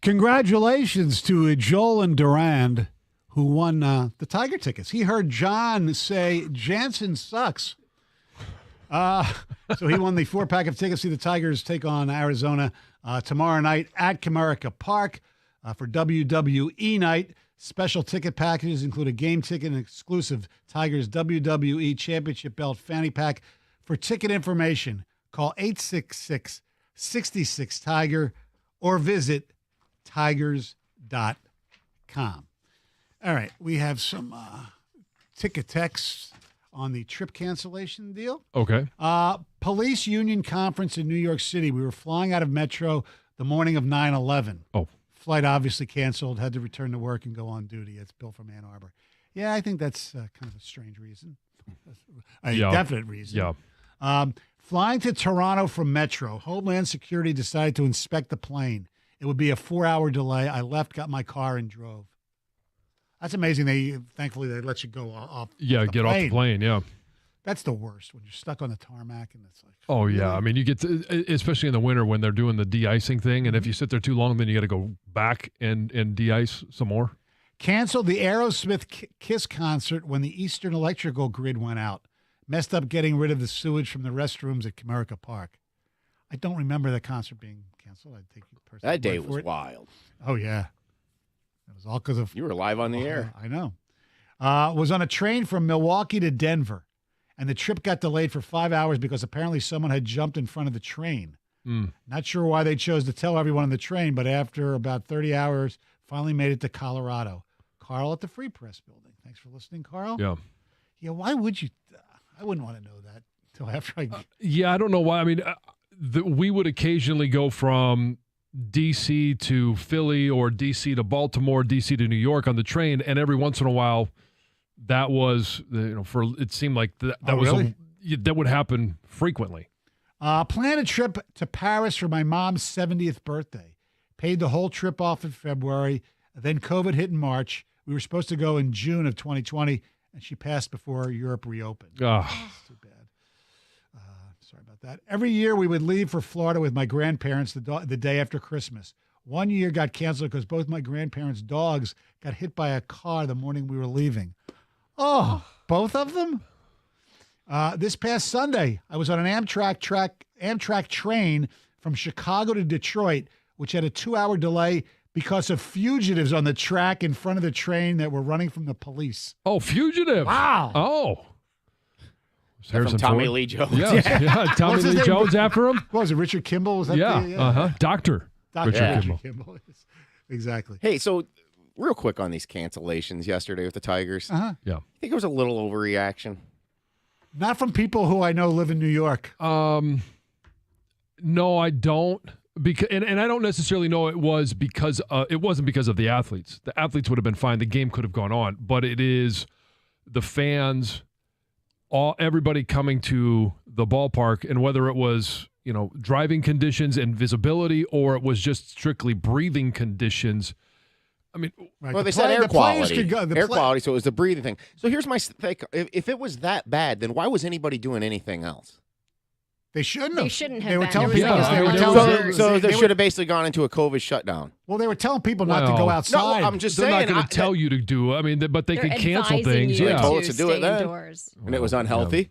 Congratulations to Joel and Durand, who won the Tiger tickets. He heard John say, Jansen sucks. So he won the 4-pack of tickets to see the Tigers take on Arizona tomorrow night at Comerica Park for WWE night. Special ticket packages include a game ticket and exclusive Tigers WWE Championship Belt Fanny Pack. For ticket information, call 866-66-TIGER or visit tigers.com. All right, we have some ticket texts on the trip cancellation deal. Okay. Police union conference in New York City. We were flying out of Metro the morning of 9/11. Oh. Flight obviously canceled, had to return to work and go on duty. It's Bill from Ann Arbor. Yeah, I think that's kind of a strange reason. A definite reason. Yeah. Flying to Toronto from Metro, Homeland Security decided to inspect the plane. It would be a 4-hour delay. I left, got my car, and drove. That's amazing. Thankfully, they let you go off. Yeah, get off the plane. Yeah. That's the worst when you're stuck on the tarmac and it's like. Oh yeah, I mean you get to, especially in the winter when they're doing the de-icing thing, and if you sit there too long, then you got to go back and de-ice some more. Canceled the Aerosmith Kiss concert when the Eastern Electrical Grid went out. Messed up getting rid of the sewage from the restrooms at Comerica Park. I don't remember the concert being canceled. I'd take you personally. That day was wild. Oh yeah, it was all because of you were live on the air. I know. Was on a train from Milwaukee to Denver. And the trip got delayed for 5 hours because apparently someone had jumped in front of the train. Not sure why they chose to tell everyone on the train, but after about 30 hours, finally made it to Colorado. Carl at the Free Press building. Thanks for listening, Carl. Yeah. Yeah, why would you? I wouldn't want to know that until after I. Yeah, I don't know why. I mean, we would occasionally go from D.C. to Philly or D.C. to Baltimore, D.C. to New York on the train, and every once in a while, that was, for it seemed like that was really? That would happen frequently. Plan a trip to Paris for my mom's 70th birthday. Paid the whole trip off in February. Then COVID hit in March. We were supposed to go in June of 2020, and she passed before Europe reopened. That's too bad. Sorry about that. Every year we would leave for Florida with my grandparents the day after Christmas. One year got canceled because both my grandparents' dogs got hit by a car the morning we were leaving. Oh, both of them? This past Sunday, I was on an Amtrak train from Chicago to Detroit, which had a 2-hour delay because of fugitives on the track in front of the train that were running from the police. Oh, fugitive. Wow. Oh. From Tommy Lee Jones. Yeah, Tommy Lee Jones after him. What was it, Richard Kimball? Was that Doctor Richard Kimball. Exactly. Hey, so real quick on these cancellations yesterday with the Tigers. Yeah. I think it was a little overreaction. Not from people who I know live in New York. No, I don't. And I don't necessarily know it wasn't because of the athletes. The athletes would have been fine. The game could have gone on, but it is the fans, everybody coming to the ballpark, and whether it was driving conditions and visibility or it was just strictly breathing conditions. I mean, right. Well, they said air quality. Quality, so it was the breathing thing. So here's my thing. If it was that bad, then why was anybody doing anything else? They shouldn't have. They shouldn't have. They were been. telling There was people. like So they should have basically gone into a COVID shutdown. Well, they were telling people not to go outside. No, I'm just They're saying. not going to tell you to do. I mean, but they They're could cancel advising things. you Yeah. They told us to do it stay then. indoors. And it was unhealthy.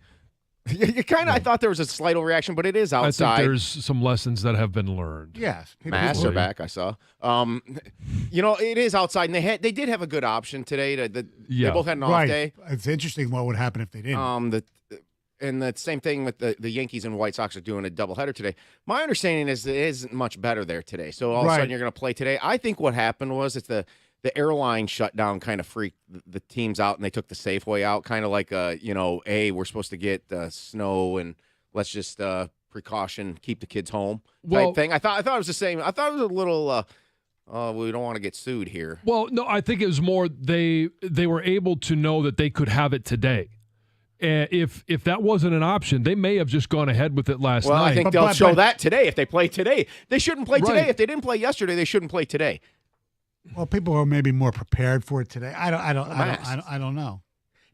You kind of, I thought there was a slight overreaction, but it is outside. I think there's some lessons that have been learned. Yes. Masks are back, I saw. It is outside, and they did have a good option today. They both had an off day. It's interesting what would happen if they didn't. And the same thing with the Yankees and White Sox are doing a doubleheader today. My understanding is it isn't much better there today. So all of a sudden you're going to play today. I think what happened was it's the airline shutdown kind of freaked the teams out, and they took the safe way out, kind of like, we're supposed to get snow, and let's just precaution, keep the kids home type thing. I thought it was the same. I thought it was a little, we don't want to get sued here. Well, no, I think it was more they were able to know that they could have it today. If that wasn't an option, they may have just gone ahead with it last night. Well, I think they'll show that today if they play today. They shouldn't play today. If they didn't play yesterday, they shouldn't play today. Well, people are maybe more prepared for it today. I don't know.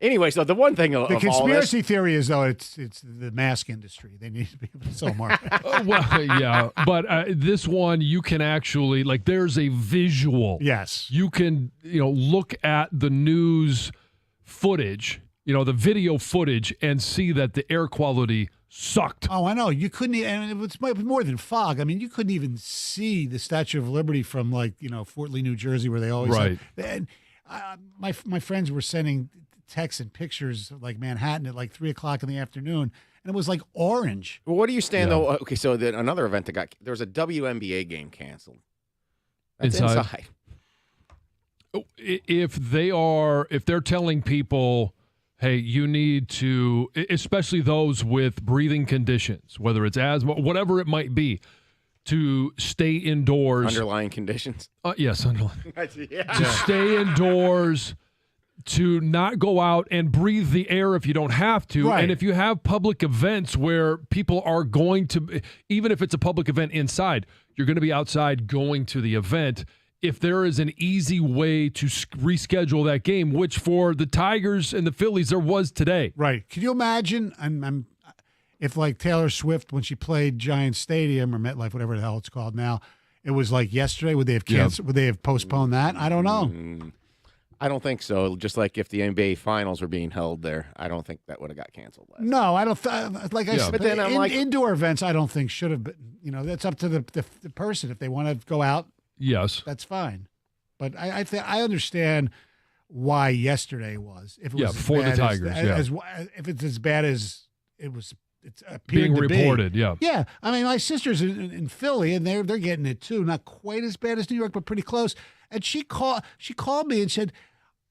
Anyway, so the one thing The of all this, conspiracy theory is, though, it's the mask industry. They need to be able to sell more. Well, yeah, but this one you can actually there's a visual. Yes, You can look at the news footage, the video footage, and see that the air quality sucked. Oh, I know. You couldn't, and it was more than fog. I mean, you couldn't even see the Statue of Liberty from Fort Lee, New Jersey, where they always right. And my friends were sending texts and pictures of Manhattan at 3:00 in the afternoon, and it was orange. Well, what do you stand though? Okay, so another event there was a WNBA game canceled. That's inside. If they're telling people, hey, you need to, especially those with breathing conditions, whether it's asthma, whatever it might be, to stay indoors. Underlying conditions? Yes, underlying. Yeah. To stay indoors, to not go out and breathe the air if you don't have to. Right. And if you have public events where people are going to, even if it's a public event inside, you're going to be outside going to the event. If there is an easy way to reschedule that game, which for the Tigers and the Phillies there was today. Right. Can you imagine if Taylor Swift, when she played Giant Stadium or MetLife, whatever the hell it's called now, it was yesterday, would they have canceled? Would they have postponed that? I don't know. I don't think so. Just like if the NBA Finals were being held there, I don't think that would have got canceled. No, I don't. I said, but then indoor events, I don't think should have been. That's up to the person if they want to go out. Yes, that's fine. But I understand why yesterday was. If it was for the Tigers, if it's as bad as it's being to reported, be. yeah. Yeah, I mean, my sister's in Philly, and they're getting it too. Not quite as bad as New York, but pretty close. And she called me and said,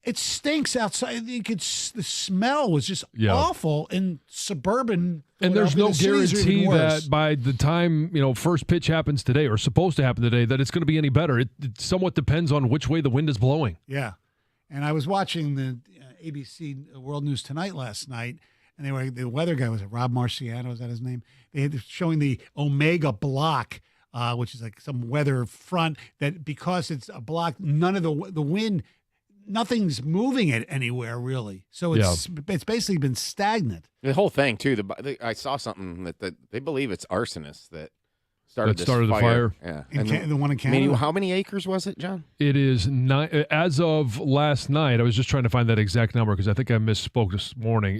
"It stinks outside. The smell was just awful in suburban." And there's no guarantee that by the time first pitch happens today, or supposed to happen today, that it's going to be any better. It somewhat depends on which way the wind is blowing. Yeah, and I was watching the ABC World News Tonight last night. And the weather guy, was it Rob Marciano? Is that his name? They're showing the Omega block, which is some weather front that because it's a block, none of the wind, nothing's moving it anywhere really. So it's basically been stagnant. The whole thing too. I saw something that they believe it's arsonists that started the fire. Yeah, The one in Canada. I mean, how many acres was it, John? It is as of last night. I was just trying to find that exact number because I think I misspoke this morning.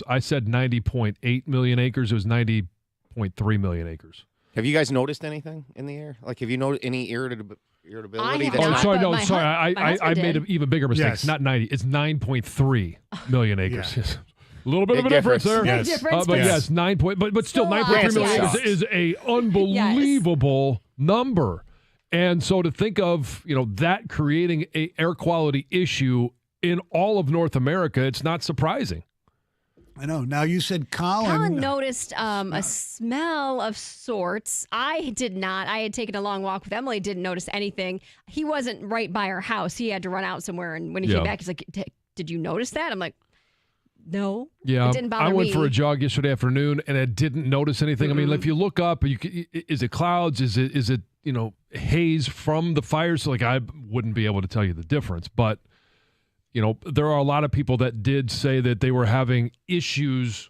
I said 90.8 million acres. It was 90.3 million acres. Have you guys noticed anything in the air? Have you noticed any irritability? Sorry. I made an even bigger mistake. Yes. It's not 90. It's 9.3 million acres. Yeah. A little bit of a difference there. Yes. Big difference, But yes, 9 point, but still 9.3 million acres is a unbelievable number. And so to think of, that creating a air quality issue in all of North America, it's not surprising. I know. Now you said Colin noticed a smell of sorts. I did not. I had taken a long walk with Emily, didn't notice anything. He wasn't right by our house. He had to run out somewhere. And when he came back, he's like, did you notice that? I'm like, no. Yeah, it didn't bother me. I went for a jog yesterday afternoon and I didn't notice anything. I mean, if you look up, is it clouds? Is it haze from the fires? So I wouldn't be able to tell you the difference. But there are a lot of people that did say that they were having issues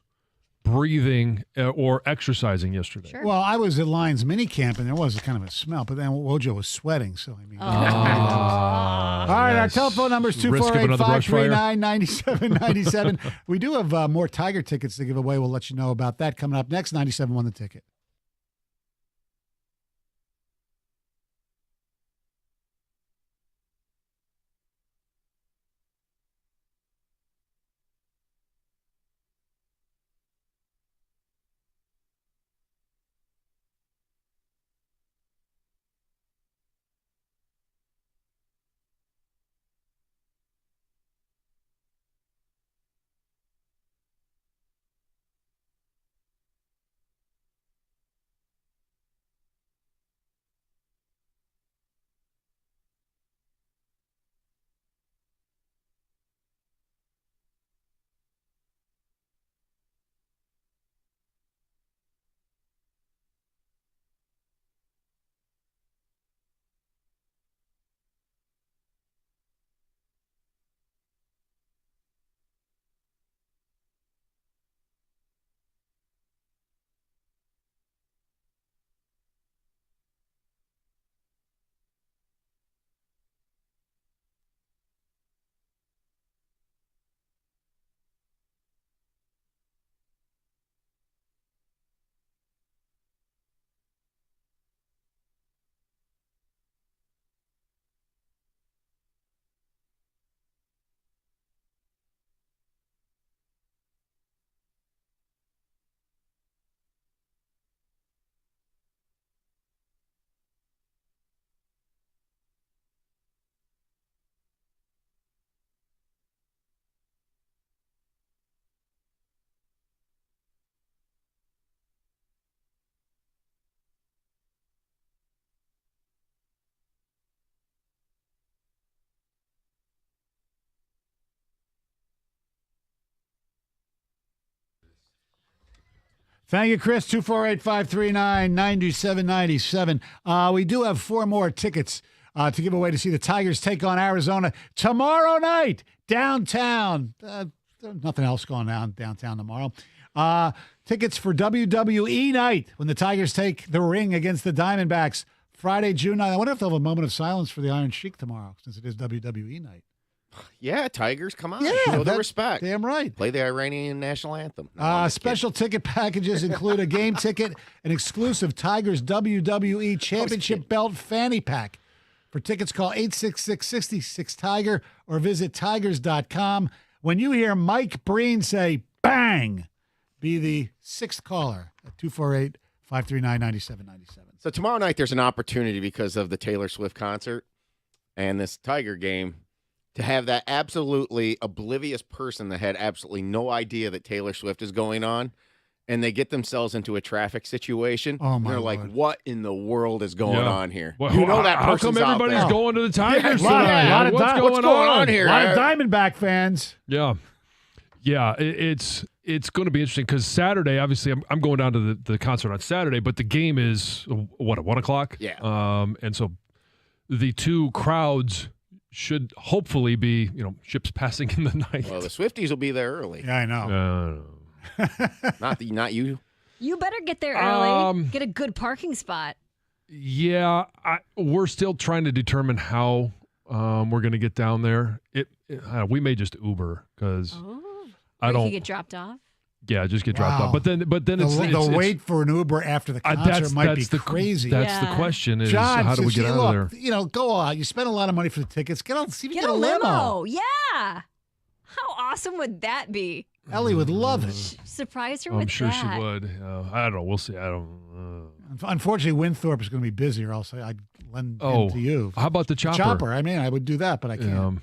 breathing or exercising yesterday. Sure. Well, I was at Lions mini camp and there was kind of a smell, but then Wojo was sweating, so I mean. Oh. All right, our telephone number is 248-539-9797. We do have more Tiger tickets to give away. We'll let you know about that coming up next. 97.1 The Ticket. Thank you, Chris. 248-539-9797. We do have 4 more tickets to give away to see the Tigers take on Arizona tomorrow night downtown. Nothing else going on downtown tomorrow. Tickets for WWE night when the Tigers take the ring against the Diamondbacks Friday, June 9th. I wonder if they'll have a moment of silence for the Iron Sheik tomorrow since it is WWE night. Yeah, Tigers, come on. Yeah, show the respect. Damn right. Play the Iranian national anthem. Special ticket packages include a game ticket, an exclusive Tigers WWE Championship Belt fanny pack. For tickets, call 866-66-TIGER or visit tigers.com. When you hear Mike Breen say, bang, be the 6th caller at 248-539-9797. So tomorrow night there's an opportunity because of the Taylor Swift concert and this Tiger game to have that absolutely oblivious person that had absolutely no idea that Taylor Swift is going on, and they get themselves into a traffic situation. Oh, my They're Lord. like, what in the world is going on here? Well, you know that how person's come out everybody's there. going to the Tigers Yeah, tonight? What's going on here? A lot of Diamondback fans. Yeah. Yeah, it's going to be interesting because Saturday, obviously, I'm going down to the concert on Saturday, but the game is, what, at 1 o'clock? Yeah. And so the two crowds should hopefully be, ships passing in the night. Well, the Swifties will be there early. Yeah, I know. Not you. You better get there early. Get a good parking spot. Yeah, we're still trying to determine how we're going to get down there. We may just Uber because I don't. You get dropped off. Yeah, just get dropped Wow. off. But then it's the wait for an Uber after the concert might be crazy. That's the question is John, how do we get out of there? Go out. You spend a lot of money for the tickets. See if you Get get a a limo. limo. Yeah. How awesome would that be? Ellie would love it. Surprise her I'm with sure that. she would. I don't know. We'll see. I don't. Unfortunately, Winthorpe is going to be busy, or else I'd lend him to you. How about the chopper? Chopper. I mean, I would do that, but I can't.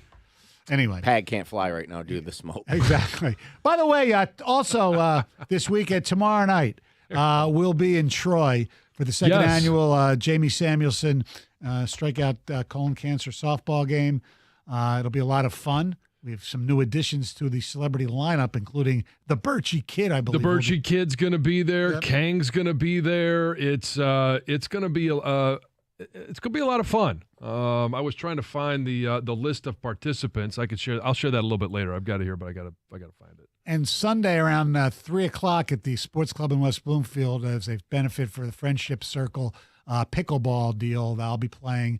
Anyway. Pag can't fly right now due to the smoke. Exactly. By the way, also this weekend, tomorrow night, we'll be in Troy for the second annual Jamie Samuelson Strikeout Colon Cancer softball game. It'll be a lot of fun. We have some new additions to the celebrity lineup, including the Birchie Kid, I believe. The Birchie Kid's going to be there. Yep. Kang's going to be there. It's going to be a lot of fun. I was trying to find the list of participants. I'll share that a little bit later. I've got it here, but I got to find it. And Sunday around 3 o'clock at the Sports Club in West Bloomfield, as a benefit for the Friendship Circle pickleball deal, I'll be playing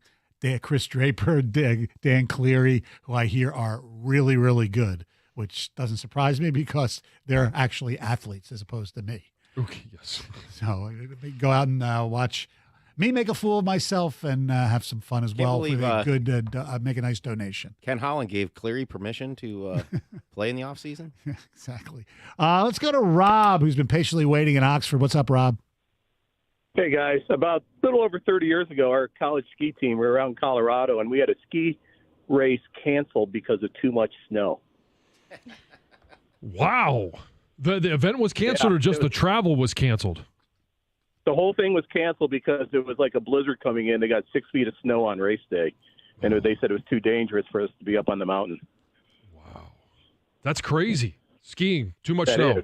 Chris Draper, Dan Cleary, who I hear are really, really good, which doesn't surprise me because they're actually athletes as opposed to me. Okay, yes. So go out and watch me make a fool of myself and have some fun as well. Believe, Make a nice donation. Ken Holland gave Cleary permission to play in the offseason. Exactly. Let's go to Rob, who's been patiently waiting in Oxford. What's up, Rob? Hey, guys. About a little over 30 years ago, our college ski team, we were out in Colorado, and we had a ski race canceled because of too much snow. Wow. The event was canceled or just the travel was canceled? The whole thing was canceled because it was like a blizzard coming in. They got 6 feet of snow on race day, and they said it was too dangerous for us to be up on the mountain. Wow. That's crazy. Skiing, too much snow.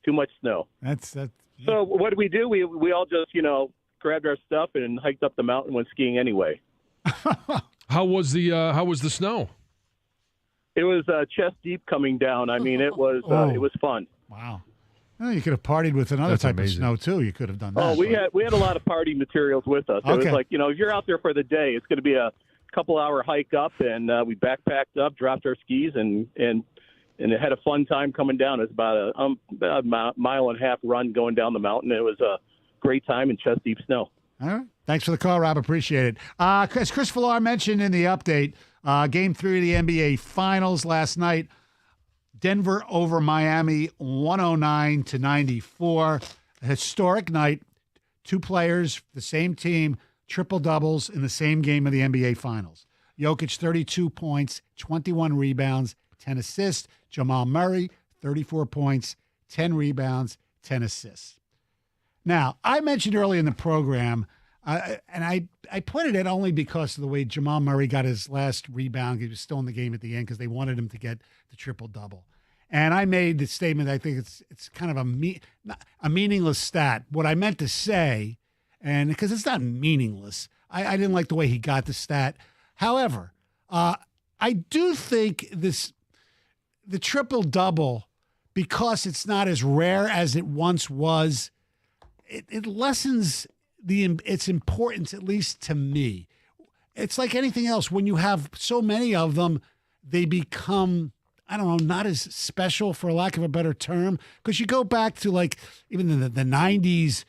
Too much snow. That's So what did we do? We all just, grabbed our stuff and hiked up the mountain, went skiing anyway. How was the snow? It was chest deep coming down. I mean, it was fun. Wow. Well, you could have partied with another type of snow too. You could have done that. Oh, we had a lot of party materials with us. It was like, if you're out there for the day, it's going to be a couple-hour hike up, and we backpacked up, dropped our skis, and had a fun time coming down. It was about a mile and a half run going down the mountain. It was a great time in chest deep snow. All right. Thanks for the call, Rob. Appreciate it. As Chris Villar mentioned in the update, Game 3 of the NBA Finals last night, Denver over Miami, 109-94. A historic night. Two players, the same team, triple doubles in the same game of the NBA Finals. Jokic, 32 points, 21 rebounds, 10 assists. Jamal Murray, 34 points, 10 rebounds, 10 assists. Now, I mentioned early in the program, and I pointed it only because of the way Jamal Murray got his last rebound. He was still in the game at the end because they wanted him to get the triple-double. And I made the statement, I think it's kind of a meaningless stat. What I meant to say, and because it's not meaningless, I didn't like the way he got the stat. However, I do think the triple-double, because it's not as rare as it once was, it lessens its importance, at least to me. It's like anything else. When you have so many of them, they become, I don't know, not as special, for lack of a better term. Because you go back to like even the 90s,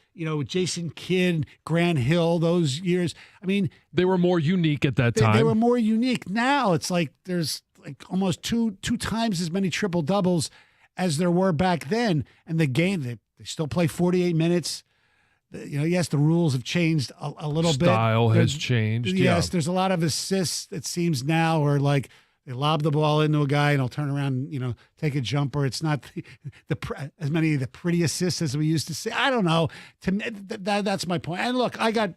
Jason Kidd, Grant Hill, those years. I mean, they were more unique at that time. They were more unique. Now it's like there's like almost two times as many triple doubles as there were back then. And the game, they still play 48 minutes. Yes, the rules have changed a little bit. Style has changed. Yes, there's a lot of assists, it seems now, or like they lob the ball into a guy and he'll turn around, take a jumper. It's not as many of the pretty assists as we used to see. I don't know. To me, that's my point. And look, I got,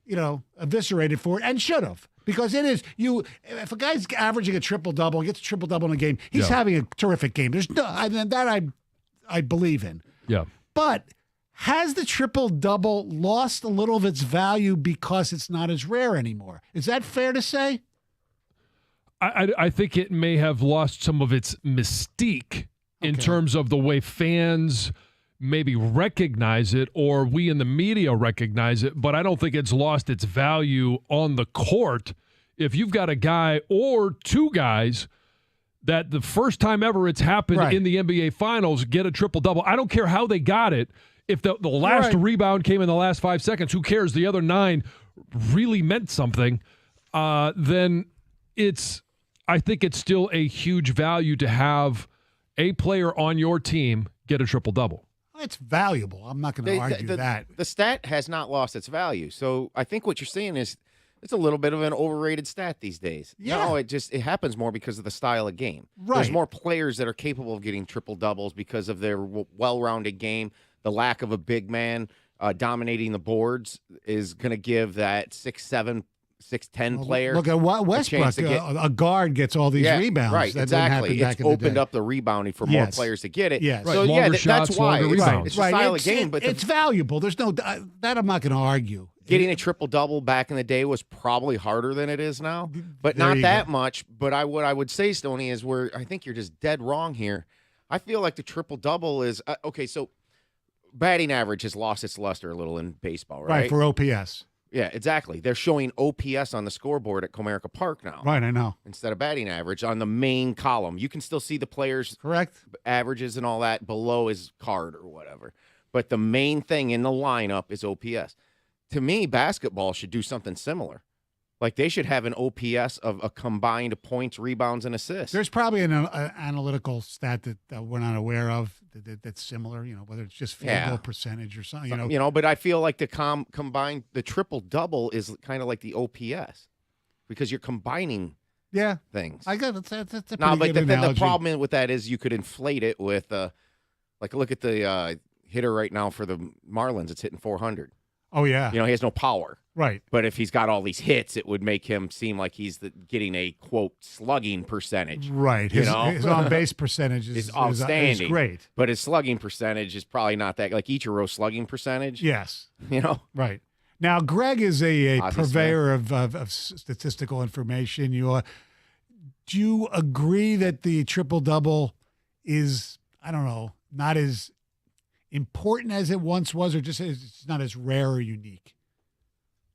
eviscerated for it, and should have. Because it is, if a guy's averaging a triple-double, gets a triple-double in a game, he's having a terrific game. There's no, I believe in. Yeah. But has the triple-double lost a little of its value because it's not as rare anymore? Is that fair to say? I think it may have lost some of its mystique in terms of the way fans maybe recognize it, or we in the media recognize it, but I don't think it's lost its value on the court. If you've got a guy or two guys that the first time ever it's happened in the NBA Finals get a triple-double, I don't care how they got it. If the last rebound came in the last 5 seconds, who cares? The other 9 really meant something. Then I think it's still a huge value to have a player on your team get a triple-double. It's valuable. I'm not going to argue that. The stat has not lost its value. So I think what you're saying is it's a little bit of an overrated stat these days. Yeah. No, it happens more because of the style of game. Right. There's more players that are capable of getting triple-doubles because of their well-rounded game. The lack of a big man dominating the boards is going to give that 6'7", 6'10" player. Look at Westbrook. A guard gets all these rebounds. Right, that exactly. It's opened up the rebounding for more players to get it. Yes. So, longer shots, that's why. longer rebounds. It's a style of game. But it's valuable. There's no that I'm not going to argue. Getting a triple-double back in the day was probably harder than it is now, but not that much. But what I would say, Stoney, is where I think you're just dead wrong here. I feel like the triple-double is okay, so batting average has lost its luster a little in baseball, right? Right, for OPS. Yeah, exactly. They're showing OPS on the scoreboard at Comerica Park now. Right, I know. Instead of batting average on the main column. You can still see the players' averages and all that below his card or whatever. But the main thing in the lineup is OPS. To me, basketball should do something similar. Like they should have an OPS of a combined points, rebounds, and assists. There's probably an analytical stat that we're not aware of that's similar. Whether it's just field goal percentage or something. But I feel like the combined the triple double is kind of like the OPS because you're combining. Things. I got that's a pretty good but analogy. the problem with that is you could inflate it with like look at the hitter right now for the Marlins. It's hitting 400. Oh yeah. He has no power. Right. But if he's got all these hits, it would make him seem like he's getting a, quote, slugging percentage. Right. His on-base percentage is outstanding. Is great. But his slugging percentage is probably not that. Like Ichiro's slugging percentage. Yes. Right. Now, Greg is a purveyor of statistical information. Do you agree that the triple-double is, I don't know, not as important as it once was, or just it's not as rare or unique?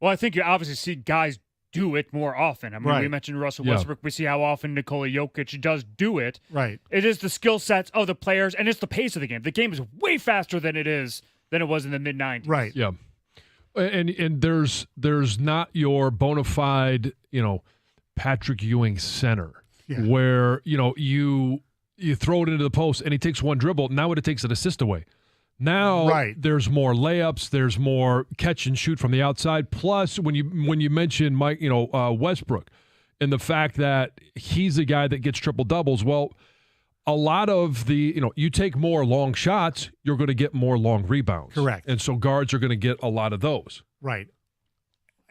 Well, I think you obviously see guys do it more often. I mean, we mentioned Russell Westbrook. We see how often Nikola Jokic does do it. Right. It is the skill sets of the players, and it's the pace of the game. The game is way faster than it was in the mid-90s. Right. Yeah. And there's not your bona fide, Patrick Ewing center where, you throw it into the post and he takes one dribble. Now it takes an assist away. Now there's more layups, there's more catch and shoot from the outside. Plus, when you mention Mike, Westbrook, and the fact that he's a guy that gets triple doubles. Well, a lot of the you take more long shots, you're going to get more long rebounds. Correct. And so guards are going to get a lot of those. Right.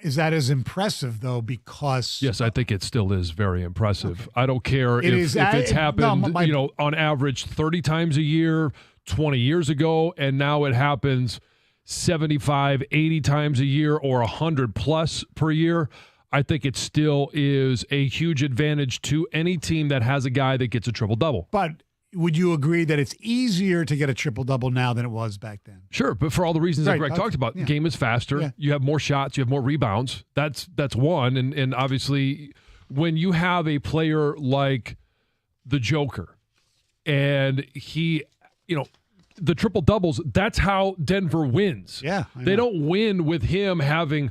is that as impressive, though, because... Yes, I think it still is very impressive. Okay. I don't care if it's happened, on average 30 times a year, 20 years ago, and now it happens 75, 80 times a year or 100 plus per year. I think it still is a huge advantage to any team that has a guy that gets a triple-double. But would you agree that it's easier to get a triple-double now than it was back then? Sure, but for all the reasons that Greg talked about, the game is faster. Yeah. You have more shots. You have more rebounds. That's one. And obviously, when you have a player like the Joker and he, the triple-doubles, that's how Denver wins. Yeah. They don't win with him having,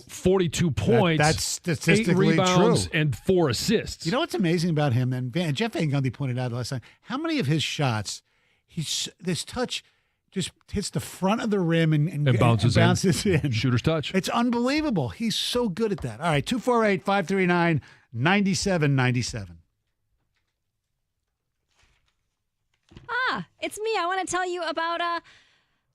42 points, that's statistically 8 rebounds, true. And 4 assists. You know what's amazing about him? And Jeff Van Gundy pointed out last time, how many of his shots, this touch just hits the front of the rim and bounces in. Shooter's touch. It's unbelievable. He's so good at that. All right, 248-539-9797. It's me. I want to tell you about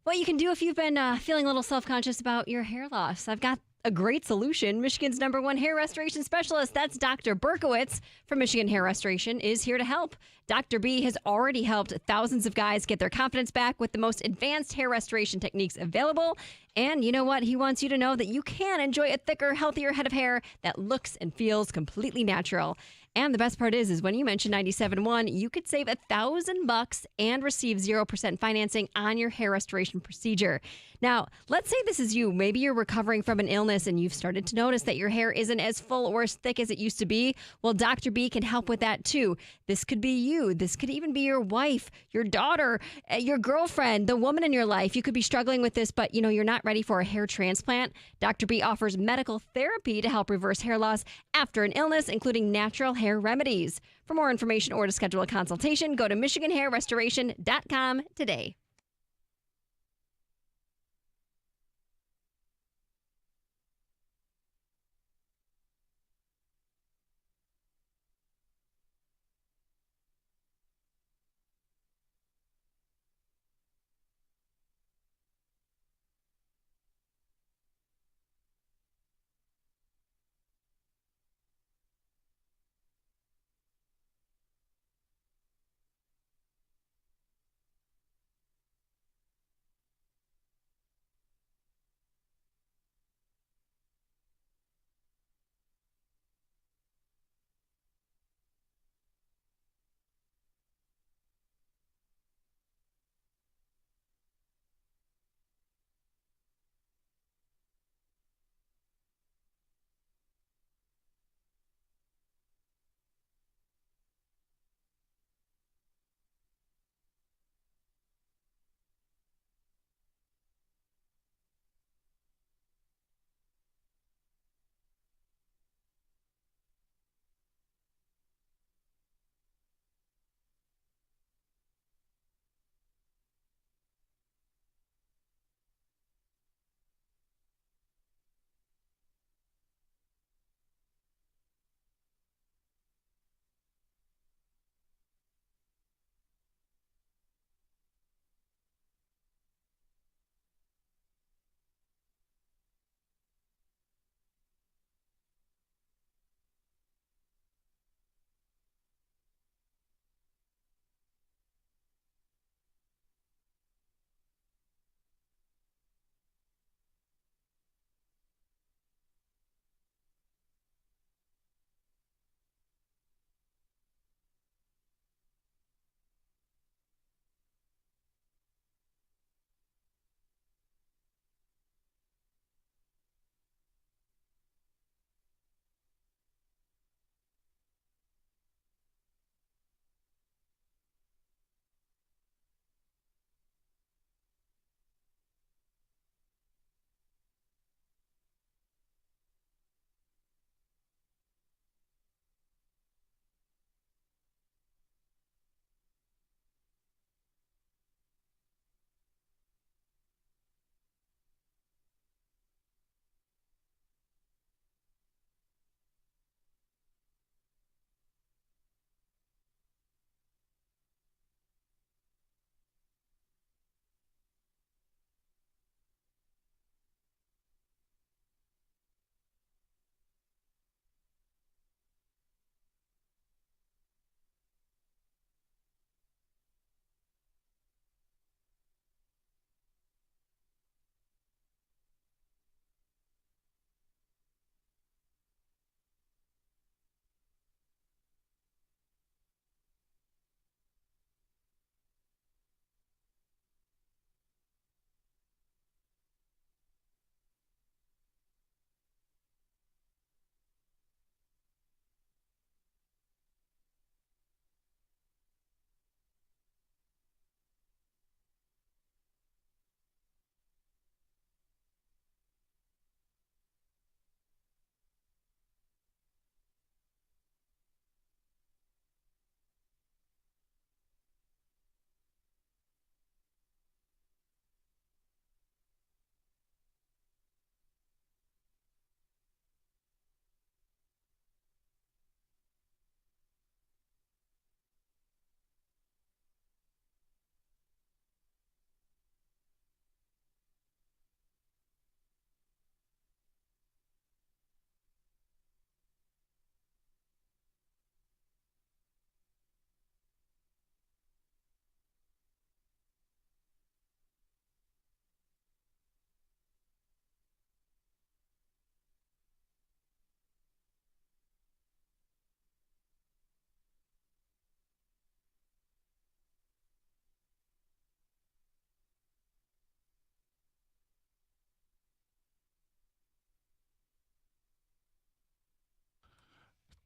what you can do if you've been feeling a little self-conscious about your hair loss. I've got a great solution. Michigan's #1 hair restoration specialist, that's Dr. Berkowitz from Michigan Hair Restoration, is here to help. Dr. B has already helped thousands of guys get their confidence back with the most advanced hair restoration techniques available. And you know what? He wants you to know that you can enjoy a thicker, healthier head of hair that looks and feels completely natural. And the best part is when you mention 97.1, you could save $1,000 and receive 0% financing on your hair restoration procedure. Now, let's say this is you. Maybe you're recovering from an illness and you've started to notice that your hair isn't as full or as thick as it used to be. Well, Dr. B can help with that too. This could be you. This could even be your wife, your daughter, your girlfriend, the woman in your life. You could be struggling with this, but you're not ready for a hair transplant. Dr. B offers medical therapy to help reverse hair loss after an illness, including natural hair remedies. For more information or to schedule a consultation, go to MichiganHairRestoration.com today.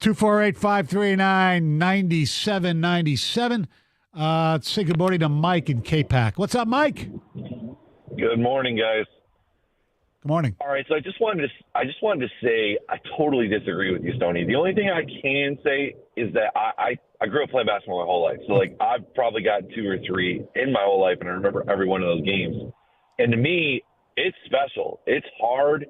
248-539-9797. Let's say good morning to Mike in K-Pac. What's up, Mike? Good morning, guys. Good morning. All right, so I just wanted to say I totally disagree with you, Stoney. The only thing I can say is that I grew up playing basketball my whole life. So, like, I've probably got 2 or 3 in my whole life, and I remember every one of those games. And to me, it's special. It's hard.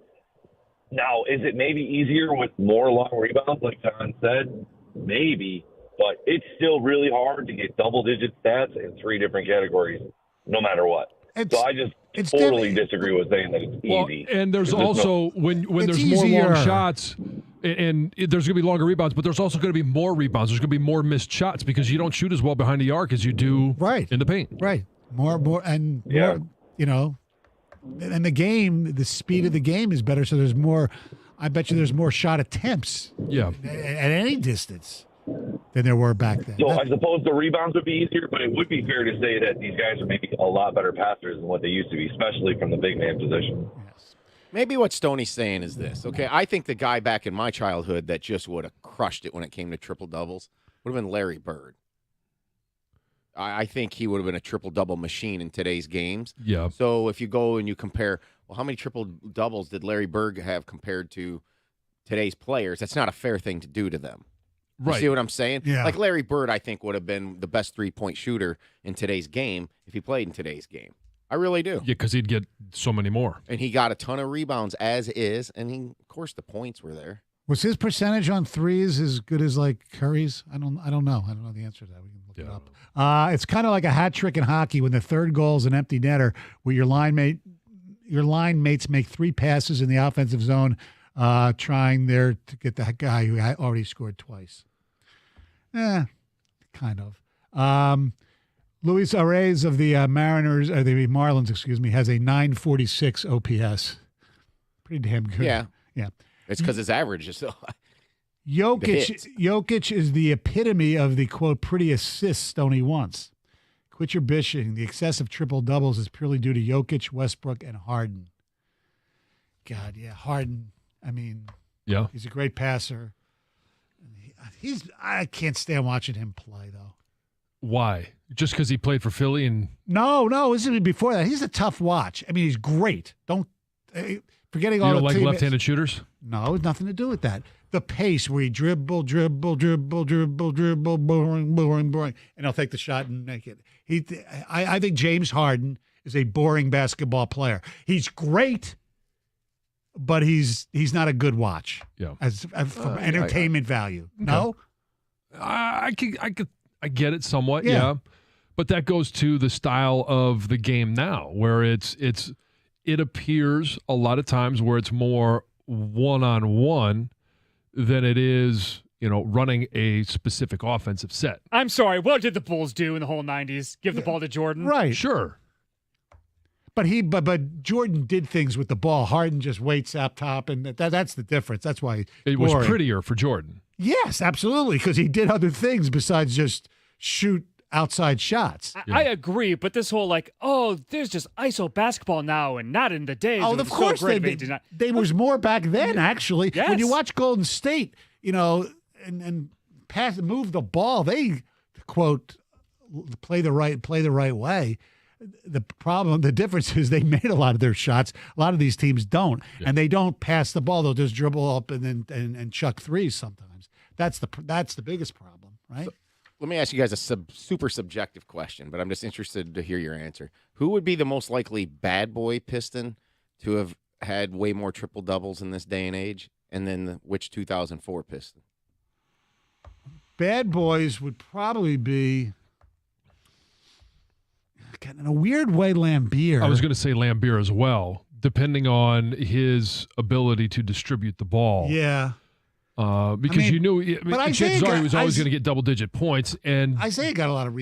Now, is it maybe easier with more long rebounds, like John said? Maybe. But it's still really hard to get double-digit stats in 3 different categories, no matter what. So I just totally disagree with saying that it's easy. And there's also, when there's more long shots, and there's going to be longer rebounds, but there's also going to be more rebounds. There's going to be more missed shots because you don't shoot as well behind the arc as you do in the paint. Right. More, and more, and the game, the speed of the game is better, so there's more, I bet you there's more shot attempts at any distance than there were back then. So I suppose the rebounds would be easier, but it would be fair to say that these guys are maybe a lot better passers than what they used to be, especially from the big man position. Yes. Maybe what Stoney's saying is this. Okay, I think the guy back in my childhood that just would have crushed it when it came to triple-doubles would have been Larry Bird. I think he would have been a triple-double machine in today's games. Yeah. So if you go and you compare, well, how many triple-doubles did Larry Bird have compared to today's players? That's not a fair thing to do to them. Right. You see what I'm saying? Yeah. Like Larry Bird, I think, would have been the best three-point shooter in today's game if he played in today's game. I really do. Yeah, because he'd get so many more. And he got a ton of rebounds as is, and of course, the points were there. Was his percentage on threes as good as like Curry's? I don't know. I don't know the answer to that. We can look it up. It's kind of like a hat trick in hockey when the third goal is an empty netter, where your line mates make 3 passes in the offensive zone, trying there to get that guy who already scored twice. Kind of. Luis Arraez of the Marlins, has a 946 OPS. Pretty damn good. Yeah. Yeah. It's because his average is so high. Jokic is the epitome of the, quote, pretty assists Stoney wants. Quit your bitching. The excessive triple-doubles is purely due to Jokic, Westbrook, and Harden. God, yeah, Harden. I mean, he's a great passer. I can't stand watching him play, though. Why? Just because he played for Philly? No, this is before that. He's a tough watch. I mean, he's great. Forgetting all the you don't like left-handed shooters? No, it's nothing to do with that. The pace where he dribble, boring, and he'll take the shot and make it. I think James Harden is a boring basketball player. He's great, but he's not a good watch. Yeah, as from entertainment value. Okay. No, I get it somewhat. Yeah, but that goes to the style of the game now, where it appears a lot of times where it's more one-on-one than it is, running a specific offensive set. I'm sorry, what did the Bulls do in the whole 90s? Give the ball to Jordan? Right. Sure. But Jordan did things with the ball. Harden just waits up top, and that's the difference. That's why it was prettier for Jordan. Yes, absolutely, because he did other things besides just shoot outside shots. I agree, but this whole there's just ISO basketball now and not in the days. Oh, of course they was more back then. Actually, yes. When you watch Golden State, and move the ball, they quote play the right way. The difference is they made a lot of their shots. A lot of these teams don't, and they don't pass the ball. They'll just dribble up and chuck threes sometimes. That's the biggest problem, right? So, let me ask you guys a super subjective question, but I'm just interested to hear your answer. Who would be the most likely bad boy Piston to have had way more triple doubles in this day and age, and then which 2004 Piston? Bad boys would probably be, in a weird way, Lambeer. I was going to say Lambeer as well, depending on his ability to distribute the ball. Yeah. Because you knew, chances are he was always going to get double-digit points. And Isaiah got a lot of,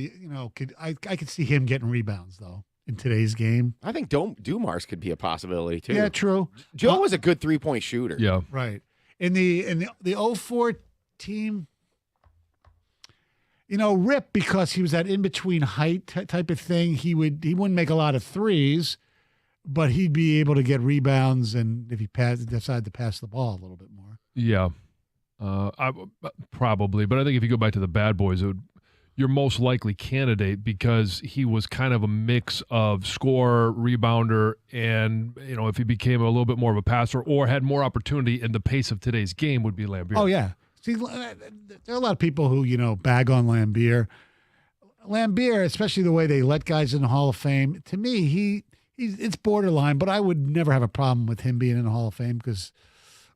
I could see him getting rebounds though in today's game. I think Dumars could be a possibility too. Yeah, true. Joe was a good 3-point shooter. Yeah, right. In the 04 team, Rip, because he was that in between height type of thing. He wouldn't make a lot of threes, but he'd be able to get rebounds, and if he decided to pass the ball a little bit more. Yeah. Probably, but I think if you go back to the Bad Boys, your most likely candidate, because he was kind of a mix of scorer, rebounder, and if he became a little bit more of a passer or had more opportunity in the pace of today's game, would be Lambier. Oh yeah, see, there are a lot of people who bag on Lambier. Lambier, especially the way they let guys in the Hall of Fame, to me, it's borderline, but I would never have a problem with him being in the Hall of Fame because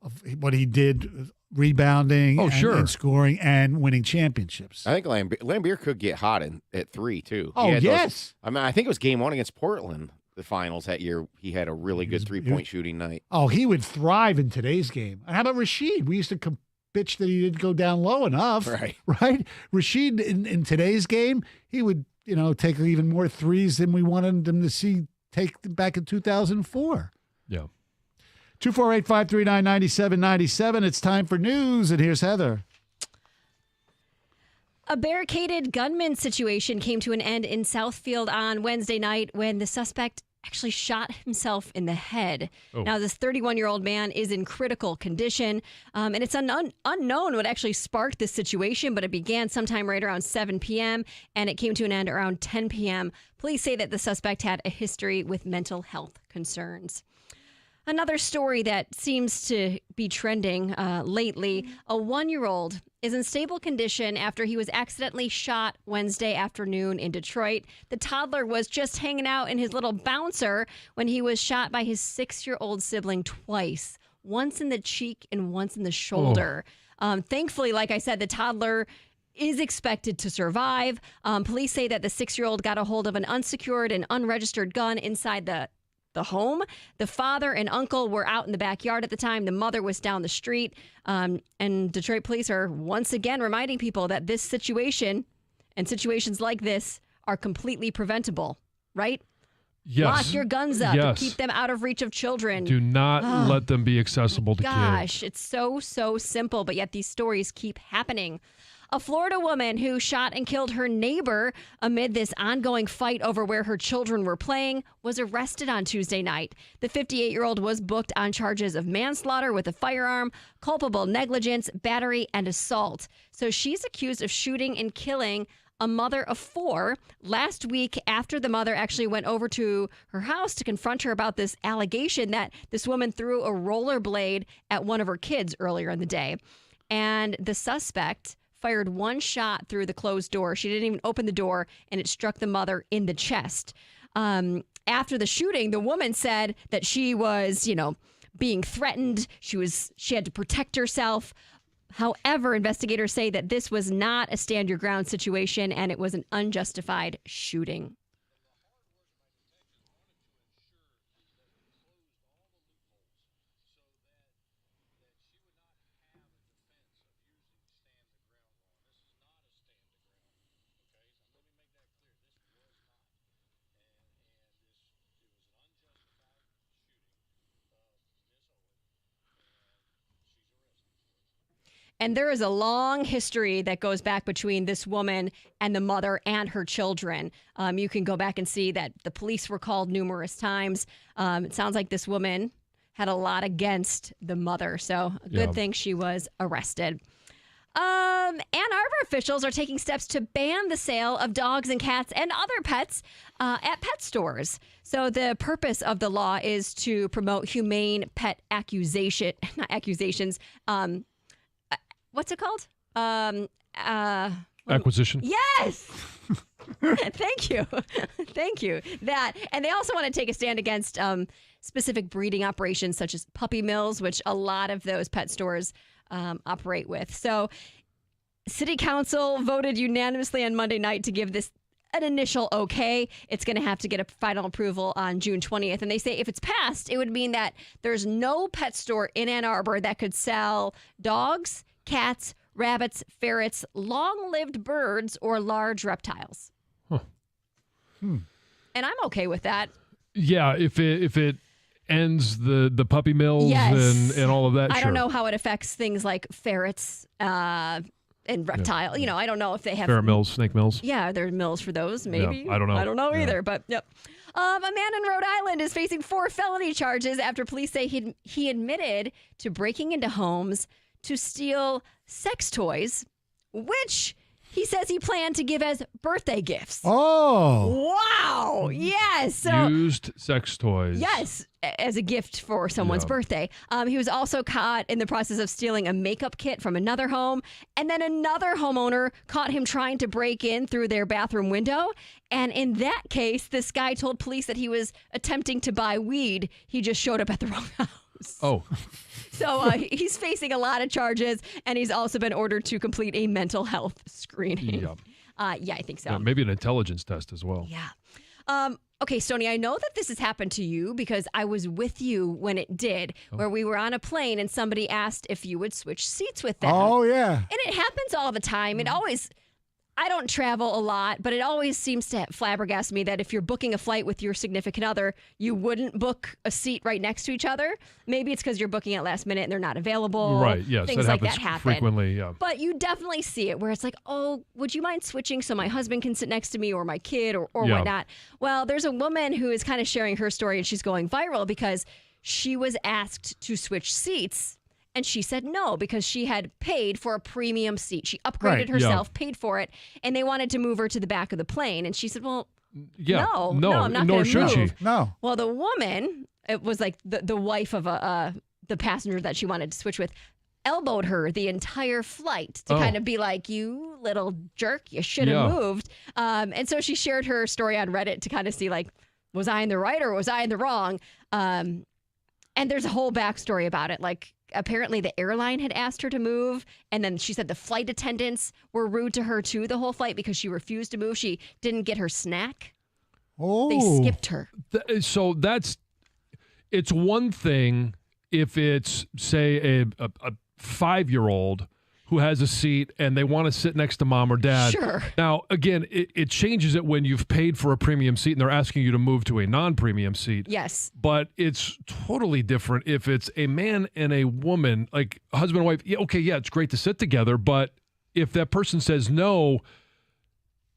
of what he did. Rebounding, and scoring, and winning championships. I think Lambier could get hot at 3 too. Oh yes, I think it was Game 1 against Portland, the finals that year. He had a really good 3-point shooting night. Oh, he would thrive in today's game. And how about Rashid? We used to bitch that he didn't go down low enough. Right. Rashid in today's game, he would take even more threes than we wanted him to see take back in 2004. Yeah. 248-539-9797. It's time for news, and here's Heather. A barricaded gunman situation came to an end in Southfield on Wednesday night when the suspect actually shot himself in the head. Oh. Now, this 31-year-old man is in critical condition, and it's unknown what actually sparked this situation, but it began sometime right around 7 p.m., and it came to an end around 10 p.m. Police say that the suspect had a history with mental health concerns. Another story that seems to be trending lately, a 1-year-old is in stable condition after he was accidentally shot Wednesday afternoon in Detroit. The toddler was just hanging out in his little bouncer when he was shot by his 6-year-old sibling twice, once in the cheek and once in the shoulder. Thankfully, like I said, the toddler is expected to survive. Police say that the 6-year-old got a hold of an unsecured and unregistered gun inside the home. The father and uncle were out in the backyard at the time. The mother was down the street. And Detroit police are once again reminding people that this situation and situations like this are completely preventable, right? Yes. Lock your guns up and keep them out of reach of children. Do not let them be accessible to kids. Gosh, it's so simple, but yet these stories keep happening. A Florida woman who shot and killed her neighbor amid this ongoing fight over where her children were playing was arrested on Tuesday night. The 58-year-old was booked on charges of manslaughter with a firearm, culpable negligence, battery, and assault. So she's accused of shooting and killing a mother of 4 last week after the mother actually went over to her house to confront her about this allegation that this woman threw a rollerblade at one of her kids earlier in the day. And the suspect fired one shot through the closed door. She didn't even open the door, and it struck the mother in the chest. After the shooting, the woman said that she was, being threatened. She had to protect herself. However, investigators say that this was not a stand your ground situation, and it was an unjustified shooting. And there is a long history that goes back between this woman and the mother and her children. You can go back and see that the police were called numerous times. It sounds like this woman had a lot against the mother. So a good thing she was arrested. Ann Arbor officials are taking steps to ban the sale of dogs and cats and other pets at pet stores. So the purpose of the law is to promote humane pet what's it called? Acquisition. Yes. Thank you. That. And they also want to take a stand against specific breeding operations such as puppy mills, which a lot of those pet stores operate with. So City Council voted unanimously on Monday night to give this an initial okay. It's going to have to get a final approval on June 20th. And they say if it's passed, it would mean that there's no pet store in Ann Arbor that could sell dogs, cats, rabbits, ferrets, long-lived birds, or large reptiles. Huh. And I'm okay with that. Yeah, if it ends the puppy mills and all of that. I don't know how it affects things like ferrets and reptile. You know, I don't know if they have ferret mills, snake mills. Yeah, there are mills for those. Maybe. Yeah, I don't know. I don't know either. But yep. A man in Rhode Island is facing 4 felony charges after police say he admitted to breaking into homes to steal sex toys, which he says he planned to give as birthday gifts. Oh. Wow. Yes. So, used sex toys. Yes, as a gift for someone's birthday. He was also caught in the process of stealing a makeup kit from another home. And then another homeowner caught him trying to break in through their bathroom window. And in that case, this guy told police that he was attempting to buy weed. He just showed up at the wrong house. Oh. So he's facing a lot of charges, and he's also been ordered to complete a mental health screening. Yep. Yeah, I think so. Yeah, maybe an intelligence test as well. Yeah. Okay, Stoney, I know that this has happened to you because I was with you when it did, where we were on a plane and somebody asked if you would switch seats with them. Oh, yeah. And it happens all the time. I don't travel a lot, but it always seems to flabbergast me that if you're booking a flight with your significant other, you wouldn't book a seat right next to each other. Maybe it's because you're booking at last minute and they're not available. Right, yes. Things that like happens that happen. frequently, yeah. But you definitely see it where it's like, oh, would you mind switching so my husband can sit next to me or my kid or whatnot? Well, there's a woman who is kind of sharing her story and she's going viral because she was asked to switch seats. And she said no because she had paid for a premium seat. She upgraded herself, paid for it, and they wanted to move her to the back of the plane. And she said, well, no, I'm not going to move. No. Well, the woman, it was like the wife of the passenger that she wanted to switch with, elbowed her the entire flight to kind of be like, you little jerk, you should have moved. And so she shared her story on Reddit to kind of see, like, was I in the right or was I in the wrong? And there's a whole backstory about it. Like, apparently the airline had asked her to move, and then she said the flight attendants were rude to her too the whole flight because she refused to move. She didn't get her snack. Oh. They skipped her. So it's one thing if it's, say, a 5-year-old who has a seat and they want to sit next to mom or dad. Sure. Now, again, it changes it when you've paid for a premium seat and they're asking you to move to a non-premium seat. Yes. But it's totally different if it's a man and a woman, like husband and wife. Yeah, okay, yeah, it's great to sit together, but if that person says no,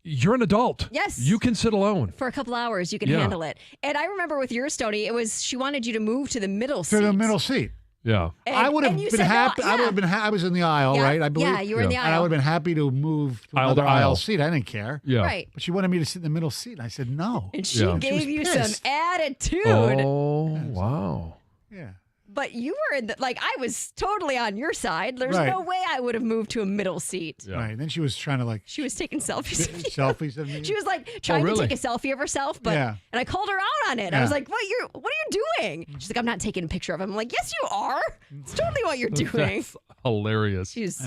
you're an adult. Yes. You can sit alone. For a couple hours, you can handle it. And I remember with your Stoney, it was she wanted you to move to the middle seat. To the middle seat. Yeah. I would have been happy. No, I would have been. I was in the aisle, right? I believe. Yeah, you were in the And I aisle. would have been happy to move to Aisle to another aisle aisle. seat. I didn't care. Yeah. Right. But she wanted me to sit in the middle seat, and I said no. And she Yeah. gave She was you pissed. some attitude. Oh, wow. Yeah. But you were in I was totally on your side. There's Right. no way I would have moved to a middle seat. Yeah. Right. And then she was trying to like She was taking selfies of you. selfies of me. She was like trying to really? take a selfie of herself, but Yeah. and I called her out on it. I Yeah. was like, what are you doing? She's like, I'm not taking a picture of him. I'm like, yes, you are. It's totally what you're doing. That's hilarious. She was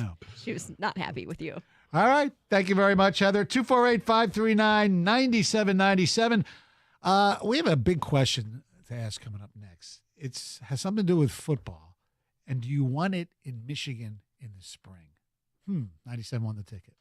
not happy with you. All right. Thank you very much, Heather. 248-539-9797. We have a big question to ask coming up next. It has something to do with football. And do you want it in Michigan in the spring? 97 won the ticket.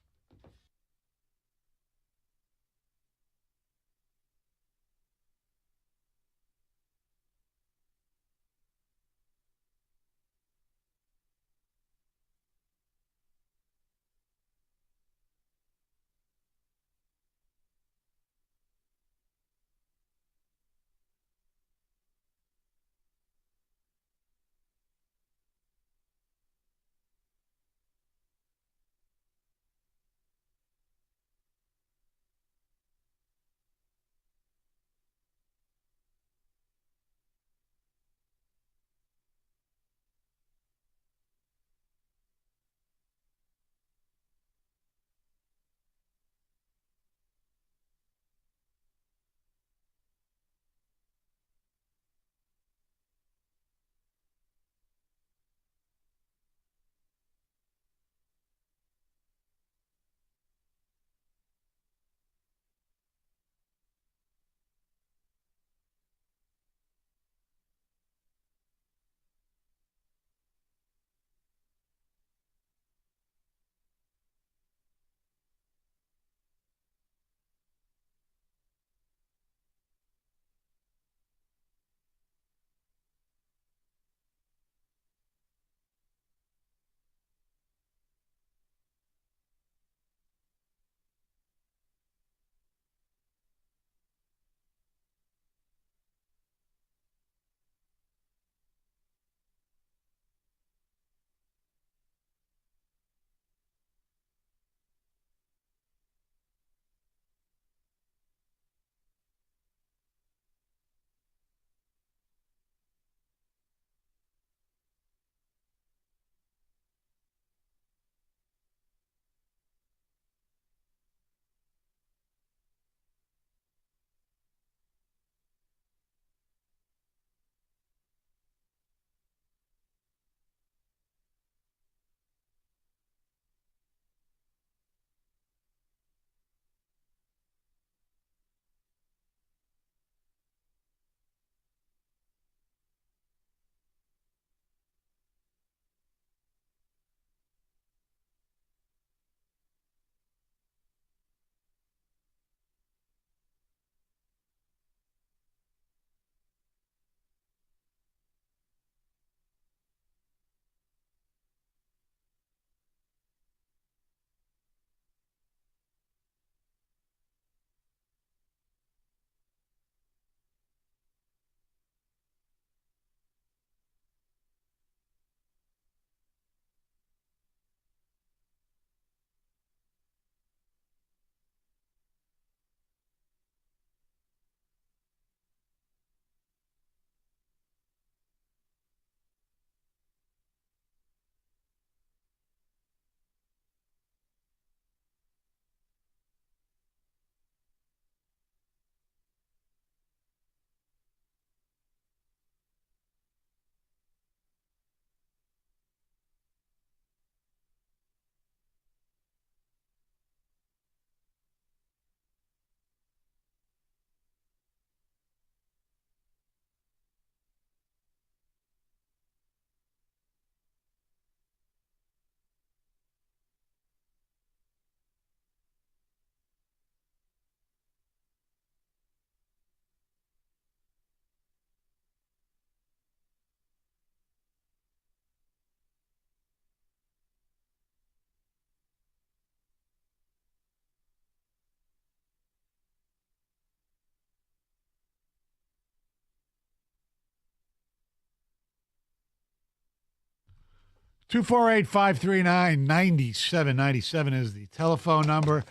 248-539-9797 is the telephone number.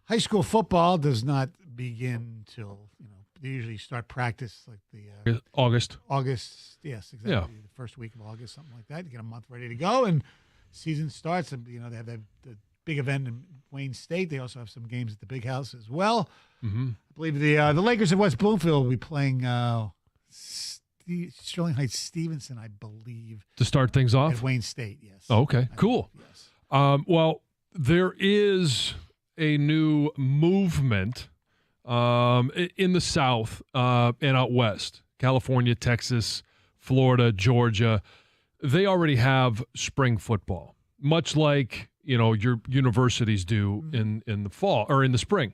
High school football does not begin till, they usually start practice like the August. Yes, exactly. Yeah. The first week of August, something like that. You get a month ready to go, and season starts. And they have the big event in Wayne State. They also have some games at the Big House as well. Mm-hmm. I believe the Lakers of West Bloomfield will be playing Sterling Heights Stevenson, I believe, to start things off at Wayne State. Yes. Oh, okay. Cool. Yes. Well, there is a new movement in the South and out west, California, Texas, Florida, Georgia. They already have spring football, much like your universities do in the fall or in the spring.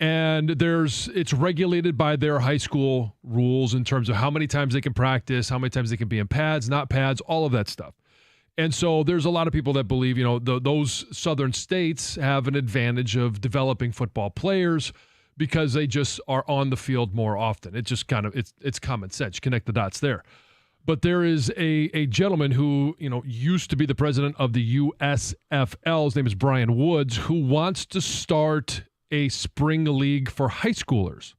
And it's regulated by their high school rules in terms of how many times they can practice, how many times they can be in pads, not pads, all of that stuff. And so there's a lot of people that believe, those southern states have an advantage of developing football players because they just are on the field more often. It just kind of, it's common sense. You connect the dots there. But there is a gentleman who, used to be the president of the USFL. His name is Brian Woods, who wants to start a spring league for high schoolers.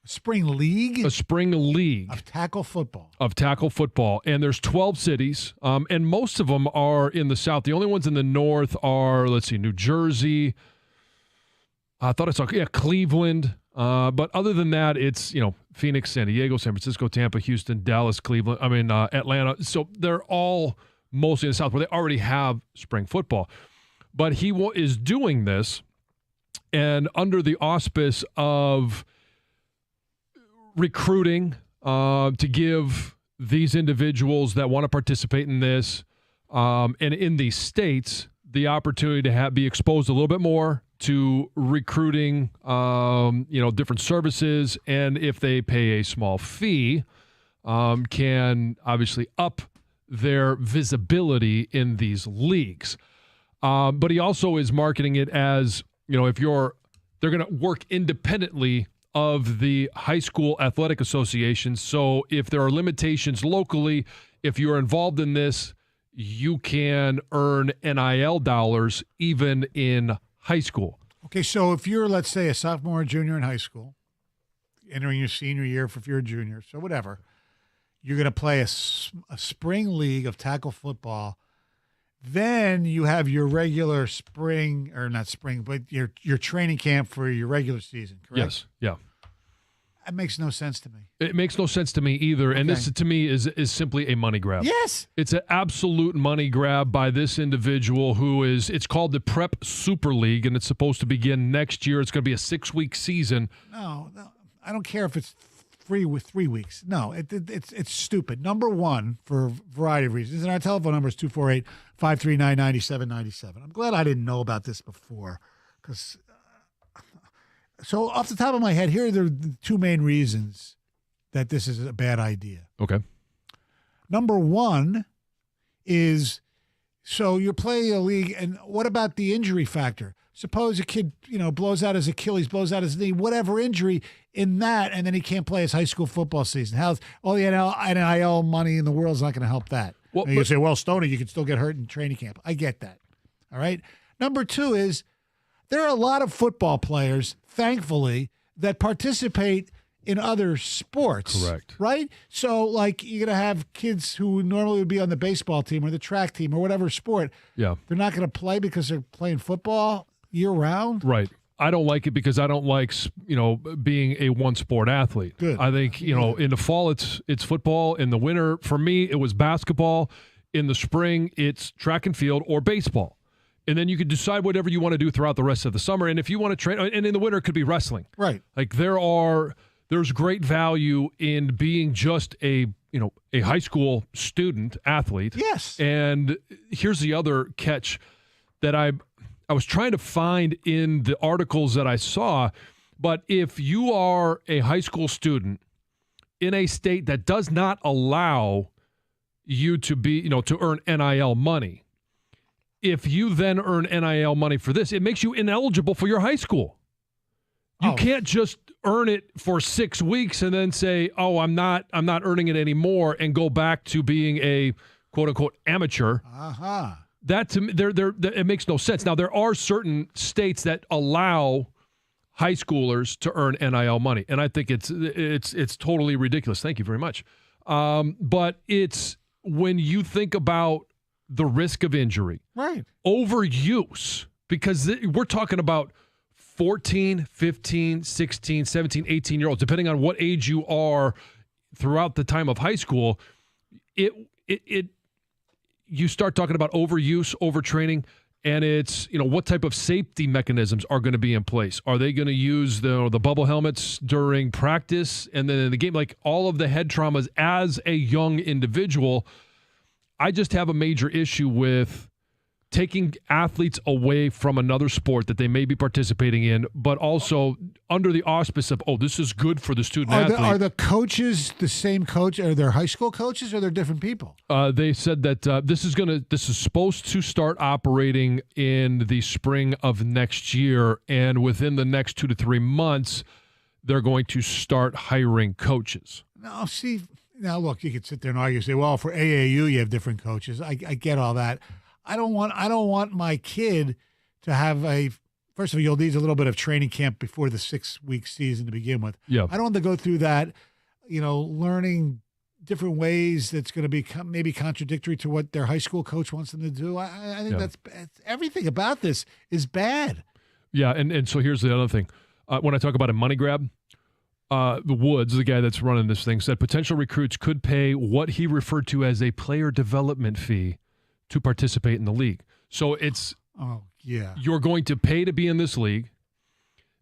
A spring league? A spring league. Of tackle football. And there's 12 cities, and most of them are in the South. The only ones in the North are, New Jersey. I thought I saw, Cleveland. But other than that, it's, Phoenix, San Diego, San Francisco, Tampa, Houston, Dallas, Atlanta. So they're all mostly in the South where they already have spring football. But he is doing this, and under the auspice of recruiting to give these individuals that want to participate in this and in these states the opportunity to be exposed a little bit more to recruiting, different services, and if they pay a small fee, can obviously up their visibility in these leagues. But he also is marketing it as, they're going to work independently of the high school athletic associations. So if there are limitations locally, if you're involved in this, you can earn NIL dollars even in high school. Okay, so if you're, let's say, a sophomore or junior in high school, entering your senior year if you're a junior, so whatever, you're going to play a spring league of tackle football. Then you have your regular spring, or not spring, but your training camp for your regular season, correct? Yes, yeah. That makes no sense to me. It makes no sense to me either. Okay. And this, to me, is simply a money grab. Yes. It's an absolute money grab by this individual it's called the Prep Super League, and it's supposed to begin next year. It's going to be a 6-week season. No, I don't care if it's free with 3 weeks. No, it's stupid. Number one, for a variety of reasons, and our telephone number is 248-539-9797. I'm glad I didn't know about this before, because so off the top of my head, here are the two main reasons that this is a bad idea. Okay. Number one is, so you're playing a league, and what about the injury factor? Suppose a kid, blows out his Achilles, blows out his knee, whatever injury in that, and then he can't play his high school football season. How's all the NIL money in the world is not going to help that. Well, you say, well, Stoney, you can still get hurt in training camp. I get that. All right. Number two is, there are a lot of football players, thankfully, that participate in other sports. Correct. Right? So, you're going to have kids who normally would be on the baseball team or the track team or whatever sport. Yeah. They're not going to play because they're playing football year-round. Right. I don't like it because I don't like, being a one-sport athlete. Good. I think, in the fall it's football. In the winter, for me, it was basketball. In the spring, it's track and field or baseball. And then you can decide whatever you want to do throughout the rest of the summer. And if you want to train, and in the winter, it could be wrestling. Right. There's great value in being just a high school student athlete. Yes. And here's the other catch that I was trying to find in the articles that I saw. But if you are a high school student in a state that does not allow you to be, to earn NIL money, if you then earn NIL money for this, it makes you ineligible for your high school. You can't just earn it for 6 weeks and then say, "Oh, I'm not earning it anymore," and go back to being a quote unquote amateur. That to me, it makes no sense. Now there are certain states that allow high schoolers to earn NIL money, and I think it's totally ridiculous. Thank you very much. But it's when you think about the risk of injury, right? Overuse, because we're talking about 14, 15, 16, 17, 18-year-olds, depending on what age you are throughout the time of high school, you start talking about overuse, overtraining, and it's, what type of safety mechanisms are going to be in place? Are they going to use the bubble helmets during practice and then in the game? Like all of the head traumas as a young individual, I just have a major issue with taking athletes away from another sport that they may be participating in, but also under the auspice of, this is good for the student athlete. Are the coaches the same coach? Are they high school coaches or they're different people? They said that this is supposed to start operating in the spring of next year, and within the next 2 to 3 months, they're going to start hiring coaches. Now look, you could sit there and argue, say, well, for AAU you have different coaches. I get all that. I don't want my kid to have first of all, you'll need a little bit of training camp before the 6-week season to begin with. Yeah. I don't want to go through that, learning different ways that's going to be maybe contradictory to what their high school coach wants them to do. I think that's everything about this is bad. Yeah, and so here's the other thing. When I talk about a money grab, Woods, the guy that's running this thing, said potential recruits could pay what he referred to as a player development fee to participate in the league. So it's you're going to pay to be in this league.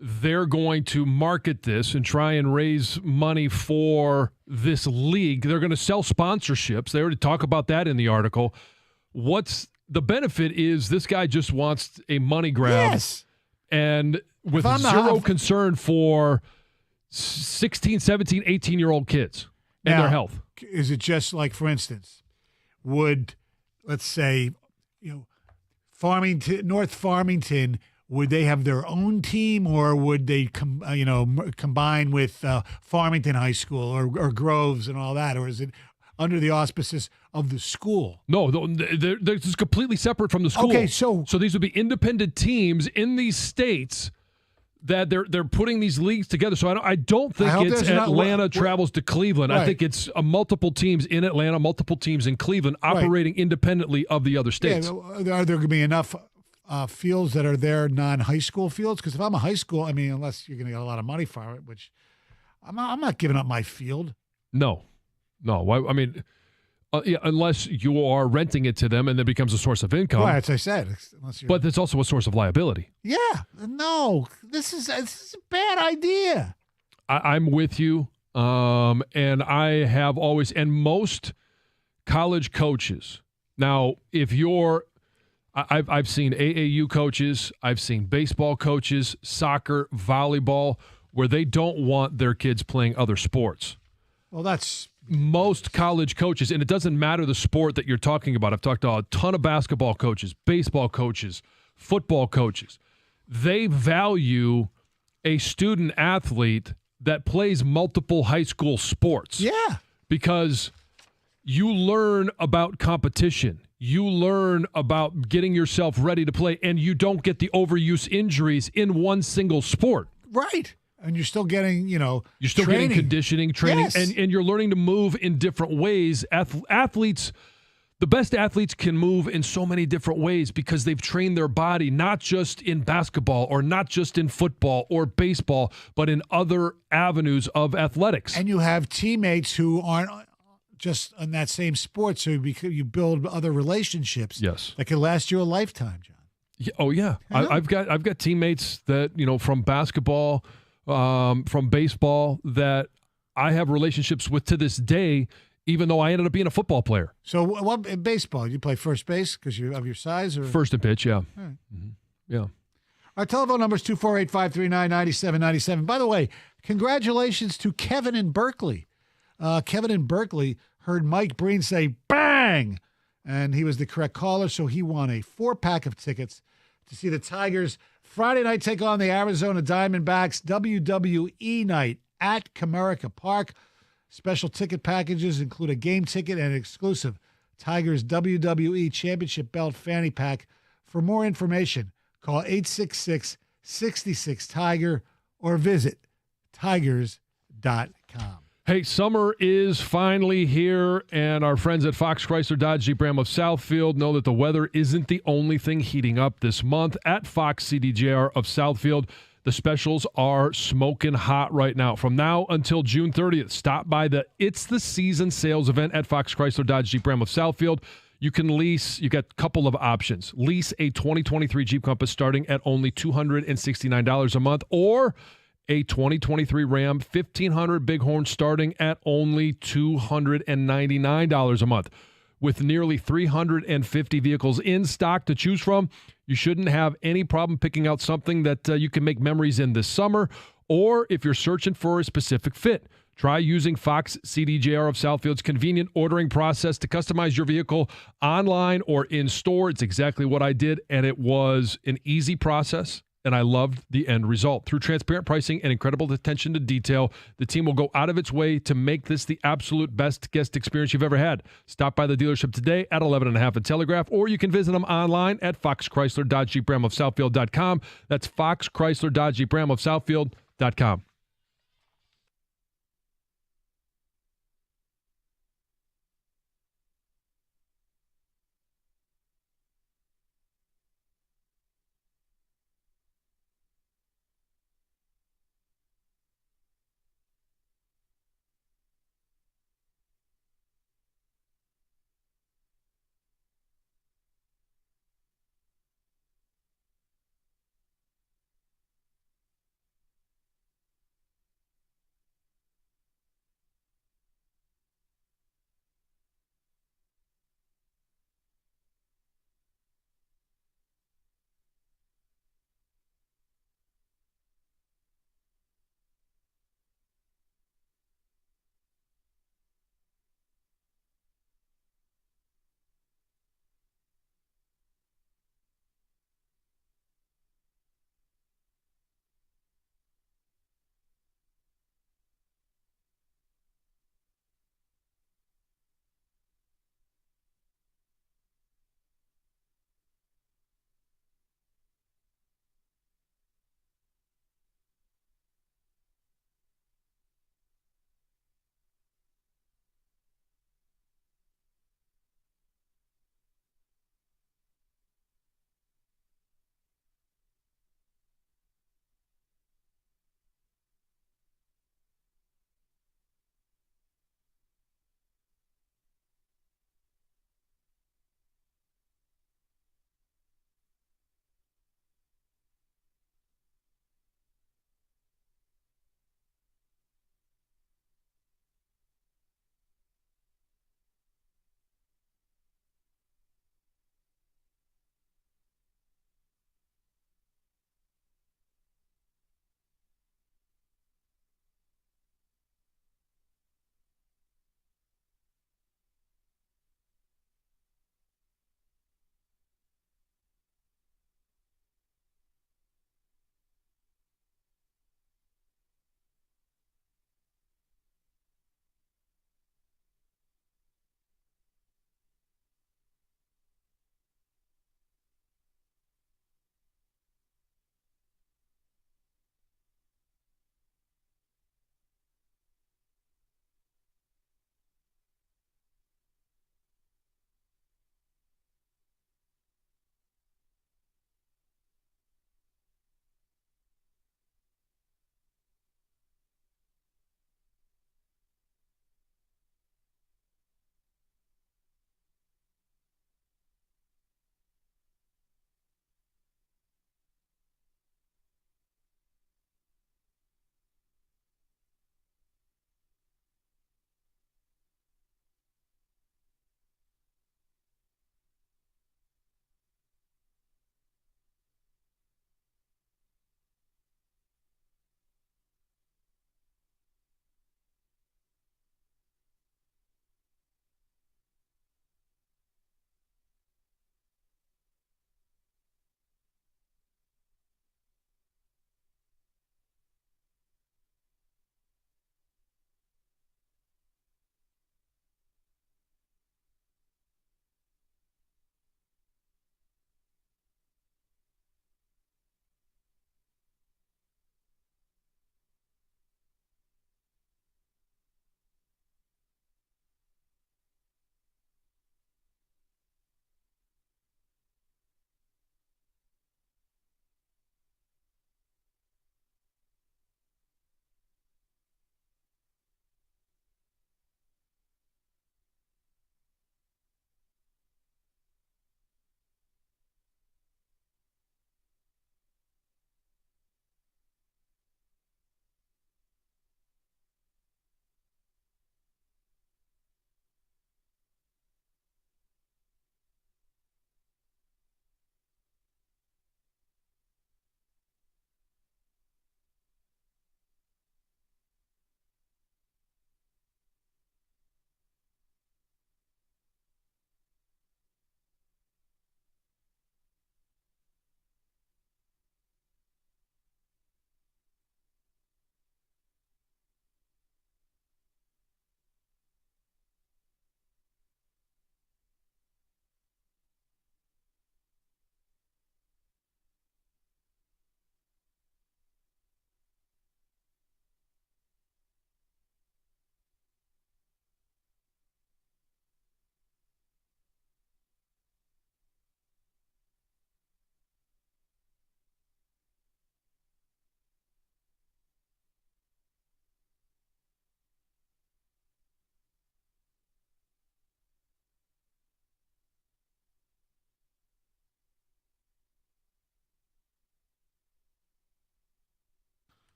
They're going to market this and try and raise money for this league. They're going to sell sponsorships. They already talk about that in the article. What's the benefit is this guy just wants a money grab. Yes. And with zero concern for 16, 17, 18-year-old kids and their health. Is it just like, for instance, let's say, North Farmington, would they have their own team, or would they combine with Farmington High School or Groves and all that, or is it under the auspices of the school? No, they're just completely separate from the school. Okay, so these would be independent teams in these states that they're putting these leagues together. So I don't think it's Atlanta travels to Cleveland. Right. I think it's multiple teams in Atlanta, multiple teams in Cleveland operating independently of the other states. Yeah, are there going to be enough fields that are there, non-high school fields? Because if I'm a high school, unless you're going to get a lot of money for it, which I'm not giving up my field. No. Unless you are renting it to them and it becomes a source of income. Right, as I said. But it's also a source of liability. Yeah. No, this is a bad idea. I'm with you. And I have always, and most college coaches. Now, if you're, I've seen AAU coaches, I've seen baseball coaches, soccer, volleyball, where they don't want their kids playing other sports. Well, that's most college coaches, and it doesn't matter the sport that you're talking about. I've talked to a ton of basketball coaches, baseball coaches, football coaches. They value a student athlete that plays multiple high school sports. Yeah. Because you learn about competition. You learn about getting yourself ready to play, and you don't get the overuse injuries in one single sport. Right. And you're still getting, you're still training. Getting conditioning, training, yes. and you're learning to move in different ways. Athletes, the best athletes can move in so many different ways because they've trained their body, not just in basketball or not just in football or baseball, but in other avenues of athletics. And you have teammates who aren't just in that same sport, so you build other relationships. Yes. That can last you a lifetime, John. Yeah, oh yeah, I've got teammates that from basketball. From baseball that I have relationships with to this day, even though I ended up being a football player. So what in baseball? You play first base because of your size? Or first and pitch, yeah. Right. Mm-hmm. Yeah. Our telephone number is 248-539-9797. By the way, congratulations to Kevin in Berkeley. Kevin in Berkeley heard Mike Breen say, bang! And he was the correct caller, so he won a 4-pack of tickets to see the Tigers Friday night take on the Arizona Diamondbacks, WWE night at Comerica Park. Special ticket packages include a game ticket and an exclusive Tiger's WWE Championship Belt Fanny Pack. For more information, call 866-66-TIGER or visit tigers.com. Hey, summer is finally here, and our friends at Fox Chrysler Dodge Jeep Ram of Southfield know that the weather isn't the only thing heating up this month. At Fox CDJR of Southfield, the specials are smoking hot right now. From now until June 30th, stop by the It's the Season sales event at Fox Chrysler Dodge Jeep Ram of Southfield. You can lease, you got a couple of options. Lease a 2023 Jeep Compass starting at only $269 a month, or a 2023 Ram 1500 Bighorn starting at only $299 a month. With nearly 350 vehicles in stock to choose from, you shouldn't have any problem picking out something that you can make memories in this summer, or if you're searching for a specific fit. Try using Fox CDJR of Southfield's convenient ordering process to customize your vehicle online or in store. It's exactly what I did, and it was an easy process, and I loved the end result. Through transparent pricing and incredible attention to detail, the team will go out of its way to make this the absolute best guest experience you've ever had. Stop by the dealership today at 11.5 and Telegraph, or you can visit them online at Fox Chrysler Dodge Jeep Ram of Southfield.com. That's Fox Chrysler Dodge Jeep Ram of Southfield.com.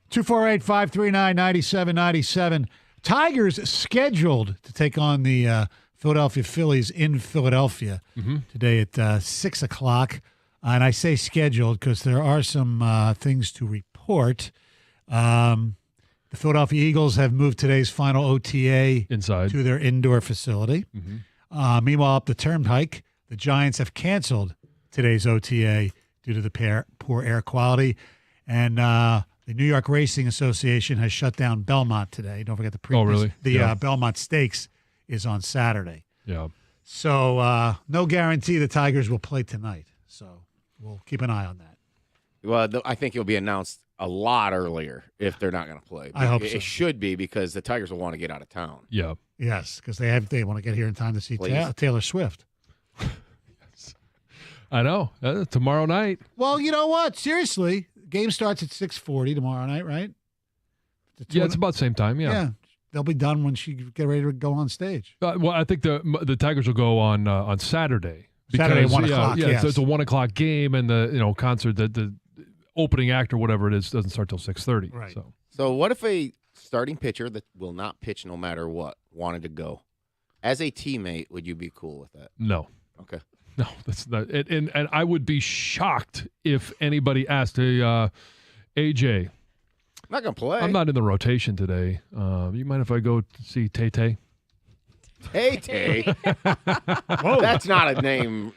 248-539-9797. Tigers scheduled to take on the Philadelphia Phillies in Philadelphia today at 6 o'clock. And I say scheduled because there are some things to report. The Philadelphia Eagles have moved today's final OTA inside to their indoor facility. Meanwhile, up the turnpike, the Giants have canceled today's OTA due to the poor air quality. And the New York Racing Association has shut down Belmont today. Don't forget the really? The Belmont Stakes is on Saturday. Yeah. So no guarantee the Tigers will play tonight. So we'll keep an eye on that. Well, I think it'll be announced a lot earlier if they're not going to play. I hope so. It should be because the Tigers will want to get out of town. Yeah. Yes, because they want to get here in time to see Taylor Swift. I know. Tomorrow night. Well, you know what? Seriously, game starts at 6:40 tomorrow night, right? It's about the same time. Yeah. They'll be done when she get ready to go on stage. Well, I think the Tigers will go on Saturday. Saturday, 1 o'clock. Yeah, so it's a 1 o'clock game, and the concert, the opening act or whatever it is, doesn't start till 6:30. Right. So what if a starting pitcher that will not pitch no matter what wanted to go? As a teammate, would you be cool with that? No. Okay. No, that's not. And I would be shocked if anybody asked, hey, AJ. I'm not going to play. I'm not in the rotation today. You mind if I go see Tay-Tay? Tay-Tay? Whoa. That's not a name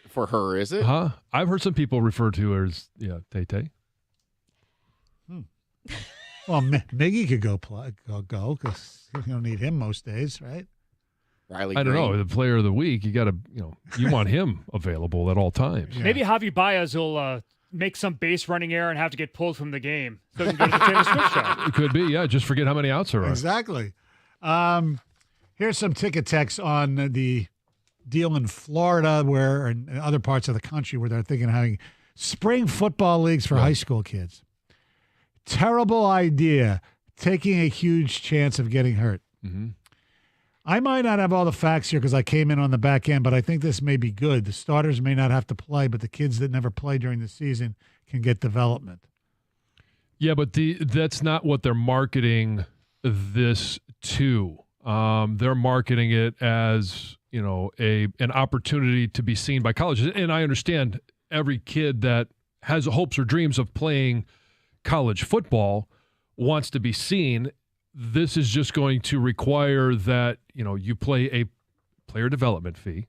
for her, is it? Huh? I've heard some people refer to her as, Tay-Tay. Well, Miggy could go because you don't need him most days, right? Riley I don't Green. know. The player of the week, you got to, you want him available at all times. Yeah. Maybe Javi Baez will make some base running error and have to get pulled from the game so he can go to the Taylor Swift show. It could be, yeah. Just forget how many outs there are. Exactly. Here's some ticket texts on the deal in Florida and other parts of the country where they're thinking of having spring football leagues for high school kids. Terrible idea. Taking a huge chance of getting hurt. Mm-hmm. I might not have all the facts here because I came in on the back end, but I think this may be good. The starters may not have to play, but the kids that never play during the season can get development. Yeah, but that's not what they're marketing this to. They're marketing it as, an opportunity to be seen by colleges. And I understand every kid that has hopes or dreams of playing college football wants to be seen. This is just going to require that, you play a player development fee,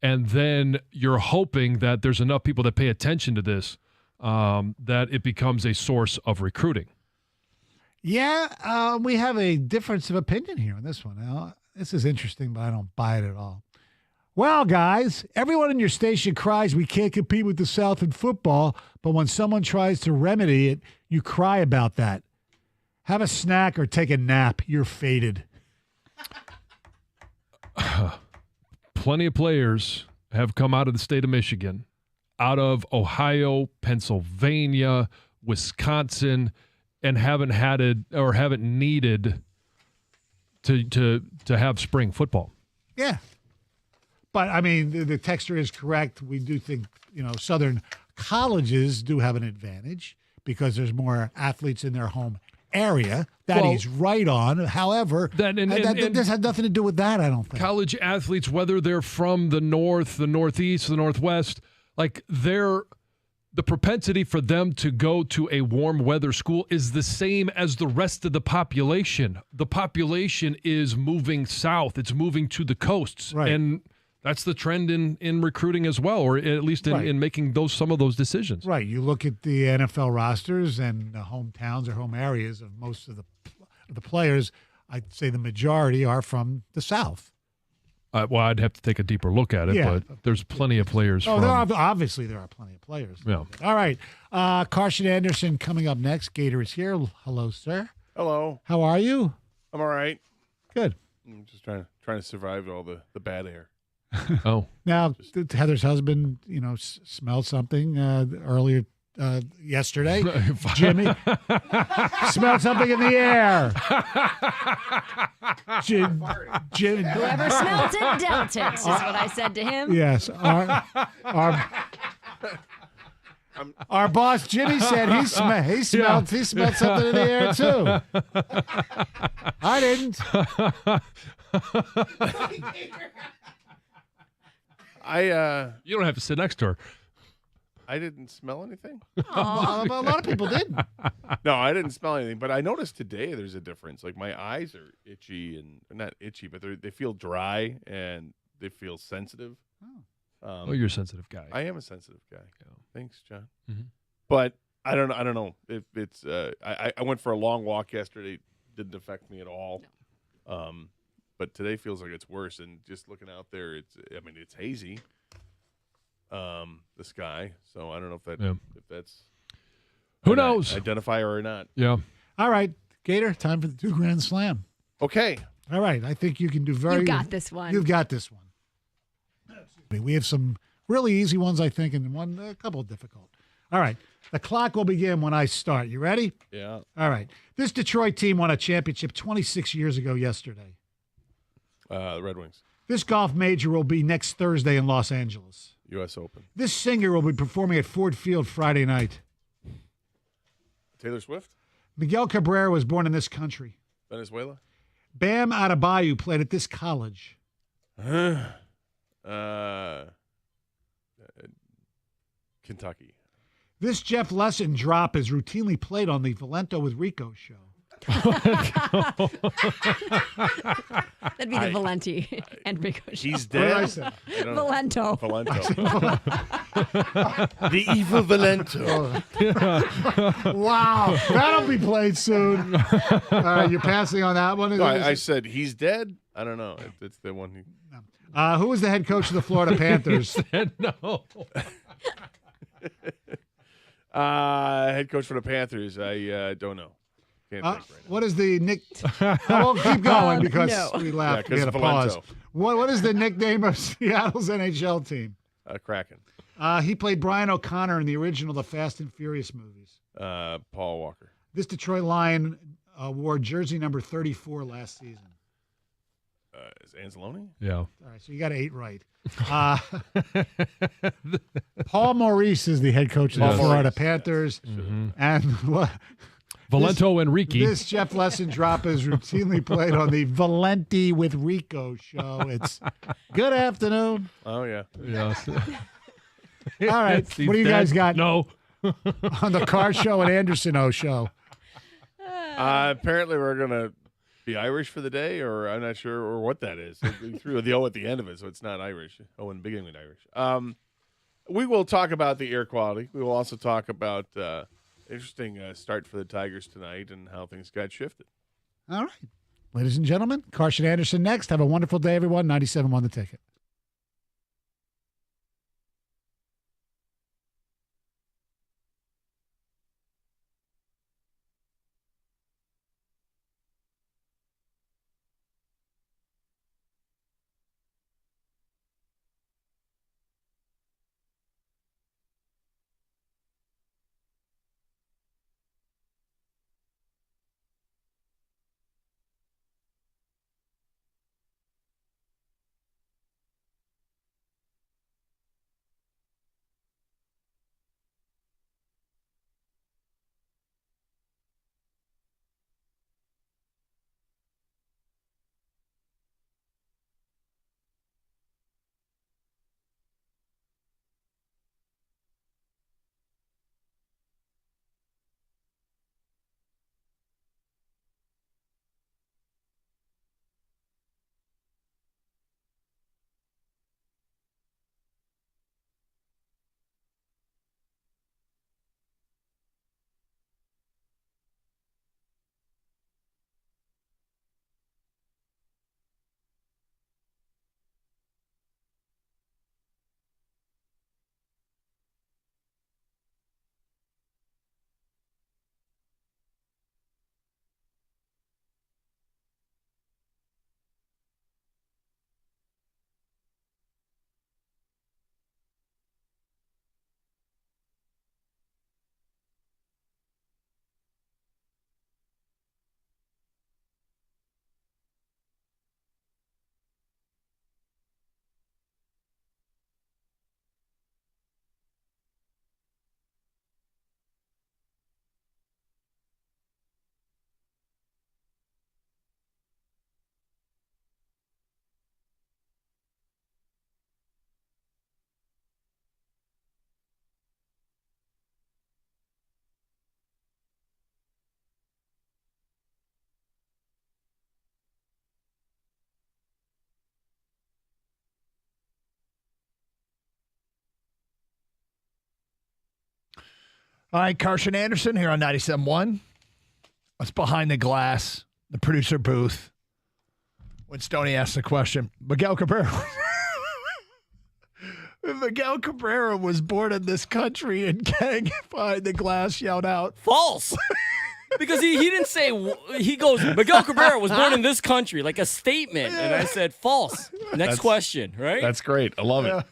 and then you're hoping that there's enough people that pay attention to this that it becomes a source of recruiting. Yeah, we have a difference of opinion here on this one. Now, this is interesting, but I don't buy it at all. Well, guys, everyone in your station cries we can't compete with the South in football, but when someone tries to remedy it, you cry about that. Have a snack or take a nap. You're faded. Plenty of players have come out of the state of Michigan, out of Ohio, Pennsylvania, Wisconsin, and haven't needed to have spring football. Yeah. But, I mean, the texter is correct. We do think, Southern colleges do have an advantage because there's more athletes in their home area. That he's right on. However, this had nothing to do with that, I don't think. College athletes, whether they're from the north, the northeast, the northwest, the propensity for them to go to a warm weather school is the same as the rest of the population. The population is moving south. It's moving to the coasts. Right. And that's the trend in recruiting as well, or at least in making some of those decisions. Right. You look at the NFL rosters and the hometowns or home areas of most of the players, I'd say the majority are from the South. I'd have to take a deeper look at it, but there's plenty of players. Obviously there are plenty of players. Yeah. All right. Carson Anderson coming up next. Gator is here. Hello, sir. Hello. How are you? I'm all right. Good. I'm just trying to survive all the bad air. Oh. Now, Heather's husband, smelled something earlier yesterday. Jimmy smelled something in the air. Whoever smelt it, dealt it, is what I said to him. Yes. Our boss Jimmy said he smelled something in the air too. I didn't. You don't have to sit next to her. I didn't smell anything. A lot of people did. No, I didn't smell anything. But I noticed today there's a difference. Like my eyes are itchy and not itchy, but they feel dry and they feel sensitive. You're a sensitive guy. I am a sensitive guy. Yeah. Thanks, John. Mm-hmm. But I don't know if it's. I went for a long walk yesterday. Didn't affect me at all. No. But today feels like it's worse. And just looking out there, it's hazy. The sky. So I don't know if that's who knows identifier or not. Yeah. All right, Gator. Time for the 2 Grand Slam. Okay. All right. I think you can do very. You got this one. You've got this one. We have some really easy ones, I think, and a couple of difficult. All right. The clock will begin when I start. You ready? Yeah. All right. This Detroit team won a championship 26 years ago yesterday. The Red Wings. This golf major will be next Thursday in Los Angeles. U.S. Open. This singer will be performing at Ford Field Friday night. Taylor Swift. Miguel Cabrera was born in this country. Venezuela. Bam Adebayo played at this college. Kentucky. This Jeff Lesson drop is routinely played on the Valento with Rico show. That'd be the Valenti and Rico show. He's dead. Valento. The evil Valento. Wow. That'll be played soon. You're passing on that one? No, I said he's dead. I don't know. It's the one. Who was the head coach of the Florida Panthers? No. Head coach for the Panthers. I don't know. Can't think right now. What is the nick? I won't keep going because we laughed. Yeah, we had a pause. What is the nickname of Seattle's NHL team? Kraken. He played Brian O'Connor in the original The Fast and Furious movies. Paul Walker. This Detroit Lion wore jersey number 34 last season. Is Anzalone? Yeah. All right, so you got 8 right. Paul Maurice is the head coach of the Florida Panthers. Mm-hmm. And Valento and Ricky. This Jeff Lesson drop is routinely played on the Valenti with Rico show. It's good afternoon. Oh, yeah. Yes. All right. He's what do you dead. guys got No. on the Car Show and Anderson O show? Apparently, we're going to be Irish for the day, or I'm not sure, or what that is. We threw the O at the end of it, so it's not Irish. O in the beginning with Irish. We will talk about the air quality. We will also talk about interesting start for the Tigers tonight and how things got shifted. All right. Ladies and gentlemen, Carson Anderson next. Have a wonderful day, everyone. 97 on the ticket. All right, Carson Anderson here on 97.1. What's behind the glass, the producer booth, when Stoney asks the question? Miguel Cabrera. If Miguel Cabrera was born in this country and Gang behind the glass yelled out, false. Because he didn't say, he goes, Miguel Cabrera was born in this country, like a statement. And I said, false. Next question, right? That's great. I love it.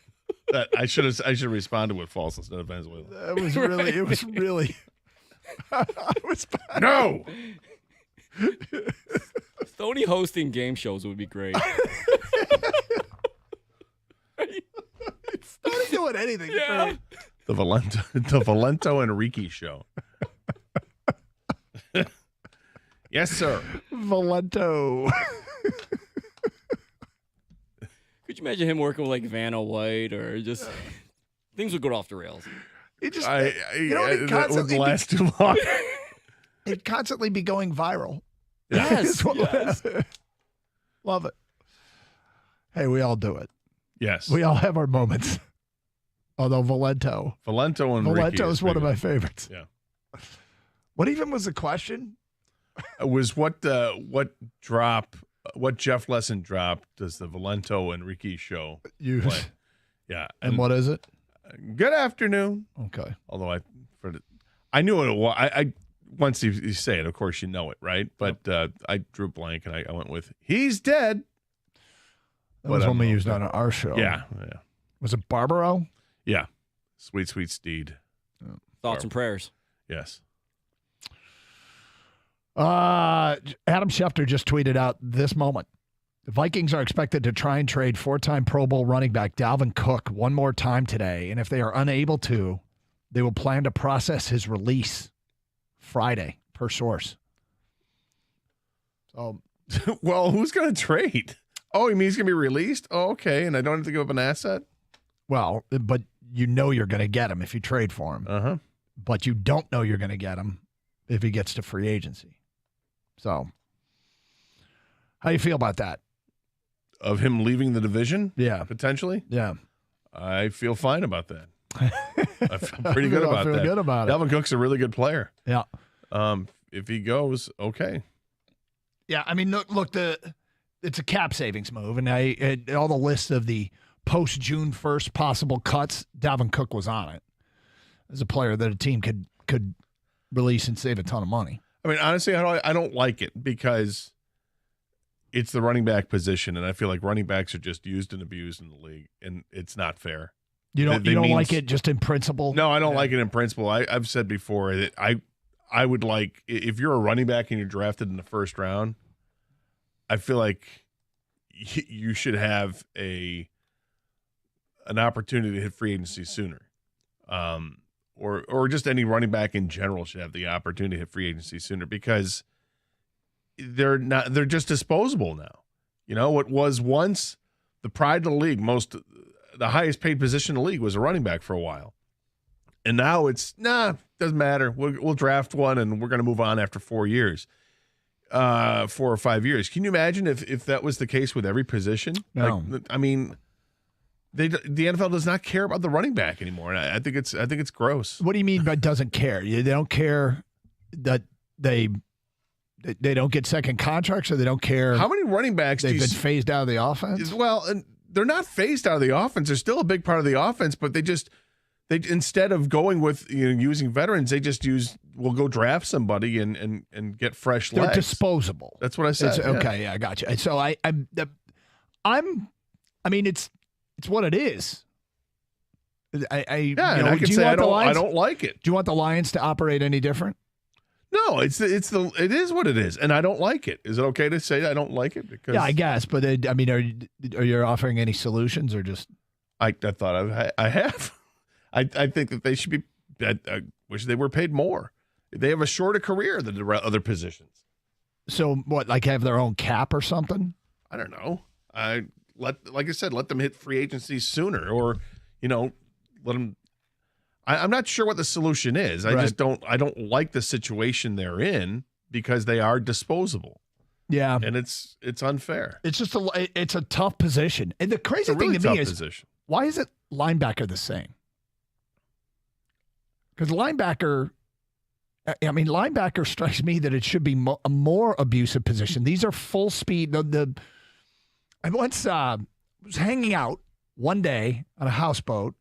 I should have responded with false instead of Venezuela. That was really, it was really. It was bad. No. Stoney hosting game shows would be great. Stoney doing anything. Yeah. The Valento Enrique show. Yes, sir. Valento. Could you imagine him working with like Vanna White or just things would go off the rails? It just, that wouldn't last too long. It'd constantly be going viral. Yes. Love it. Hey, we all do it. Yes. We all have our moments. Although Valento is one of my favorites. Yeah. What even was the question? It was what Jeff Lesson drop does the Valento Enrique show use? Play? Yeah. And what is it? Good afternoon. Okay. Although I knew what it was. I once you say it, of course you know it, right? But I drew blank and I went with "He's dead." That was when we used on our show. Yeah. Was it Barbaro? Yeah. Sweet, sweet steed. Thoughts and prayers. Yes. Adam Schefter just tweeted out this moment. The Vikings are expected to try and trade 4-time Pro Bowl running back Dalvin Cook one more time today, and if they are unable to, they will plan to process his release Friday, per source. So, well, who's going to trade? Oh, you mean he's going to be released? Oh, okay, and I don't have to give up an asset? Well, but you know you're going to get him if you trade for him. Uh-huh. But you don't know you're going to get him if he gets to free agency. So, how do you feel about that? Of him leaving the division? Yeah. Potentially? Yeah. I feel fine about that. I feel pretty good about that. I feel good about it. Dalvin Cook's a really good player. Yeah. If he goes, okay. Yeah, I mean, look, it's a cap savings move, and all the list of the post-June 1st possible cuts, Dalvin Cook was on it as a player that a team could release and save a ton of money. I mean, honestly, I don't like it because it's the running back position, and I feel like running backs are just used and abused in the league, and it's not fair. You don't like it just in principle? No, I don't like it in principle. I've said before that I would like, if you're a running back and you're drafted in the first round, I feel like you should have an opportunity to hit free agency sooner. Or just any running back in general should have the opportunity to hit free agency sooner because they're just disposable now. You know, what was once the pride of the league, the highest paid position in the league was a running back for a while. And now it's, doesn't matter. We'll draft one and we're going to move on after 4 years. 4 or 5 years. Can you imagine if that was the case with every position? No. Like, I mean, the NFL does not care about the running back anymore, and I think it's gross. What do you mean by doesn't care? They don't care that they don't get second contracts, or they don't care how many running backs they've been phased out of the offense? Well, and they're not phased out of the offense. They're still a big part of the offense, but they instead of going with using veterans, we'll go draft somebody and get fresh legs. They're disposable. That's what I said. Okay, yeah, I got you. So I mean, it's what it is. I can say I don't like it. Do you want the Lions to operate any different? No, it is what it is, and I don't like it. Is it okay to say I don't like it? Because yeah, I guess. But I mean, are you offering any solutions or just? I thought I have. I think that they should be. I wish they were paid more. They have a shorter career than the other positions. So what? Like have their own cap or something? I don't know. Like I said, let them hit free agency sooner, or let them. I'm not sure what the solution is. I just don't. I don't like the situation they're in because they are disposable. Yeah, and it's unfair. It's just it's a tough position, and the crazy thing to me is why is it linebacker the same? Because linebacker strikes me that it should be a more abusive position. These are full speed. I once was hanging out one day on a houseboat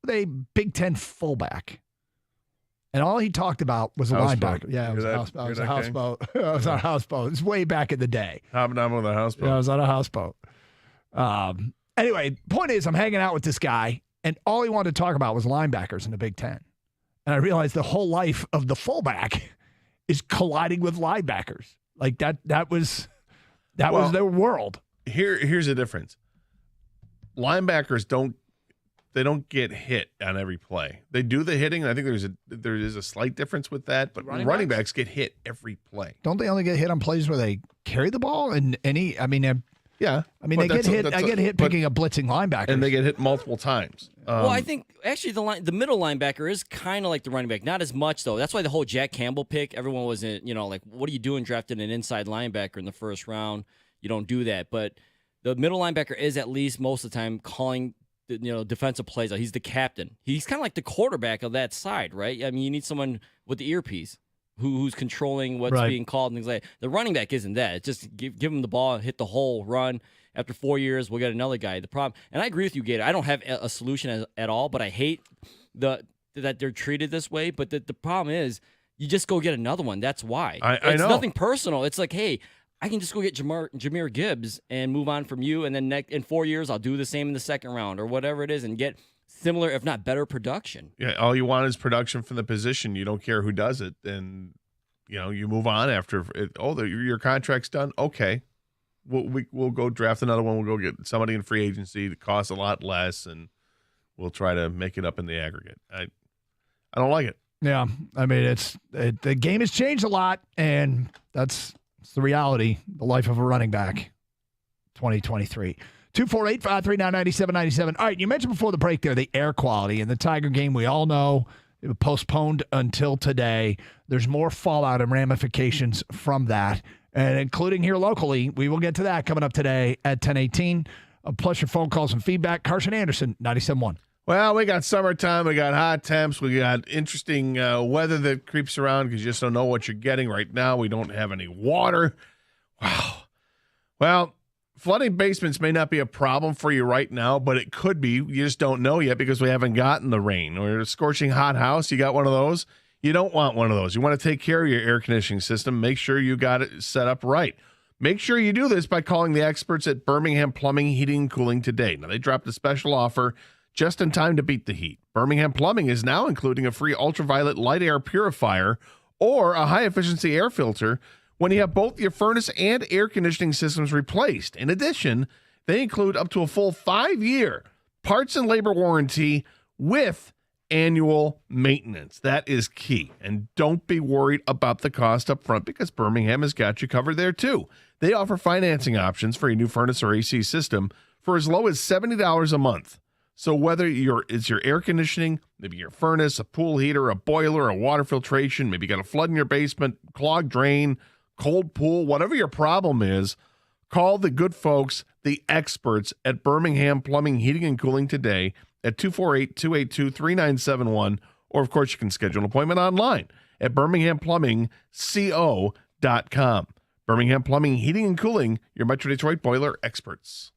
with a Big Ten fullback. And all he talked about was a linebacker. Yeah, it was a houseboat. It was a houseboat. I was on a houseboat. It was way back in the day. Hopping on with a houseboat. Yeah, I was on a houseboat. Anyway, point is, I'm hanging out with this guy, and all he wanted to talk about was linebackers in the Big Ten. And I realized the whole life of the fullback is colliding with linebackers. Like that was their world. Here's the difference. Linebackers don't get hit on every play. They do the hitting, and I think there is a slight difference with that, but running backs get hit every play. Don't they only get hit on plays where they carry the ball? And they get hit picking up blitzing linebackers. And they get hit multiple times. Well, I think actually the middle linebacker is kind of like the running back. Not as much, though. That's why the whole Jack Campbell pick, everyone was like, what are you doing drafting an inside linebacker in the first round? You don't do that. But the middle linebacker is at least most of the time calling defensive plays. He's the captain. He's kind of like the quarterback of that side, right? I mean, you need someone with the earpiece who's controlling what's being called and things like that. The running back isn't that. It's just give him the ball, hit the hole, run. After 4 years, we'll get another guy. The problem, and I agree with you, Gator, I don't have a solution at all, but I hate that they're treated this way. But the problem is, you just go get another one. That's why. It's nothing personal. It's like, hey, I can just go get Jahmyr Gibbs and move on from you, and then in 4 years, I'll do the same in the second round or whatever it is and get similar, if not better, production. Yeah, all you want is production from the position. You don't care who does it. And, you move on after your contract's done. Okay. We'll go draft another one. We'll go get somebody in free agency that costs a lot less, and we'll try to make it up in the aggregate. I don't like it. Yeah, I mean the game has changed a lot, and that's the reality. The life of a running back, 2023. 248-539-9797. All right, you mentioned before the break there the air quality in the Tiger game. We all know it was postponed until today. There's more fallout and ramifications from that. And including here locally, we will get to that coming up today at 10:18. Plus your phone calls and feedback. Carson Anderson, 97.1. Well, we got summertime. We got hot temps. We got interesting weather that creeps around because you just don't know what you're getting right now. We don't have any water. Wow. Well, flooding basements may not be a problem for you right now, but it could be. You just don't know yet because we haven't gotten the rain. Or a scorching hot house, you got one of those. You don't want one of those. You want to take care of your air conditioning system. Make sure you got it set up right. Make sure you do this by calling the experts at Birmingham Plumbing, Heating, and Cooling today. Now, they dropped a special offer just in time to beat the heat. Birmingham Plumbing is now including a free ultraviolet light air purifier or a high-efficiency air filter when you have both your furnace and air conditioning systems replaced. In addition, they include up to a full 5-year parts and labor warranty with annual maintenance. That is key. And don't be worried about the cost up front because Birmingham has got you covered there too. They offer financing options for your new furnace or AC system for as low as $70 a month. So whether it's your air conditioning, maybe your furnace, a pool heater, a boiler, a water filtration, maybe you got a flood in your basement, clogged drain, cold pool, whatever your problem is, call the good folks, the experts at Birmingham Plumbing, Heating, and Cooling today at 248-282-3971, or of course you can schedule an appointment online at birminghamplumbingco.com. Birmingham Plumbing, Heating, and Cooling, your Metro Detroit boiler experts.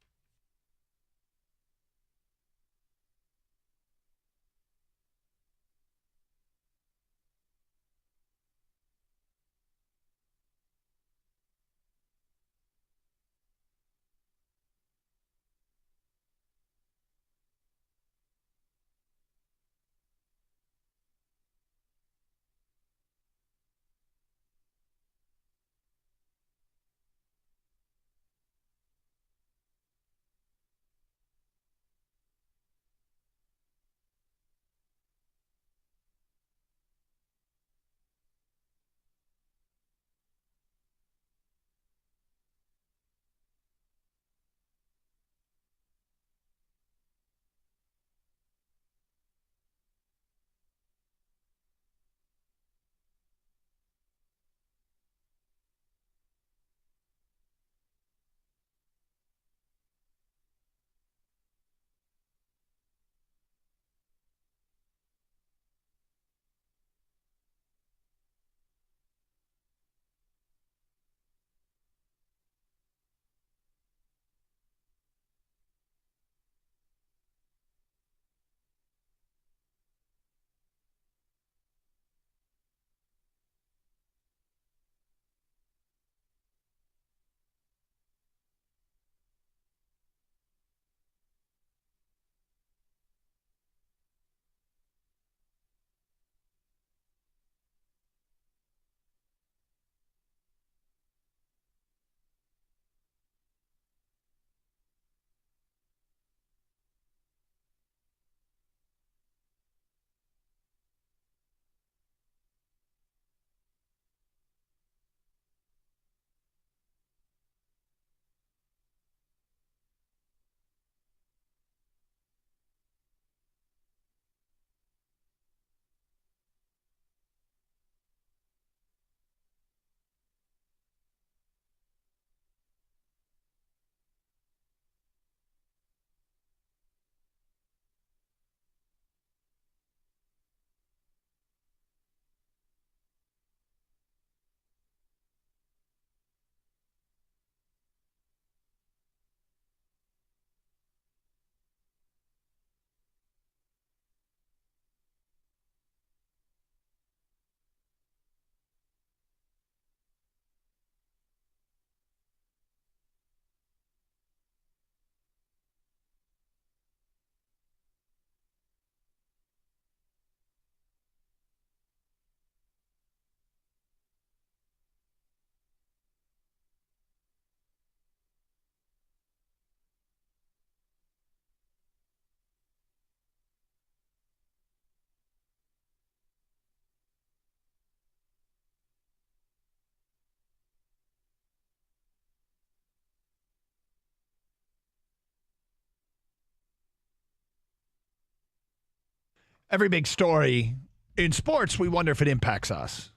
every big story in sports, we wonder if it impacts us.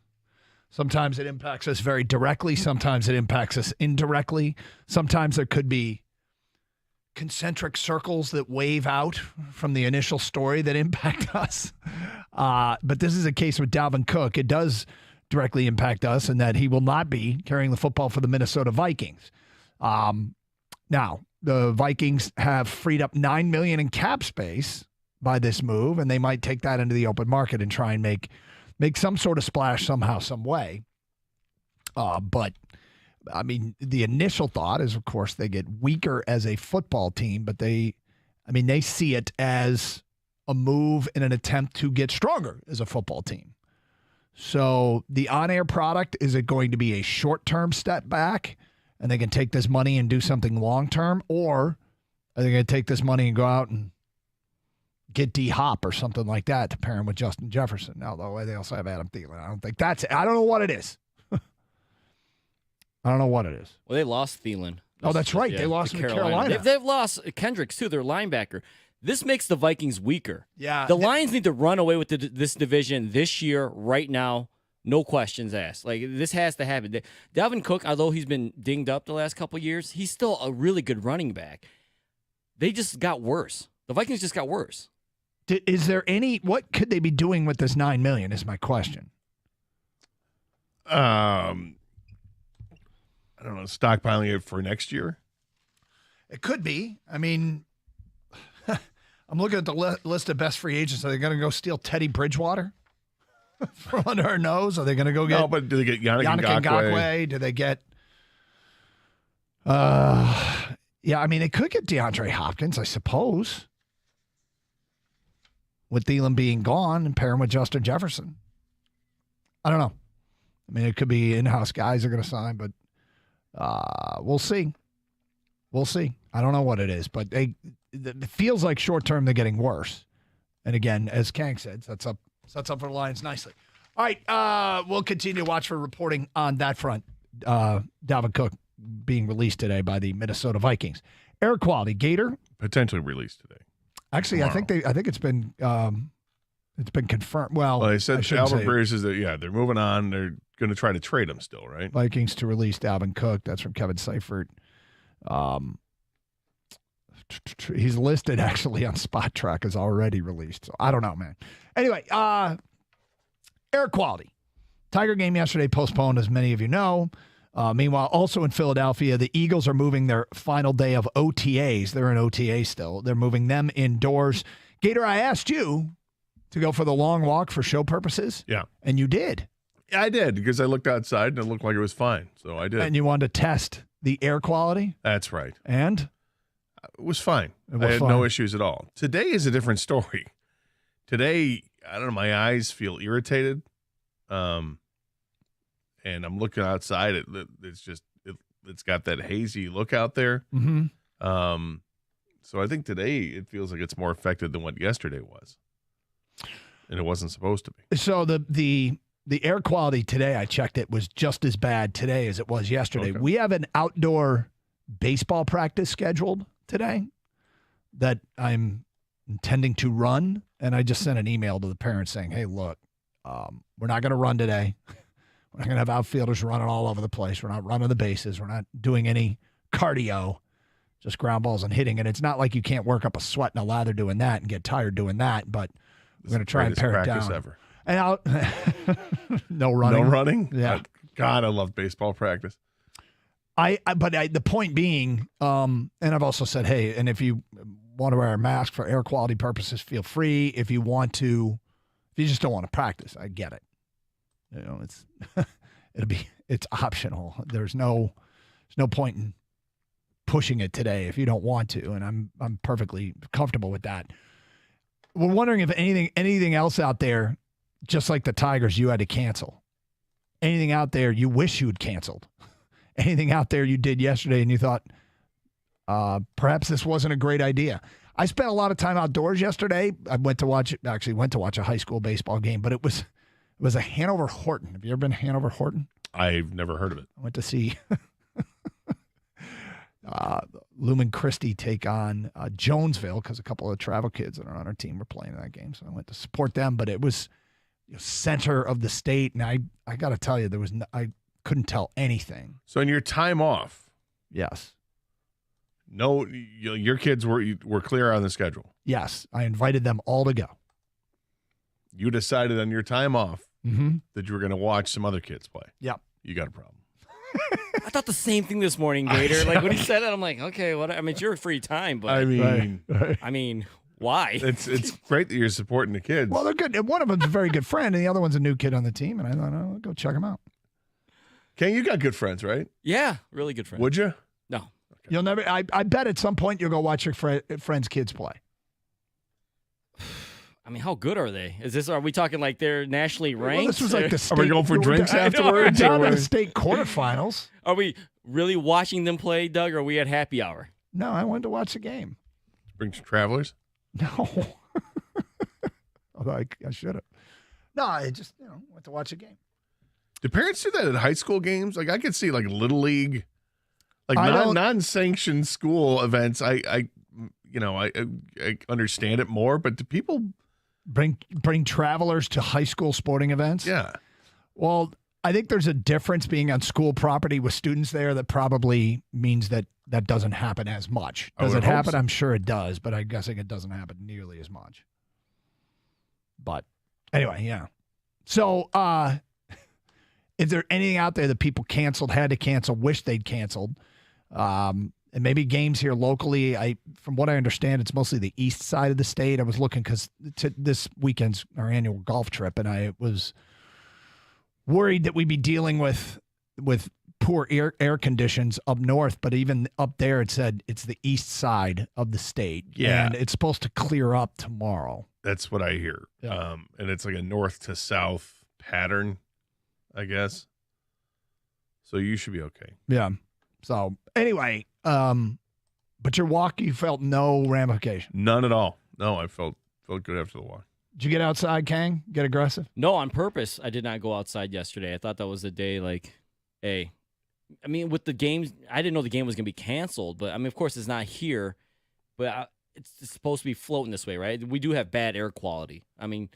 Sometimes it impacts us very directly. Sometimes it impacts us indirectly. Sometimes there could be concentric circles that wave out from the initial story that impact us. But this is a case with Dalvin Cook. It does directly impact us in that he will not be carrying the football for the Minnesota Vikings. Now, the Vikings have freed up $9 million in cap space by this move, and they might take that into the open market and try and make some sort of splash somehow, some way. But I mean, the initial thought is, of course, they get weaker as a football team, but they see it as a move in an attempt to get stronger as a football team. So the on-air product, is it going to be a short-term step back and they can take this money and do something long-term, or are they going to take this money and go out and get D-Hop or something like that to pair him with Justin Jefferson? Now, though, they also have Adam Thielen. I don't think that's it. I don't know what it is. I don't know what it is. Well, they lost Thielen. That's right. They lost him to Carolina. They've lost Kendricks, too, their linebacker. This makes the Vikings weaker. Yeah. The Lions need to run away with this division this year, right now. No questions asked. Like, this has to happen. Dalvin Cook, although he's been dinged up the last couple of years, he's still a really good running back. They just got worse. The Vikings just got worse. Is there what could they be doing with this $9 million is my question. I don't know, stockpiling it for next year? It could be. I mean, I'm looking at the list of best free agents. Are they going to go steal Teddy Bridgewater from under our nose? Are they going to go get... No, but do they get Yannick Ngakoue? Do they get... Yeah, I mean, they could get DeAndre Hopkins, I suppose, with Thielen being gone and pair him with Justin Jefferson. I don't know. I mean, it could be in-house guys they're going to sign, but we'll see. We'll see. I don't know what it is, but it feels like short-term they're getting worse. And again, as Kang said, sets up for the Lions nicely. All right, we'll continue to watch for reporting on that front. Dalvin Cook being released today by the Minnesota Vikings. Air quality, Gator potentially released today. Actually, tomorrow. I think it's been confirmed. Well, they said Albert Breer says that they're moving on. They're going to try to trade him still, right? Vikings to release Dalvin Cook. That's from Kevin Seifert. He's listed actually on Spot Track as already released. So I don't know, man. Anyway, air quality. Tiger game yesterday postponed, as many of you know. Meanwhile, also in Philadelphia, the Eagles are moving their final day of OTAs. They're in OTA still. They're moving them indoors. Gator, I asked you to go for the long walk for show purposes. Yeah. And you did. Yeah, I did, because I looked outside and it looked like it was fine. So I did. And you wanted to test the air quality? That's right. And? It was fine. I had no issues at all. Today is a different story. Today, I don't know, my eyes feel irritated. And I'm looking outside. It's got that hazy look out there. Mm-hmm. So I think today it feels like it's more affected than what yesterday was. And it wasn't supposed to be. So the air quality today, I checked it, was just as bad today as it was yesterday. Okay. We have an outdoor baseball practice scheduled today that I'm intending to run. And I just sent an email to the parents saying, hey, look, we're not going to run today. We're not going to have outfielders running all over the place. We're not running the bases. We're not doing any cardio, just ground balls and hitting. And it's not like you can't work up a sweat and a lather doing that and get tired doing that, but we're going to try and pare it down. Ever. And no running. No running? Yeah. God, I love baseball practice. But the point being, and I've also said, hey, and if you want to wear a mask for air quality purposes, feel free. If you just don't want to practice, I get it. You know, it's optional. There's no point in pushing it today if you don't want to, and I'm perfectly comfortable with that. We're wondering if anything else out there, just like the Tigers, you had to cancel. Anything out there you wish you had canceled. Anything out there you did yesterday and you thought perhaps this wasn't a great idea. I spent a lot of time outdoors yesterday. I went to watch a high school baseball game, but it was a Hanover Horton. Have you ever been to Hanover Horton? I've never heard of it. I went to see Lumen Christie take on Jonesville because a couple of travel kids that are on our team were playing in that game. So I went to support them, but it was center of the state. And I got to tell you, I couldn't tell anything. So in your time off. Yes. No, your kids were clear on the schedule. Yes. I invited them all to go. You decided on your time off that you were going to watch some other kids play. Yep. You got a problem. I thought the same thing this morning, Gator. Like when he said it, I'm like, okay, what? I mean, it's your free time, but I mean, why? It's great that you're supporting the kids. Well, they're good. One of them's a very good friend, and the other one's a new kid on the team. And I thought, I'll go check them out. Ken, you got good friends, right? Yeah, really good friends. Would you? No. Okay. You'll never. I bet at some point you'll go watch your friends' kids play. I mean, how good are they? Are we talking like they're nationally ranked? Well, this was like the state. Are we going for drinks afterwards? Down to the state quarterfinals. Are we really watching them play, Doug, or are we at happy hour? No, I wanted to watch the game. Bring some travelers? No. Although I should have. No, I just went to watch a game. Do parents do that at high school games? Like I could see like Little League, like non-sanctioned school events. I understand it more, but do people bring travelers to high school sporting events? Yeah. Well, I think there's a difference being on school property with students there that probably means that doesn't happen as much. Does it happen? So. I'm sure it does, but I'm guessing it doesn't happen nearly as much. But anyway, yeah. So, is there anything out there that people canceled, had to cancel, wish they'd canceled? And maybe games here locally. From what I understand, it's mostly the east side of the state. I was looking because this weekend's our annual golf trip, and I was worried that we'd be dealing with poor air conditions up north. But even up there, it said it's the east side of the state. Yeah, and it's supposed to clear up tomorrow. That's what I hear. Yeah. And it's like a north to south pattern, I guess. So you should be okay. Yeah. So anyway, but your walk, you felt no ramification? None at all. No, I felt good after the walk. Did you get outside, Kang? Get aggressive? No, on purpose. I did not go outside yesterday. I thought that was the day, I mean, with the games, I didn't know the game was going to be canceled, but I mean, of course, it's not here, but it's supposed to be floating this way, right? We do have bad air quality. I mean,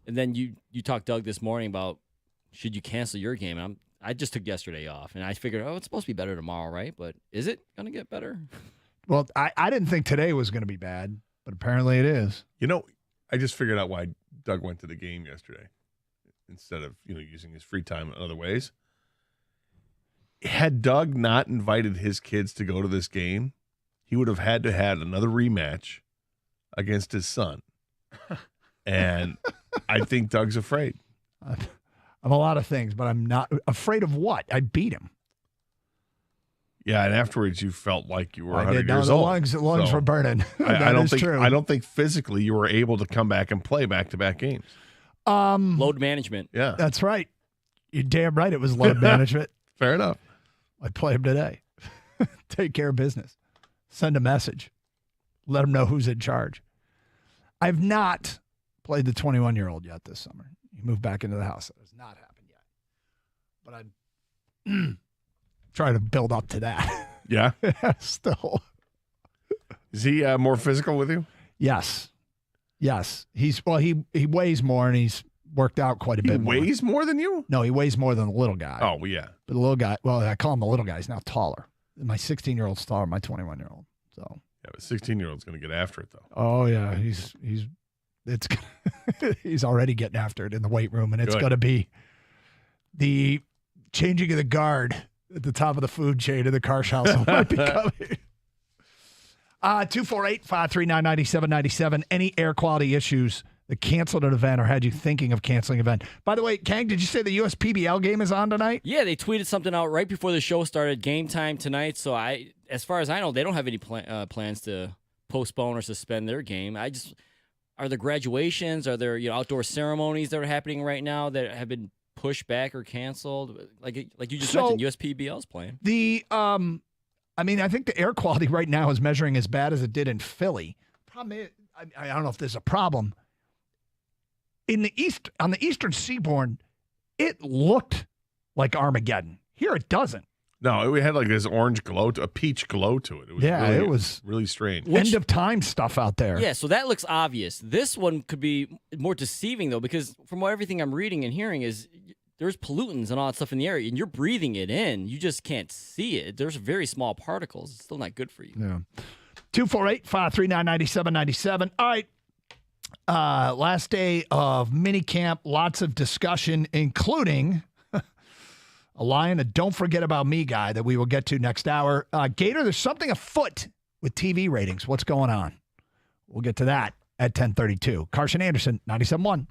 and then you talked, Doug, this morning about should you cancel your game? And I just took yesterday off, and I figured, it's supposed to be better tomorrow, right? But is it going to get better? Well, I didn't think today was going to be bad, but apparently it is. I just figured out why Doug went to the game yesterday instead of, using his free time in other ways. Had Doug not invited his kids to go to this game, he would have had to have another rematch against his son. And I think Doug's afraid. I'm a lot of things, but I'm not afraid of what? I beat him. Yeah, and afterwards you felt like you were 100 years old. The lungs were burning. I don't think physically you were able to come back and play back-to-back games. Load management. Yeah. That's right. You're damn right it was load management. Fair enough. I play him today. Take care of business. Send a message. Let him know who's in charge. I've not played the 21-year-old yet this summer. He moved back into the house. That has not happened yet. But I'm trying to build up to that. Yeah? Still. Is he more physical with you? Yes. He weighs more, and he's worked out quite a bit more. He weighs more than you? No, he weighs more than the little guy. Oh, well, yeah. But the little guy, well, I call him the little guy. He's now taller. My 16-year-old's taller than my 21-year-old. So. Yeah, but 16-year-old's going to get after it, though. Oh, yeah. He's already getting after it in the weight room, and it's going to be the changing of the guard at the top of the food chain of the Karsh household might be coming. 248-539-9797. Any air quality issues that canceled an event or had you thinking of canceling an event? By the way, Kang, did you say the USPBL game is on tonight? Yeah, they tweeted something out right before the show started, game time tonight. So as far as I know, they don't have any plans to postpone or suspend their game. Are there graduations? Are there outdoor ceremonies that are happening right now that have been pushed back or canceled? Like you just mentioned, USPBL's playing. I think the air quality right now is measuring as bad as it did in Philly. Problem is, I don't know if there's a problem. On the eastern seaboard, it looked like Armageddon. Here it doesn't. No, it had like this orange glow, a peach glow to it. It was really strange. End of time stuff out there. Yeah, so that looks obvious. This one could be more deceiving though, because from everything I'm reading and hearing is there's pollutants and all that stuff in the area, and you're breathing it in. You just can't see it. There's very small particles. It's still not good for you. Yeah. 248-539-9797. All right. Last day of minicamp. Lots of discussion, including a Lion, a don't forget about me guy that we will get to next hour. Gator, there's something afoot with TV ratings. What's going on? We'll get to that at 10:32. Carson Anderson, 97.1.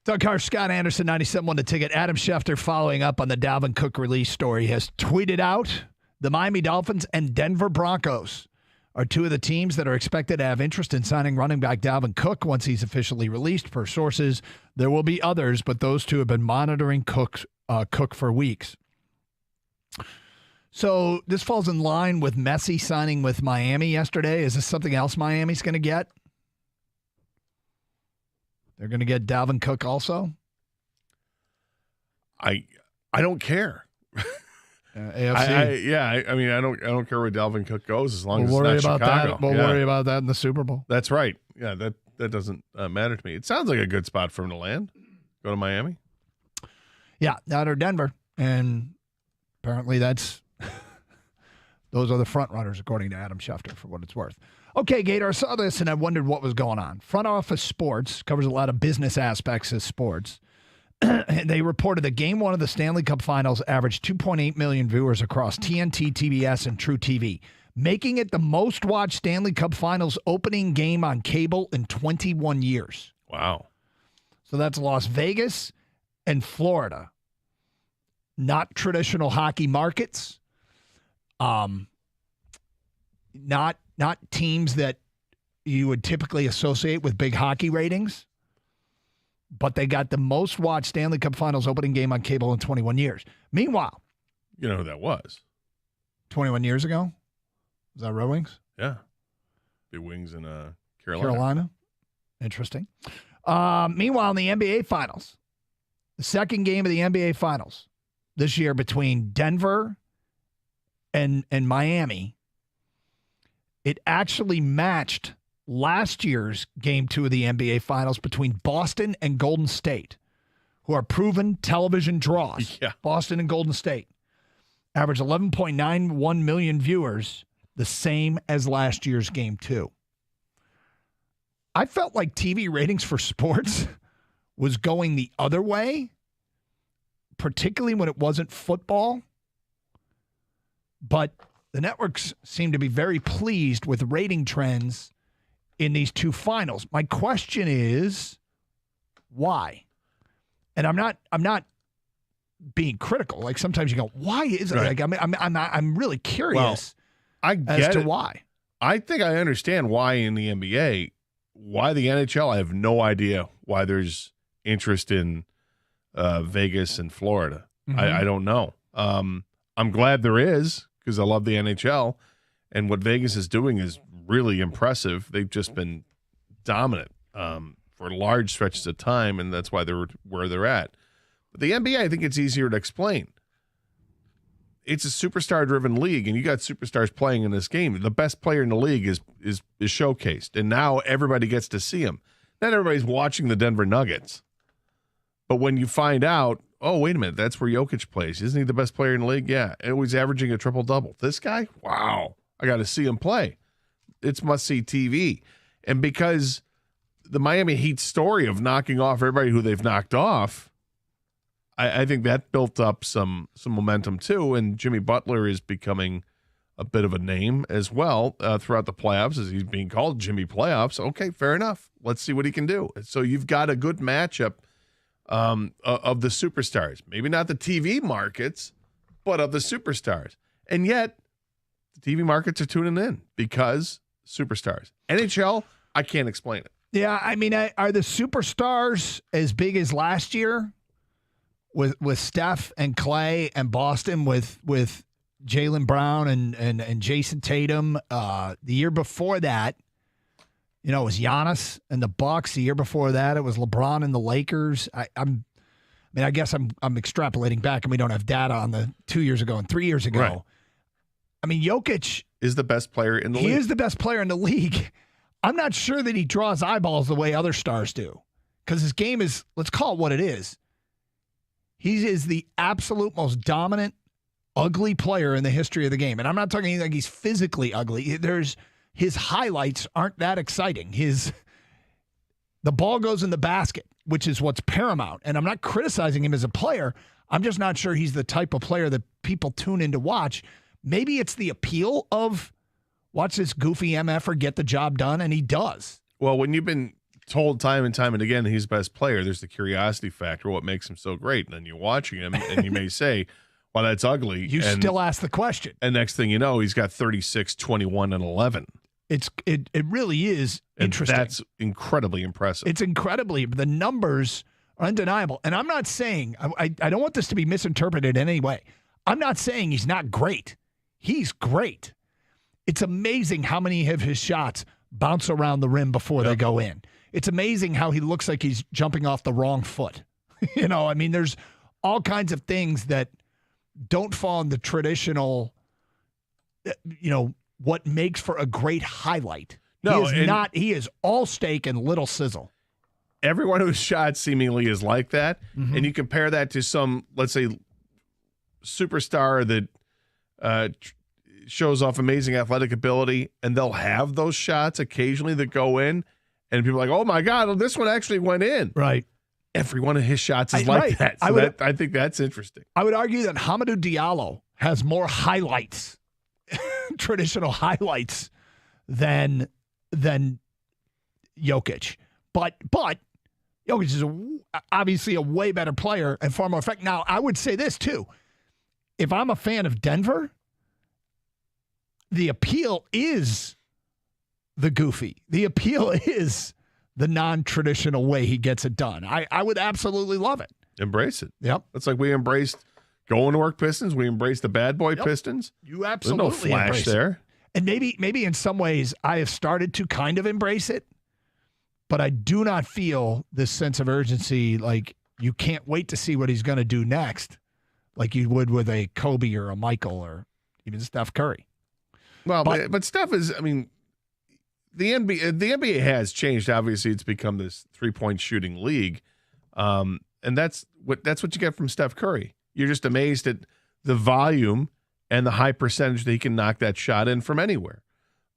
Doug Hart, Scott Anderson, 97.1 The Ticket. Adam Schefter, following up on the Dalvin Cook release story, has tweeted out the Miami Dolphins and Denver Broncos are two of the teams that are expected to have interest in signing running back Dalvin Cook once he's officially released. Per sources, there will be others, but those two have been monitoring Cook for weeks. So this falls in line with Messi signing with Miami yesterday. Is this something else Miami's going to get? They're going to get Dalvin Cook also? I don't care. AFC. I mean, I don't care where Dalvin Cook goes as long as We'll it's not Chicago. We'll worry about that in the Super Bowl. That's right. Yeah, that doesn't matter to me. It sounds like a good spot for him to land. Go to Miami. Yeah, that or Denver. And apparently those are the front runners, according to Adam Schefter, for what it's worth. Okay, Gator, I saw this and I wondered what was going on. Front Office Sports covers a lot of business aspects of sports. They reported that Game 1 of the Stanley Cup Finals averaged 2.8 million viewers across TNT, TBS, and True TV, making it the most-watched Stanley Cup Finals opening game on cable in 21 years. Wow. So that's Las Vegas and Florida. Not traditional hockey markets. Not teams that you would typically associate with big hockey ratings. But they got the most watched Stanley Cup Finals opening game on cable in 21 years. Meanwhile, you know who that was? 21 years ago? Was that Red Wings? Yeah. Big Wings in Carolina. Interesting. Meanwhile, in the NBA Finals, the second game of the NBA Finals this year between Denver and Miami, it actually matched last year's Game 2 of the NBA Finals between Boston and Golden State, who are proven television draws. Yeah. Boston and Golden State averaged 11.91 million viewers, the same as last year's Game 2. I felt like TV ratings for sports was going the other way, particularly when it wasn't football. But the networks seem to be very pleased with rating trends in these two finals. My question is, why? And I'm not being critical. Like sometimes you go, why is it? Right. Like I'm really curious as to why. I think I understand why in the NBA. Why the NHL? I have no idea why there's interest in Vegas and Florida. Mm-hmm. I don't know. I'm glad there is because I love the NHL, and what Vegas is doing is really impressive. They've just been dominant for large stretches of time, and that's why they're where they're at. But the NBA, I think it's easier to explain. It's a superstar-driven league, and you got superstars playing in this game. The best player in the league is showcased, and now everybody gets to see him. Not everybody's watching the Denver Nuggets. But when you find out, oh, wait a minute, that's where Jokic plays. Isn't he the best player in the league? Yeah. And he's averaging a triple-double. This guy? Wow. I got to see him play. It's must-see TV. And because the Miami Heat story of knocking off everybody who they've knocked off, I think that built up some momentum too. And Jimmy Butler is becoming a bit of a name as well throughout the playoffs, as he's being called Jimmy Playoffs. Okay, fair enough. Let's see what he can do. So you've got a good matchup of the superstars. Maybe not the TV markets, but of the superstars. And yet, the TV markets are tuning in because superstars. NHL, I can't explain it. Yeah, I mean, are the superstars as big as last year with Steph and Clay and Boston with Jaylen Brown and Jason Tatum? The year before that, it was Giannis and the Bucks. The year before that, it was LeBron and the Lakers. I guess I'm extrapolating back, and we don't have data on the 2 years ago and 3 years ago. Right. I mean, Jokic is the best player in the league. He is the best player in the league. I'm not sure that he draws eyeballs the way other stars do, because his game is, let's call it what it is. He is the absolute most dominant, ugly player in the history of the game. And I'm not talking like he's physically ugly. His highlights aren't that exciting. The ball goes in the basket, which is what's paramount. And I'm not criticizing him as a player. I'm just not sure he's the type of player that people tune in to watch. Maybe it's the appeal of watch this goofy MFer get the job done, and he does. Well, when you've been told time and time and again he's the best player, there's the curiosity factor, what makes him so great. And then you're watching him, and you may say, well, that's ugly. You still ask the question. And next thing you know, he's got 36, 21, and 11. It really is interesting. That's incredibly impressive. It's the numbers are undeniable. And I'm not saying, I don't want this to be misinterpreted in any way. I'm not saying he's not great. He's great. It's amazing how many of his shots bounce around the rim before they go in. It's amazing how he looks like he's jumping off the wrong foot. There's all kinds of things that don't fall in the traditional, what makes for a great highlight. No, he is all steak and little sizzle. everyone who's shot seemingly is like that. Mm-hmm. And you compare that to some, let's say, superstar that shows off amazing athletic ability, and they'll have those shots occasionally that go in, and people are like, oh my God, this one actually went in. Right. Every one of his shots is right. that. So I think that's interesting. I would argue that Hamidou Diallo has more highlights, traditional highlights, than Jokic. But Jokic is obviously a way better player and far more effective. Now, I would say this too. If I'm a fan of Denver, the appeal is the goofy. The appeal is the non-traditional way he gets it done. I would absolutely love it. Embrace it. Yep. It's like we embraced going to work Pistons. We embraced the bad boy Pistons. You absolutely There's no flash embrace there. it. And maybe in some ways I have started to kind of embrace it, but I do not feel this sense of urgency like you can't wait to see what he's going to do next, like you would with a Kobe or a Michael or even Steph Curry. Well, but Steph is, I mean, the NBA has changed. Obviously, it's become this three-point shooting league, and that's what you get from Steph Curry. You're just amazed at the volume and the high percentage that he can knock that shot in from anywhere.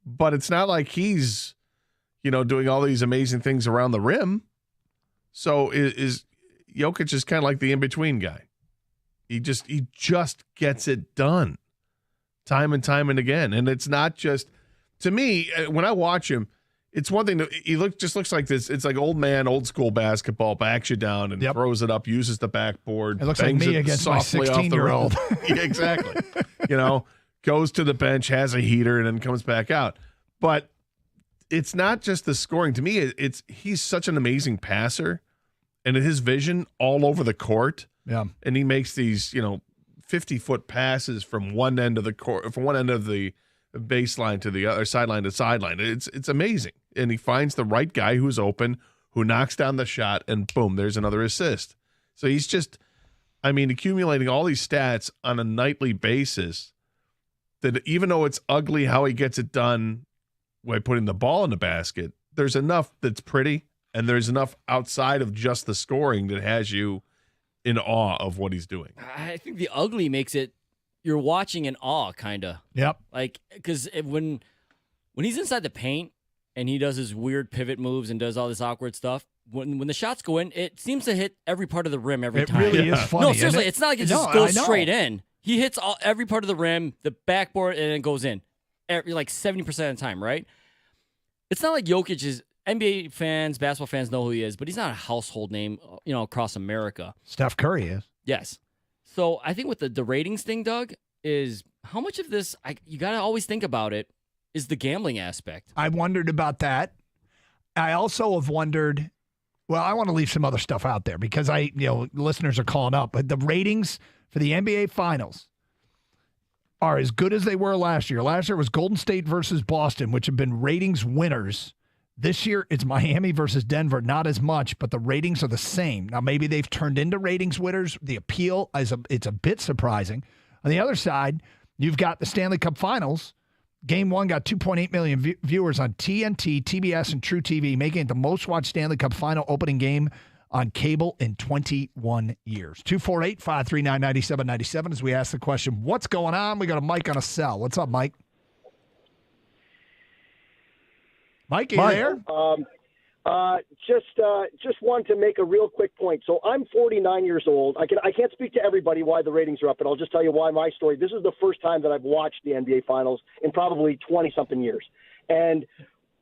But it's not like he's, doing all these amazing things around the rim. So is Jokic is kind of like the in-between guy. He just gets it done time and time and again. And it's not just, to me, when I watch him, it's one thing that he just looks like this. It's like old man, old school basketball, backs you down and throws it up, uses the backboard. It looks like me against my 16-year-old. Yeah, exactly. Goes to the bench, has a heater, and then comes back out. But it's not just the scoring. To me, he's such an amazing passer, and his vision all over the court. Yeah, and he makes these 50-foot passes from one end of the court, from one end of the baseline to the other, sideline to sideline. It's amazing, and he finds the right guy who's open, who knocks down the shot, and boom, there's another assist. So he's just, accumulating all these stats on a nightly basis. That even though it's ugly how he gets it done by putting the ball in the basket, there's enough that's pretty, and there's enough outside of just the scoring that has you in awe of what he's doing. I think the ugly makes it, you're watching in awe, kind of. Yep. Like, because when he's inside the paint and he does his weird pivot moves and does all this awkward stuff, when the shots go in, it seems to hit every part of the rim every time. It really is funny. No, seriously, it's not like it just goes straight in. He hits every part of the rim, the backboard, and it goes in. Like 70% of the time, right? It's not like Jokic is, NBA fans, basketball fans know who he is, but he's not a household name, across America. Steph Curry is. Yes. So I think with the ratings thing, Doug, is how much of this, you got to always think about it, is the gambling aspect. I wondered about that. I also have wondered, well, I want to leave some other stuff out there because listeners are calling up, but the ratings for the NBA Finals are as good as they were last year. Last year was Golden State versus Boston, which have been ratings winners. This year, it's Miami versus Denver. Not as much, but the ratings are the same. Now, maybe they've turned into ratings winners. The appeal, it's a bit surprising. On the other side, you've got the Stanley Cup Finals. Game 1 got 2.8 million viewers on TNT, TBS, and True TV, making it the most-watched Stanley Cup Final opening game on cable in 21 years. 248-539-9797 as we ask the question, what's going on? We got a Mike on a cell. What's up, Mike? Mike, are you there? Just wanted to make a real quick point. So I'm 49 years old. I can't speak to everybody why the ratings are up, but I'll just tell you why my story. This is the first time that I've watched the NBA Finals in probably 20-something years, and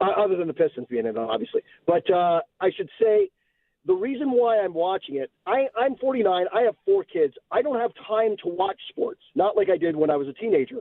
other than the Pistons being in it, obviously. But I should say the reason why I'm watching it, I'm 49. I have 4 kids. I don't have time to watch sports, not like I did when I was a teenager.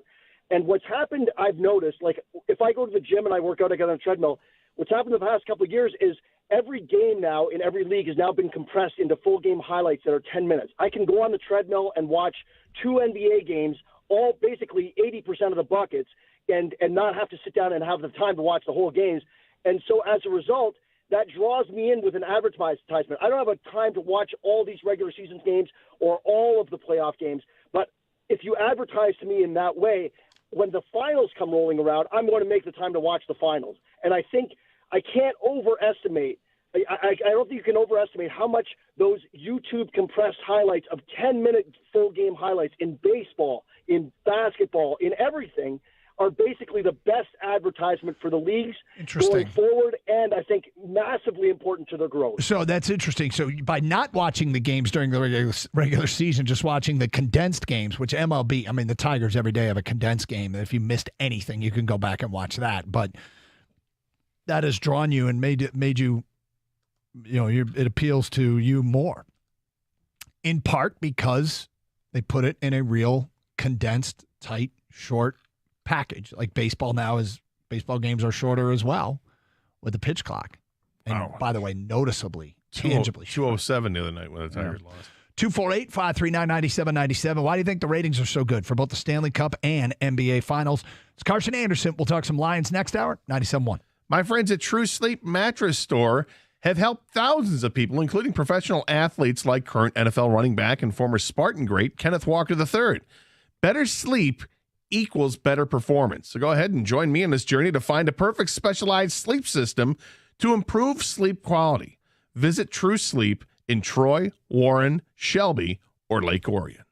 And what's happened, I've noticed, like if I go to the gym and I work out, I get on a treadmill, what's happened the past couple of years is every game now in every league has now been compressed into full game highlights that are 10 minutes. I can go on the treadmill and watch 2 NBA games, all basically 80% of the buckets, and not have to sit down and have the time to watch the whole games. And so as a result, that draws me in with an advertisement. I don't have a time to watch all these regular season games or all of the playoff games, but if you advertise to me in that way, when the finals come rolling around, I'm going to make the time to watch the finals. And I think I can't overestimate I don't think you can overestimate how much those YouTube compressed highlights of 10-minute full game highlights in baseball, in basketball, in everything are basically the best advertisement for the leagues going forward, and I think massively important to their growth. So that's interesting. So by not watching the games during the regular season, just watching the condensed games, which MLB, I mean, the Tigers every day have a condensed game. If you missed anything, you can go back and watch that. But that has drawn you and made you, it appeals to you more. In part because they put it in a real condensed, tight, short package. Like baseball games are shorter as well with the pitch clock. And by the way, noticeably, tangibly. 207 the other night when the Tigers lost. 248-539-9797. Why do you think the ratings are so good for both the Stanley Cup and NBA Finals? It's Carson Anderson. We'll talk some Lions next hour, 97.1. My friends at True Sleep Mattress Store have helped thousands of people, including professional athletes like current NFL running back and former Spartan great Kenneth Walker III. Better sleep equals better performance. So go ahead and join me in this journey to find a perfect specialized sleep system to improve sleep quality. Visit True Sleep in Troy, Warren, Shelby, or Lake Orion.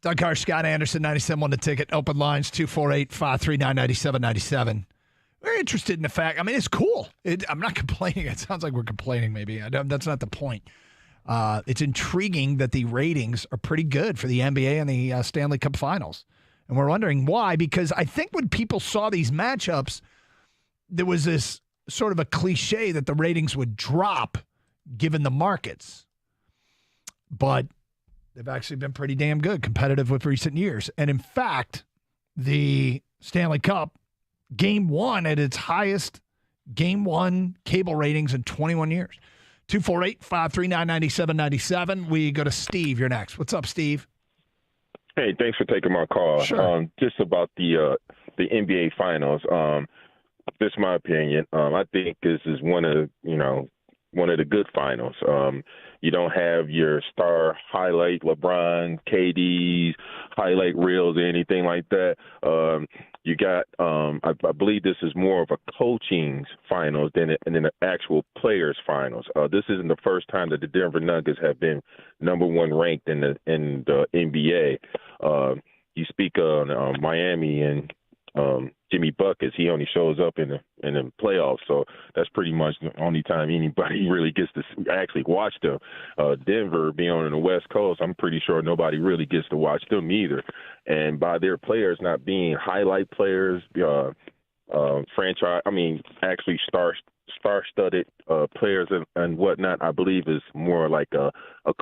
Doug Carr, Scott Anderson, 97.1 The Ticket. Open lines, 248-539-9797. We're interested in the fact. I mean, it's cool. I'm not complaining. It sounds like we're complaining maybe. That's not the point. It's intriguing that the ratings are pretty good for the NBA and the Stanley Cup Finals. And we're wondering why, because I think when people saw these matchups, there was this sort of a cliche that the ratings would drop given the markets. But they've actually been pretty damn good, competitive with recent years. And in fact, the Stanley Cup, Game 1 at its highest Game 1 cable ratings in 21 years. 248-539-9797. We go to Steve. You're next. What's up, Steve? Hey, thanks for taking my call. Sure. Just about the NBA Finals. This is my opinion. I think this is one of the good finals. You don't have your star highlight LeBron, KD's highlight reels or anything like that. You got, I believe this is more of a coaching's finals than an actual players' finals. This isn't the first time that the Denver Nuggets have been number one ranked in the NBA. You speak on Miami and Jimmy Buckets. He only shows up in the playoffs, so that's pretty much the only time anybody really gets to actually watch them. Denver being on the West Coast, I'm pretty sure nobody really gets to watch them either. And by their players not being highlight players, actually star-studded players and whatnot, I believe is more like a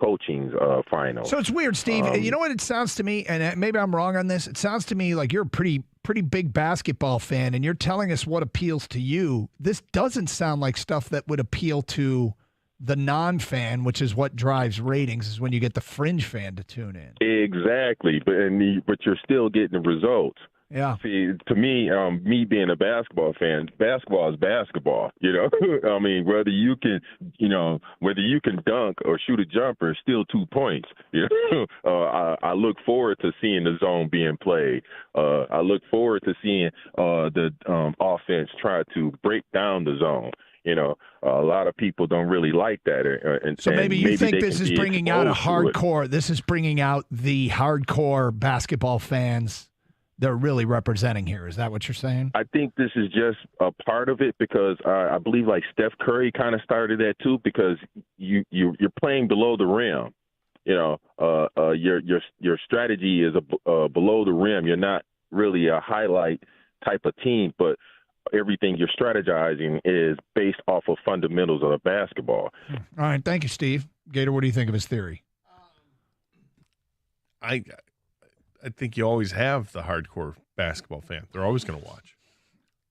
coaching final. So it's weird, Steve. You know what it sounds to me, and maybe I'm wrong on this, it sounds to me like you're a pretty big basketball fan, and you're telling us what appeals to you. This doesn't sound like stuff that would appeal to the non-fan, which is what drives ratings, is when you get the fringe fan to tune in. Exactly, but you're still getting the results. Yeah. See, to me, me being a basketball fan, basketball is basketball. I mean, whether you can dunk or shoot a jumper, it's still 2 points. I look forward to seeing the zone being played. I look forward to seeing the offense try to break down the zone. A lot of people don't really like that. So maybe you think this is bringing out a hardcore. This is bringing out the hardcore basketball fans they're really representing here. Is that what you're saying? I think this is just a part of it because I believe like Steph Curry kind of started that too, because you're playing below the rim. Your strategy is below the rim. You're not really a highlight type of team, but everything you're strategizing is based off of fundamentals of basketball. All right. Thank you, Steve. Gator, what do you think of his theory? I think you always have the hardcore basketball fan. They're always going to watch.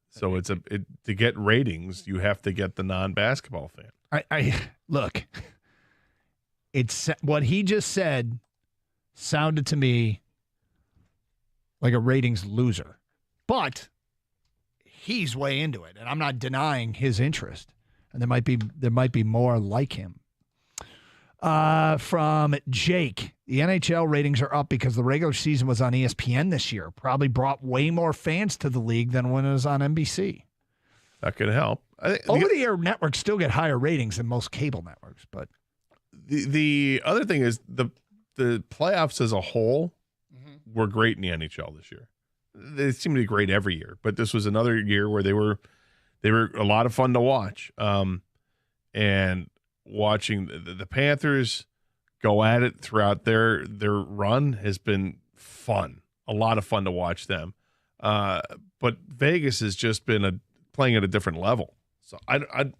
So to get ratings, you have to get the non-basketball fan. I look. It's what he just said sounded to me like a ratings loser, but he's way into it, and I'm not denying his interest. And there might be more like him. From Jake, the NHL ratings are up because the regular season was on ESPN this year. Probably brought way more fans to the league than when it was on NBC. That could help. Over-the-air networks still get higher ratings than most cable networks, but the other thing is the playoffs as a whole were great in the NHL this year. They seem to be great every year, but this was another year where they were a lot of fun to watch. And watching the Panthers go at it throughout their run has been fun. A lot of fun to watch them. But Vegas has just been playing at a different level. So I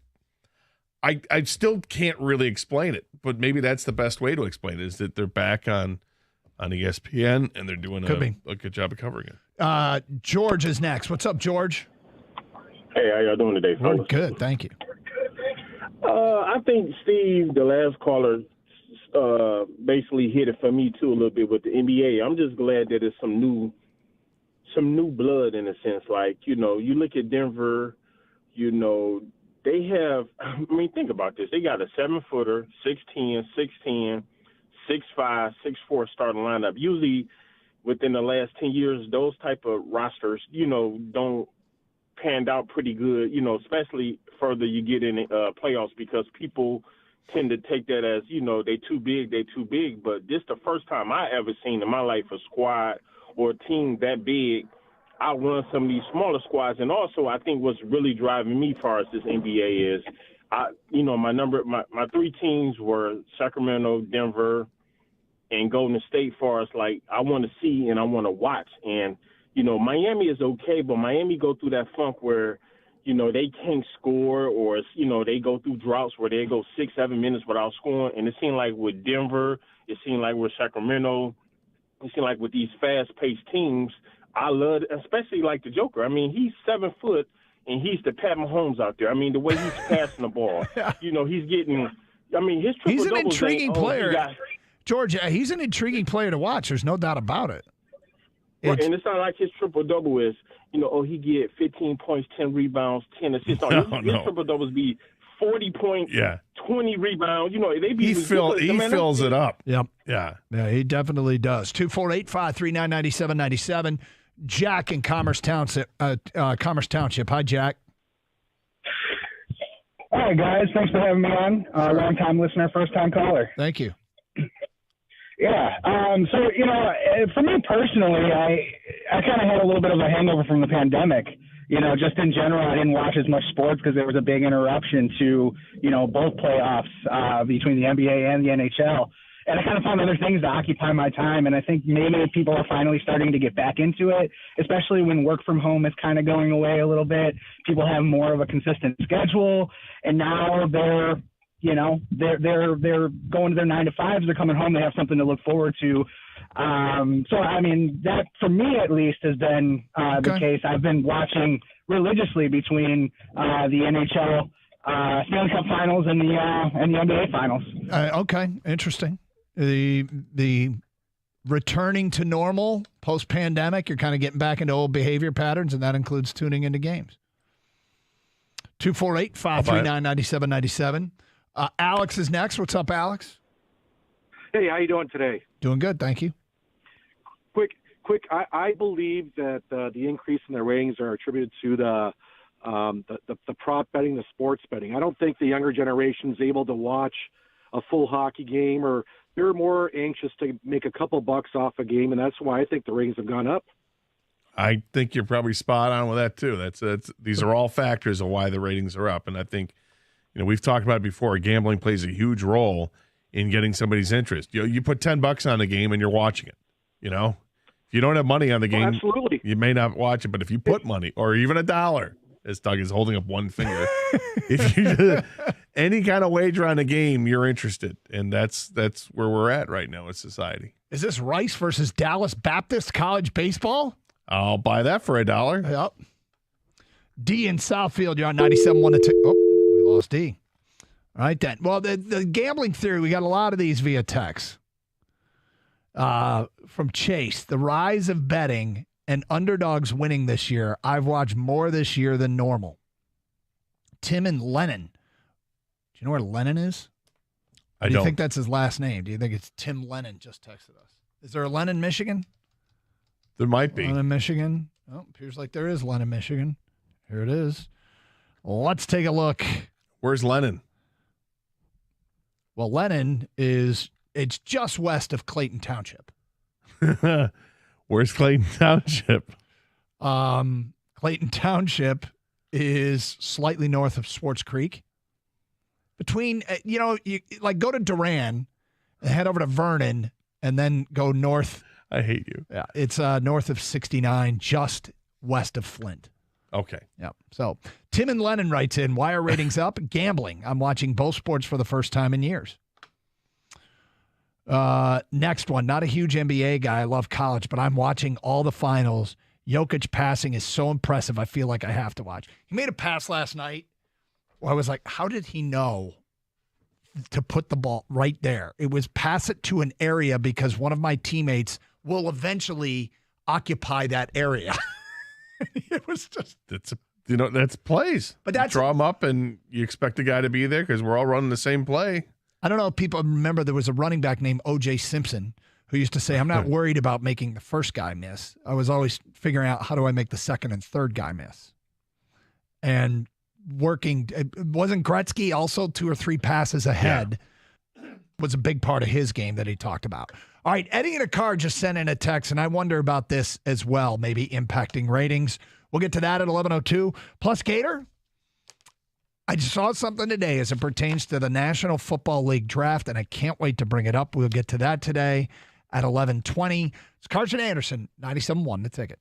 still can't really explain it, but maybe that's the best way to explain it, is that they're back on ESPN and they're doing a good job of covering it. George is next. What's up, George? Hey, how y'all doing today, fellas? We're good, thank you. I think Steve, the last caller, basically hit it for me too a little bit with the NBA. I'm just glad that it's some new blood in a sense. Like, you look at Denver, they have, think about this. They got a 7-footer, 6'10", 6'10", 6'5", 6'4" starting lineup. Usually within the last 10 years, those type of rosters, don't panned out pretty good, especially further you get in playoffs, because people tend to take that as, they too big. But this the first time I ever seen in my life a squad or a team that big outrun some of these smaller squads. And also, I think what's really driving me as far as this NBA is, my three teams were Sacramento, Denver, and Golden State. Far as like I want to see and I want to watch. And Miami is okay, but Miami go through that funk where they can't score, or they go through droughts where they go 6-7 minutes without scoring. And it seemed like with Denver, it seemed like with Sacramento, it seemed like with these fast-paced teams, I love, especially like the Joker. I mean, he's 7 foot and he's the Pat Mahomes out there. I mean, the way he's passing the ball, he's getting. I mean, his triple. He's an intriguing player, George. He's an intriguing player to watch. There's no doubt about it. Right, and it's not like his triple-double is, he get 15 points, 10 rebounds, 10 assists. His triple-doubles be 40 points, 20 rebounds. They be he fills it up. Yep. Yeah, he definitely does. 248-539-9797. Jack in Commerce Township. Hi, Jack. Hi, guys. Thanks for having me on. Long-time listener, first-time caller. Thank you. Yeah. So, for me personally, I kind of had a little bit of a hangover from the pandemic. Just in general, I didn't watch as much sports because there was a big interruption to, both playoffs between the NBA and the NHL. And I kind of found other things to occupy my time. And I think maybe people are finally starting to get back into it, especially when work from home is kind of going away a little bit. People have more of a consistent schedule. And now they're going to their 9-to-5s. They're coming home. They have something to look forward to. So, I mean, that for me at least has been the case. I've been watching religiously between the NHL Stanley Cup Finals and the NBA Finals. Okay, interesting. The returning to normal post-pandemic, you're kind of getting back into old behavior patterns, and that includes tuning into games. 248-539-9797. Alex is next. What's up, Alex? Hey, how you doing today? Doing good, thank you. Quick. I believe that the increase in the ratings are attributed to the prop betting, the sports betting. I don't think the younger generation is able to watch a full hockey game, or they're more anxious to make a couple bucks off a game, and that's why I think the ratings have gone up. I think you're probably spot on with that too. These are all factors of why the ratings are up, and I think we've talked about it before. Gambling plays a huge role in getting somebody's interest. You put $10 on the game and you're watching it. If you don't have money on the game, absolutely, you may not watch it. But if you put money or even $1, as Doug is holding up one finger, if you any kind of wager on a game, you're interested, and that's where we're at right now in society. Is this Rice versus Dallas Baptist College baseball? I'll buy that for $1. Yep. D in Southfield, you're on 97.1. Oh, we lost D. All right, then. Well, the gambling theory, we got a lot of these via text. From Chase, the rise of betting and underdogs winning this year. I've watched more this year than normal. Tim and Lennon. Do you know where Lennon is? I Do you don't think that's his last name? Do you think it's Tim Lennon just texted us? Is there a Lennon, Michigan? There might be. Lennon, Michigan. Oh, appears like there is Lennon, Michigan. Here it is. Let's take a look. Where's Lennon? Well, Lennon it's just west of Clayton Township. Where's Clayton Township? Clayton Township is slightly north of Swartz Creek. Between, you go to Duran and head over to Vernon and then go north. I hate you. Yeah, it's north of 69, just west of Flint. Okay. Yeah. So Tim and Lennon writes in, why are ratings up? Gambling. I'm watching both sports for the first time in years. Next one. Not a huge NBA guy. I love college, but I'm watching all the finals. Jokic passing is so impressive. I feel like I have to watch. He made a pass last night where I was like, how did he know to put the ball right there? It was pass it to an area because one of my teammates will eventually occupy that area. It was just that's plays. But that's you draw them up and you expect the guy to be there because we're all running the same play. I don't know if people remember there was a running back named O.J. Simpson who used to say, I'm not worried about making the first guy miss. I was always figuring out how do I make the second and third guy miss. And working. Wasn't Gretzky also 2 or 3 passes ahead? Was a big part of his game that he talked about. All right, Eddie in a car just sent in a text, and I wonder about this as well, maybe impacting ratings. We'll get to that at 11:02. Plus, Gator, I just saw something today as it pertains to the National Football League draft, and I can't wait to bring it up. We'll get to that today at 11:20. It's Carson Anderson, 97.1, The Ticket.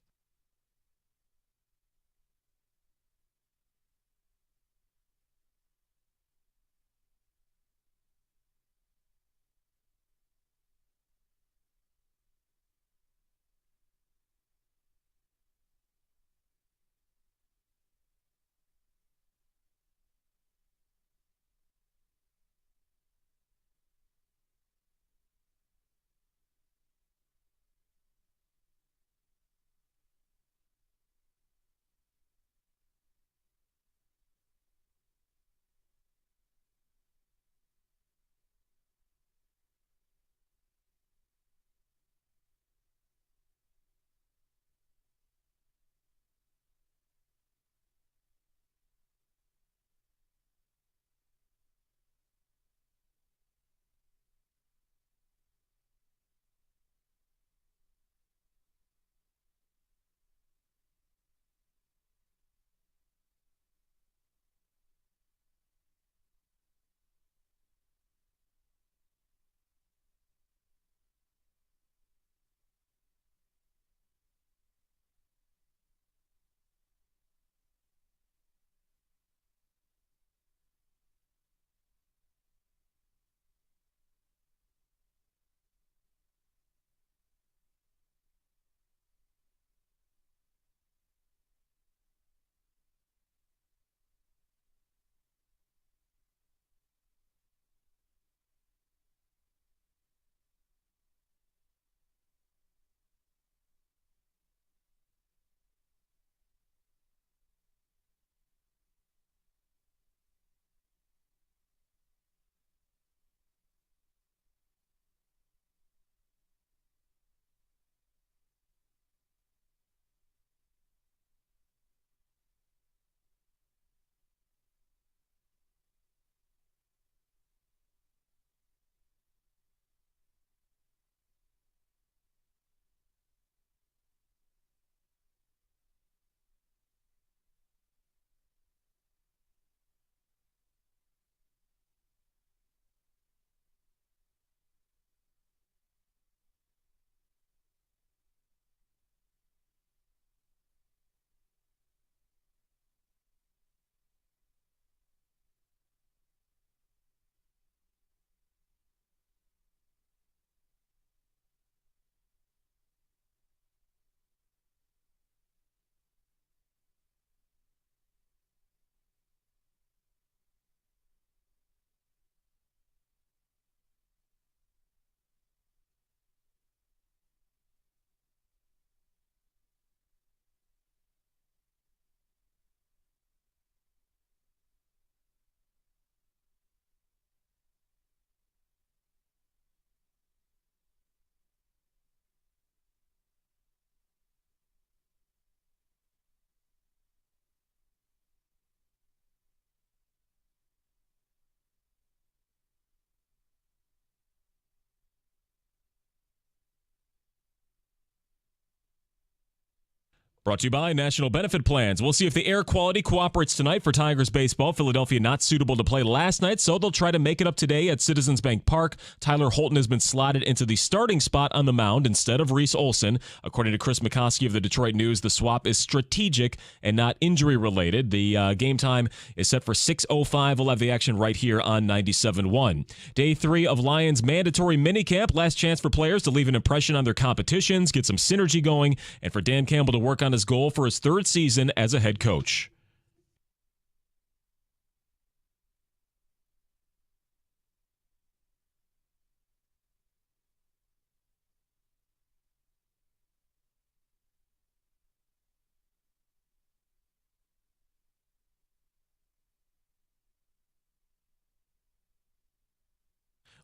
Brought to you by National Benefit Plans. We'll see if the air quality cooperates tonight for Tigers baseball. Philadelphia not suitable to play last night, so they'll try to make it up today at Citizens Bank Park. Tyler Holton has been slotted into the starting spot on the mound instead of Reese Olson. According to Chris McCoskey of the Detroit News, the swap is strategic and not injury-related. The game time is set for 6:05. We'll have the action right here on 97.1. Day 3 of Lions mandatory minicamp. Last chance for players to leave an impression on their competitions, get some synergy going, and for Dan Campbell to work on his goal for his 3rd season as a head coach.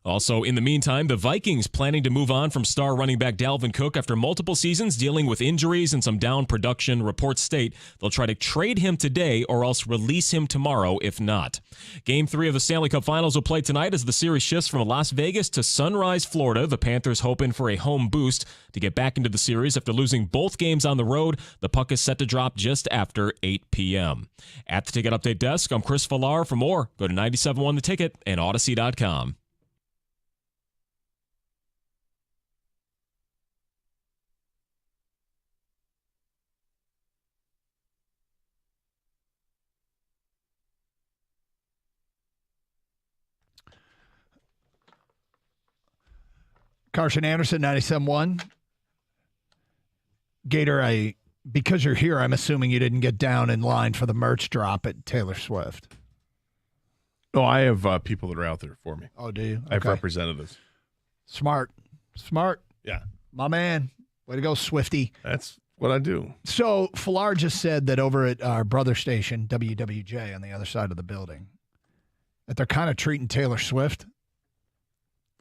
Also, in the meantime, the Vikings planning to move on from star running back Dalvin Cook after multiple seasons dealing with injuries and some down production. Reports state they'll try to trade him today or else release him tomorrow if not. Game 3 of the Stanley Cup Finals will play tonight as the series shifts from Las Vegas to Sunrise, Florida. The Panthers hoping for a home boost to get back into the series after losing both games on the road. The puck is set to drop just after 8 p.m. At the Ticket Update Desk, I'm Chris Villar. For more, go to 97.1 The Ticket and Odyssey.com. Carson Anderson, 97.1. Gator, because you're here, I'm assuming you didn't get down in line for the merch drop at Taylor Swift. Oh, I have people that are out there for me. Oh, do you? I have representatives. Smart. Yeah. My man. Way to go, Swifty. That's what I do. So, Villar just said that over at our brother station, WWJ, on the other side of the building, that they're kind of treating Taylor Swift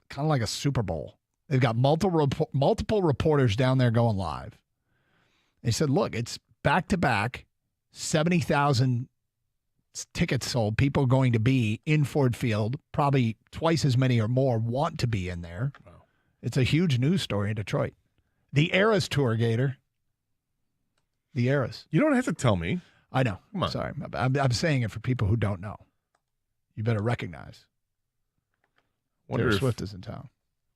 kind of like a Super Bowl. They've got multiple reporters down there going live. They said, look, it's back-to-back, 70,000 tickets sold, people going to be in Ford Field, probably twice as many or more want to be in there. Wow. It's a huge news story in Detroit. The Eras Tour, Gator. The Eras. You don't have to tell me. I know. Come on. Sorry. I'm saying it for people who don't know. You better recognize. Taylor Swift is in town.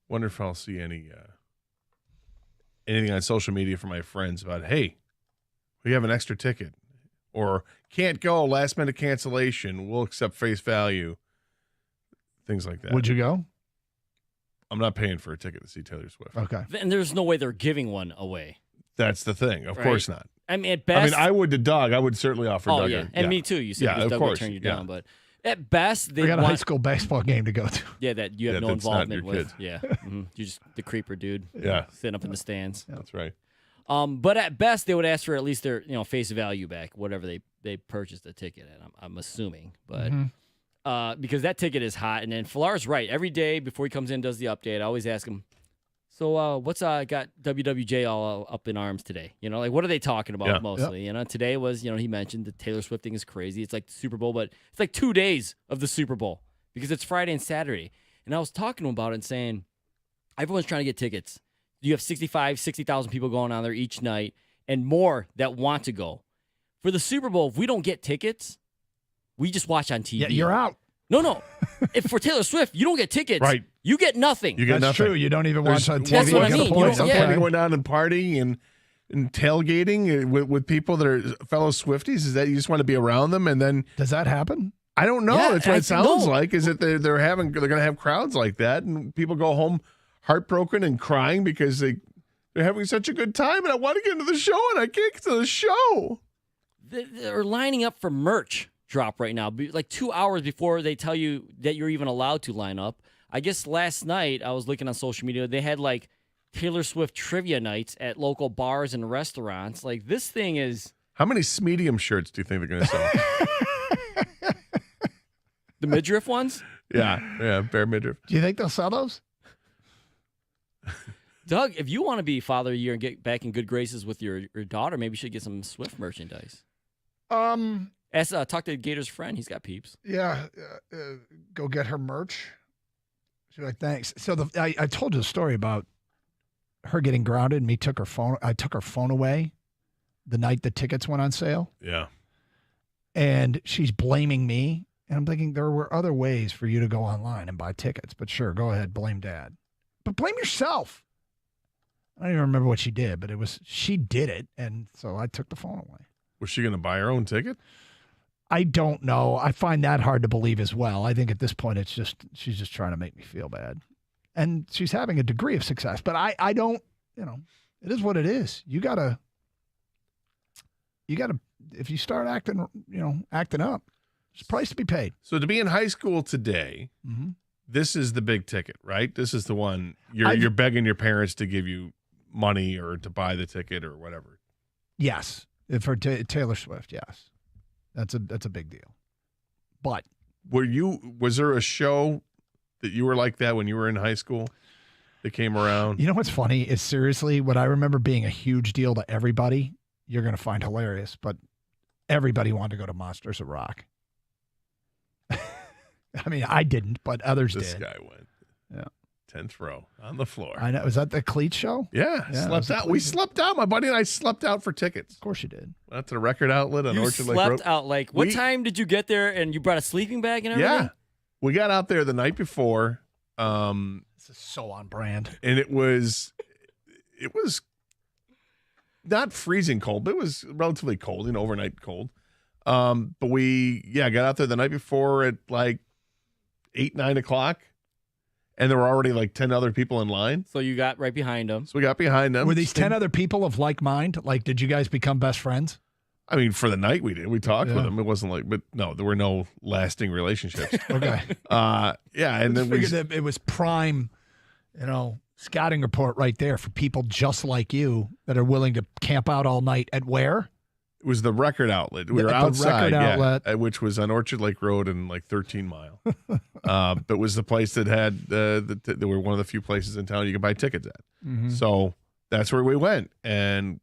Wonder if I'll see anything on social media from my friends about, hey, we have an extra ticket, or can't go, last minute cancellation, we'll accept face value, things like that. Would you go? I'm not paying for a ticket to see Taylor Swift. Okay. And there's no way they're giving one away. That's the thing. Of course not. I mean, at best, I would to Doug. I would certainly offer Doug. Yeah. And me too. You said Doug would turn you down, but at best, they got a high school baseball game to go to. Yeah, that you have no involvement with. Kid. Yeah, you're just the creeper dude. Yeah, sitting up in the stands. That's right. But at best, they would ask for at least their face value back, whatever they purchased the ticket at. I'm assuming, but because that ticket is hot, and then Villar's right. Every day before he comes in and does the update, I always ask him, so what's got WWJ all up in arms today? What are they talking about mostly? Today was, he mentioned the Taylor Swift thing is crazy. It's like the Super Bowl, but it's like 2 days of the Super Bowl because it's Friday and Saturday. And I was talking to him about it and saying, everyone's trying to get tickets. You have 60,000 people going on there each night and more that want to go. For the Super Bowl, if we don't get tickets, we just watch on TV. Yeah, you're out. No. If for Taylor Swift, you don't get tickets. Right. You get nothing. You get That's nothing. true. You don't even watch on TV. That's what I mean. Going down and partying and tailgating with people that are fellow Swifties. Is that you just want to be around them? And then does that happen? I don't know. That's what it sounds like. Is that they're going to have crowds like that, and people go home heartbroken and crying because they're having such a good time, and I want to get into the show, and I can't get to the show. They're lining up for merch drop right now, like 2 hours before they tell you that you're even allowed to line up. I guess last night I was looking on social media. They had like Taylor Swift trivia nights at local bars and restaurants. Like this thing is. How many Smedium shirts do you think they're going to sell? The midriff ones? Yeah, bare midriff. Do you think they'll sell those? Doug, if you want to be Father of the Year and get back in good graces with your daughter, maybe you should get some Swift merchandise. Talk to Gator's friend. He's got peeps. Yeah, go get her merch. She's like, thanks. So I told you the story about her getting grounded and me took her phone. I took her phone away the night the tickets went on sale. Yeah. And she's blaming me. And I'm thinking there were other ways for you to go online and buy tickets. But sure, go ahead, blame Dad. But blame yourself. I don't even remember what she did, but she did it. And so I took the phone away. Was she going to buy her own ticket? I don't know. I find that hard to believe as well. I think at this point she's just trying to make me feel bad. And she's having a degree of success. But I don't, it is what it is. You gotta if you start acting up, there's a price to be paid. So to be in high school today, this is the big ticket, right? This is the one you're begging your parents to give you money or to buy the ticket or whatever. Yes. For Taylor Swift, yes. That's a big deal. But was there a show that you were like that when you were in high school that came around? You know what's funny is seriously what I remember being a huge deal to everybody. You're going to find hilarious, but everybody wanted to go to Monsters of Rock. I mean, I didn't, but others This did. guy went. Yeah. 10th row on the floor. I know. Was that the Cleat show? Yeah, slept out. We slept out. My buddy and I slept out for tickets. Of course you did. Went to the record outlet on You Orchard Lake slept Road. out like what time did you get there? And you brought a sleeping bag and everything. Yeah, we got out there the night before. This is so on brand. And it was not freezing cold, but it was relatively cold, overnight cold. But we got out there the night before at like 8, 9 o'clock. And there were already like 10 other people in line. So you got right behind them. So we got behind them. Were these 10 other people of like mind? Like, did you guys become best friends? I mean, for the night we did. We talked with them. It wasn't like, but no, there were no lasting relationships. Okay. And then figured that it was prime, scouting report right there for people just like you that are willing to camp out all night at where? It was the record outlet. We were The outside, record outlet. which was on Orchard Lake Road and like 13 Mile. But it was the place that had they were one of the few places in town you could buy tickets at. Mhm. So that's where we went. And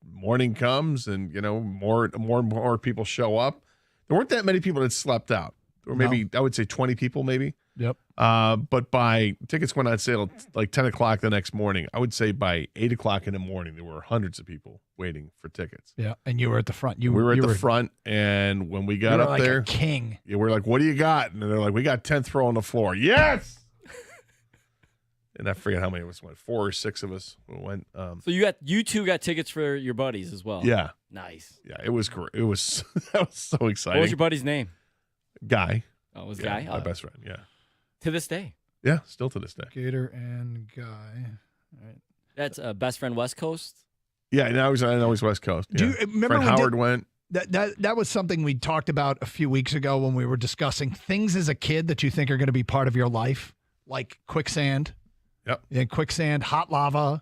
morning comes, and more and more people show up. There weren't that many people that slept out. Or maybe I would say 20 people, maybe. Yep. But by tickets went on sale like 10 o'clock the next morning. I would say by 8 o'clock in the morning, there were hundreds of people waiting for tickets. Yeah, and you were at the front. We were at the front, and when we got you were up like there, a king. yeah, we're like, "What do you got?" And they're like, "We got 10th row on the floor." Yes. And I forget how many of us went. 4 or 6 of us went. So you two got tickets for your buddies as well. Yeah. Nice. Yeah, it was great. It was that was so exciting. What was your buddy's name? Guy? Oh, it was Yeah, Guy. my best friend. Yeah. To this day. Yeah, still to this day. Gator and Guy. All right. That's best friend West Coast. Yeah, now he's West Coast. Do Yeah. you remember Friend we Howard did- went? That was something we talked about a few weeks ago when we were discussing things as a kid that you think are going to be part of your life, like quicksand. Yep. Yeah, quicksand, hot lava,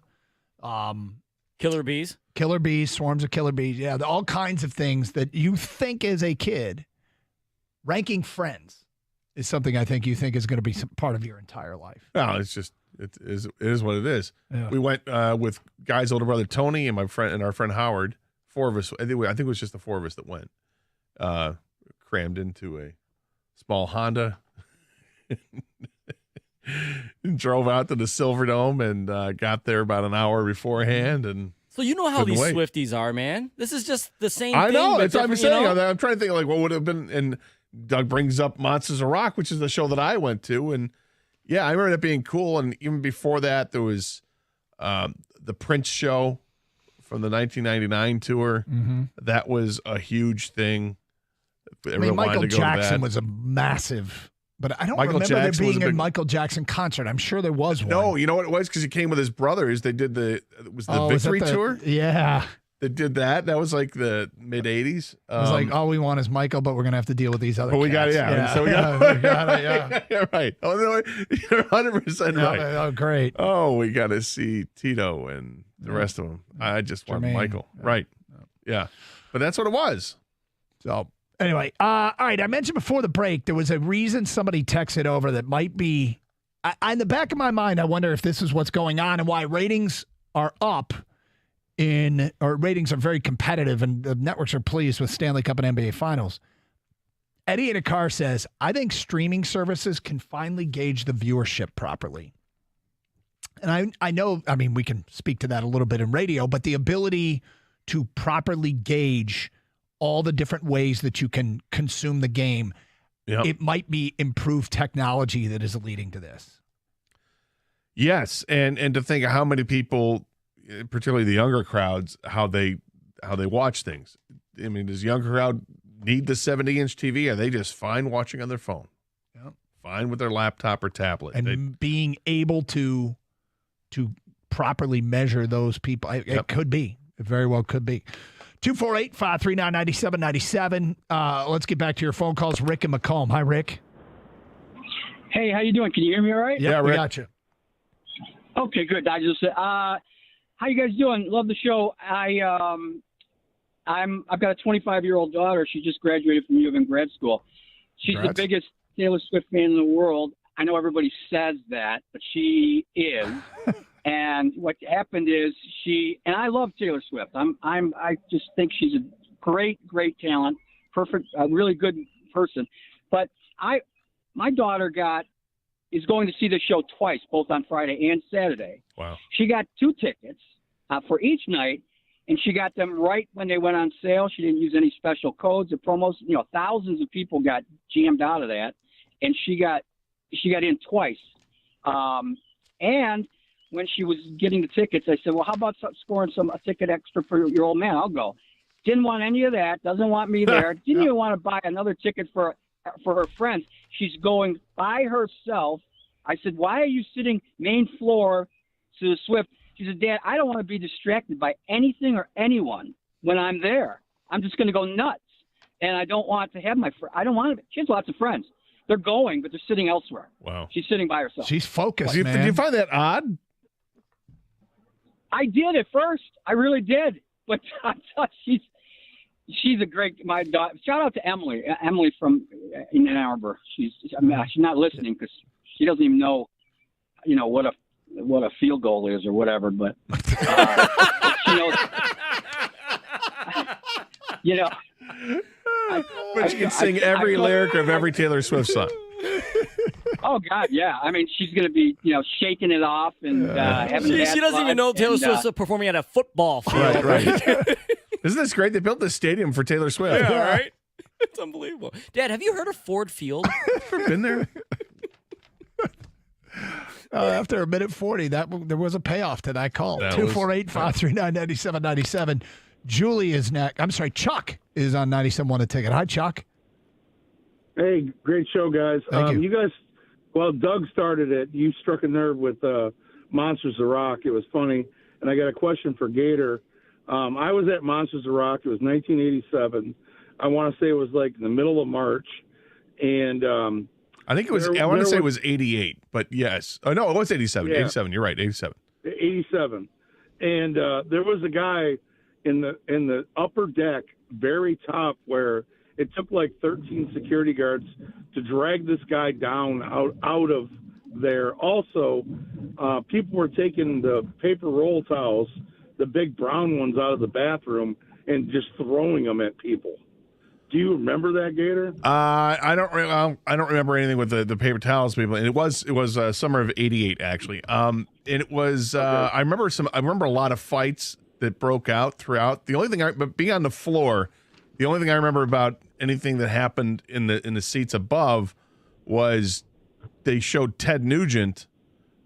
Killer bees, swarms of killer bees. Yeah, all kinds of things that you think as a kid. Ranking friends is something I think you think is going to be some part of your entire life. No, it's just it is what it is. Yeah. We went with Guy's older brother Tony and my friend and our friend Howard. 4 of us. I think it was just the 4 of us that went. Crammed into a small Honda. And drove out to the Silverdome and got there about an hour beforehand. And so you know how couldn't these wait. Swifties are, man. This is just the same I thing. know. but That's what I'm different, saying. you know? I'm trying to think like what would have been. And Doug brings up Monsters of Rock, which is the show that I went to. And yeah, I remember that being cool. And even before that, there was the Prince show from the 1999 tour. Mm-hmm. That was a huge thing. I mean, Everyone wanted Michael to go to Jackson that. was a massive, but I don't Michael remember Jackson there was being a a big- Michael Jackson concert. I'm sure there was one. No, you know what it was? Because he came with his brothers. They did it was the Oh, is that Victory the- Tour. Yeah. They did that. That was like the mid 80s. It was like, all we want is Michael, but we're going to have to deal with these other But we got cats. it, yeah. So we got, we got it, yeah. You're right. Oh, no, you're 100% right. Oh, great. Oh, we got to see Tito and the rest of them. I just want Jermaine. Michael. Right. Yeah. But that's what it was. So anyway, all right. I mentioned before the break, there was a reason somebody texted over that might be, in the back of my mind, I wonder if this is what's going on and why ratings are up or ratings are very competitive and the networks are pleased with Stanley Cup and NBA Finals. Eddie in a car says, I think streaming services can finally gauge the viewership properly. And I know, I mean, we can speak to that a little bit in radio, but the ability to properly gauge all the different ways that you can consume the game, it might be improved technology that is leading to this. Yes. And to think of how many people, particularly the younger crowds, how they watch things. I mean, does the younger crowd need the 70-inch TV? Are they just fine watching on their phone? Yep. Fine with their laptop or tablet. And being able to properly measure those people. It could be. It very well could be. 248-539-9797. Let's get back to your phone calls. Rick and Macomb. Hi, Rick. Hey, how you doing? Can you hear me all right? Yeah, we got you. Okay, good. I just how you guys doing? Love the show. I've got a 25-year-old daughter. She just graduated from U of M grad school. She's Congrats. the biggest Taylor Swift fan in the world. I know everybody says that, but she is. And what happened is and I love Taylor Swift. I just think she's a great talent, perfect, a really good person. But my daughter is going to see the show twice, both on Friday and Saturday. Wow. She got 2 tickets for each night, and she got them right when they went on sale. She didn't use any special codes or promos. Thousands of people got jammed out of that, and she got in twice. And when she was getting the tickets, I said, well, how about scoring a ticket extra for your old man? I'll go. Didn't want any of that. Doesn't want me there. Didn't even want to buy another ticket for her friends. She's going by herself. I said, why are you sitting main floor to the Swift? She said, Dad, I don't want to be distracted by anything or anyone when I'm there. I'm just going to go nuts. And I don't want to have I don't want to. She has lots of friends. They're going, but they're sitting elsewhere. Wow. She's sitting by herself. She's focused, man. Did you find that odd? I did at first. I really did. But she's a great, my daughter. Shout out to Emily. Emily from in Ann Arbor. She's not listening because she doesn't even know, what a field goal is or whatever. But she knows. But she can sing every lyric of every Taylor Swift song. Oh God, yeah. I mean, she's going to be, shaking it off and having. She doesn't even know Taylor Swift's performing at a football field. Right. Isn't this great? They built this stadium for Taylor Swift. Yeah, right. It's unbelievable. Dad, have you heard of Ford Field? Ever been there? After a minute 40, there was a payoff to that call. 248-539-9797. Julie is next. I'm sorry, Chuck is on 97.1 A Ticket. Hi, Chuck. Hey, great show, guys. Thank you. You guys, Doug started it. You struck a nerve with Monsters of Rock. It was funny. And I got a question for Gator. I was at Monsters of Rock. It was 1987. I want to say it was like in the middle of March. And I think it was, I want to say it was 88, but yes. Oh, no, it was 87. Yeah. 87. You're right, 87. 87. And there was a guy in the upper deck, very top, where it took like 13 security guards to drag this guy down out of there. Also, people were taking the paper roll towels, the big brown ones, out of the bathroom and just throwing them at people. Do you remember that, Gator? I don't remember anything with the paper towels, people. And it was summer of '88 actually. And it was okay. I remember a lot of fights that broke out throughout. The only thing, but being on the floor, the only thing I remember about anything that happened in the seats above was they showed Ted Nugent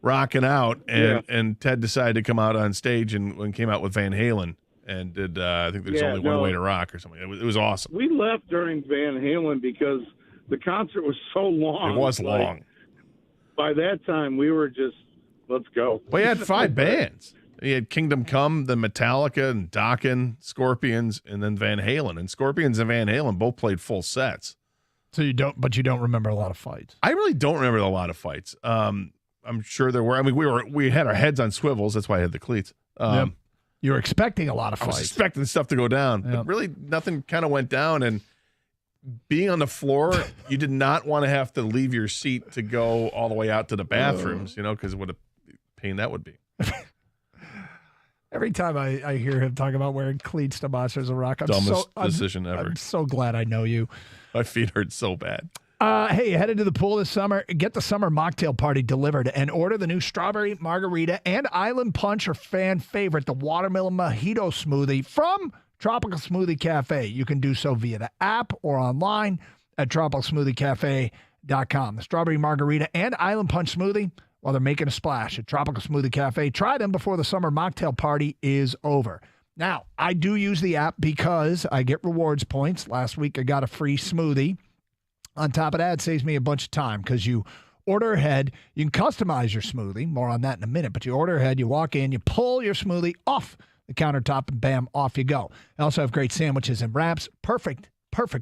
rocking out, and Ted decided to come out on stage and came out with Van Halen. And did I think there's only one way to rock or something. It was awesome. We left during Van Halen because the concert was so long. It was long. By that time, we were just, let's go. Well, you had 5 bands. You had Kingdom Come, then Metallica and Dokken, Scorpions, and then Van Halen. And Scorpions and Van Halen both played full sets. So you don't remember a lot of fights. I really don't remember a lot of fights. I'm sure there were. I mean, we had our heads on swivels. That's why I had the cleats. You were expecting a lot of fights. I was expecting stuff to go down, but really nothing kind of went down. And being on the floor, you did not want to have to leave your seat to go all the way out to the bathrooms, because what a pain that would be. Every time I hear him talk about wearing cleats to Monsters of Rock, dumbest decision ever. I'm so glad I know you. My feet hurt so bad. Hey, headed to the pool this summer? Get the summer mocktail party delivered and order the new strawberry margarita and island punch or fan favorite, the watermelon mojito smoothie from Tropical Smoothie Cafe. You can do so via the app or online at tropicalsmoothiecafe.com. The strawberry margarita and island punch smoothie, well, they're making a splash at Tropical Smoothie Cafe. Try them before the summer mocktail party is over. Now, I do use the app because I get rewards points. Last week, I got a free smoothie. On top of that, it saves me a bunch of time because you order ahead. You can customize your smoothie. More on that in a minute. But you order ahead, you walk in, you pull your smoothie off the countertop, and bam, off you go. I also have great sandwiches and wraps. Perfect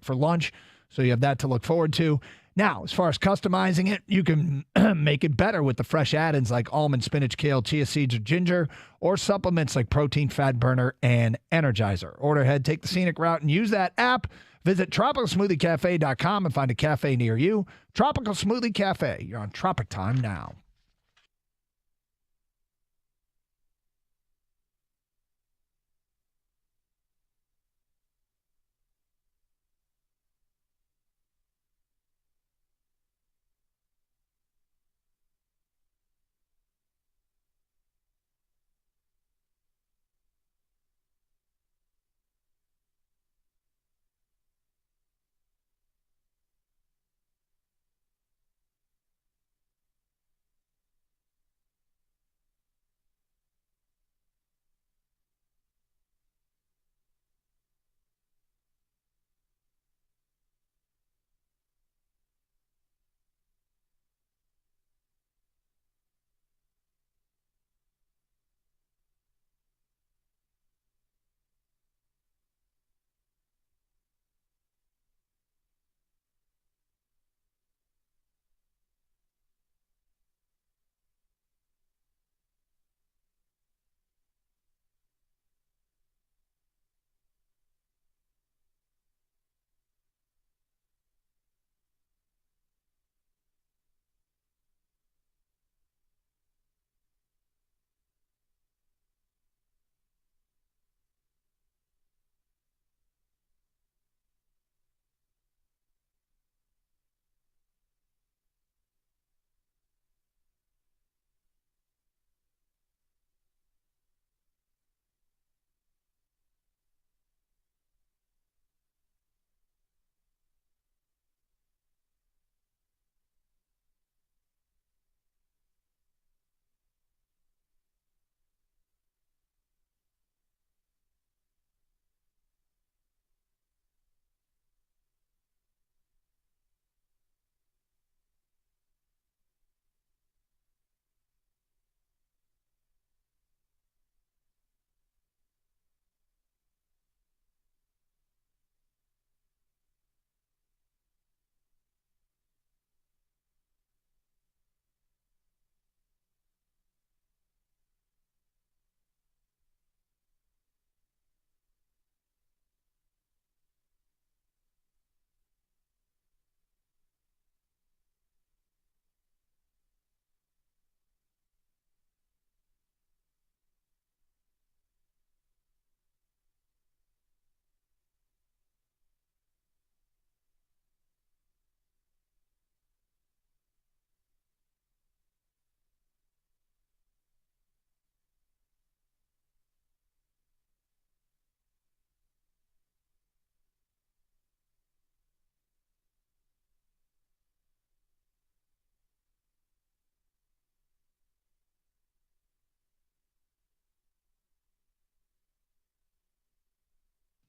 for lunch. So you have that to look forward to. Now, as far as customizing it, you can make it better with the fresh add-ins like almond, spinach, kale, chia seeds, or ginger, or supplements like protein, fat burner, and energizer. Order ahead, take the scenic route, and use that app Visit TropicalSmoothieCafe.com and find a cafe near you. Tropical Smoothie Cafe. You're on Tropic Time now.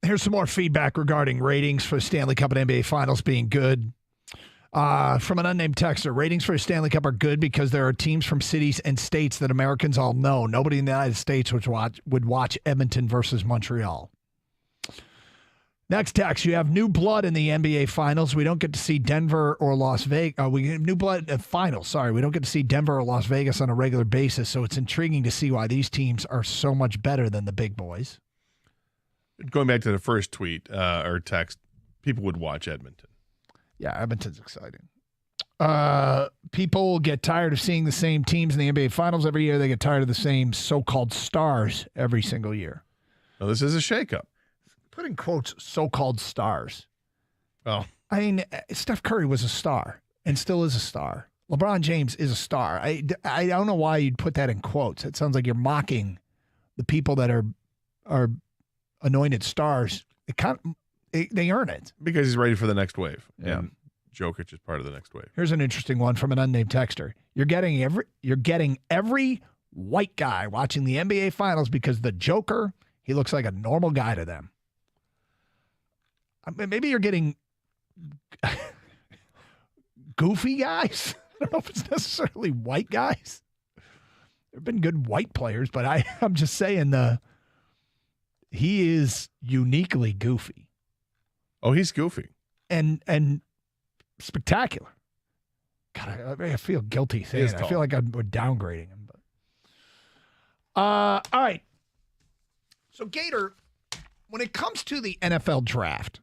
Here's some more feedback regarding ratings for Stanley Cup and NBA Finals being good. From an unnamed texter, ratings for Stanley Cup are good because there are teams from cities and states that Americans all know. Nobody in the United States would watch Edmonton versus Montreal. Next text, you have new blood in the NBA Finals. We don't get to see Denver or Las Vegas. We have new blood in finals. Sorry, we don't get to see Denver or Las Vegas on a regular basis, so it's intriguing to see why these teams are so much better than the big boys. Going back to the first tweet or text, people would watch Edmonton. Yeah, Edmonton's exciting. People get tired of seeing the same teams in the NBA Finals every year. They get tired of the same so-called stars every single year. Well, this is a shakeup. Put in quotes, so-called stars. Oh. I mean, Steph Curry was a star and still is a star. LeBron James is a star. I don't know why you'd put that in quotes. It sounds like you're mocking the people that are anointed stars. They earn it. Because he's ready for the next wave. Yeah. And Jokic is part of the next wave. Here's an interesting one from an unnamed texter. You're getting every white guy watching the NBA Finals because the Joker, he looks like a normal guy to them. I mean, maybe you're getting goofy guys. I don't know if it's necessarily white guys. There have been good white players, but I'm just saying he is uniquely goofy. Oh, he's goofy. And spectacular. God, I feel guilty saying it. I feel like we're downgrading him. But all right. So, Gator, when it comes to the NFL draft,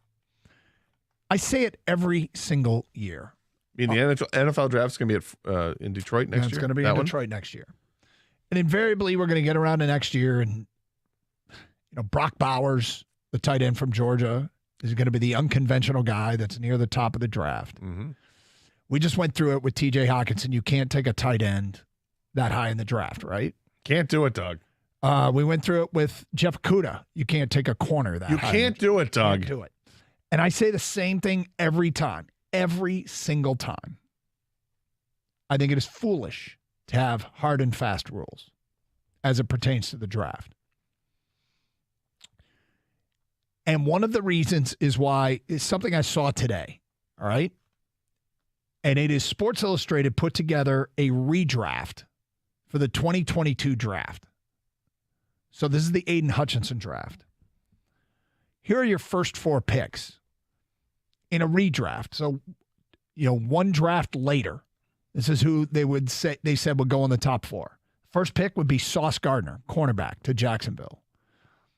I say it every single year. I mean, the NFL draft's going to be in Detroit next year? It's going to be in Detroit next year. And invariably, we're going to get around to next year, and Brock Bowers, the tight end from Georgia, is going to be the unconventional guy that's near the top of the draft. Mm-hmm. We just went through it with T.J. Hawkinson. You can't take a tight end that high in the draft, right? Can't do it, Doug. We went through it with Jeff Okudah. You can't take a corner that high. You can't do it, Doug. Can't do it. And I say the same thing every time, every single time. I think it is foolish to have hard and fast rules as it pertains to the draft. And one of the reasons is something I saw today, all right? And it is Sports Illustrated put together a redraft for the 2022 draft. So this is the Aiden Hutchinson draft. Here are your first 4 picks in a redraft. So, one draft later, this is who they said would go in the top 4. First pick would be Sauce Gardner, cornerback to Jacksonville.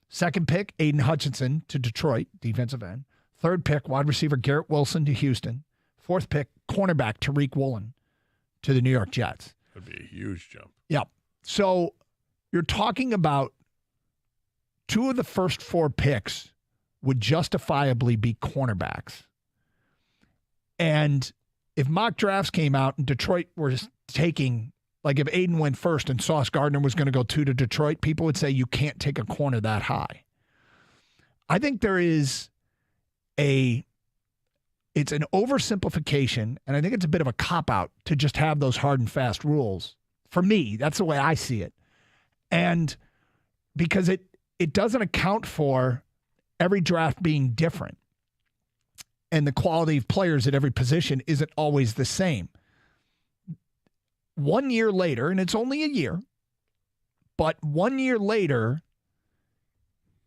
Second pick, Aiden Hutchinson to Detroit, defensive end. Third pick, wide receiver Garrett Wilson to Houston. Fourth pick, cornerback Tariq Woolen to the New York Jets. That'd be a huge jump. Yep. So you're talking about 2 of the first 4 picks would justifiably be cornerbacks. And if mock drafts came out and Detroit was taking, like if Aiden went first and Sauce Gardner was going to go 2 to Detroit, people would say you can't take a corner that high. I think there is it's an oversimplification, and I think it's a bit of a cop-out to just have those hard and fast rules. For me, that's the way I see it. And because it doesn't account for every draft being different. And the quality of players at every position isn't always the same. 1 year later, and it's only a year, but 1 year later,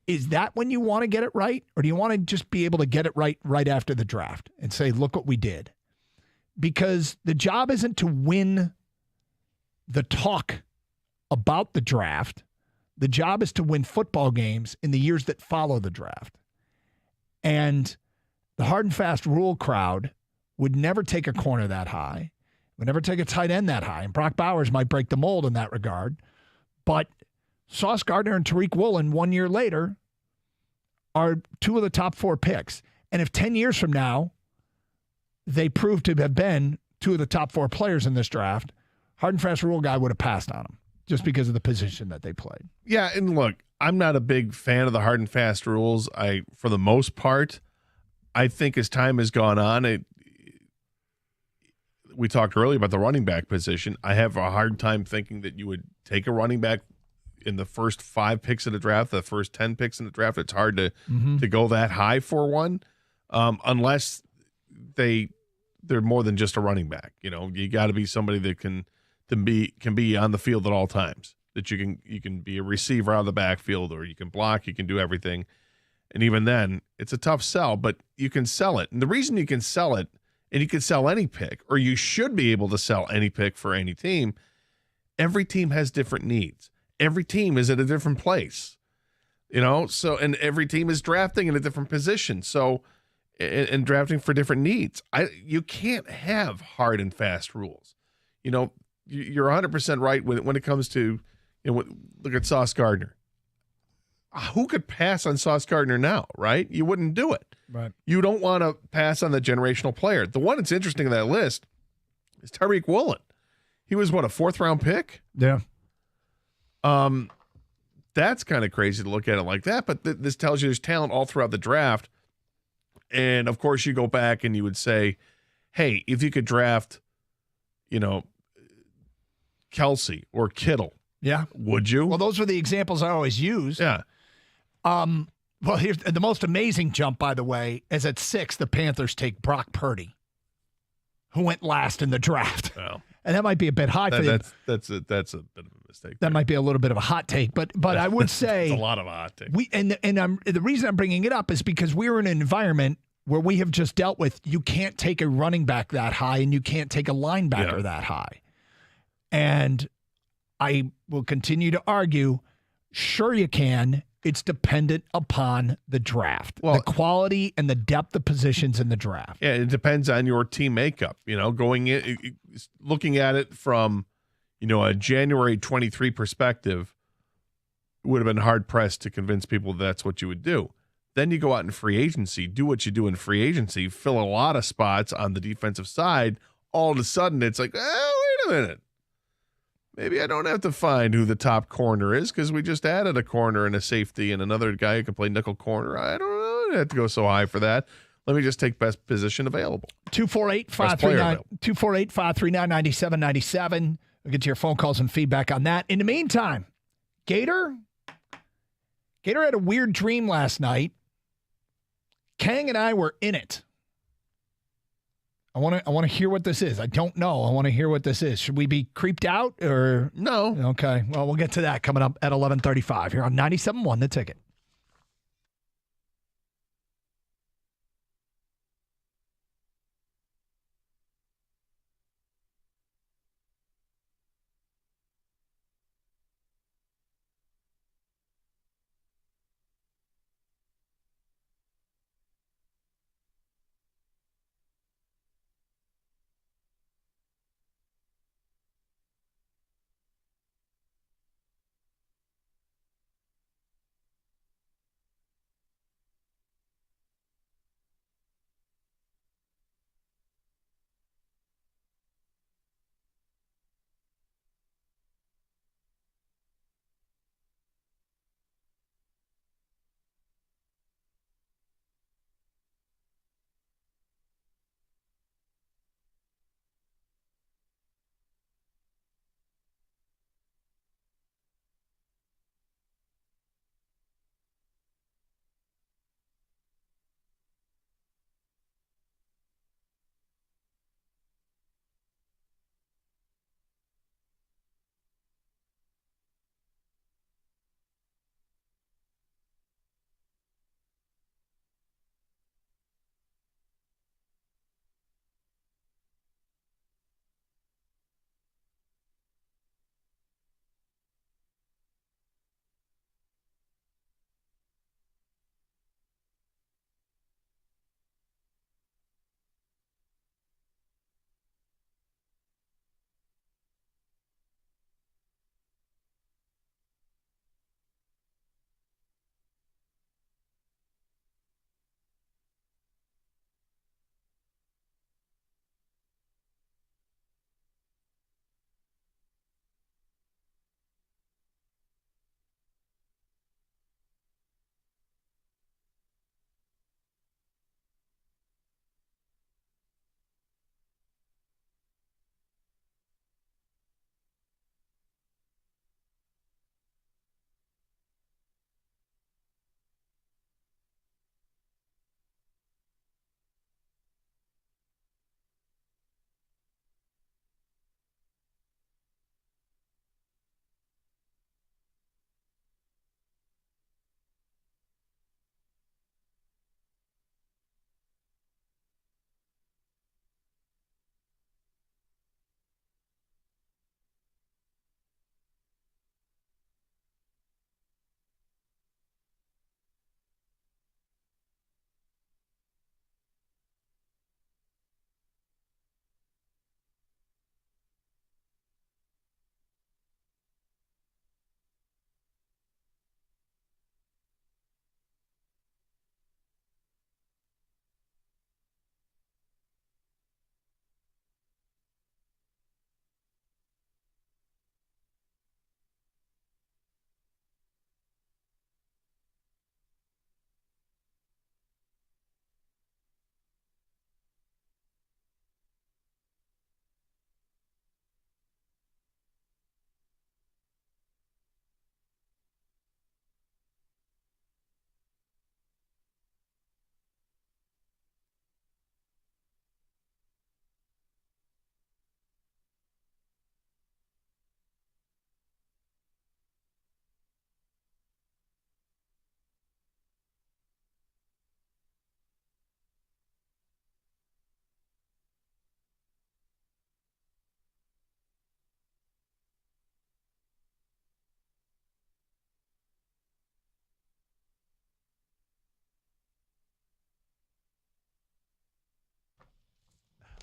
is that when you want to get it right? Or do you want to just be able to get it right after the draft and say, look what we did? Because the job isn't to win the talk about the draft. The job is to win football games in the years that follow the draft. And the hard and fast rule crowd would never take a corner that high, would never take a tight end that high. And Brock Bowers might break the mold in that regard. But Sauce Gardner and Tariq Woolen 1 year later are 2 of the top 4 picks. And if 10 years from now they prove to have been 2 of the top 4 players in this draft, hard and fast rule guy would have passed on them just because of the position that they played. Yeah, and look, I'm not a big fan of the hard and fast rules. For the most part, I think as time has gone on, we talked earlier about the running back position. I have a hard time thinking that you would take a running back in the first 5 picks of the draft, the first 10 picks in the draft. It's hard to go that high for one, unless they're more than just a running back. You got to be somebody that can be on the field at all times. That you can be a receiver out of the backfield, or you can block, you can do everything. And even then, it's a tough sell, but you can sell it. And the reason you can sell it, and you can sell any pick, or you should be able to sell any pick for any team, every team has different needs. Every team is at a different place, and every team is drafting in a different position. So, and drafting for different needs. You can't have hard and fast rules. You're 100% right when it comes to, look at Sauce Gardner. Who could pass on Sauce Gardner now, right? You wouldn't do it. Right. You You don't want to pass on the generational player. The one that's interesting in that list is Tariq Woolen. He was, a 4th-round pick? Yeah. That's kind of crazy to look at it like that, but this tells you there's talent all throughout the draft. And, of course, you go back and you would say, hey, if you could draft, Kelsey or Kittle, yeah, would you? Well, those are the examples I always use. Yeah. Well, here's the most amazing jump, by the way, is at 6, the Panthers take Brock Purdy, who went last in the draft. Well, and that might be a bit high for you. That's a bit of a mistake. That might be a little bit of a hot take, but I would say it's a lot of a hot take. The reason I'm bringing it up is because we're in an environment where we have just dealt with you can't take a running back that high and you can't take a linebacker that high. And I will continue to argue, sure you can, It's dependent upon the draft, the quality and the depth of positions in the draft. Yeah, it depends on your team makeup. Going in, looking at it from, a January 23 perspective, it would have been hard pressed to convince people that's what you would do. Then you go out in free agency, do what you do in free agency, fill a lot of spots on the defensive side. All of a sudden, it's like, wait a minute. Maybe I don't have to find who the top corner is because we just added a corner and a safety and another guy who can play nickel corner. I don't know. I don't have to go so high for that. Let me just take best position available. 248-539-9797. We'll get to your phone calls and feedback on that. In the meantime, Gator had a weird dream last night. Kang and I were in it. I want to hear what this is. I don't know. I want to hear what this is. Should we be creeped out or no? Okay. Well, we'll get to that coming up at 11:35 here on 97.1 The Ticket.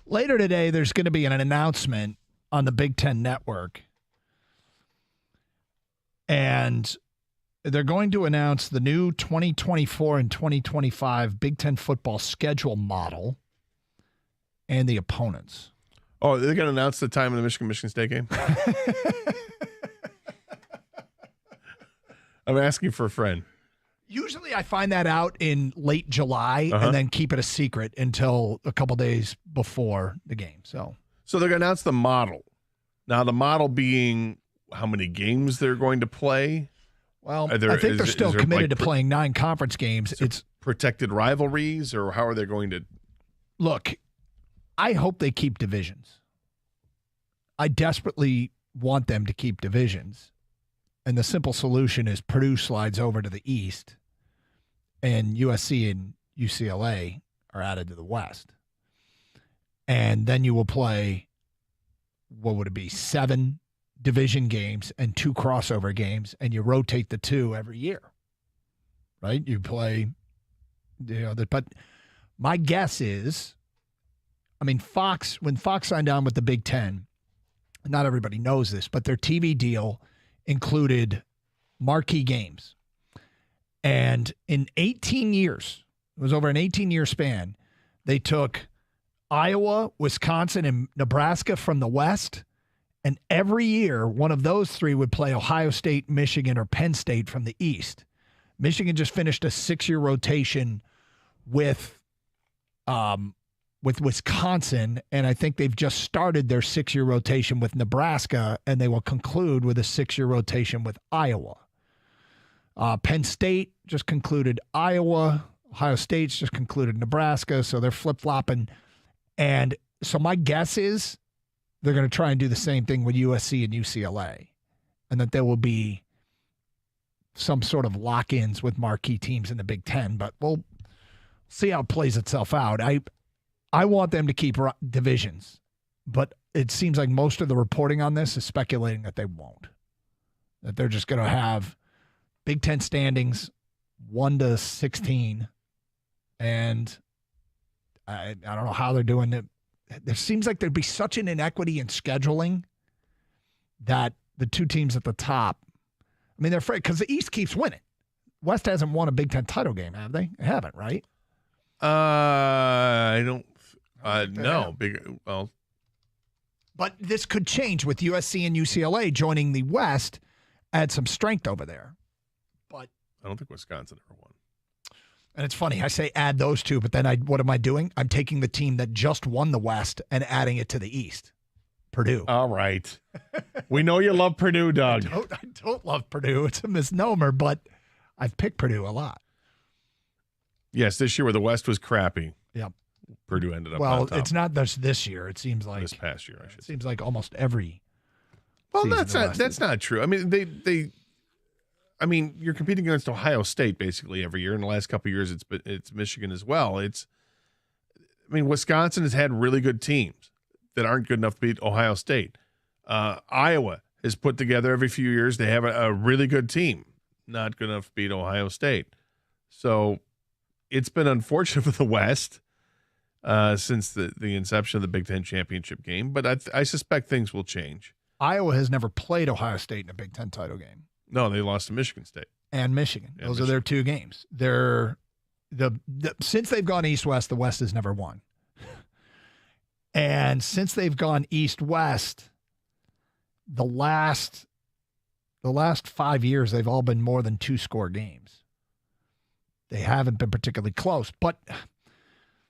Later today, there's going to be an announcement on the Big Ten Network. And they're going to announce the new 2024 and 2025 Big Ten football schedule model and the opponents. Oh, they're going to announce the time of the Michigan State game? I'm asking for a friend. Usually I find that out in late July and then keep it a secret until a couple days before the game. So they're going to announce the model. Now, the model being how many games they're going to play. Well, I think they're still committed to playing 9 conference games. It's protected rivalries, or how are they going to? Look, I hope they keep divisions. I desperately want them to keep divisions. And the simple solution is Purdue slides over to the East and USC and UCLA are added to the West. And then you will play, what would it be, 7 division games and 2 crossover games, and you rotate the 2 every year, right? You play, but my guess is, I mean, when Fox signed on with the Big Ten, not everybody knows this, but their TV deal included marquee games. And in 18 years, it was over an 18-year span, they took Iowa, Wisconsin, and Nebraska from the West, and every year, one of those 3 would play Ohio State, Michigan, or Penn State from the East. Michigan just finished a 6-year rotation with Wisconsin, and I think they've just started their 6-year rotation with Nebraska, and they will conclude with a 6-year rotation with Iowa. Penn State just concluded Iowa. Ohio State's just concluded Nebraska, so they're flip-flopping. And so my guess is they're going to try and do the same thing with USC and UCLA, and that there will be some sort of lock-ins with marquee teams in the Big Ten, but we'll see how it plays itself out. I want them to keep divisions, but it seems like most of the reporting on this is speculating that they won't, that they're just going to have Big Ten standings 1 to 16, and I don't know how they're doing it. There seems like there'd be such an inequity in scheduling that the 2 teams at the top, I mean, they're afraid because the East keeps winning. West hasn't won a Big Ten title game, have they? They haven't, right? I don't. No, well, but this could change with USC and UCLA joining the West, add some strength over there. But I don't think Wisconsin ever won. And it's funny, I say add those 2, but then what am I doing? I'm taking the team that just won the West and adding it to the East, Purdue. All right, we know you love Purdue, Doug. I don't love Purdue. It's a misnomer, but I've picked Purdue a lot. Yes, this year where the West was crappy. Yep. Purdue ended up. Well, on top. it's not this year. It seems like this past year. It seems like almost every. Well, that's not true. I mean, I mean, you're competing against Ohio State basically every year. In the last couple of years, it's Michigan as well. I mean, Wisconsin has had really good teams that aren't good enough to beat Ohio State. Iowa has put together every few years. They have a really good team, not good enough to beat Ohio State. So it's been unfortunate for the West since the inception of the Big Ten championship game, but I suspect things will change. Iowa has never played Ohio State in a Big Ten title game. No, they lost to Michigan State. And Michigan. Those are their 2 games. Since they've gone East-West, the West has never won. And since they've gone East-West, the last 5 years, they've all been more than 2-score games. They haven't been particularly close, but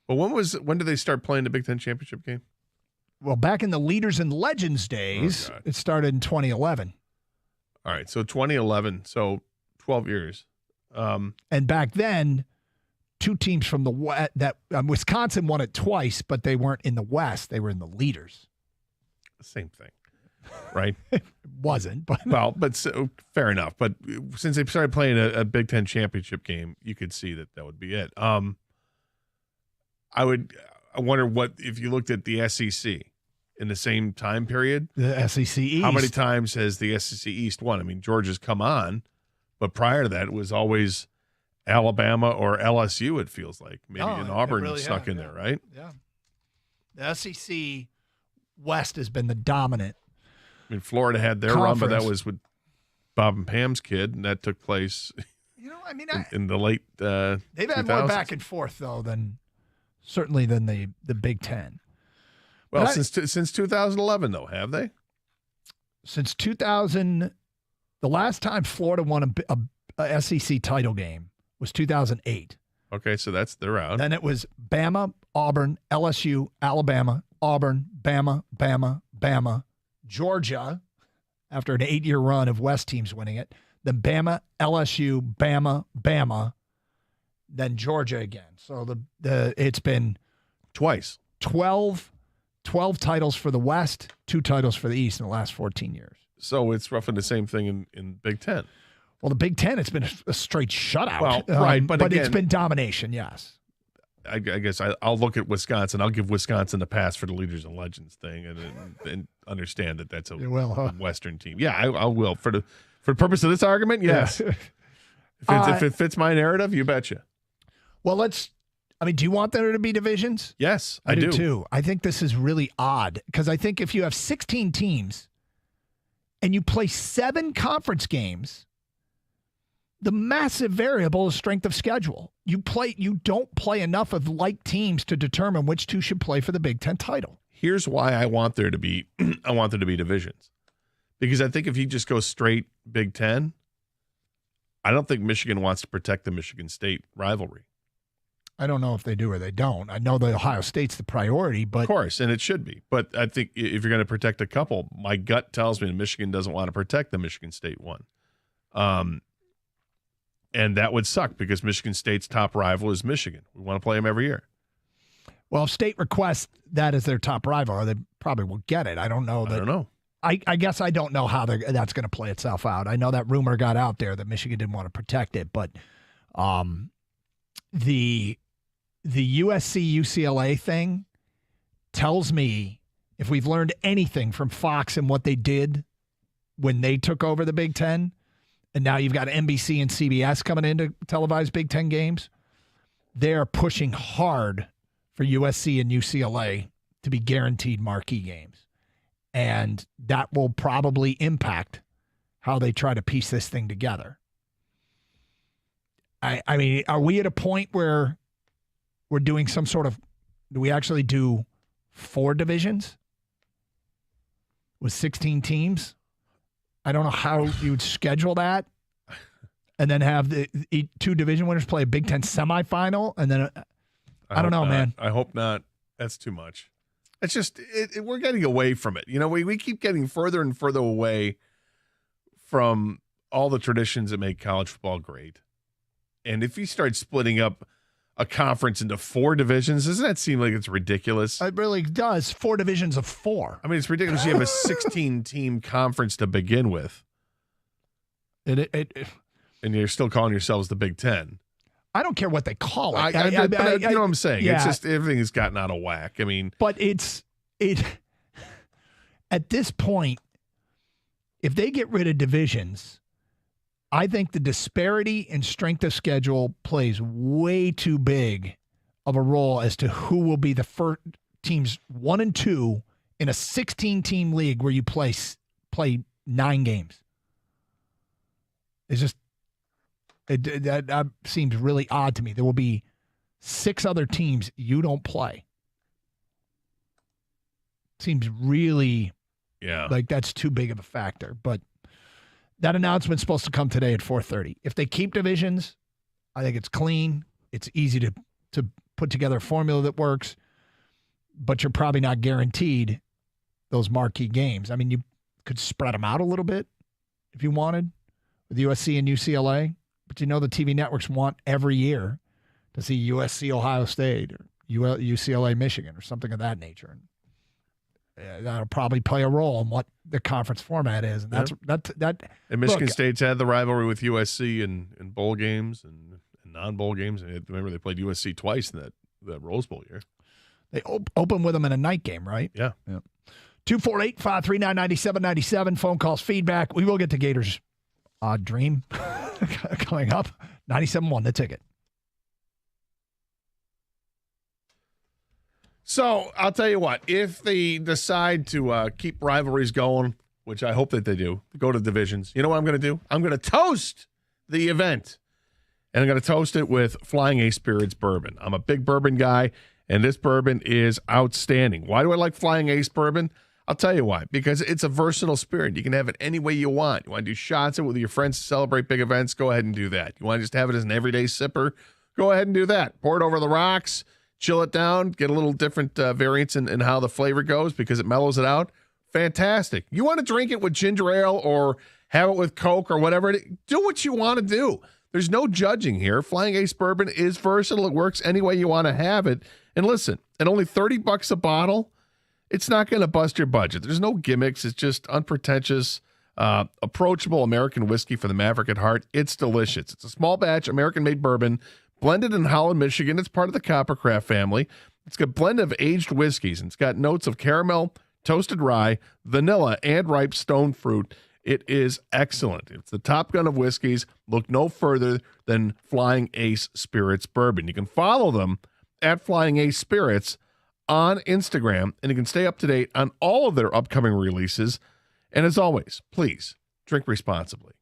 when did they start playing the Big Ten championship game? Well, back in the Leaders and Legends days, it started in 2011. All right, so 2011, so 12 years. And back then, 2 teams from the West, Wisconsin won it twice, but they weren't in the West; they were in the Leaders. Same thing, right? It wasn't, but fair enough. But since they started playing a Big Ten championship game, you could see that would be it. I wonder what if you looked at the SEC in the same time period. The SEC East. How many times has the SEC East won? I mean, Georgia's come on, but prior to that, it was always Alabama or LSU. It feels like maybe Auburn really snuck in there, right? Yeah. The SEC West has been the dominant. I mean, Florida had their run, but that was with Bob and Pam's kid, and that took place in the late they've had 2000s. more back and forth, though, than the Big Ten. Well, since 2011, though, have they? Since 2000, the last time Florida won a SEC title game was 2008. Okay, so they're out. Then it was Bama, Auburn, LSU, Alabama, Auburn, Bama, Georgia, after an 8-year run of West teams winning it. Then Bama, LSU, Bama, then Georgia again. So it's been twice 12 titles for the West, 2 titles for the East in the last 14 years. So it's roughly the same thing in Big Ten. Well, the Big Ten, it's been a straight shutout. Well, right, but again, it's been domination, yes. I guess I'll look at Wisconsin. I'll give Wisconsin the pass for the Leaders and Legends thing, and understand that that's a Western team. Yeah, I will for the purpose of this argument. Yes, if it fits my narrative, you betcha. Well, do you want there to be divisions? Yes, I do too. I think this is really odd because I think if you have 16 teams and you play 7 conference games, the massive variable is strength of schedule. You don't play enough of like teams to determine which 2 should play for the Big Ten title. Here's why I want there to be divisions. Because I think if you just go straight Big Ten, I don't think Michigan wants to protect the Michigan State rivalry. I don't know if they do or they don't. I know that Ohio State's the priority, but of course, and it should be. But I think if you're going to protect a couple, my gut tells me Michigan doesn't want to protect the Michigan State one. And that would suck because Michigan State's top rival is Michigan. We want to play them every year. Well, if State requests that as their top rival, they probably will get it. I don't know. I don't know. I guess I don't know how that's going to play itself out. I know that rumor got out there that Michigan didn't want to protect it, but the USC UCLA thing tells me if we've learned anything from Fox and what they did when they took over the Big Ten, and now you've got NBC and CBS coming in to televise Big Ten games, they're pushing hard for USC and UCLA to be guaranteed marquee games. And that will probably impact how they try to piece this thing together. I mean, are we at a point where we're doing some sort of, do we actually do 4 divisions with 16 teams? I don't know how you would schedule that and then have the 2 division winners play a Big Ten semifinal. And then I don't know, man. I hope not. That's too much. It's just, we're getting away from it. You know, we keep getting further and further away from all the traditions that make college football great. And if you start splitting up a conference into 4 divisions, doesn't that seem like it's ridiculous? It really does. 4 divisions of 4. I mean, it's ridiculous. You have a 16-team conference to begin with. And you're still calling yourselves the Big Ten. I don't care what they call it. You know what I'm saying? Yeah. It's just everything has gotten out of whack. I mean, but at this point, if they get rid of divisions, I think the disparity in strength of schedule plays way too big of a role as to who will be the first teams 1 and 2 in a 16-team league where you play 9 games. It's just that seems really odd to me. There will be 6 other teams you don't play. Seems really like that's too big of a factor, but that announcement's supposed to come today at 4:30. If they keep divisions, I think it's clean. It's easy to put together a formula that works, but you're probably not guaranteed those marquee games. I mean, you could spread them out a little bit if you wanted with USC and UCLA, but you know the TV networks want every year to see USC Ohio State or UCLA Michigan or something of that nature. And that'll probably play a role in what the conference format is, and that. And Michigan State's had the rivalry with USC in bowl games and non-bowl games. And remember, they played USC twice in that Rose Bowl year. They open with them in a night game, right? Yeah. 248-539-9797. Phone calls, feedback. We will get to Gators' odd dream coming up. 97.1, The Ticket. So I'll tell you what, if they decide to keep rivalries going, which I hope that they do, go to divisions, you know what I'm going to do? I'm going to toast the event. And I'm going to toast it with Flying Ace Spirits bourbon. I'm a big bourbon guy, and this bourbon is outstanding. Why do I like Flying Ace bourbon? I'll tell you why. Because it's a versatile spirit. You can have it any way you want. You want to do shots with your friends to celebrate big events? Go ahead and do that. You want to just have it as an everyday sipper? Go ahead and do that. Pour it over the rocks, chill it down, get a little different variance in how the flavor goes because it mellows it out. Fantastic. You want to drink it with ginger ale or have it with Coke or whatever, do what you want to do. There's no judging here. Flying Ace Bourbon is versatile. It works any way you want to have it. And listen, at only $30 a bottle, it's not going to bust your budget. There's no gimmicks. It's just unpretentious, approachable American whiskey for the maverick at heart. It's delicious. It's a small batch American-made bourbon blended in Holland, Michigan. It's part of the Coppercraft family. It's got a blend of aged whiskeys, and it's got notes of caramel, toasted rye, vanilla, and ripe stone fruit. It is excellent. It's the Top Gun of whiskeys. Look no further than Flying Ace Spirits Bourbon. You can follow them at Flying Ace Spirits on Instagram, and you can stay up to date on all of their upcoming releases. And as always, please drink responsibly.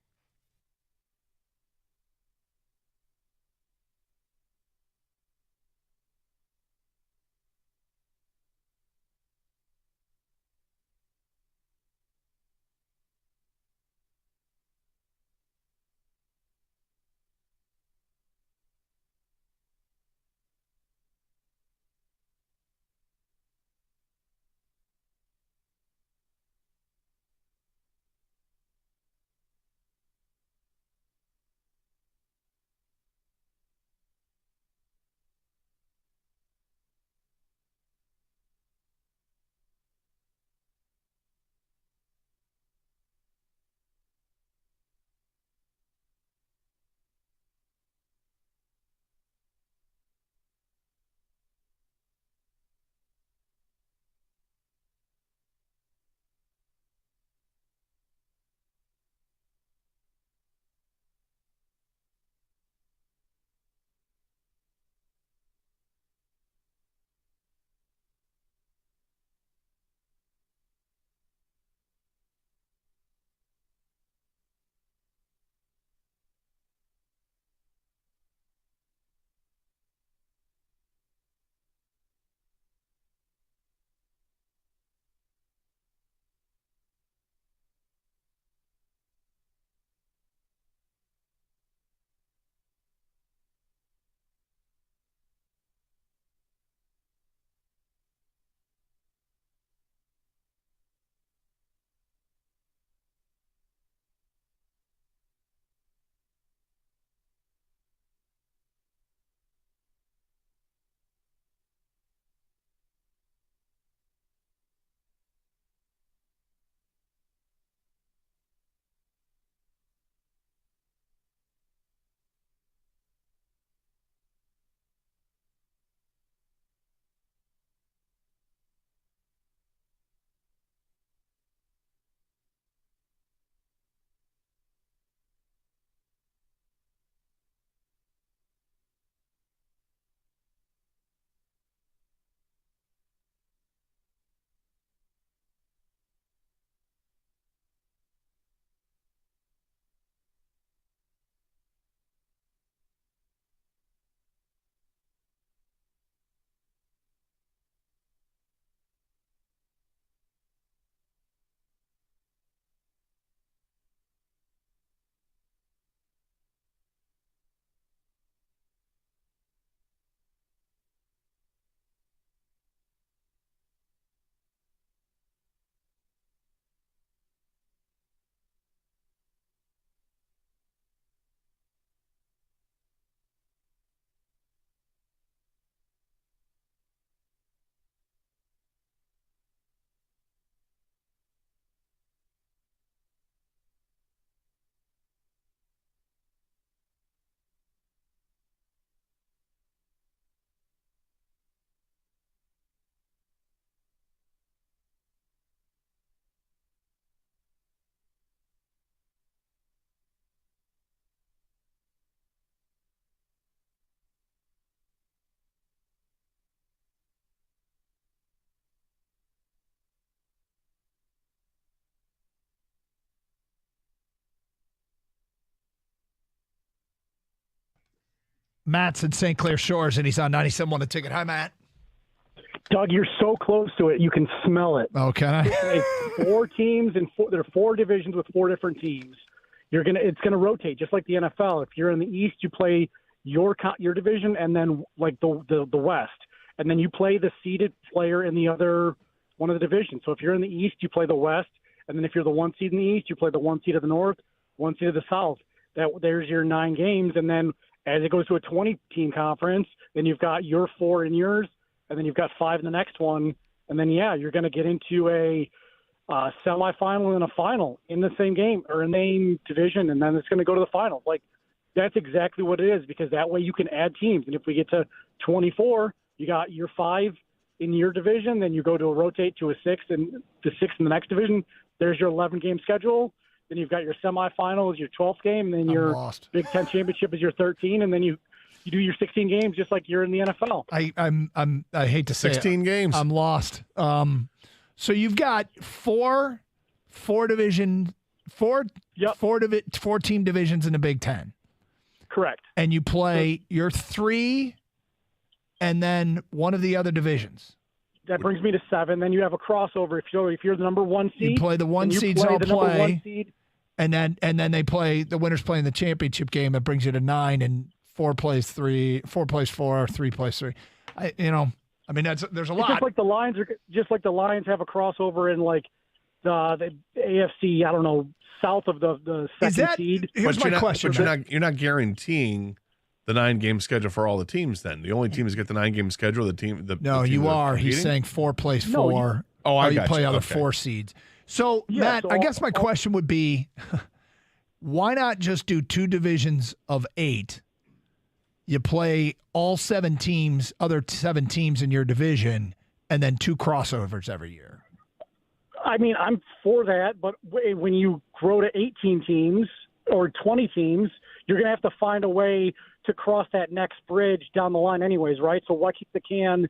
Matt's in St. Clair Shores, and he's on 97.1 The Ticket. Hi, Matt. Doug, you're so close to it, you can smell it. Oh, can I? It's 4 teams, and there are 4 divisions with 4 different teams. It's gonna rotate, just like the NFL. If you're in the East, you play your division, and then like the West, and then you play the seeded player in the other one of the divisions. So if you're in the East, you play the West, and then if you're the 1 seed in the East, you play the 1 seed of the North, 1 seed of the South. There's your 9 games, and then as it goes to a 20-team conference, then you've got your 4 in yours, and then you've got 5 in the next one, and then you're going to get into a semifinal and a final in the same game or in the same division, and then it's going to go to the finals. Like, that's exactly what it is, because that way you can add teams. And if we get to 24, you got your 5 in your division, then you go to rotate to a 6 and the 6 in the next division. There's your 11-game schedule. Then you've got your semifinals, your 12th game, and then your Big Ten championship is your 13, and then you do your 16 games just like you're in the NFL. I hate to say 16 games. I'm lost. So you've got four team divisions in the Big Ten. Correct. And you play your 3 and then one of the other divisions. That brings me to 7. Then you have a crossover. If you're the number 1 seed, you play the 1 seeds all play. And then they play, the winners play in the championship game. That brings you to 9, and 4 plays 3, 4 plays 4, 3 plays 3. There's a lot. Just like the Lions have a crossover in like the AFC. I don't know, south of the second seed. Here's my question. But you're not guaranteeing the 9-game schedule for all the teams. Then the only teams that get the 9-game schedule, you are. He's saying 4 plays 4. You play other 4 seeds. So, Matt, I guess my question would be, why not just do 2 divisions of 8? You play all 7 teams, other 7 teams in your division, and then 2 crossovers every year. I mean, I'm for that, but when you grow to 18 teams or 20 teams, you're going to have to find a way to cross that next bridge down the line anyways, right? So why kick the can,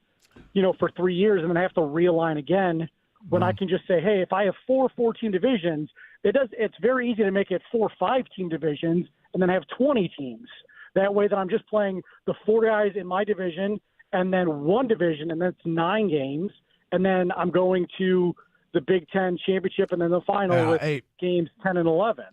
for 3 years and then have to realign again when I can just say, hey, if I have 4 14 divisions, it's very easy to make it 4 5-team divisions and then have 20 teams. That way that I'm just playing the 4 guys in my division and then 1 division, and that's 9 games. And then I'm going to the Big Ten championship and then the final with games 10 and 11.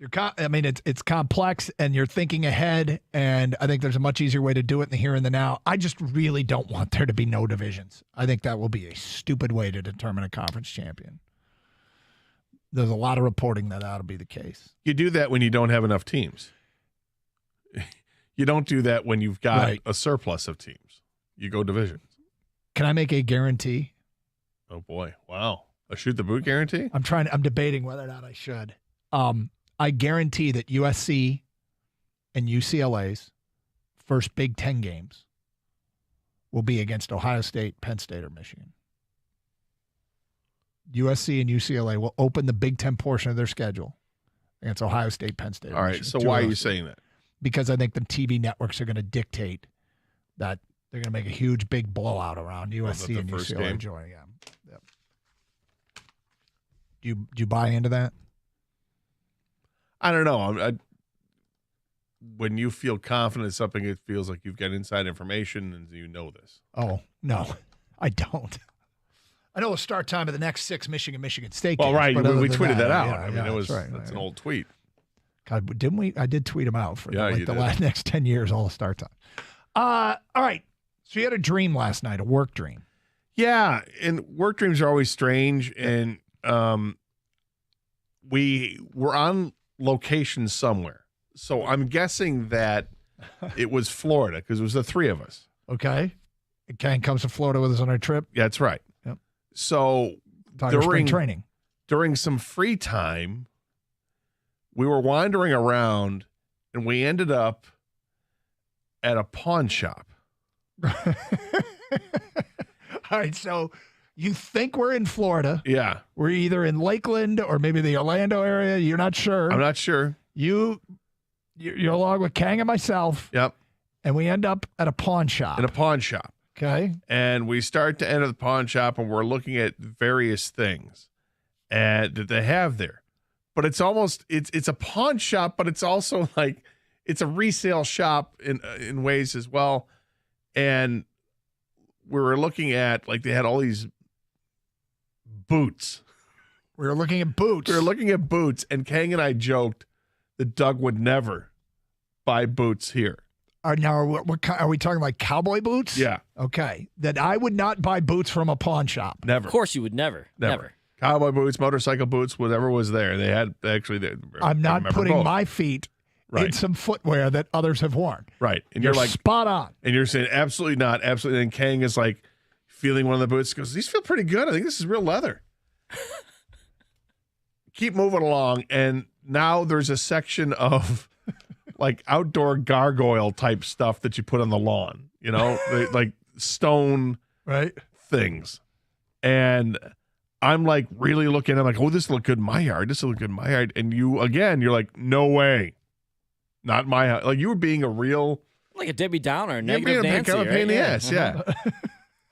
It's complex, and you're thinking ahead, and I think there's a much easier way to do it in the here and the now. I just really don't want there to be no divisions. I think that will be a stupid way to determine a conference champion. There's a lot of reporting that that'll be the case. You do that when you don't have enough teams. You don't do that when you've got a surplus of teams. You go divisions. Can I make a guarantee? Oh, boy. Wow. A shoot the boot guarantee? I'm debating whether or not I should. I guarantee that USC and UCLA's first Big Ten games will be against Ohio State, Penn State, or Michigan. USC and UCLA will open the Big Ten portion of their schedule against Ohio State, Penn State. All right. Michigan. So why are you saying that? Because I think the TV networks are going to dictate that they're going to make a huge, big blowout around USC and UCLA joining them. Yep. Do you buy into that? I don't know. When you feel confident in something, it feels like you've got inside information and you know this. Oh, no, I don't. I know the start time of the next 6 Michigan State games. Well, right. We tweeted that out. Yeah, that's an old tweet. God, didn't we? I did tweet them out for the last next 10 years, all the start time. All right. So you had a dream last night, a work dream. Yeah, and work dreams are always strange. And we were on location somewhere. So I'm guessing that it was Florida because it was the 3 of us. Okay. Ken comes to Florida with us on our trip. Yeah, that's right. Yep. So spring training. During some free time, we were wandering around and we ended up at a pawn shop. All right, so you think we're in Florida. Yeah. We're either in Lakeland or maybe the Orlando area. You're not sure. I'm not sure. You're along with Kang and myself. Yep. And we end up at a pawn shop. In a pawn shop. Okay. And we start to enter the pawn shop and we're looking at various things that they have there. But it's almost it's a pawn shop, but it's also like it's a resale shop in ways as well. And we were looking at, like, they had all these boots. We were looking at boots. And Kang and I joked that Doug would never buy boots here. Now, are we talking like cowboy boots? Yeah. Okay. That I would not buy boots from a pawn shop. Never. Of course you would never. Cowboy boots, motorcycle boots, whatever was there. They had I'm not putting both. my feet in some footwear that others have worn. Right. And you're like spot on. And you're saying absolutely not, absolutely. And Kang is like feeling one of the boots. Goes, these feel pretty good. I think this is real leather. Keep moving along, and now there's a section of like outdoor gargoyle type stuff that you put on the lawn. You know, like stone things. And I'm like really looking. I'm like, oh, this will look good in my yard. This will look good in my yard. And you're like, no way, not my house. Like you were being a real like a Debbie Downer, being negative Nancy, a pain in the ass. Uh-huh.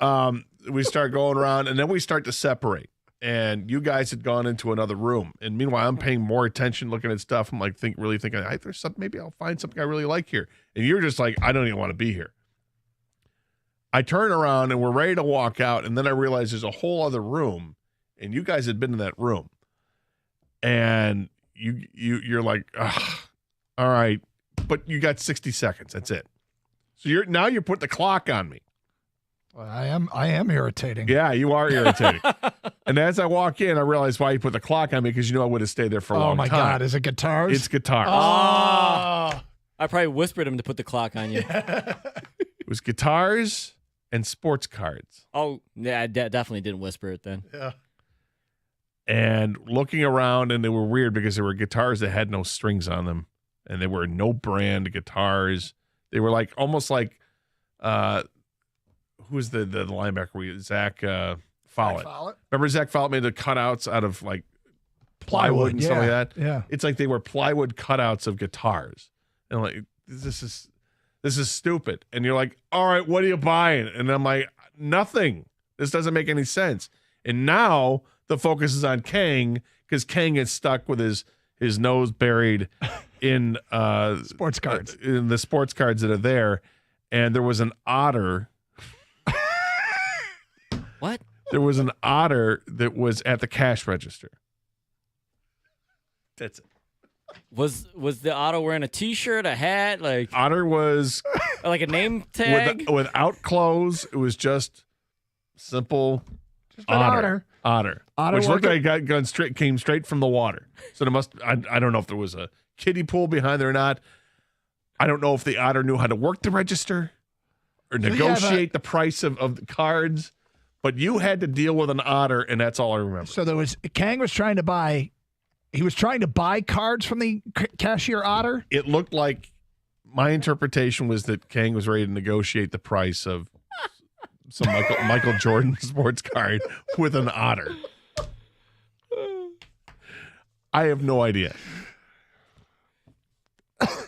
Yeah. We start going around, and then we start to separate. And you guys had gone into another room, and meanwhile, I'm paying more attention, looking at stuff. I'm like, really thinking, there's something. Maybe I'll find something I really like here. And you're just like, I don't even want to be here. I turn around, and we're ready to walk out, and then I realize there's a whole other room, and you guys had been in that room, and you're like, all right, but you got 60 seconds. That's it. So you're putting the clock on me. I am irritating. Yeah, you are irritating. And as I walk in, I realize why you put the clock on me, because you know I would have stayed there for a long time. Oh, my God. Is it guitars? It's guitars. Oh. I probably whispered him to put the clock on you. It was guitars and sports cards. Oh, yeah, I definitely didn't whisper it then. Yeah. And looking around, and they were weird because there were guitars that had no strings on them, and they were no brand guitars. They were like almost like who's the linebacker? Zach Follett. Remember Zach Follett made the cutouts out of like plywood and stuff like that? Yeah. It's like they were plywood cutouts of guitars. And like, this is stupid. And you're like, all right, what are you buying? And I'm like, nothing. This doesn't make any sense. And now the focus is on Kang, because Kang is stuck with his nose buried in sports cards. In the sports cards that are there. And there was an otter. What? There was an otter that was at the cash register. That's it. Was the otter wearing a T-shirt, a hat, like Otter was like a name tag? Without clothes. It was just simple otter. Otter, which looked like it came straight from the water. So there must. I don't know if there was a kiddie pool behind there or not. I don't know if the otter knew how to work the register or negotiate the price of the cards. But you had to deal with an otter, and that's all I remember. So Kang was trying to buy. He was trying to buy cards from the cashier otter. It looked like my interpretation was that Kang was ready to negotiate the price of some Michael Jordan sports card with an otter. I have no idea.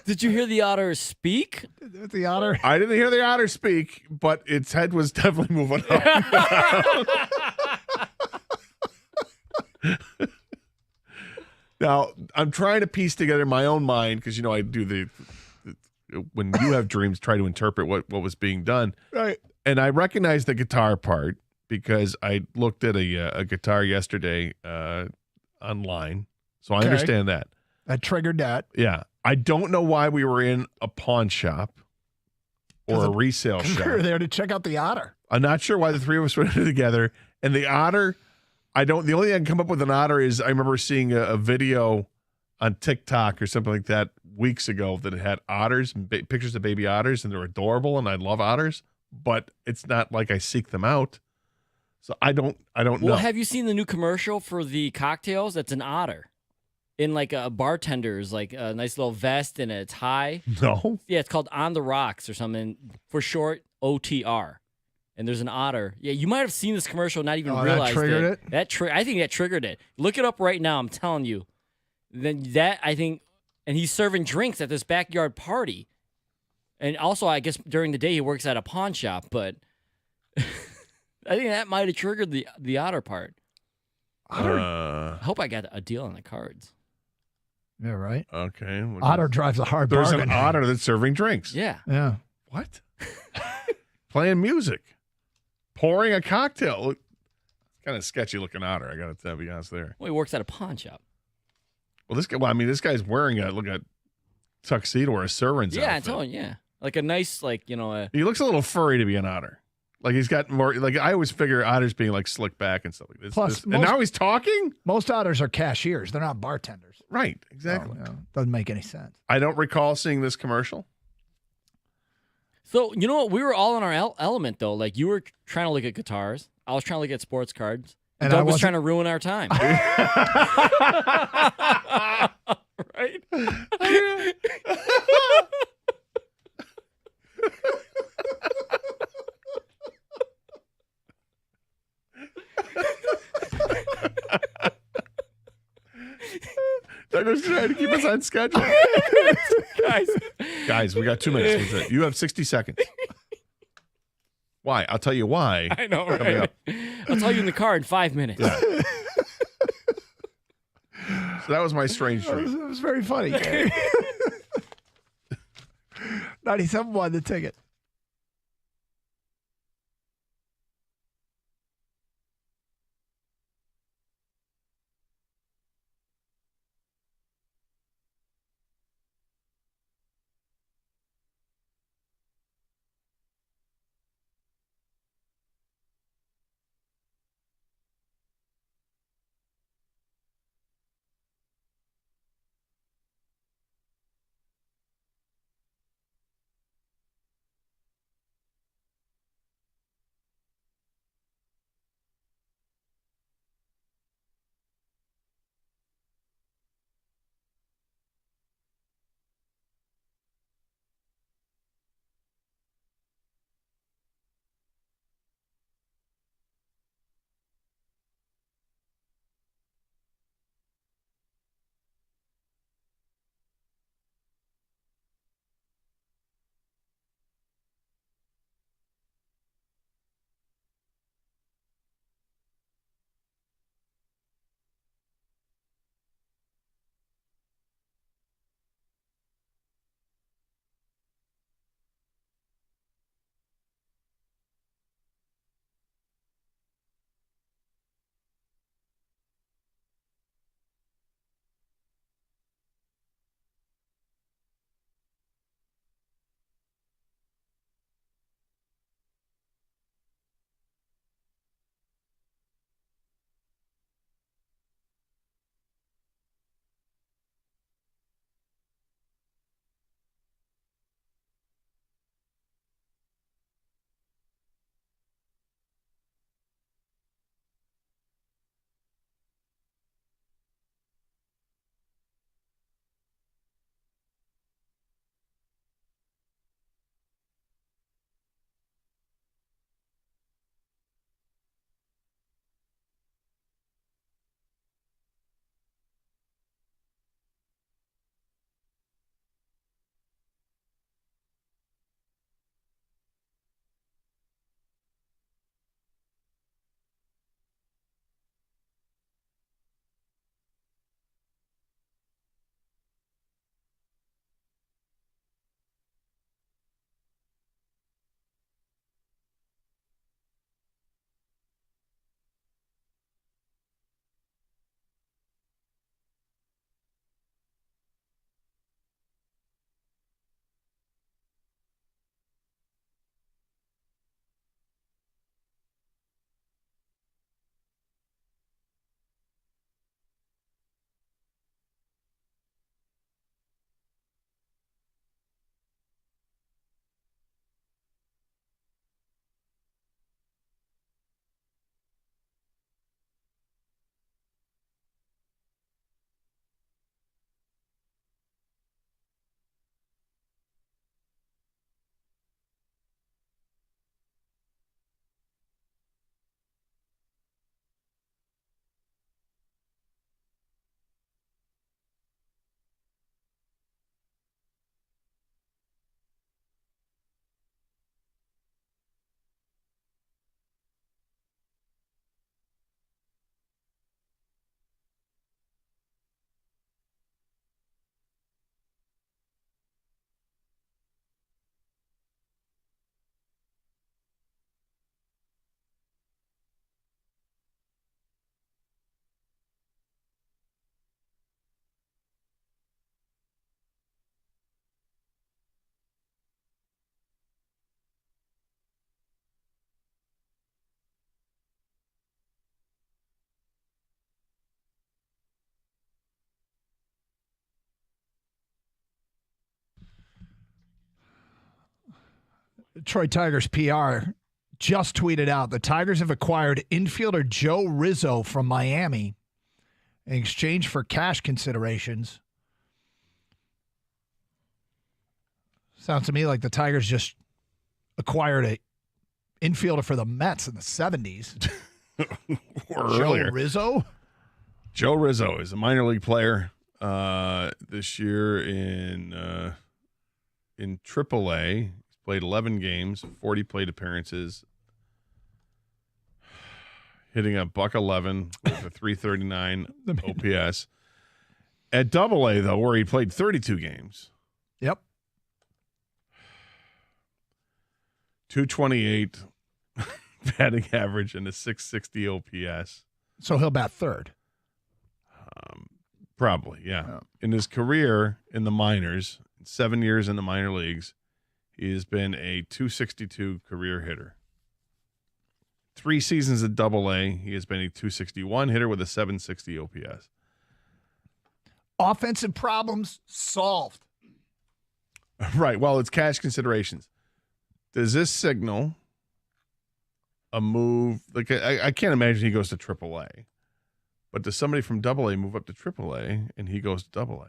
Did you hear the otter speak? The otter? I didn't hear the otter speak, but its head was definitely moving up. Now, I'm trying to piece together in my own mind, because, I do when you have dreams, try to interpret what was being done. Right. And I recognize the guitar part because I looked at a guitar yesterday online. So I understand that. That triggered that. Yeah. I don't know why we were in a pawn shop or a resale shop. We were there to check out the otter. I'm not sure why the three of us went together. And the otter, the only thing I can come up with an otter is I remember seeing a video on TikTok or something like that weeks ago that had otters and pictures of baby otters, and they're adorable, and I love otters, but it's not like I seek them out. So I don't know. Well, have you seen the new commercial for the cocktails? That's an otter. In like a bartender's, like a nice little vest, and it's high. No. Yeah, it's called On the Rocks or something, for short, OTR. And there's an otter. Yeah, you might have seen this commercial, not even realized that triggered it. I think that triggered it. Look it up right now. I'm telling you. Then I think, and he's serving drinks at this backyard party. And also, I guess during the day he works at a pawn shop. But I think that might have triggered the otter part. I hope I got a deal on the cards. Yeah, right. Okay. Otter drives a hard There's bargain. an otter that's serving drinks. Yeah. Yeah. What? Playing music. Pouring a cocktail. It's kind of sketchy looking otter, I got to be honest there. Well, he works at a pawn shop. Well, this guy's wearing a tuxedo or a servant's Yeah, outfit. I told you, yeah. Like a nice, He looks a little furry to be an otter. Like he's got more, I always figure otters being like slick back and stuff like this. Plus, and now he's talking? Most otters are cashiers. They're not bartenders. Right, exactly. So, doesn't make any sense. I don't recall seeing this commercial. So, you know what? We were all in our element, though. Like, you were trying to look at guitars. I was trying to look at sports cards. And Doug was trying to ruin our time. Right? Doug was trying to keep us on schedule. Guys, we got 2 minutes. That's it. You have 60 seconds. Why? I'll tell you why. I know, right? I'll tell you in the car in 5 minutes. Yeah. So that was my strange dream. It was very funny. 97 won the ticket. Detroit Tigers PR just tweeted out the Tigers have acquired infielder Joe Rizzo from Miami in exchange for cash considerations. Sounds to me like the Tigers just acquired a infielder for the Mets in the 70s. Or earlier. Joe Rizzo? Joe Rizzo is a minor league player this year in AAA. He's played 11 games, 40 plate appearances, hitting a .111 with a 339 OPS. At AA, though, where he played 32 games. Yep. 228 batting average and a 660 OPS. So he'll bat third. Probably, yeah. In his career in the minors, 7 years in the minor leagues, he has been a 262 career hitter. 3 seasons at AA, he has been a 261 hitter with a 760 OPS. Offensive problems solved. Right. Well, it's cash considerations. Does this signal a move? Like I can't imagine he goes to AAA. But does somebody from AA move up to AAA and he goes to AA?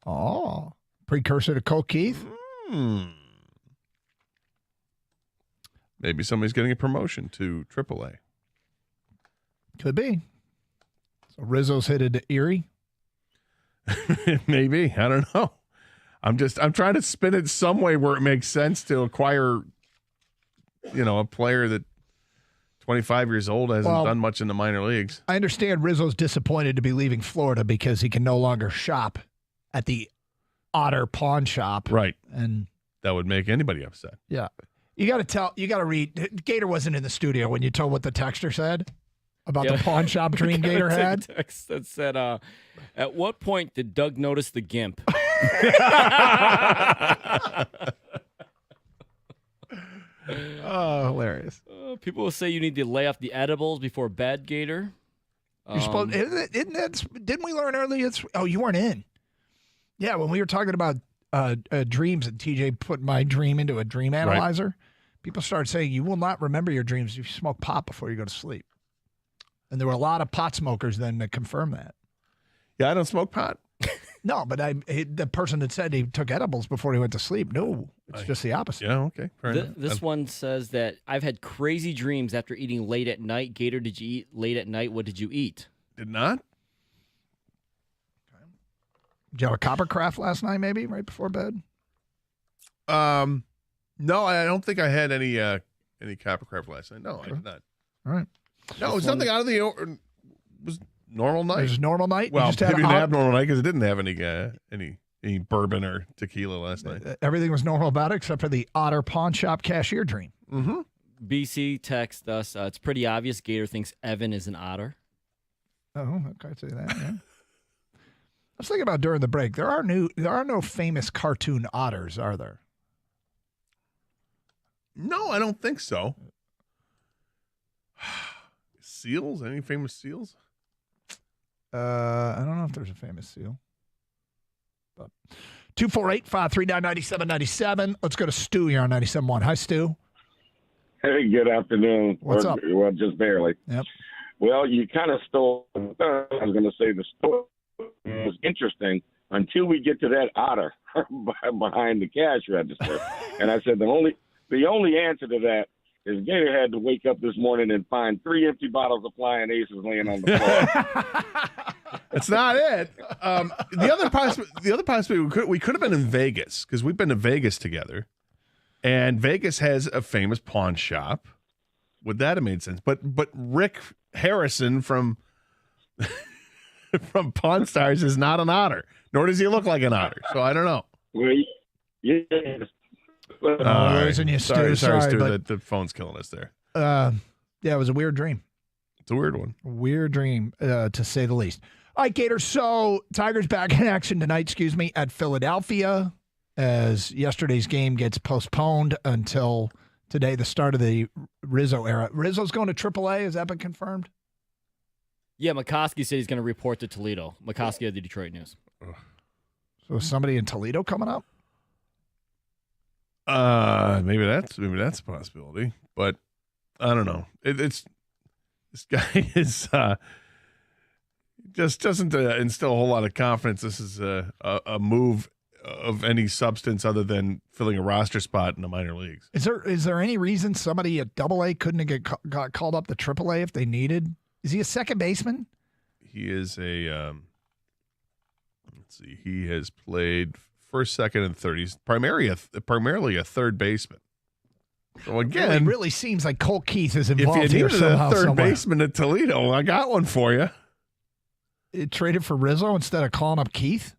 Oh, precursor to Cole Keith? Maybe somebody's getting a promotion to AAA. Could be. So Rizzo's headed to Erie? Maybe. I don't know. I'm trying to spin it some way where it makes sense to acquire, a player that 25 years old hasn't done much in the minor leagues. I understand Rizzo's disappointed to be leaving Florida because he can no longer shop at the Otter Pawn Shop. Right. And that would make anybody upset. Yeah. You got to read. Gator wasn't in the studio when you told what the texter said about the pawn shop dream Gator had. Text that said, at what point did Doug notice the gimp? Oh, hilarious. People will say you need to lay off the edibles before bed, Gator. You're supposed, didn't we learn earlier? You weren't in. Yeah, when we were talking about dreams and TJ put my dream into a dream analyzer, people started saying you will not remember your dreams if you smoke pot before you go to sleep. And there were a lot of pot smokers then that confirmed that. Yeah, I don't smoke pot. No, but the person that said he took edibles before he went to sleep, no, it's just the opposite. Yeah, okay. This one says that I've had crazy dreams after eating late at night. Gator, did you eat late at night? What did you eat? Did not. Did you have a Coppercraft last night, maybe, right before bed? No, I don't think I had any Coppercraft last night. No, I did not. All right. No, it was nothing out of the ordinary. It was normal night. It was normal night? Well, maybe an abnormal night because it didn't have any bourbon or tequila last night. Everything was normal about it except for the Otter Pawn Shop cashier dream. Mm-hmm. BC text us. It's pretty obvious Gator thinks Evan is an otter. Oh, okay, I'd say that, yeah. I was thinking about during the break. There are no famous cartoon otters, are there? No, I don't think so. Seals? Any famous seals? I don't know if there's a famous seal. But 248-539-9797. Let's go to Stu here on 97.1. Hi, Stu. Hey, good afternoon. What's up? Well, just barely. Yep. Well, you kind of stole. I was going to say the story was interesting until we get to that otter behind the cash register. And I said the only answer to that is Gator had to wake up this morning and find 3 empty bottles of Flying Aces laying on the floor. That's not it. The other possibility we could have been in Vegas because we've been to Vegas together, and Vegas has a famous pawn shop. Would that have made sense? But Rick Harrison from Pawn Stars is not an otter, nor does he look like an otter. So I don't know. Well, yeah. Losing you, Stu. Sorry, Stu. But the phone's killing us there. yeah, it was a weird dream. It's a weird one. Weird dream, to say the least. All right, Gator. So Tigers back in action tonight, at Philadelphia, as yesterday's game gets postponed until today, the start of the Rizzo era. Rizzo's going to AAA. Has that been confirmed? Yeah, McCoskey said he's going to report to Toledo. McCoskey of the Detroit News. So is somebody in Toledo coming up? Maybe that's a possibility, but I don't know. It's this guy is just doesn't instill a whole lot of confidence. This is a move of any substance other than filling a roster spot in the minor leagues. Is there any reason somebody at AA couldn't have got called up to AAA if they needed? Is he a second baseman? He is a let's see. He has played first, second, and third. He's primarily a third baseman. So again, it really seems like Colt Keith is involved if you here needed somehow. a third baseman at Toledo, I got one for you. It traded for Rizzo instead of calling up Keith.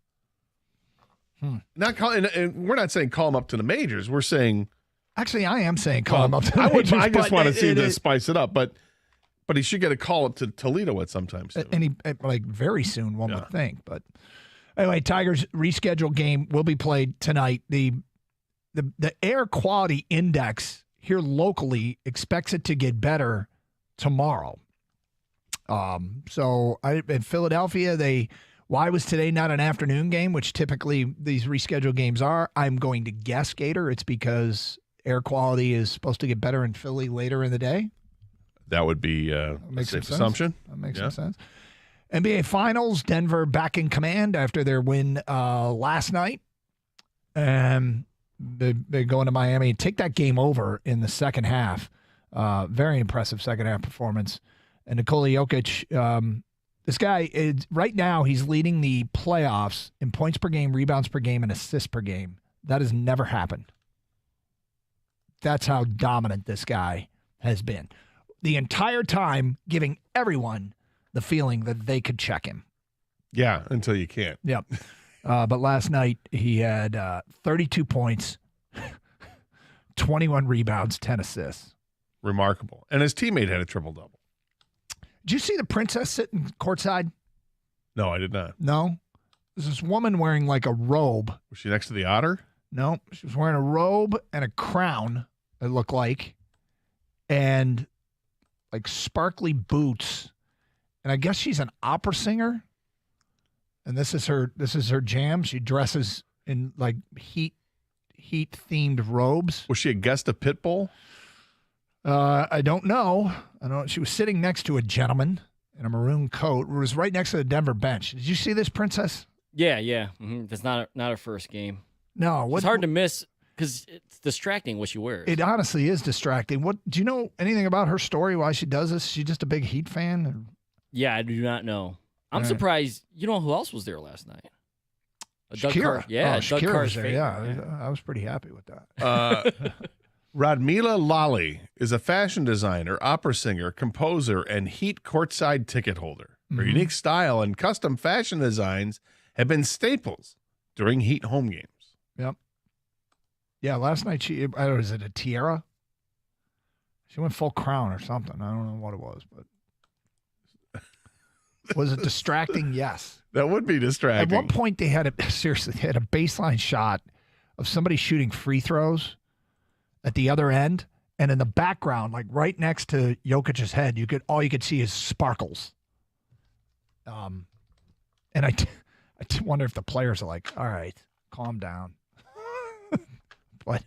Not calling. And we're not saying call him up to the majors. We're saying. Actually, I am saying call him up to the majors. I just want to see this spice it up, but he should get a call up to Toledo at some time soon. And he very soon, one would think. But anyway, Tigers rescheduled game will be played tonight. The air quality index here locally expects it to get better tomorrow. So in Philadelphia, why was today not an afternoon game, which typically these rescheduled games are? I'm going to guess, Gator, it's because air quality is supposed to get better in Philly later in the day. That would be a safe assumption. That makes some sense. NBA Finals, Denver back in command after their win last night. They go into Miami and take that game over in the second half. Very impressive second half performance. And Nikola Jokic, this guy, right now, he's leading the playoffs in points per game, rebounds per game, and assists per game. That has never happened. That's how dominant this guy has been. The entire time giving everyone the feeling that they could check him. Yeah, until you can't. Yep. But last night he had 32 points, 21 rebounds, 10 assists. Remarkable. And his teammate had a triple-double. Did you see the princess sitting courtside? No, I did not. No? There's this woman wearing like a robe. Was she next to the otter? No. She was wearing a robe and a crown, it looked like, and like sparkly boots. And I guess she's an opera singer. And this is her jam. She dresses in like heat themed robes. Was she a guest of Pitbull? I don't know. She was sitting next to a gentleman in a maroon coat. It was right next to the Denver bench. Did you see this, Princess? Yeah. Mm-hmm. That's not her first game. No. It's hard to miss because it's distracting what she wears. It honestly is distracting. Do you know anything about her story, why she does this? Is she just a big Heat fan? Yeah, I do not know. I'm surprised. You know who else was there last night? Shakira. Doug Shakira was there. favorite. Yeah, I was pretty happy with that. Radmila Lally is a fashion designer, opera singer, composer, and Heat courtside ticket holder. Her unique style and custom fashion designs have been staples during Heat home games. Yep. Yeah, last night was it a tiara? She went full crown or something. I don't know what it was, but was it distracting? Yes. That would be distracting. At one point, they had a baseline shot of somebody shooting free throws at the other end, and in the background, like right next to Jokic's head, all you could see is sparkles. And I wonder if the players are like, all right, calm down. But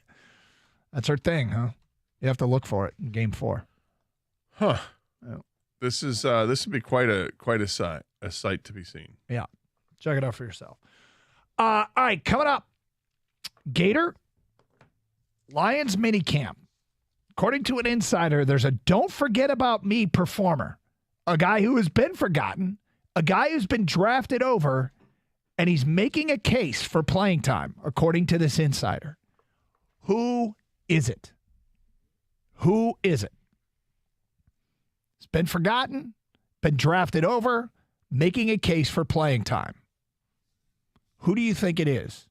that's her thing, huh? You have to look for it in Game 4. Huh. Yeah. This would be quite a sight to be seen. Yeah. Check it out for yourself. All right, coming up, Gator, Lions minicamp. According to an insider, there's a Don't Forget About Me performer, a guy who has been forgotten, a guy who's been drafted over, and he's making a case for playing time, according to this insider. Who is it? Who is it? It's been forgotten, been drafted over, making a case for playing time. Who do you think it is?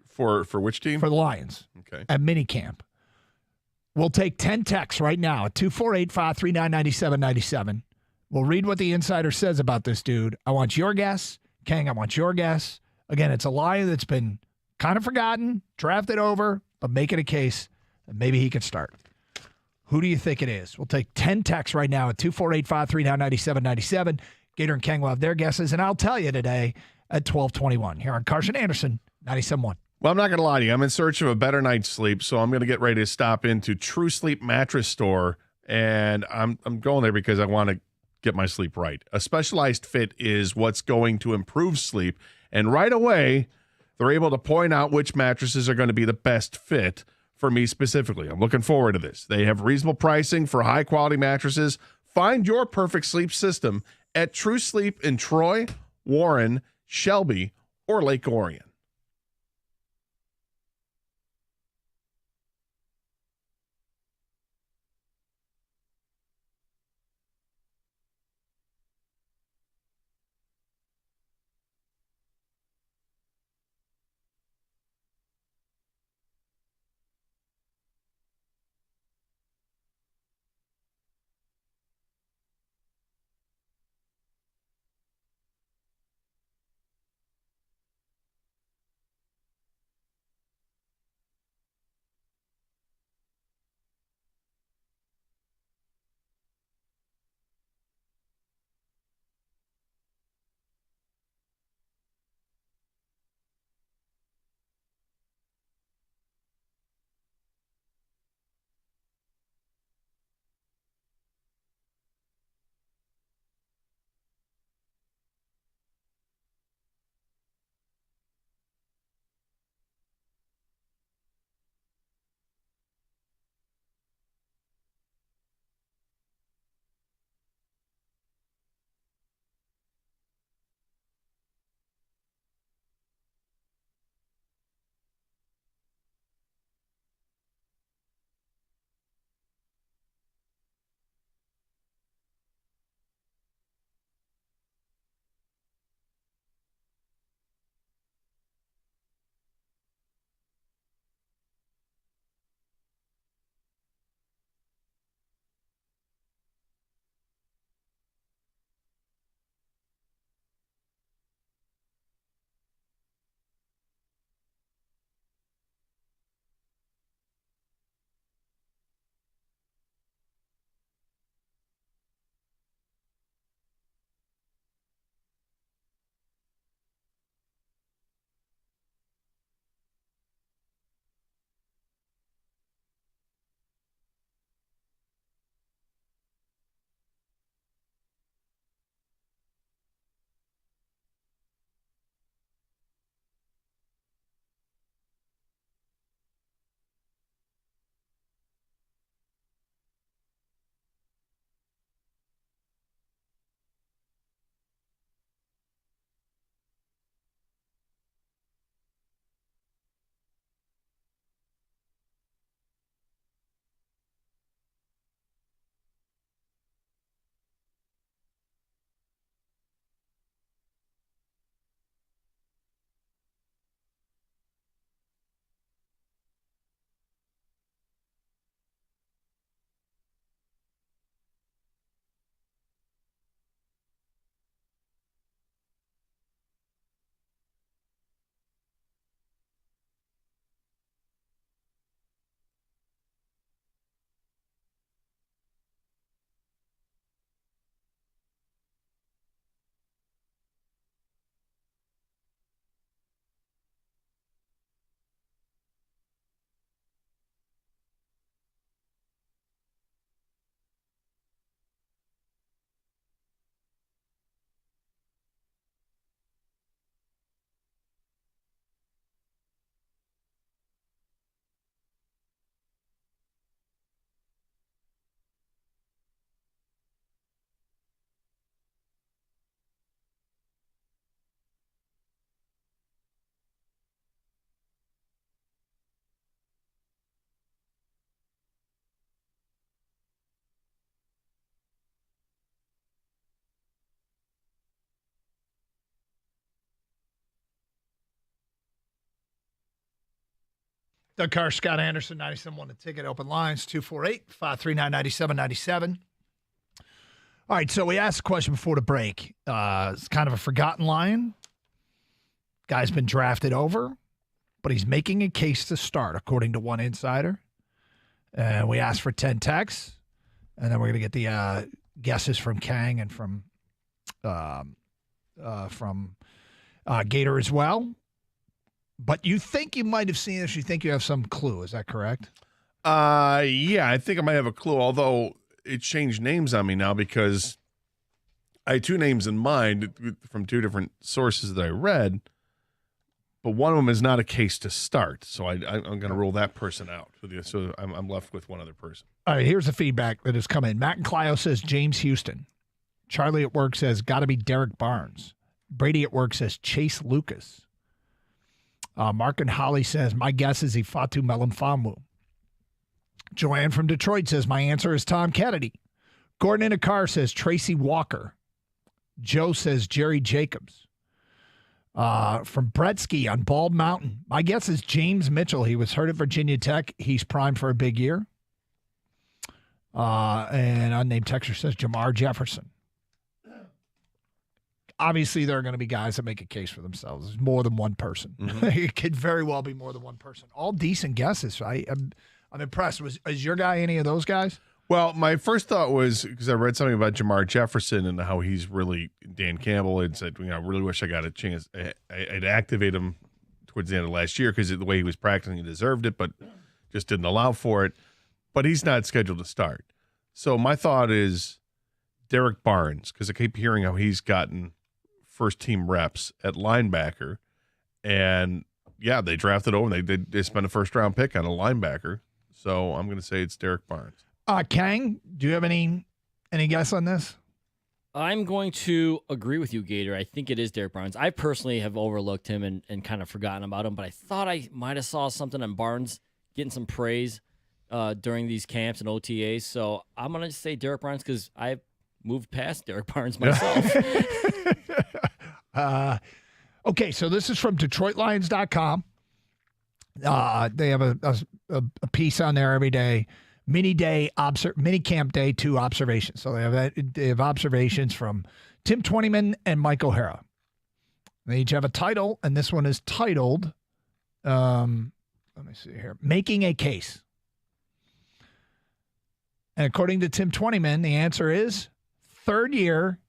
For which team? For the Lions. Okay. At minicamp. We'll take 10 texts right now at 248-539-9797. We'll read what the insider says about this dude. I want your guess. Kang, I want your guess. Again, it's a Lion that's been kind of forgotten, drafted over, but making a case that maybe he could start. Who do you think it is? We'll take 10 texts right now at 248-539-9797. Gator and Kang will have their guesses, and I'll tell you today at 12:21 here on Carson Anderson, 97.1. Well, I'm not going to lie to you. I'm in search of a better night's sleep, so I'm going to get ready to stop into True Sleep Mattress Store, and I'm going there because I want to get my sleep right. A specialized fit is what's going to improve sleep, and right away, they're able to point out which mattresses are going to be the best fit for me specifically. I'm looking forward to this. They have reasonable pricing for high-quality mattresses. Find your perfect sleep system at True Sleep in Troy, Warren, Shelby, or Lake Orion. Doug Carr, Scott Anderson, 97.1 The Ticket. Open lines, 248-539-9797. All right, so we asked a question before the break. It's kind of a forgotten line. Guy's been drafted over, but he's making a case to start, according to one insider. And we asked for 10 texts, and then we're going to get the guesses from Kang and from Gator as well. But you think you might have seen this. You think you have some clue. Is that correct? Yeah, I think I might have a clue, although it changed names on me now because I had two names in mind from two different sources that I read, but one of them is not a case to start. So I'm going to rule that person out. So I'm left with one other person. All right, here's the feedback that has come in. Matt and Clio says James Houston. Charlie at work says got to be Derek Barnes. Brady at work says Chase Lucas. Mark and Holly says, my guess is Ifeatu Melifonwu. Joanne from Detroit says, my answer is Tom Kennedy. Gordon in a car says Tracy Walker. Joe says Jerry Jacobs. From Bretsky on Bald Mountain, my guess is James Mitchell. He was hurt at Virginia Tech. He's primed for a big year. And unnamed texter says Jamar Jefferson. Obviously, there are going to be guys that make a case for themselves. There's more than one person. Mm-hmm. It could very well be more than one person. All decent guesses. I'm impressed. Is your guy any of those guys? Well, my first thought was, because I read something about Jamar Jefferson and how he's really, Dan Campbell had said, I really wish I got a chance. I'd activate him towards the end of last year because the way he was practicing, he deserved it, but just didn't allow for it. But he's not scheduled to start. So my thought is Derek Barnes, because I keep hearing how he's gotten first-team reps at linebacker. And, yeah, they drafted over. They spent a first-round pick on a linebacker. So I'm going to say it's Derek Barnes. Kang, do you have any guess on this? I'm going to agree with you, Gator. I think it is Derek Barnes. I personally have overlooked him and kind of forgotten about him, but I thought I might have saw something on Barnes getting some praise during these camps and OTAs. So I'm going to say Derek Barnes because I've moved past Derek Barnes myself. Okay, so this is from DetroitLions.com. They have a piece on there every day. Mini camp day 2 observations. So they have observations from Tim Twentyman and Mike O'Hara. They each have a title, and this one is titled, let me see here, Making a Case. And according to Tim Twentyman, the answer is third-year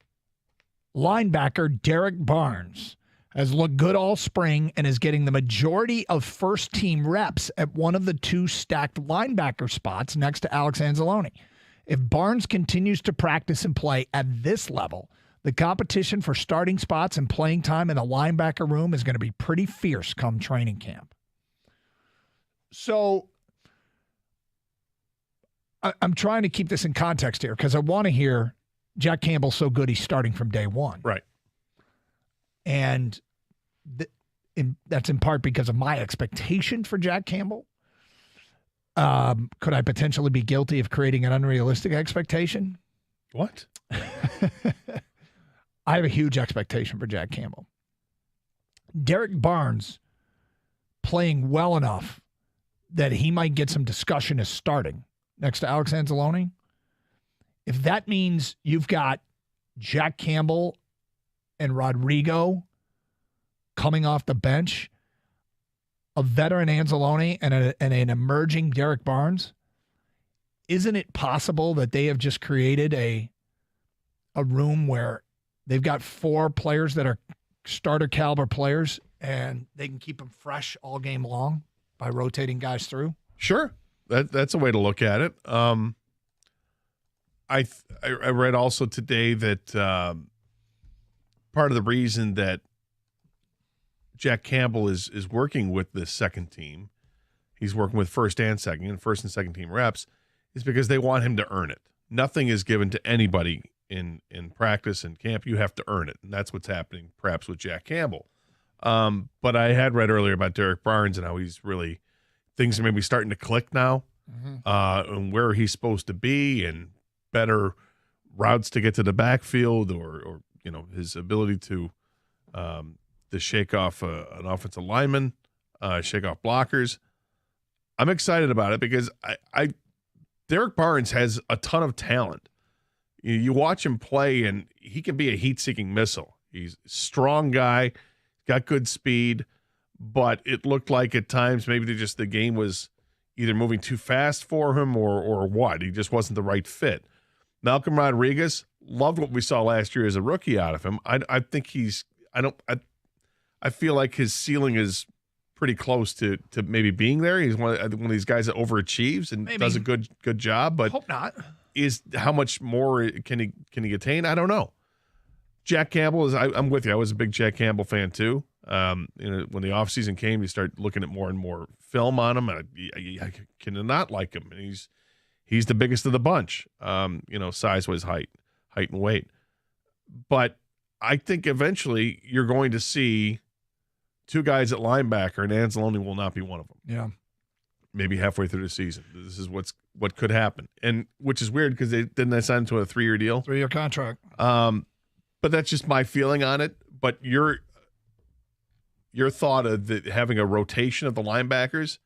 linebacker Derek Barnes has looked good all spring and is getting the majority of first-team reps at one of the 2 stacked linebacker spots next to Alex Anzalone. If Barnes continues to practice and play at this level, the competition for starting spots and playing time in the linebacker room is going to be pretty fierce come training camp. So I'm trying to keep this in context here because I want to hear Jack Campbell's so good he's starting from day one. Right. And that's in part because of my expectation for Jack Campbell. Could I potentially be guilty of creating an unrealistic expectation? What? I have a huge expectation for Jack Campbell. Derek Barnes playing well enough that he might get some discussion as starting next to Alex Anzalone. If that means you've got Jack Campbell and Rodrigo coming off the bench, a veteran Anzalone and an emerging Derek Barnes, isn't it possible that they have just created a room where they've got 4 players that are starter caliber players and they can keep them fresh all game long by rotating guys through? Sure. That's a way to look at it. I read also today that part of the reason that Jack Campbell is working with this second team, he's working with first and second team reps, is because they want him to earn it. Nothing is given to anybody in practice and camp. You have to earn it, and that's what's happening perhaps with Jack Campbell. But I had read earlier about Derek Barnes and how he's really, things are maybe starting to click now, and where he's supposed to be and better routes to get to the backfield or his ability to shake off an offensive lineman, shake off blockers. I'm excited about it because Derek Barnes has a ton of talent. You watch him play, and he can be a heat-seeking missile. He's a strong guy, got good speed, but it looked like at times maybe the game was either moving too fast for him or what. He just wasn't the right fit. Malcolm Rodriguez, loved what we saw last year as a rookie out of him. I think I feel like his ceiling is pretty close to maybe being there. He's one of these guys that overachieves and does a good job. But hope not. Is how much more can he attain? I don't know. Jack Campbell is. I'm with you. I was a big Jack Campbell fan too. When the offseason came, you start looking at more and more film on him. I cannot like him. And he's the biggest of the bunch. Size-wise, height and weight. But I think eventually you're going to see two guys at linebacker, and Anzalone will not be one of them. Yeah. Maybe halfway through the season. This is what could happen. And which is weird because they signed to a 3-year deal. 3-year contract. But that's just my feeling on it. But your thought of having a rotation of the linebackers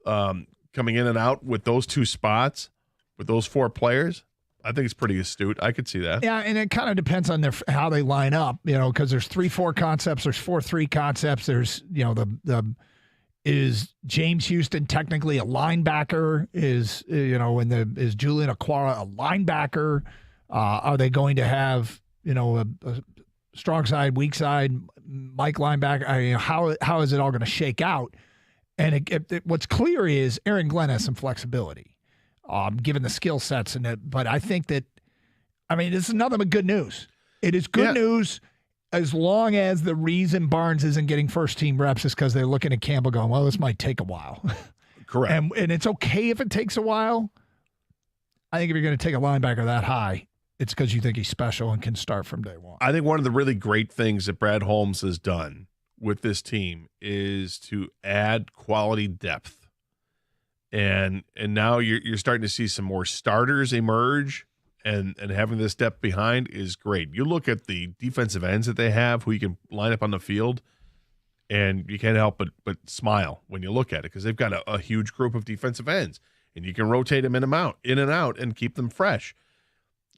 coming in and out with those two spots, with those 4 players, I think it's pretty astute. I could see that. Yeah, and it kind of depends on how they line up, because there's 3-4 concepts, there's 4-3 concepts, there's, is James Houston technically a linebacker? Is Julian Okwara a linebacker? Are they going to have, a strong side, weak side, Mike linebacker? How is it all going to shake out? And what's clear is Aaron Glenn has some flexibility, given the skill sets but I think that, this is nothing but good news. It is good news as long as the reason Barnes isn't getting first-team reps is because they're looking at Campbell going, well, this might take a while. Correct. And it's okay if it takes a while. I think if you're going to take a linebacker that high, it's because you think he's special and can start from day one. I think one of the really great things that Brad Holmes has done with this team is to add quality depth. And now you're starting to see some more starters emerge, and having this depth behind is great. You look at the defensive ends that they have, who you can line up on the field, and you can't help but smile when you look at it because they've got a huge group of defensive ends, and you can rotate them in and out and keep them fresh.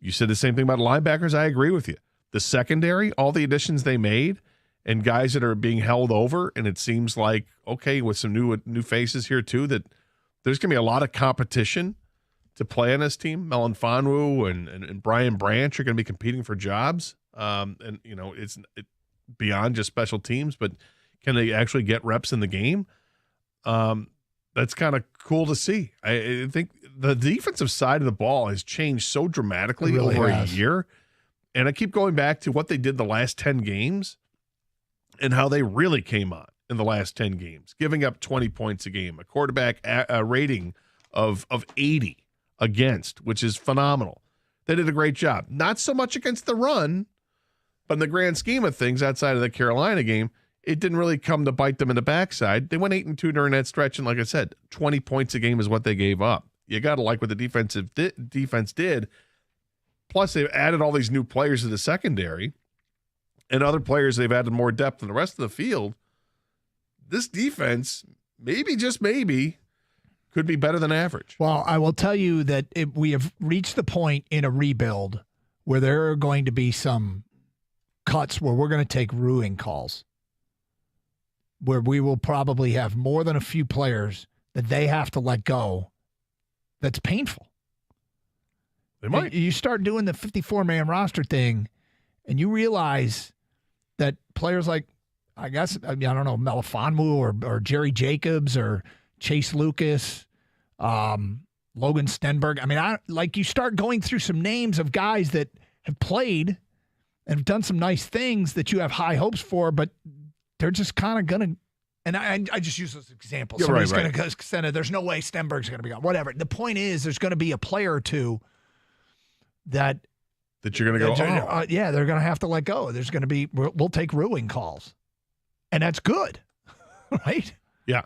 You said the same thing about linebackers. I agree with you. The secondary, all the additions they made, and guys that are being held over, and it seems like, okay, with some new faces here too, that there's going to be a lot of competition to play on this team. Melanfanu and Brian Branch are going to be competing for jobs. It's beyond just special teams, but can they actually get reps in the game? That's kind of cool to see. I think the defensive side of the ball has changed so dramatically over a year. And I keep going back to what they did the last 10 games and how they really came on in the last 10 games, giving up 20 points a game, a quarterback rating of 80 against, which is phenomenal. They did a great job. Not so much against the run, but in the grand scheme of things, outside of the Carolina game, it didn't really come to bite them in the backside. They went 8-2 during that stretch, and like I said, 20 points a game is what they gave up. You got to like what the defense did. Plus, they've added all these new players to the secondary, and other players they've added more depth in the rest of the field. This defense, maybe, just maybe, could be better than average. Well, I will tell you that we have reached the point in a rebuild where there are going to be some cuts where we're going to take ruin calls, where we will probably have more than a few players that they have to let go. That's painful. They might. You start doing the 54-man roster thing, and you realize that players like, I don't know, Melifonwu or Jerry Jacobs or Chase Lucas, Logan Stenberg. You start going through some names of guys that have played and have done some nice things that you have high hopes for, but they're just kind of going to, and I just use those examples. Yeah, Somebody's right. going to, there's no way Stenberg's going to be gone. Whatever. The point is, there's going to be a player or two that you're going to go, they're going to have to let go. There's going to be, we'll take ruin calls. And that's good, right? Yeah.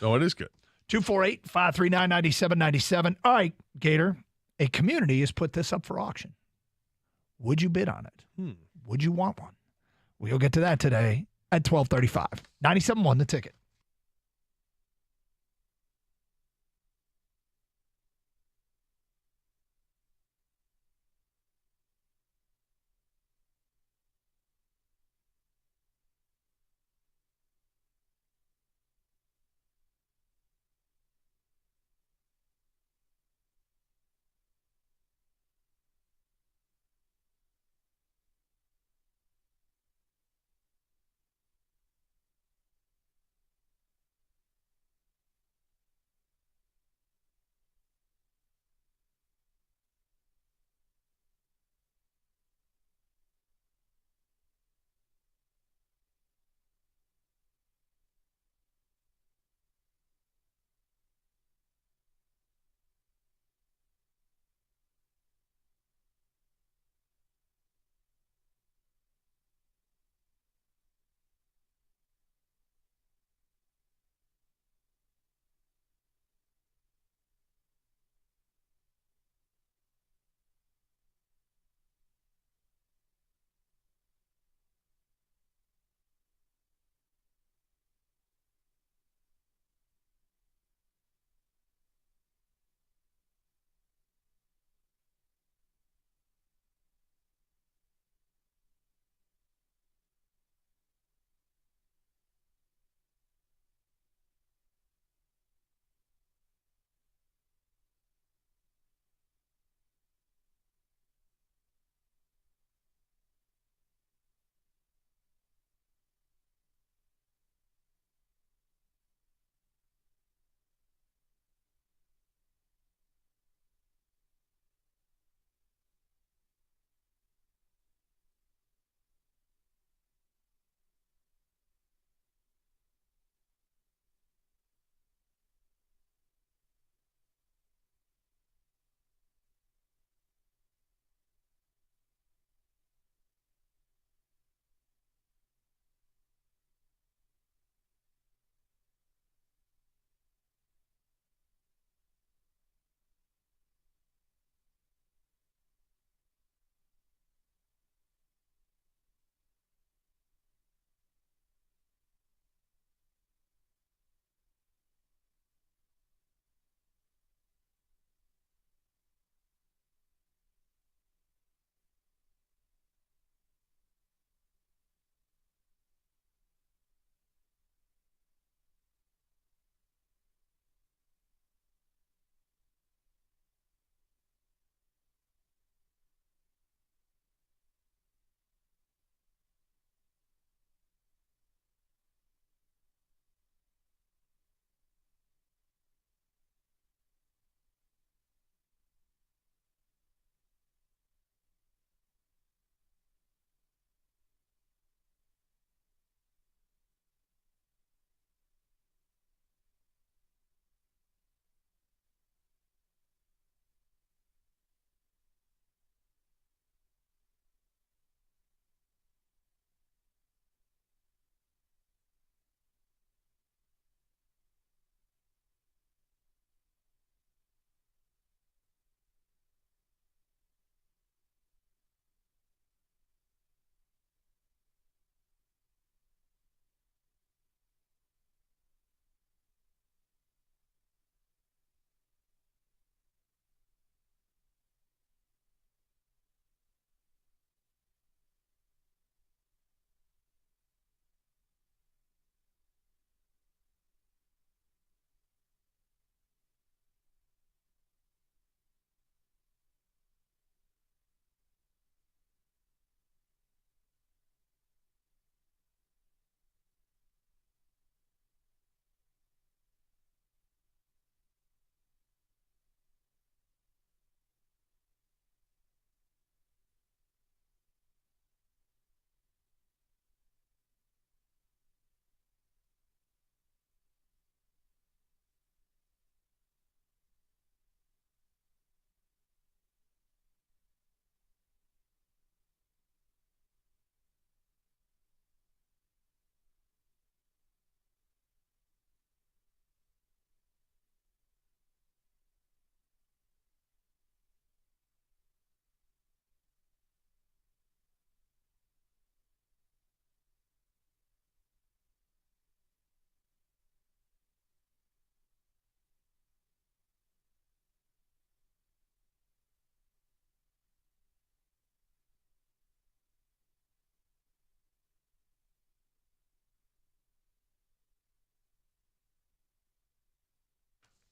No, it is good. 248-539-9797. All right, Gator, a community has put this up for auction. Would you bid on it? Would you want one? We'll get to that today at 12:35. 97.1 The Ticket.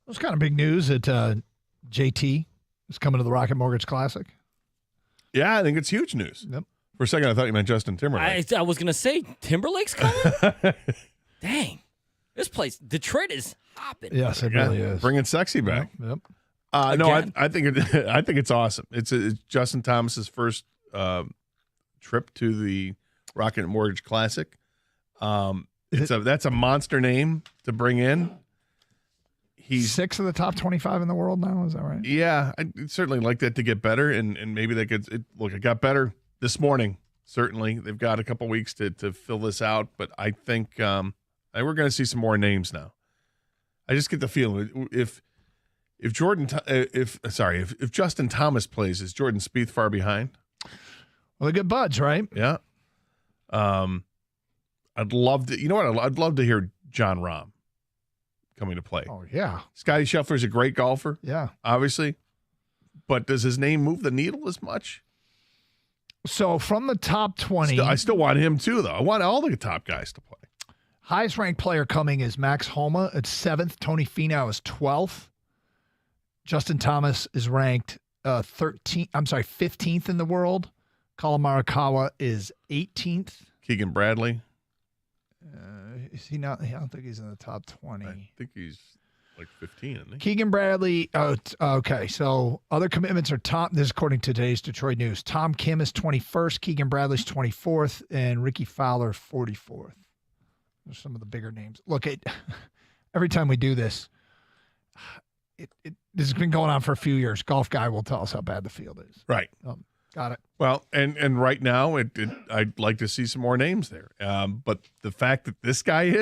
It was kind of big news that JT is coming to the Rocket Mortgage Classic. Yeah, I think it's huge news. Yep. For a second, I thought you meant Justin Timberlake. I was going to say, Timberlake's coming? Dang. This place, Detroit is hopping. Yes, it really is. Bringing sexy back. Yep. No, I think it's awesome. It's Justin Thomas's first trip to the Rocket Mortgage Classic. That's a monster name to bring in. He's 6 of the top 25 in the world now. Is that right? Yeah, I'd certainly like that to get better, and maybe that gets it. Look, it got better this morning. Certainly, they've got a couple weeks to fill this out, but I think we're going to see some more names now. I just get the feeling if Justin Thomas plays, is Jordan Spieth far behind? Well, they're good buds, right? Yeah. I'd love to. You know what? I'd love to hear John Rahm coming to play. Oh yeah. Scotty Scheffler's a great golfer. Yeah. Obviously, but does his name move the needle as much? So from the top 20, I still want him too, though. I want all the top guys to play. Highest ranked player coming is Max Homa at 7th. Tony Finau is 12th. Justin Thomas is ranked 15th in the world. Colin Morikawa is 18th. Keegan Bradley. Is he not? I don't think he's in the top 20. I think he's like 15, isn't he? Keegan Bradley. Okay. So other commitments are Tom. This is according to today's Detroit News. Tom Kim is 21st. Keegan Bradley's 24th. And Ricky Fowler 44th. There's some of the bigger names. Look, every time we do this, this has been going on for a few years. Golf Guy will tell us how bad the field is. Right. Got it. Well, and right now, I'd like to see some more names there. But the fact that this guy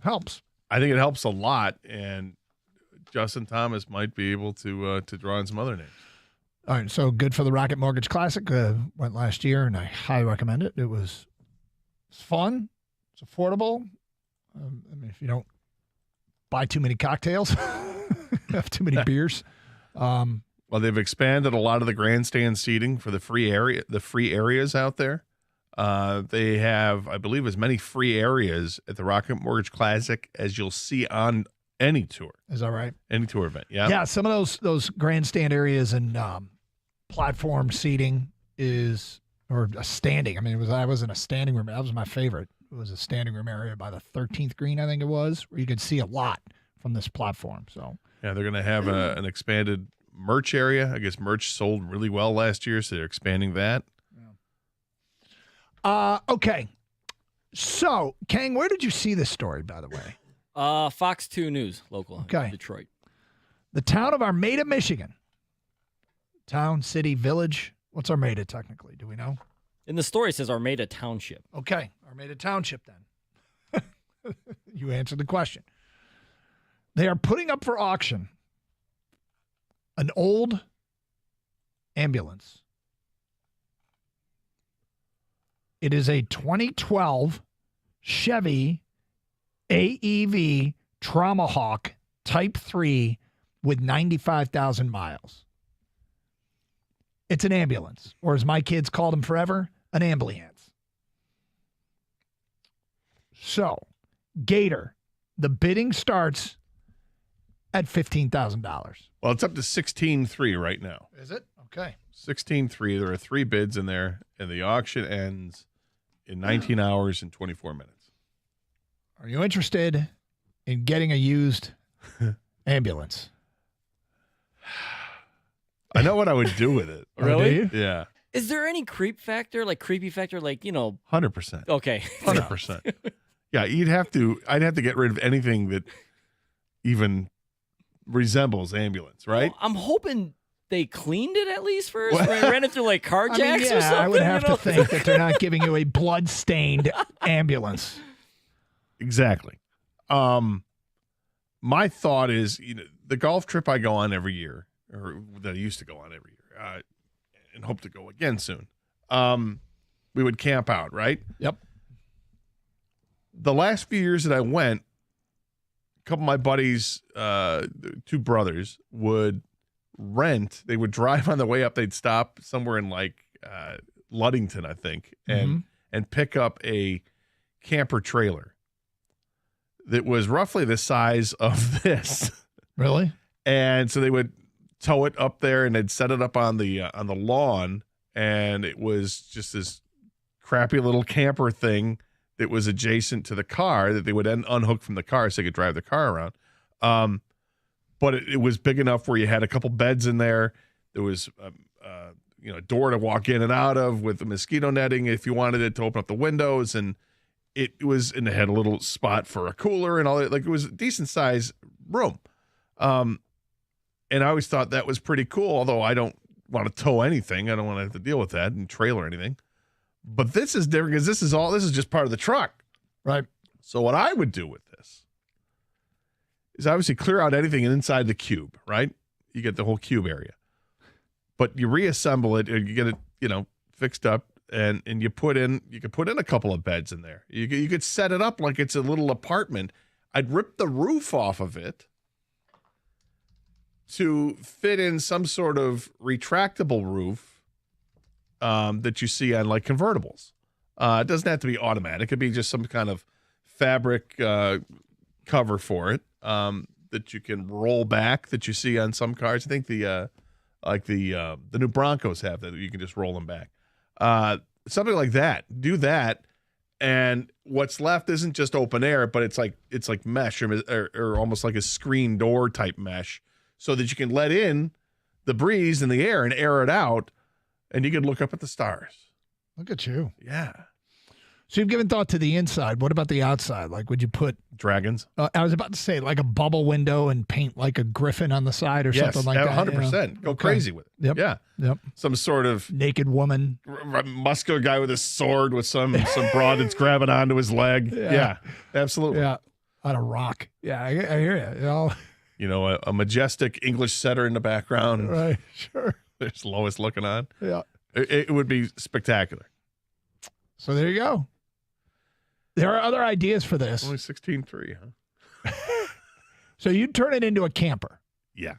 helps. I think it helps a lot, and Justin Thomas might be able to draw in some other names. All right, so good for the Rocket Mortgage Classic. Went last year, and I highly recommend it. It's fun. It's affordable. I mean, if you don't buy too many cocktails, have too many beers. Well, they've expanded a lot of the grandstand seating for the free areas out there. They have, I believe, as many free areas at the Rocket Mortgage Classic as you'll see on any tour. Is that right? Any tour event, yeah. Yeah, some of those grandstand areas and platform seating or a standing. I mean, I was in a standing room. That was my favorite. It was a standing room area by the 13th green, I think it was, where you could see a lot from this platform. So yeah, they're going to have an expanded merch area. I guess merch sold really well last year, so they're expanding that. Okay. So, Kang, where did you see this story, by the way? Fox 2 News, local. Okay. Detroit. The town of Armada, Michigan. Town, city, village. What's Armada technically? Do we know? In the story, it says Armada Township. Okay. Armada Township, then. You answered the question. They are putting up for auction an old ambulance. It is a 2012 Chevy AEV Traumahawk Type 3 with 95,000 miles. It's an ambulance, or as my kids called them forever, an ambulance. So, Gator, the bidding starts at $15,000. Well, it's up to 16.3 right now. Is it? Okay. 16.3. There are 3 bids in there, and the auction ends in 19 hours and 24 minutes. Are you interested in getting a used ambulance? I know what I would do with it. Really? Oh, do you? Yeah. Is there any creepy factor, like 100%. Okay. 100%. Yeah, I'd have to get rid of anything that even resembles ambulance, right? Well, I'm hoping they cleaned it at least first. Ran it through like car jacks or something. I would have to think that they're not giving you a blood-stained ambulance. Exactly. My thought is, the golf trip I go on every year, or that I used to go on every year, and hope to go again soon. We would camp out, right? Yep. The last few years that I went, a couple of my buddies, 2 brothers, would rent. They would drive on the way up. They'd stop somewhere in like Ludington, I think, and pick up a camper trailer that was roughly the size of this. Really? And so they would tow it up there, and they'd set it up on the lawn, and it was just this crappy little camper thing that was adjacent to the car that they would then unhook from the car so they could drive the car around. But it was big enough where you had a couple beds in there. There was a door to walk in and out of with the mosquito netting if you wanted it to open up the windows, and it had a little spot for a cooler and all that. Like, it was a decent size room. And I always thought that was pretty cool, although I don't want to tow anything. I don't want to have to deal with that and trailer anything. But this is different because this is just part of the truck. Right. So what I would do with this is obviously clear out anything inside the cube, right? You get the whole cube area. But you reassemble it, or you get it, fixed up, and you could put in a couple of beds in there. You could set it up like it's a little apartment. I'd rip the roof off of it to fit in some sort of retractable roof that you see on like convertibles. It doesn't have to be automatic. It could be just some kind of fabric cover for it that you can roll back that you see on some cars. I think the new Broncos have that. You can just roll them back. Something like that. Do that, and what's left isn't just open air, but it's like mesh or almost like a screen door type mesh, so that you can let in the breeze and the air and air it out, and you can look up at the stars. Look at you. Yeah. So you've given thought to the inside. What about the outside? Like, would you put dragons? I was about to say like a bubble window and paint like a griffin on the side or something like that. 100%. Go crazy with it. Yep. Yeah. Yep. Some sort of naked woman, muscular guy with a sword with some broad that's grabbing onto his leg. Yeah. Absolutely. Yeah. On a rock. Yeah, I hear you. A majestic English setter in the background. Right. Sure. There's Lois looking on. Yeah. It would be spectacular. So there you go. There are other ideas for this. Only 16.3, huh? So you'd turn it into a camper. Yeah.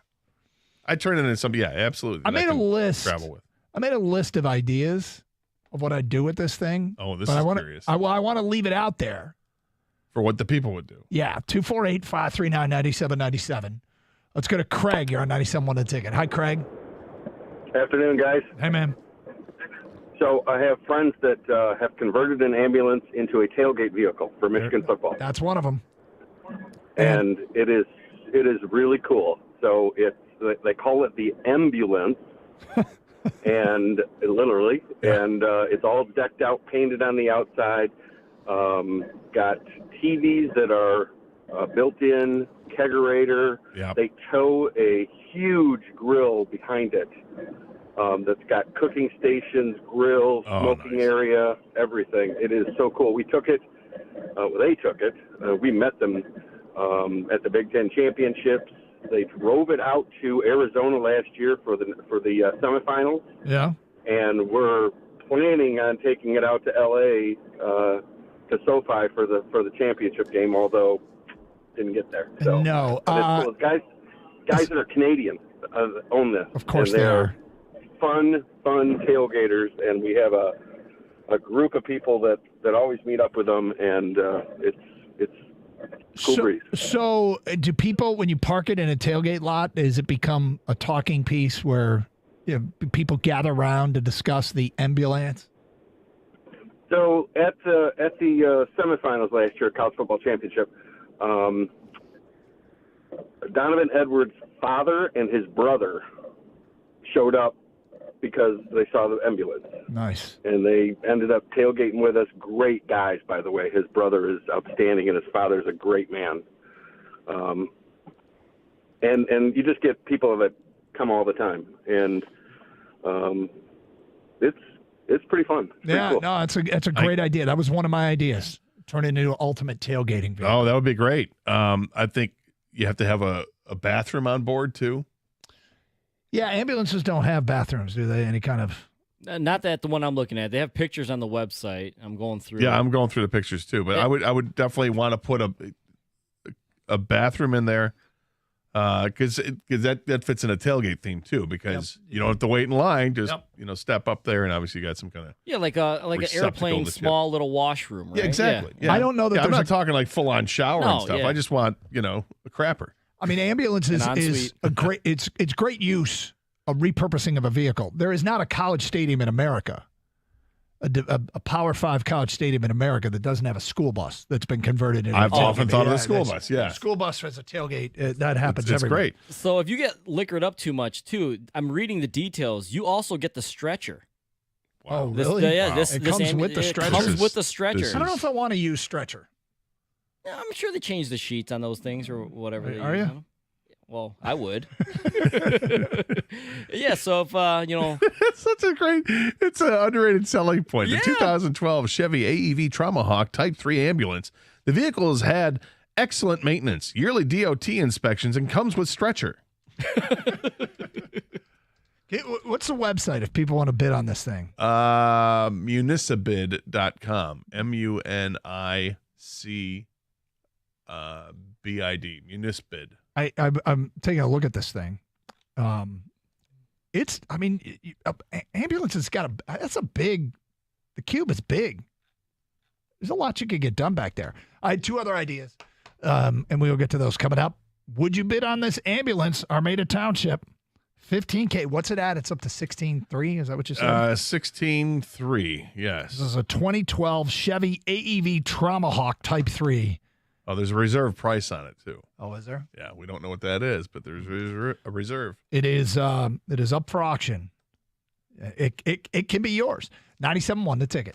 I'd turn it into something. Yeah, absolutely. I made a list. Travel with. I made a list of ideas of what I'd do with this thing. Oh, this is curious. I want to leave it out there. For what the people would do. Yeah. 248-539-9797. Let's go to Craig. You're on 97.1 The Ticket. Hi, Craig. Afternoon, guys. Hey, man. So I have friends that have converted an ambulance into a tailgate vehicle for Michigan football. That's one of them. And it is really cool. So they call it the ambulance, and literally, and it's all decked out, painted on the outside. Got TVs that are built-in, kegerator. Yep. They tow a huge grill behind it. That's got cooking stations, grills, smoking area, everything. It is so cool. We took it. They took it. We met them at the Big Ten Championships. They drove it out to Arizona last year for the semifinals. Yeah. And we're planning on taking it out to L.A. To SoFi for the championship game. Although didn't get there. So no. Cool. Guys that are Canadian own this. Of course they are. Fun tailgaters, and we have a group of people that always meet up with them, and it's cool breeze. So do people, when you park it in a tailgate lot, does it become a talking piece where people gather around to discuss the ambulance? So at the semifinals last year, College Football Championship, Donovan Edwards' father and his brother showed up because they saw the ambulance. Nice. And they ended up tailgating with us. Great guys, by the way. His brother is outstanding, and his father's a great man. And you just get people that come all the time, and it's pretty fun. It's pretty cool. No, it's a great idea. That was one of my ideas. Turn it into an ultimate tailgating vehicle. Oh, that would be great. I think you have to have a bathroom on board too. Yeah, ambulances don't have bathrooms, do they? Any kind of... Not that the one I'm looking at. They have pictures on the website. I'm going through. Yeah, I'm going through the pictures too. But I would definitely want to put a bathroom in there because that fits in a tailgate theme too. Because you don't have to wait in line. Just step up there, and obviously you got some kind of like an airplane small little washroom. Right? Yeah, exactly. Yeah. Yeah. I don't know that I'm not talking like full on shower and stuff. Yeah. I just want a crapper. I mean, ambulance is a great. It's great use of repurposing of a vehicle. There is not a college stadium in America, a Power 5 college stadium in America that doesn't have a school bus that's been converted into. I've often thought of a school bus. Yeah, school bus as a tailgate. That happens. It's great. So if you get liquored up too much, too, I'm reading the details. You also get the stretcher. Wow. Oh, really? Wow. It comes with the stretcher. It comes with the stretcher. I don't know if I want to use stretcher. Yeah, I'm sure they changed the sheets on those things or whatever. Are you? Well, I would. Yeah, so if, It's such a it's an underrated selling point. The 2012 Chevy AEV Traumahawk Type 3 ambulance. The vehicle has had excellent maintenance, yearly DOT inspections, and comes with stretcher. What's the website if people want to bid on this thing? Municibid.com. MUNICBID. Municibid. I'm taking a look at this thing. Ambulance has got the cube is big. There's a lot you could get done back there. I had two other ideas, and we will get to those coming up. Would you bid on this ambulance, Armada Township? $15K. What's it at? It's up to 16.3. Is that what you said? 16.3. Yes. This is a 2012 Chevy AEV Traumahawk Type 3. Oh, there's a reserve price on it too. Oh, is there? Yeah, we don't know what that is, but there's a reserve. It is up for auction. It can be yours. 97.1 the ticket.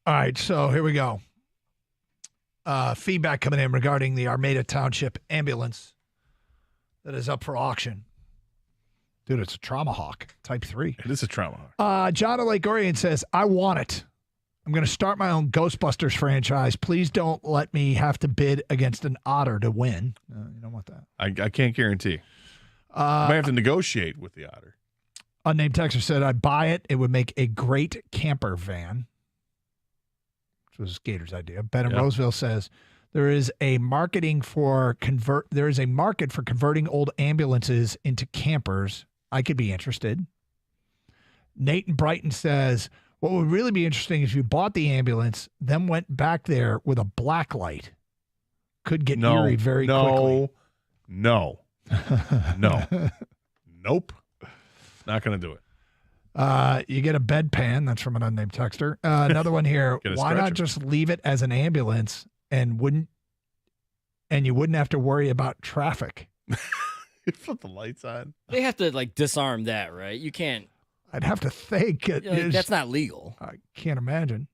All right, so here we go. Feedback coming in regarding the Armada Township ambulance that is up for auction. Dude, it's a Trauma Hawk, Type 3. It is a Trauma Hawk. John of Lake Orion says, I want it. I'm going to start my own Ghostbusters franchise. Please don't let me have to bid against an otter to win. You don't want that. I can't guarantee. You might have to negotiate with the otter. Unnamed texter said, I'd buy it. It would make a great camper van. Which was Gator's idea. Ben in Roseville says, there is a market for converting old ambulances into campers. I could be interested. Nate in Brighton says, what would really be interesting is if you bought the ambulance, then went back there with a black light. Could get eerie very quickly. No. Nope. Not going to do it. You get a bedpan. That's from an unnamed texter. Another one here. Why not just leave it as an ambulance and you wouldn't have to worry about traffic? You put the lights on. They have to disarm that, right? You can't. I'd have to think. That's not legal. I can't imagine.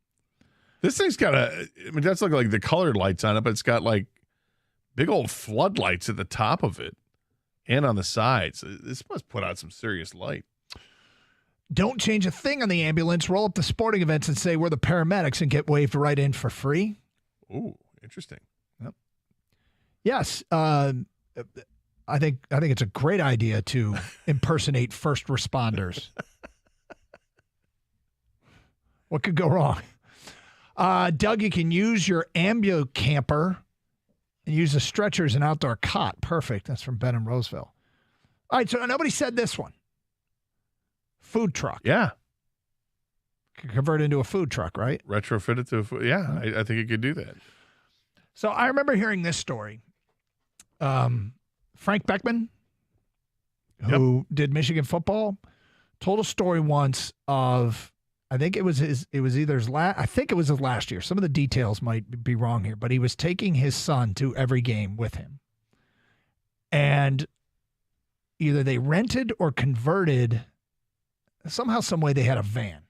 This thing's got it does look like the colored lights on it, but it's got big old floodlights at the top of it and on the sides. This must put out some serious light. Don't change a thing on the ambulance. Roll up the sporting events and say we're the paramedics and get waved right in for free. Ooh, interesting. Yep. Yes. I think it's a great idea to impersonate first responders. What could go wrong? Doug, you can use your ambu camper and use the stretcher as an outdoor cot. Perfect. That's from Ben in Roseville. All right, so nobody said this one. Food truck. Yeah. Can convert into a food truck, right? Retrofit it to a food. Yeah, I think it could do that. So I remember hearing this story. Frank Beckman, who did Michigan football, told a story once of, I think it was his last year. Some of the details might be wrong here, but he was taking his son to every game with him. And either they rented or converted, somehow, some way they had a van.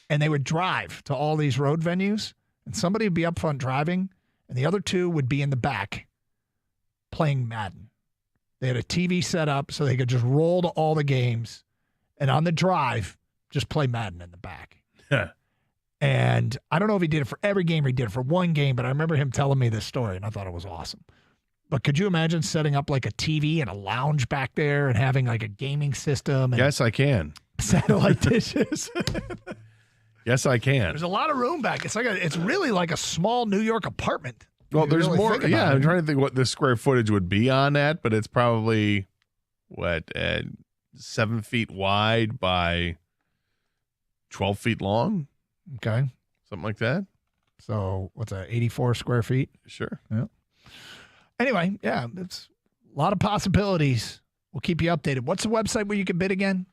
And they would drive to all these road venues, and somebody would be up front driving, and the other two would be in the back playing Madden. They had a TV set up so they could just roll to all the games, and on the drive, just play Madden in the back. And I don't know if he did it for every game or he did it for one game, but I remember him telling me this story, and I thought it was awesome. But could you imagine setting up a TV and a lounge back there and having a gaming system? And yes, I can. Satellite dishes. Yes, I can. There's a lot of room back. It's really like a small New York apartment. Well, there's really more. Yeah, I'm trying to think what the square footage would be on that, but it's probably 7 feet wide by 12 feet long. Okay, something like that. So what's that? 84 square feet. Sure. Yeah. Anyway, yeah, it's a lot of possibilities. We'll keep you updated. What's the website where you can bid again?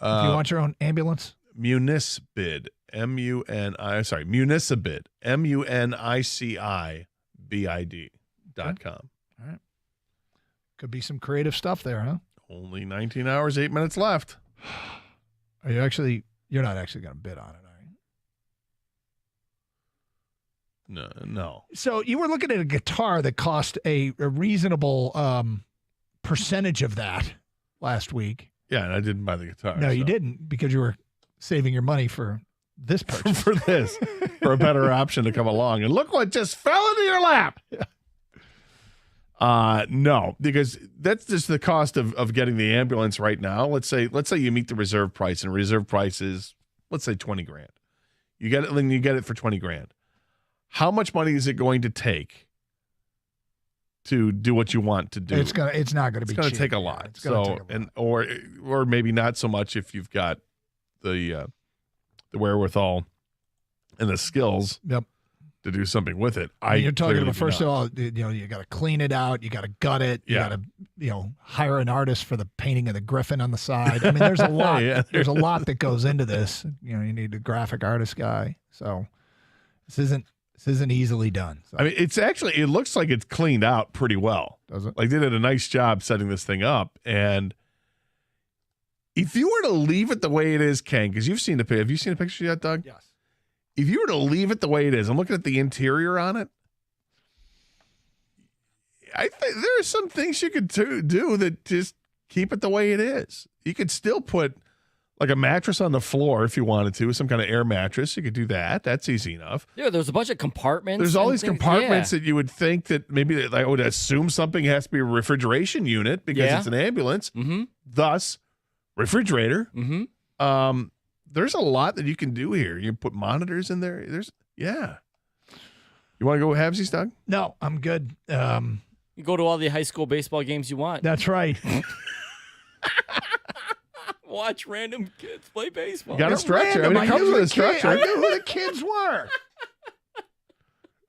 If you want your own ambulance? Municibid. Municibid. MUNICIBID.com. All right. Could be some creative stuff there, huh? Only 19 hours, 8 minutes left. You're not actually going to bid on it, are you? No. So you were looking at a guitar that cost a reasonable percentage of that last week. Yeah, and I didn't buy the guitar. No, you didn't, because you were saving your money for this purchase. for a better option to come along. And look what just fell into your lap. Yeah. No, because that's just the cost of getting the ambulance right now. Let's say you meet the reserve price, and reserve price is, let's say, $20,000. You get it for $20,000. How much money is it going to take to do what you want to do? It's not going to be. It's going to take a lot. Or maybe not so much if you've got the wherewithal and the skills. Yep. To do something with it. You're talking about, first of all, you got to clean it out, you got to gut it, you got to hire an artist for the painting of the griffin on the side. I mean, there's a lot. There's a lot that goes into this. You need a graphic artist guy. So this isn't easily done. So. I mean, it looks like it's cleaned out pretty well. Does it? Like they did a nice job setting this thing up. And if you were to leave it the way it is, Ken, because have you seen a picture yet, Doug? Yes. if you were to leave it the way it is, I'm looking at the interior on it. I think there are some things you could do that just keep it the way it is. You could still put like a mattress on the floor if you wanted to, some kind of air mattress. You could do that. That's easy enough. Yeah, there's a bunch of compartments. There's all these compartments yeah. that you would think that maybe I would assume something has to be a refrigeration unit because it's an ambulance. Mm-hmm. Thus, refrigerator. Mm-hmm. There's a lot that you can do here. You put monitors in there. You want to go with Habsy, Doug? No, I'm good. You go to all the high school baseball games you want. That's right. Watch random kids play baseball. You got a stretcher. It comes with a stretcher. I knew who the kids were.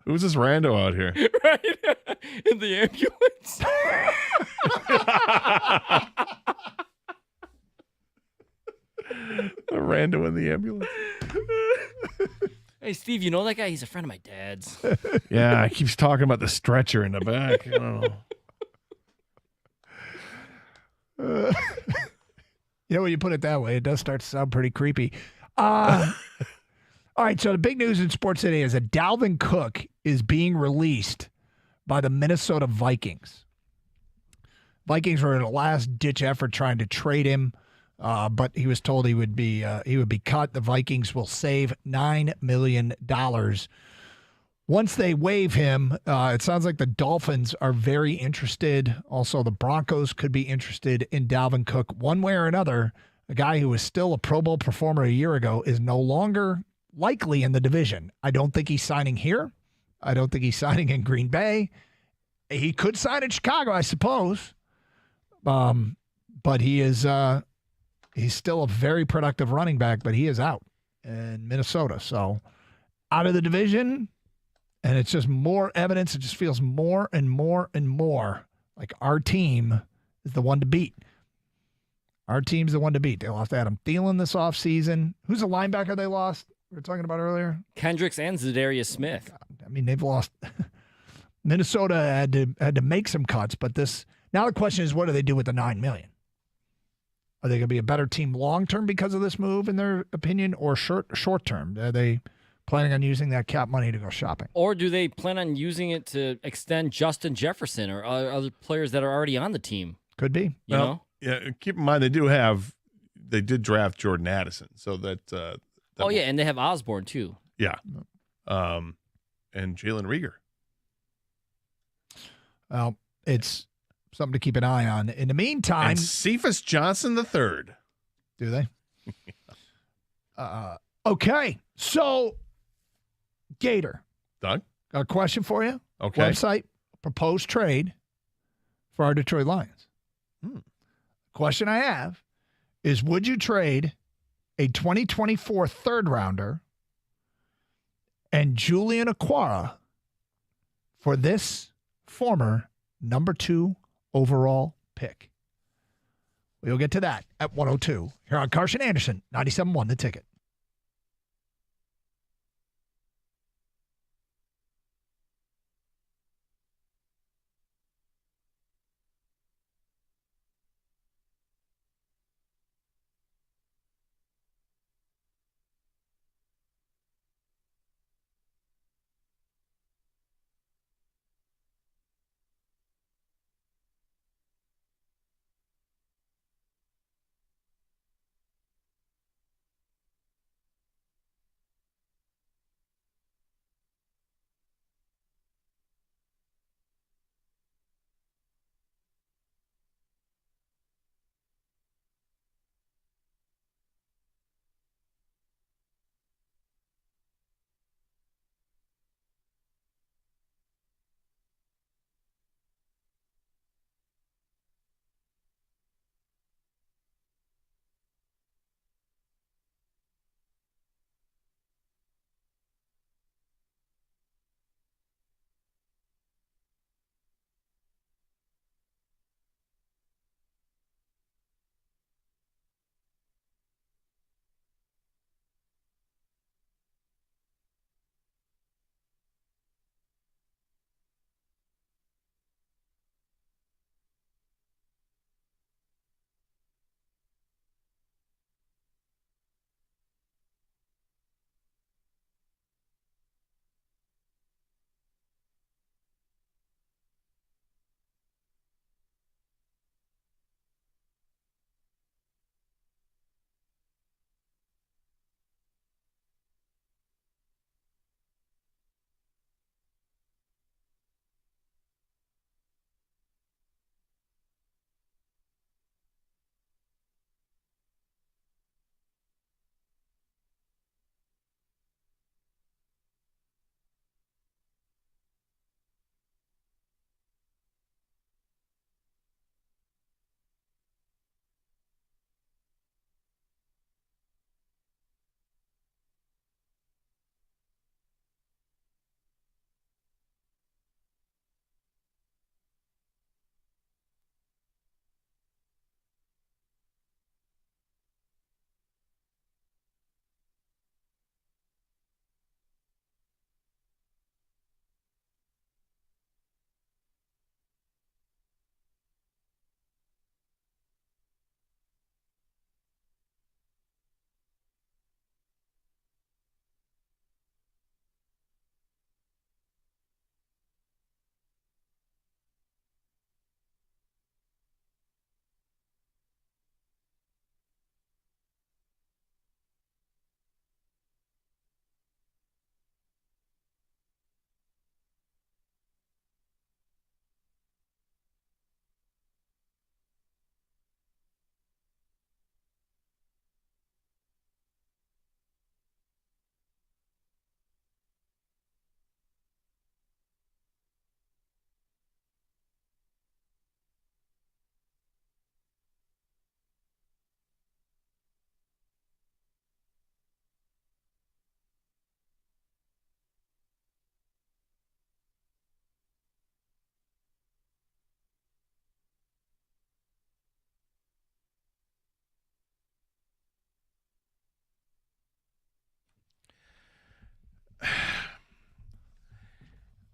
Who's this rando out here? Right? In the ambulance. A rando in the ambulance. Hey, Steve, you know that guy? He's a friend of my dad's. Yeah, he keeps talking about the stretcher in the back. I don't know. You know, when you put it that way, it does start to sound pretty creepy. All right, so the big news in sports today is that Dalvin Cook is being released by the Minnesota Vikings. Vikings were in a last-ditch effort trying to trade him, but he was told he would be cut. The Vikings will save $9 million. Once they waive him, it sounds like the Dolphins are very interested. Also, the Broncos could be interested in Dalvin Cook. One way or another, a guy who was still a Pro Bowl performer a year ago is no longer likely in the division. I don't think he's signing here. I don't think he's signing in Green Bay. He could sign in Chicago, I suppose. But he is he's still a very productive running back, but he is out in Minnesota. So out of the division. And it's just more evidence. It just feels more and more and more like our team is the one to beat. Our team's the one to beat. They lost Adam Thielen this offseason. Who's the linebacker they lost? We were talking about earlier. Kendricks and Zadarius Smith. God, I mean, they've lost. Minnesota had to make some cuts, but now the question is, what do they do with the $9 million? Are they going to be a better team long term because of this move, in their opinion, or short term? Are they planning on using that cap money to go shopping? Or do they plan on using it to extend Justin Jefferson or other players that are already on the team? Could be. You know? Yeah, keep in mind they did draft Jordan Addison, so that and they have Osborne too. Yeah. And Jalen Reagor. Well, it's something to keep an eye on. In the meantime, and Cephas Johnson III. Do they? Okay. So Gator. Doug? Got a question for you. Okay. Website, proposed trade for our Detroit Lions. Question I have is, would you trade a 2024 third rounder and Julian Okwara for this former number 2 overall pick? We'll get to that at 102 here on Carson Anderson, 97.1 The Ticket.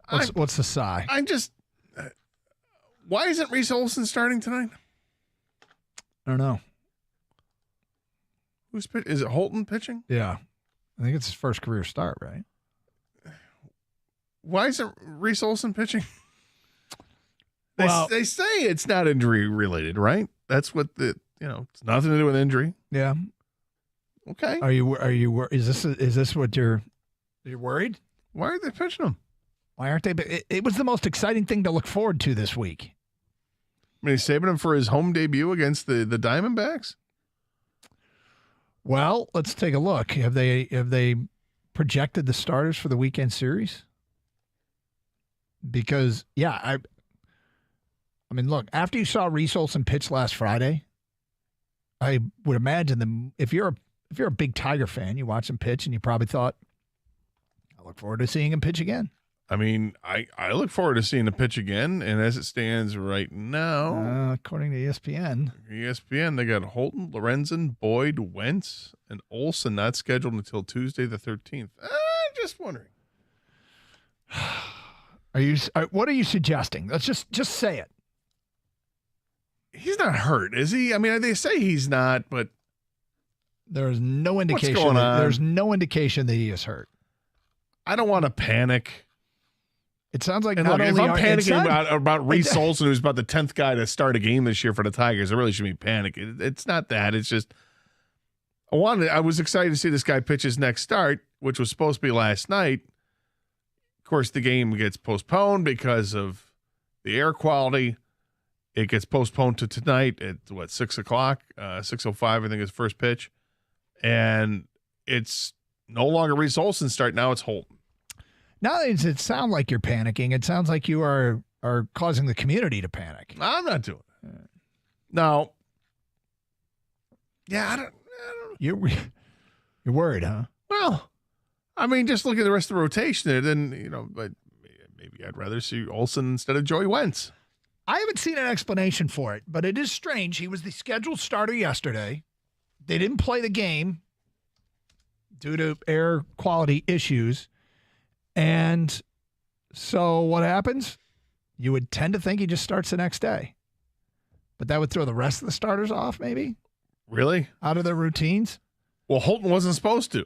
What's the sigh? I'm just. Why isn't Reese Olson starting tonight? I don't know. Is it Holton pitching? Yeah. I think it's his first career start, right? Why isn't Reese Olson pitching? Well, they say it's not injury related, right? That's what it's nothing to do with injury. Yeah. Okay. Are you is this what you're worried? Why are they pitching him? Why aren't they? It was the most exciting thing to look forward to this week. I mean, he's saving him for his home debut against the Diamondbacks. Well, let's take a look. Have they projected the starters for the weekend series? Because I mean, look, after you saw Reese Olson pitch last Friday, I would imagine if you're a big Tiger fan, you watch him pitch and you probably thought, I look forward to seeing him pitch again. I mean, I look forward to seeing him pitch again, and as it stands right now, according to ESPN, they got Holton, Lorenzen, Boyd, Wentz, and Olson not scheduled until Tuesday the 13th. I'm just wondering. What are you suggesting? Let's just say it. He's not hurt, is he? I mean, they say he's not, but there's no indication. What's going on? There's no indication that he is hurt. I don't want to panic. It sounds like if I'm panicking about Reese Olson, who's about the 10th guy to start a game this year for the Tigers, I really shouldn't be panicking. It's not that. It's just I was excited to see this guy pitch his next start, which was supposed to be last night. Of course, the game gets postponed because of the air quality. It gets postponed to tonight at 6 o'clock, 6:05, I think is first pitch. And it's no longer Reese Olson start. Now it's Holton. Now it sounds like you're panicking. It sounds like you are causing the community to panic. I'm not doing it. No. Yeah, I don't. You're worried, huh? Well, I mean, just look at the rest of the rotation there. Then but maybe I'd rather see Olson instead of Joey Wentz. I haven't seen an explanation for it, but it is strange. He was the scheduled starter yesterday. They didn't play the game due to air quality issues. And so what happens? You would tend to think he just starts the next day. But that would throw the rest of the starters off, maybe? Really? Out of their routines? Well, Holton wasn't supposed to.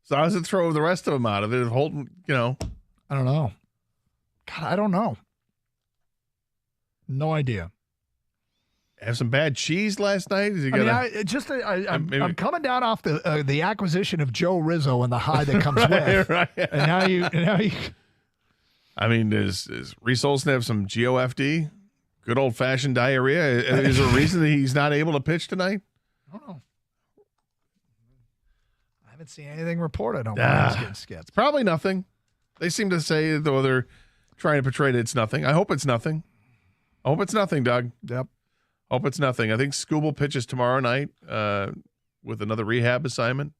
So how does it throw the rest of them out of it? If Holton, I don't know. God, I don't know. No idea. Have some bad cheese last night? I'm coming down off the acquisition of Joe Rizzo and the high that comes with. Right. And now you. I mean, does Reese Olson have some GOFD? Good old fashioned diarrhea? Is there a reason that he's not able to pitch tonight? I don't know. I haven't seen anything reported on why he's getting skipped. It's probably nothing. They seem to say, though they're trying to portray that it's nothing. I hope it's nothing. I hope it's nothing, Doug. Yep. Hope it's nothing. I think Scooble pitches tomorrow night with another rehab assignment.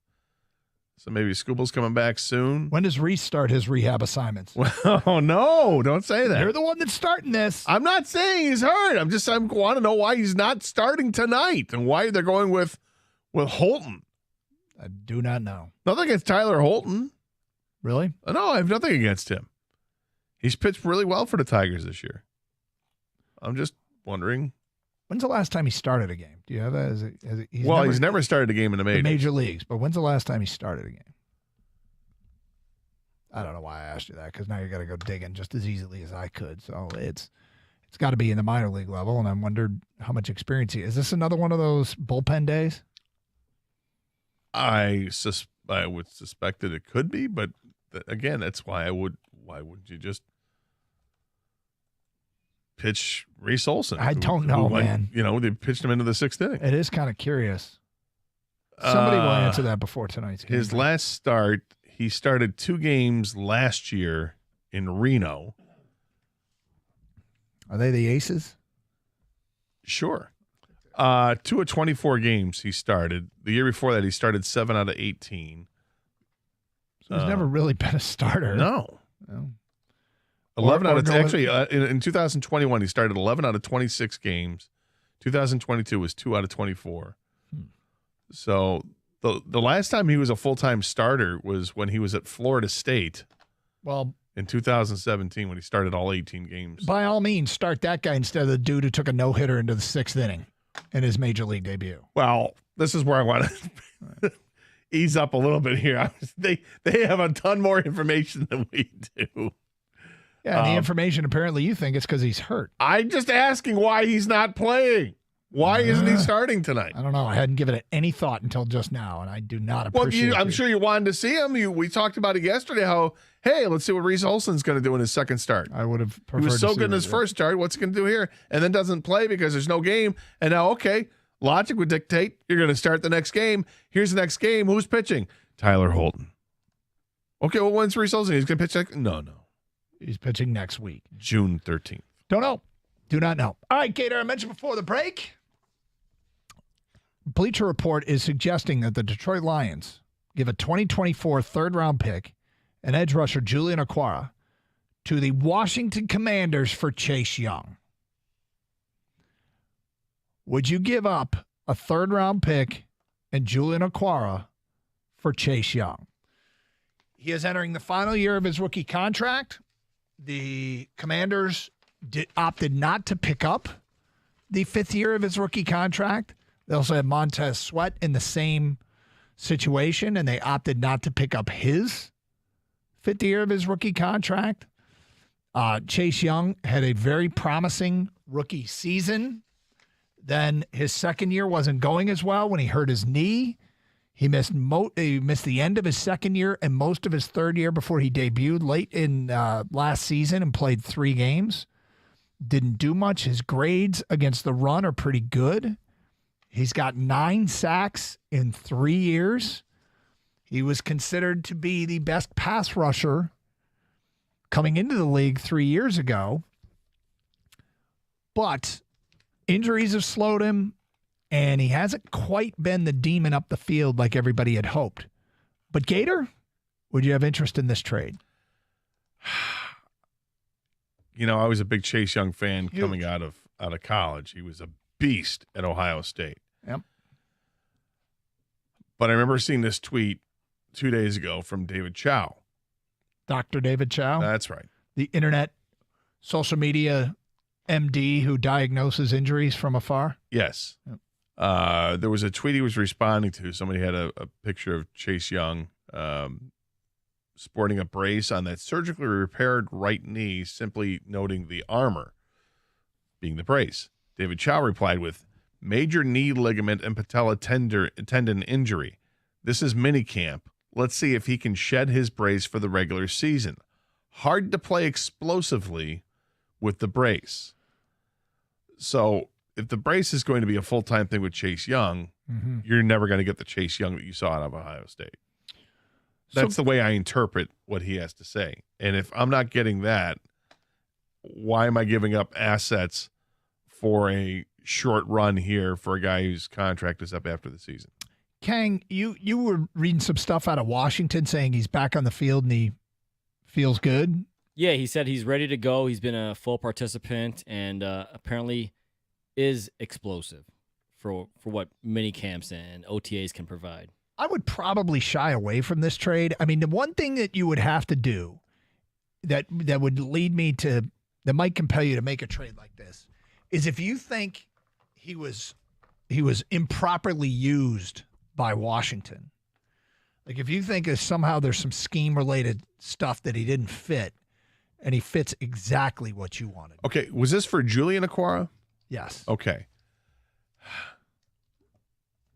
So maybe Scooble's coming back soon. When does Reese start his rehab assignments? Oh, no. Don't say that. You're the one that's starting this. I'm not saying he's hurt. I want to know why he's not starting tonight and why they're going with Holton. I do not know. Nothing against Tyler Holton. Really? No, I have nothing against him. He's pitched really well for the Tigers this year. I'm just wondering. When's the last time he started a game? Do you have that? He's never started a game in the major leagues. But when's the last time he started a game? I don't know why I asked you that, because now you got to go digging just as easily as I could. So it's got to be in the minor league level, and I wondered how much experience he has. Is this another one of those bullpen days? I would suspect that it could be, but again, that's why why wouldn't you just pitch Reese Olson? I don't know, man. They pitched him into the sixth inning. It is kind of curious. Somebody will answer that before tonight's game. His last start, he started 2 games last year in Reno. Are they the Aces? Sure. 2 of 24 games he started. The year before that, he started 7 out of 18. So he's never really been a starter. No. 11 out of actually in 2021 he started 11 out of 26 games. 2022 was 2 out of 24. So the last time he was a full-time starter was when he was at Florida State. Well, in 2017 when he started all 18 games. By all means, start that guy instead of the dude who took a no-hitter into the 6th inning in his major league debut. Well, this is where I want to ease up a little bit here. They have a ton more information than we do. Yeah, the information apparently you think it's because he's hurt. I'm just asking why he's not playing. Why isn't he starting tonight? I don't know. I hadn't given it any thought until just now, and I do not appreciate I'm sure you wanted to see him. We talked about it yesterday, how, hey, let's see what Reese Olson's going to do in his second start. I would have preferred He was so to see good in his first start. What's he going to do here? And then doesn't play because there's no game. And now, okay, logic would dictate you're going to start the next game. Here's the next game. Who's pitching? Tyler Holton. Okay, well, when's Reese Olson? He's going to pitch No. He's pitching next week. June 13th. Don't know. Do not know. All right, Gator, I mentioned before the break, Bleacher Report is suggesting that the Detroit Lions give a 2024 third-round pick and edge rusher Julian Okwara to the Washington Commanders for Chase Young. Would you give up a third-round pick and Julian Okwara for Chase Young? He is entering the final year of his rookie contract. The Commanders opted not to pick up the 5th year of his rookie contract. They also had Montez Sweat in the same situation, and they opted not to pick up his 5th year of his rookie contract. Chase Young had a very promising rookie season. Then his second year wasn't going as well when he hurt his knee. He missed the end of his second year and most of his third year before he debuted late in last season and played 3 games. Didn't do much. His grades against the run are pretty good. He's got 9 sacks in 3 years. He was considered to be the best pass rusher coming into the league 3 years ago. But injuries have slowed him, and he hasn't quite been the demon up the field like everybody had hoped. But Gator, would you have interest in this trade? You know, I was a big Chase Young fan coming out of college. He was a beast at Ohio State. Yep. But I remember seeing this tweet 2 days ago from David Chow. Dr. David Chow? That's right. The internet, social media MD who diagnoses injuries from afar? Yes. Yep. There was a tweet he was responding to. Somebody had a picture of Chase Young sporting a brace on that surgically repaired right knee, simply noting the armor being the brace. David Chow replied with, major knee ligament and patella tendon injury. This is minicamp. Let's see if he can shed his brace for the regular season. Hard to play explosively with the brace. So if the brace is going to be a full-time thing with Chase Young, you're never going to get the Chase Young that you saw out of Ohio State. That's the way I interpret what he has to say. And if I'm not getting that, why am I giving up assets for a short run here for a guy whose contract is up after the season? Kang, you were reading some stuff out of Washington saying he's back on the field and he feels good. Yeah, he said he's ready to go. He's been a full participant and apparently is explosive for what mini camps and OTAs can provide. I would probably shy away from this trade. I mean, the one thing that you would have to do that would lead me to, that might compel you to make a trade like this, is if you think he was improperly used by Washington. Like if you think somehow there's some scheme-related stuff that he didn't fit, and he fits exactly what you wanted. Okay, was this for Julian Okwara? Yes. Okay.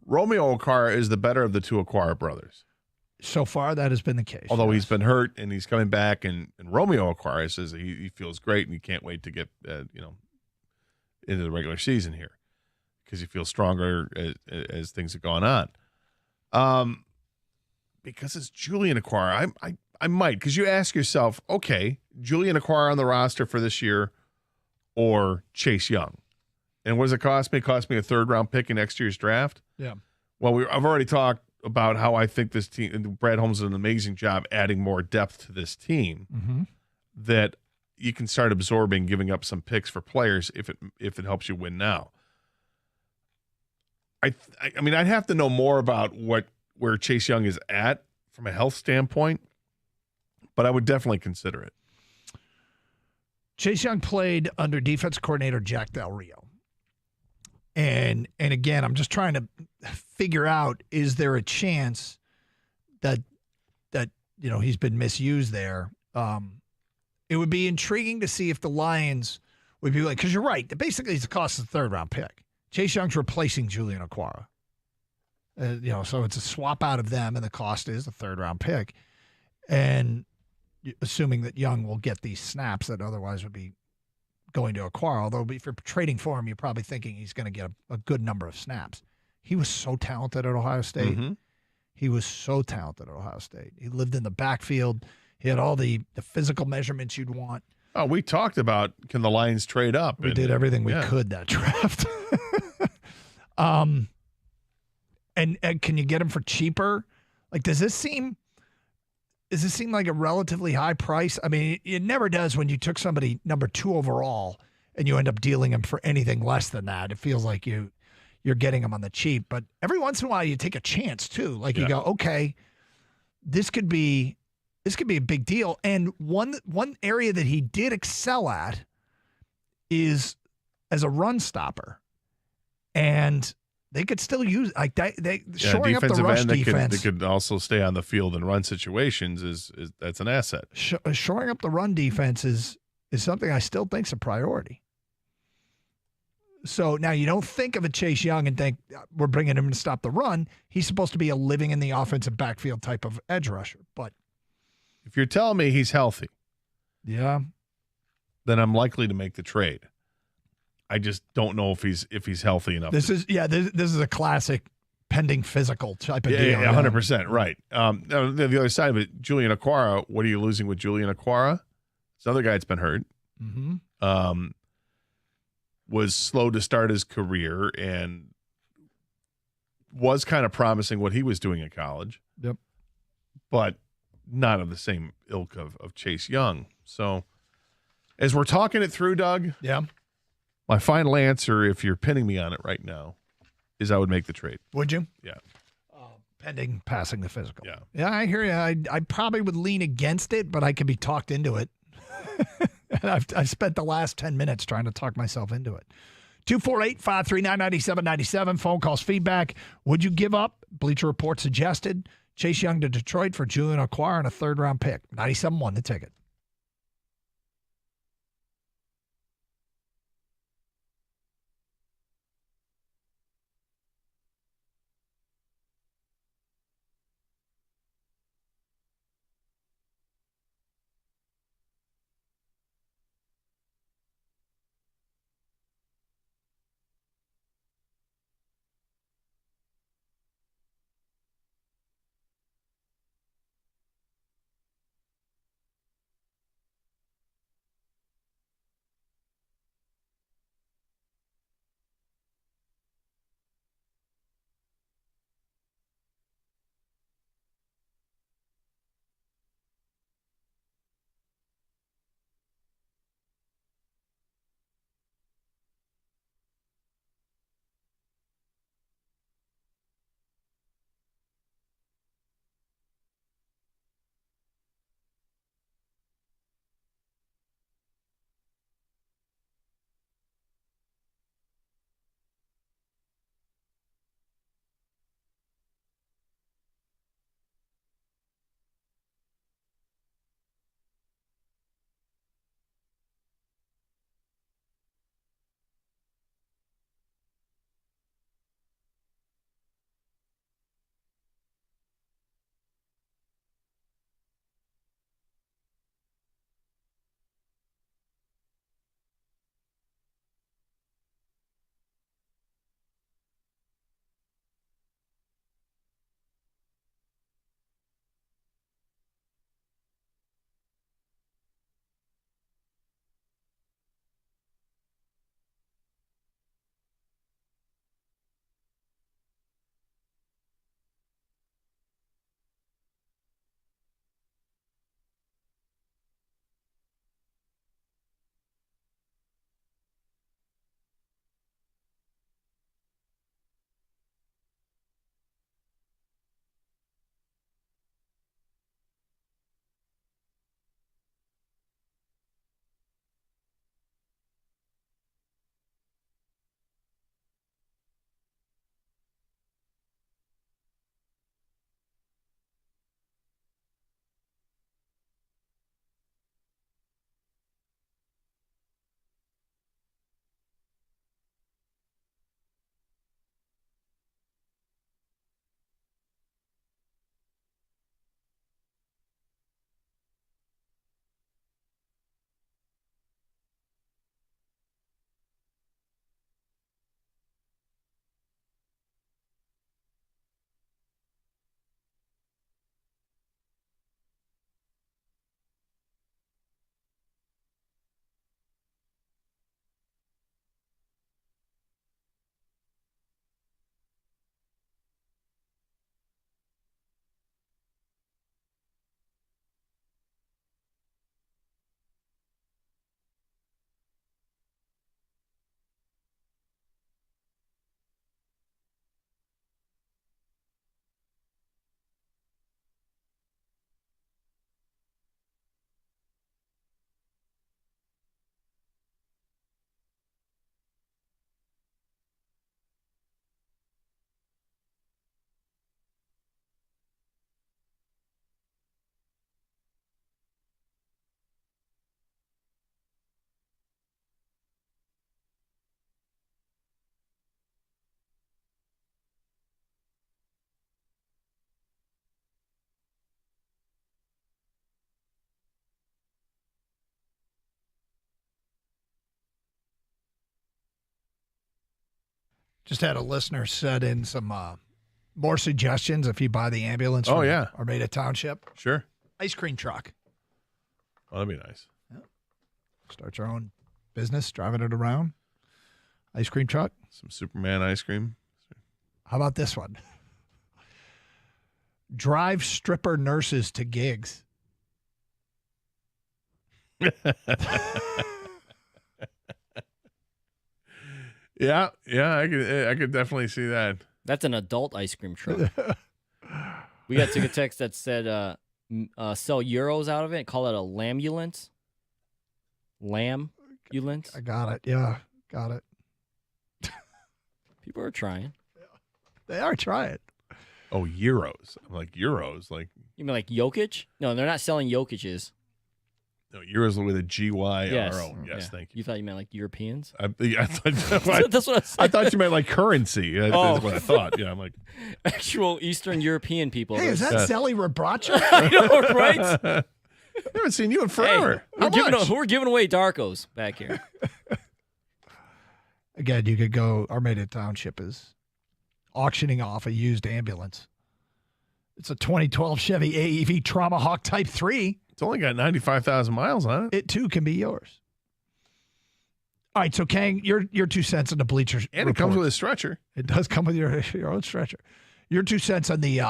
Romeo Okwara is the better of the 2 Okwara brothers. So far, that has been the case. Although he's been hurt and he's coming back, and Romeo Okwara says he feels great and he can't wait to get into the regular season here because he feels stronger as things have gone on. Because it's Julian Okwara, I might, because you ask yourself, okay, Julian Okwara on the roster for this year or Chase Young. And what does it cost me? It cost me a 3rd-round pick in next year's draft. Yeah. Well, I've already talked about how I think this team, Brad Holmes did an amazing job adding more depth to this team, that you can start absorbing, giving up some picks for players if it helps you win now. I mean, I'd have to know more about where Chase Young is at from a health standpoint, but I would definitely consider it. Chase Young played under defense coordinator Jack Del Rio. And again, I'm just trying to figure out, is there a chance that he's been misused there? It would be intriguing to see if the Lions would be like, because you're right, basically it's the cost of the third-round pick. Chase Young's replacing Julian Okwara. So it's a swap out of them, and the cost is a third-round pick. And assuming that Young will get these snaps that otherwise would be going to Okwara, although if you're trading for him, you're probably thinking he's going to get a good number of snaps. He was so talented at Ohio State. Mm-hmm. He was so talented at Ohio State. He lived in the backfield. He had all the physical measurements you'd want. Oh, we talked about, can the Lions trade up? We did everything we could that draft. And can you get him for cheaper? Like, does this seem like a relatively high price? I mean, it never does when you took somebody number 2 overall and you end up dealing him for anything less than that. It feels like you're getting him on the cheap. But every once in a while, you take a chance too. Like you go, okay, this could be a big deal. And one area that he did excel at is as a run stopper, and they could still use shoring up the rush defense. That could also stay on the field in run situations is that's an asset. Shoring up the run defense is something I still think is a priority. So now you don't think of a Chase Young and think we're bringing him to stop the run. He's supposed to be a living in the offensive backfield type of edge rusher. But if you're telling me he's healthy, then I'm likely to make the trade. I just don't know if he's healthy enough. This is a classic pending physical type of deal. Yeah, 100%. Right. The other side of it, Julian Okwara, what are you losing with Julian Okwara? It's another guy that's been hurt. Mm-hmm. Was slow to start his career and was kind of promising what he was doing in college. Yep. But not of the same ilk of Chase Young. So as we're talking it through, Doug. Yeah. My final answer, if you're pinning me on it right now, is I would make the trade. Would you? Yeah. Pending passing the physical. Yeah. Yeah, I hear you. I probably would lean against it, but I could be talked into it. And I've spent the last 10 minutes trying to talk myself into it. 248-539-9797. Phone calls, feedback. Would you give up? Bleacher Report suggested Chase Young to Detroit for Julian Okwara and a third-round pick. 97-1 the ticket. Just had a listener set in some more suggestions if you buy the ambulance from Armada Township. Sure. Ice cream truck. Oh, that'd be nice. Yeah. Start your own business, driving it around. Ice cream truck. Some Superman ice cream. How about this one? Drive stripper nurses to gigs. Yeah, I could definitely see that. That's an adult ice cream truck. We got a text that said sell euros out of it. Call it a lambulance. Lambulance. I got it. Yeah, got it. People are trying. They are trying. Oh, euros. I'm like, euros? Like, you mean like Jokic? No, they're not selling Jokic's. No, euros with a GYRO. Yes, Thank you. You thought you meant like Europeans? I thought, That's what I said. I thought you meant like currency. That's what I thought. Yeah, I'm like. Actual Eastern European people. Hey, is that Zelly Rabracha? I know, right? I haven't seen you in forever. Hey, we're giving away Darkos back here. Again, you could go, Armada Township is auctioning off a used ambulance. It's a 2012 Chevy AEV Trauma Hawk Type 3. It's only got 95,000 miles on it. It, too, can be yours. All right, so, Kang, your 2 cents on the Bleacher And it comes with a stretcher. It does come with your own stretcher. Your 2 cents on the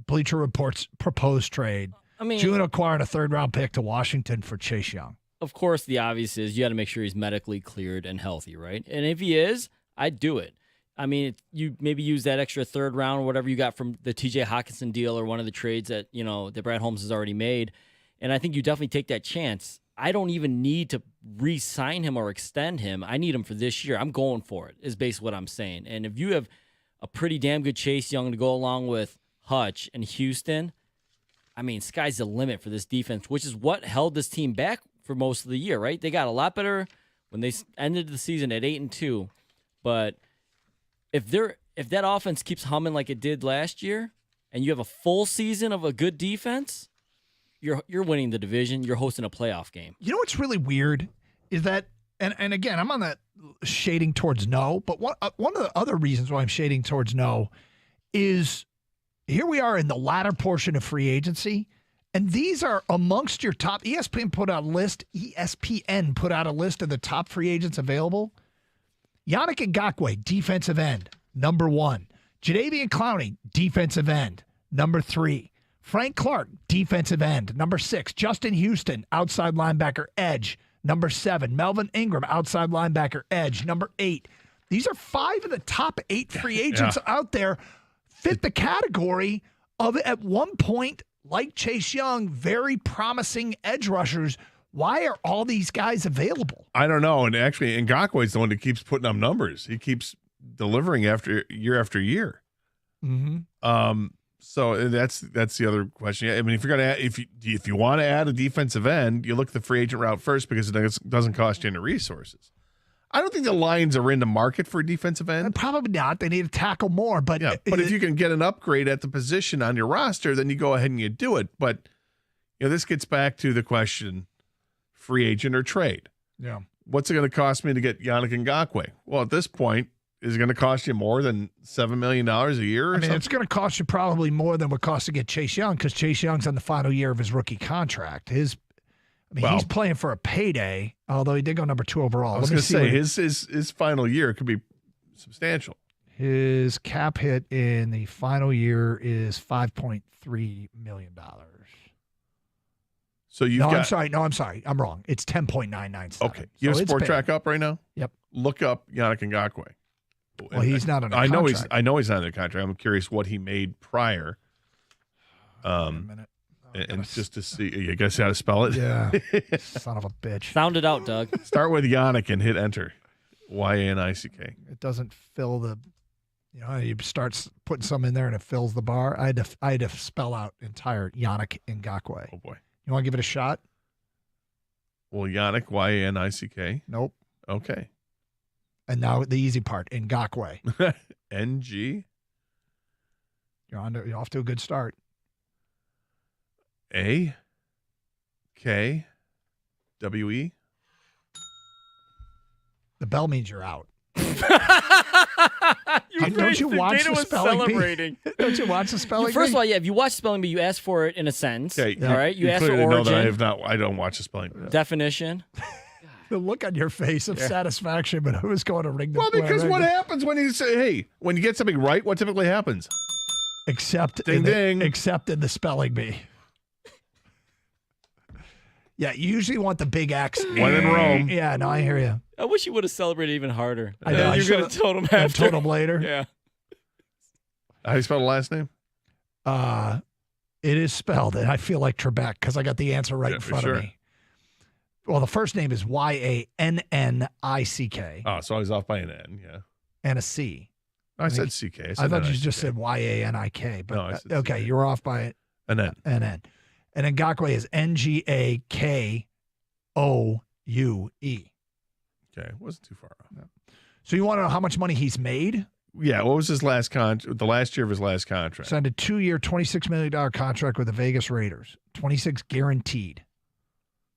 Bleacher Report's proposed trade. I mean, June acquiring a third-round pick to Washington for Chase Young. Of course, the obvious is you got to make sure he's medically cleared and healthy, right? And if he is, I'd do it. I mean, you maybe use that extra third round or whatever you got from the TJ Hawkinson deal or one of the trades that, that Brad Holmes has already made. And I think you definitely take that chance. I don't even need to re-sign him or extend him. I need him for this year. I'm going for it, is basically what I'm saying. And if you have a pretty damn good Chase Young to go along with Hutch and Houston, I mean, sky's the limit for this defense, which is what held this team back for most of the year, right? They got a lot better when they ended the season at 8-2. But if that offense keeps humming like it did last year, and you have a full season of a good defense, you're winning the division. You're hosting a playoff game. You know what's really weird is that, and again, I'm on that shading towards no, but one of the other reasons why I'm shading towards no is here we are in the latter portion of free agency, and these are amongst your top. ESPN put out a list of the top free agents available. Yannick Ngakoue, defensive end, number 1. Jadeveon Clowney, defensive end, number 3. Frank Clark, defensive end, number 6. Justin Houston, outside linebacker, edge, number 7. Melvin Ingram, outside linebacker, edge, number 8. These are 5 of the top 8 free agents out there, fit the category of, at one point, like Chase Young, very promising edge rushers. Why are all these guys available? I don't know. And actually, Ngakoue is the one that keeps putting up numbers. He keeps delivering after year. Mm-hmm. So that's the other question. I mean, if you're gonna if you want to add a defensive end, you look the free agent route first because it doesn't cost you any resources. I don't think the Lions are in the market for a defensive end. Probably not. They need to tackle more. But but if you can get an upgrade at the position on your roster, then you go ahead and you do it. But this gets back to the question: free agent or trade? Yeah. What's it going to cost me to get Yannick Ngakoue? Well, at this point, is it going to cost you more than $7 million a year? It's going to cost you probably more than what costs to get Chase Young because Chase Young's on the final year of his rookie contract. He's playing for a payday, although he did go number 2 overall. I was going to say his final year could be substantial. His cap hit in the final year is $5.3 million. So I'm sorry. I'm wrong. It's 10.997. Okay. You have Sport Track up right now? Yep. Look up Yannick Ngakoue. Well, he's not on a contract. I know he's not on the contract. I'm curious what he made prior. A minute. And just to see, you guess how to spell it? Yeah. Son of a bitch. Sound it out, Doug. Start with Yannick and hit enter. YANICK. It doesn't fill the, you start putting some in there and it fills the bar. I had to spell out entire Yannick Ngakoue. Oh boy. You want to give it a shot? Well, Yannick, YANICK. Nope. Okay. And now the easy part, Ngakoue. NG. You're off to a good start. AKWE. The bell means you're out. Don't you watch Gator the was spelling celebrating. bee? Don't you watch the spelling First bee? of all, yeah, if you watch spelling bee, you ask for it in a sentence. Okay, all right? You ask for clearly know origin. that I don't watch the spelling bee. Definition. The look on your face of satisfaction, but who's going to ring the Well, because ring what the- happens when you say, hey, when you get something right, what typically happens? Except Ding, ding. Except in the spelling bee. Yeah, you usually want the big X. When in Rome. Yeah, no, I hear you. I wish you would have celebrated even harder. I know. You're going to told him after. Told him later. Yeah. How do you spell the last name? It is spelled, and I feel like Trebek because I got the answer right in front of me. Well, the first name is Yannick. Oh, so I was off by an N, yeah. And a C. I said CK. I thought you just said Yannik, but No, I said okay, you were off by an N. An N. And Ngakwe is Ngakoue. Okay, wasn't too far off. So you want to know how much money he's made? Yeah, what was his last contract? The last year of his last contract. Signed a 2-year, $26 million contract with the Vegas Raiders. 26 guaranteed.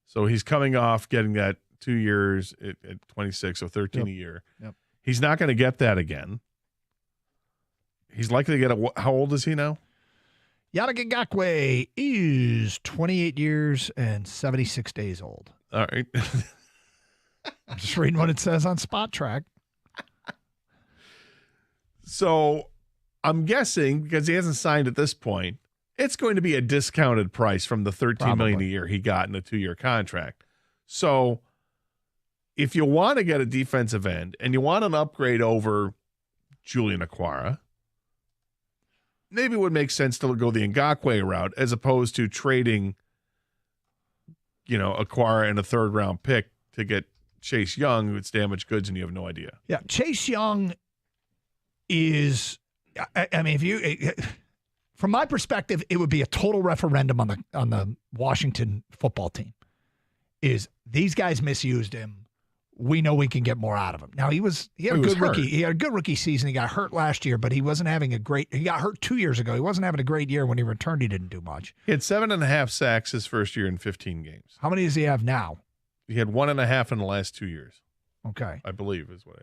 So he's coming off getting that 2 years at 26, so 13 a year. Yep. He's not going to get that again. He's likely to get how old is he now? Yannick Ngakwe is 28 years and 76 days old. All right. I'm just reading what it says on Spot Track. So I'm guessing, because he hasn't signed at this point, it's going to be a discounted price from the $13 million a year he got in a 2-year contract. So if you want to get a defensive end and you want an upgrade over Julian Okwara, maybe it would make sense to go the Ngakwe route as opposed to trading, Okwara and a 3rd-round pick to get Chase Young, who's damaged goods, and you have no idea. Yeah, Chase Young is, I mean, if you, from my perspective, it would be a total referendum on the Washington football team. Is these guys misused him? We know we can get more out of him. Now he had a good rookie. He had a good rookie season. He got hurt last year, but he wasn't having a great. He got hurt 2 years ago. He wasn't having a great year. When he returned, he didn't do much. He had 7.5 sacks his first year in 15 games. How many does he have now? He had 1.5 in the last 2 years. Okay, I believe is what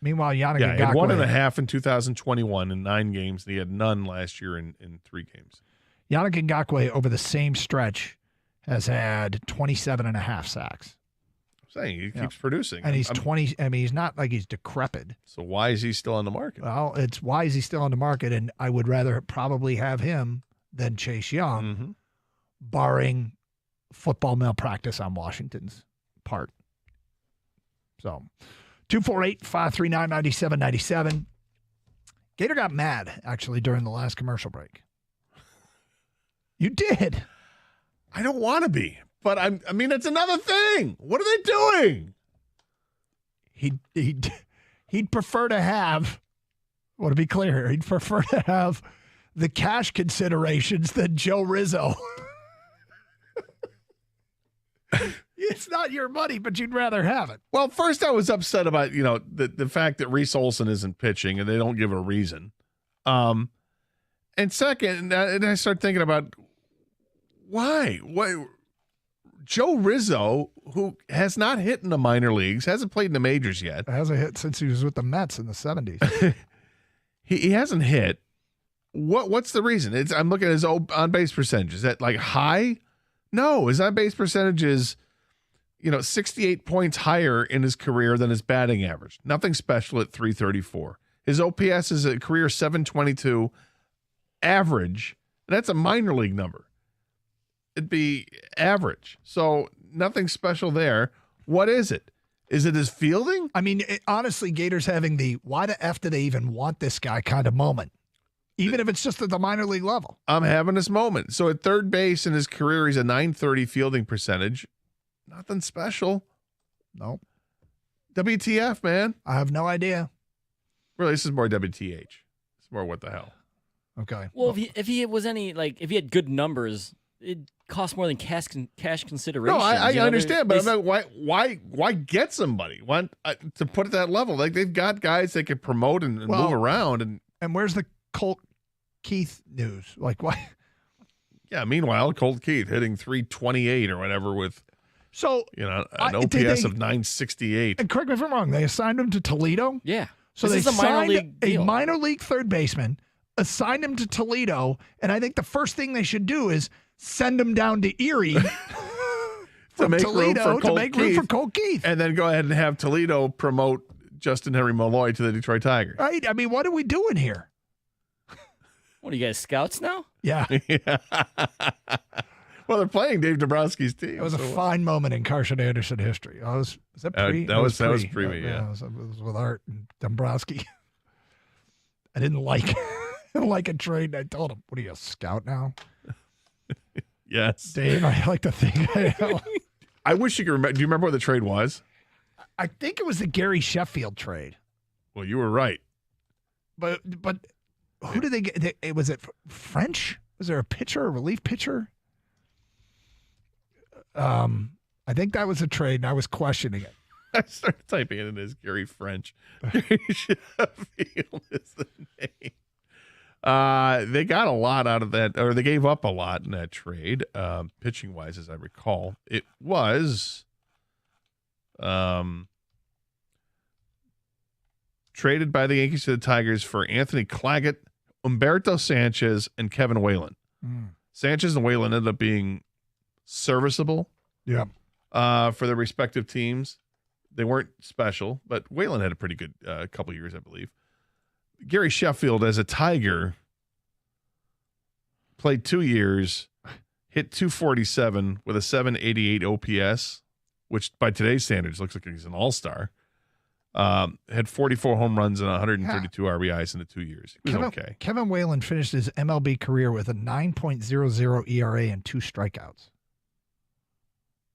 meanwhile, Yannick he had Ngakwe, 1.5 in 2021 in 9 games. And he had none last year in 3 games. Yannick Ngakwe over the same stretch has had 27.5 sacks. I'm saying he keeps producing. And he's 20. I mean, he's not like he's decrepit. So why is he still on the market? Well, it's why is he still on the market? And I would rather probably have him than Chase Young, barring football malpractice on Washington's part. So 248-539-9797. Gator got mad, actually, during the last commercial break. You did. I don't want to be, but I mean, it's another thing. What are they doing? He'd prefer to have, I want to be clear, he'd prefer to have the cash considerations than Joe Rizzo. It's not your money, but you'd rather have it. Well, first I was upset about, the fact that Reese Olson isn't pitching and they don't give a reason. And second, and I started thinking about why? Joe Rizzo, who has not hit in the minor leagues, hasn't played in the majors yet. Hasn't hit since he was with the Mets in the 70s. he hasn't hit. What's the reason? I'm looking at his on-base percentage. Is that like high? No, his on-base percentage is, 68 points higher in his career than his batting average. Nothing special at 334. His OPS is a career 722 average. That's a minor league number. It'd be average. So nothing special there. What is it? Is it his fielding? I mean, honestly, Gators having the why the F do they even want this guy kind of moment, even if it's just at the minor league level. I'm having this moment. So at third base in his career, he's a .930 fielding percentage. Nothing special. No. WTF, man. I have no idea. Really, this is more WTH. It's more what the hell. Okay. Well, if he was if he had good numbers, it costs more than cash consideration. No, I understand, but I'm like, why get somebody? Why to put it at that level? Like they've got guys they can promote and move around. And where's the Colt Keith news? Like why? Yeah. Meanwhile, Colt Keith hitting 328 or whatever with an OPS of 968. And correct me if I'm wrong. They assigned him to Toledo. Yeah. So this they is a minor signed league a deal. minor league third baseman, assigned him to Toledo, and I think the first thing they should do is send him down to Erie from Toledo to make room for Colt Keith. And then go ahead and have Toledo promote Justin Henry Malloy to the Detroit Tigers. Right? I mean, what are we doing here? What are you guys, scouts now? Yeah. Well, they're playing Dave Dombrowski's team. It was a fine moment in Carson Anderson history. Was that pre? That was pre. Yeah. It was with Art and Dombrowski. I didn't like a trade. I told him, "What are you, a scout now?" Yes, Dave. I like to think I know. I wish you could remember. Do you remember what the trade was? I think it was the Gary Sheffield trade. Well, you were right. But who did they get? Was it French? Was there a pitcher, a relief pitcher? I think that was a trade, and I was questioning it. I started typing it in as Gary French. Gary Sheffield is the name. They got a lot out of that, or they gave up a lot in that trade, pitching wise, as I recall. It was traded by the Yankees to the Tigers for Anthony Claggett, Humberto Sanchez, and Kevin Whalen. Sanchez and Whalen ended up being serviceable. Yeah. For their respective teams. They weren't special, but Whalen had a pretty good couple years, I believe. Gary Sheffield, as a Tiger, played 2 years, hit 247 with a 788 OPS, which by today's standards looks like he's an all-star. Had 44 home runs and 132 RBIs in the 2 years. He was okay. Kevin Whalen finished his MLB career with a 9.00 ERA and 2 strikeouts.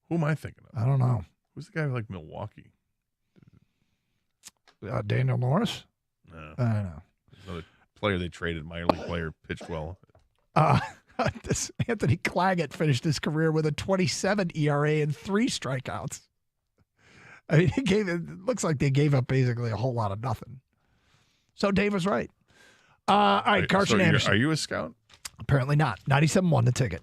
Who am I thinking of? I don't know. Who's the guy who like Milwaukee? Daniel Norris? No. I don't know. Another player they traded, minor league player, pitched well. This Anthony Claggett finished his career with a 27 ERA and 3 strikeouts. I mean, it looks like they gave up basically a whole lot of nothing. So Dave was right. All right, Carson Anderson. Are you a scout? Apparently not. 97.1 the ticket.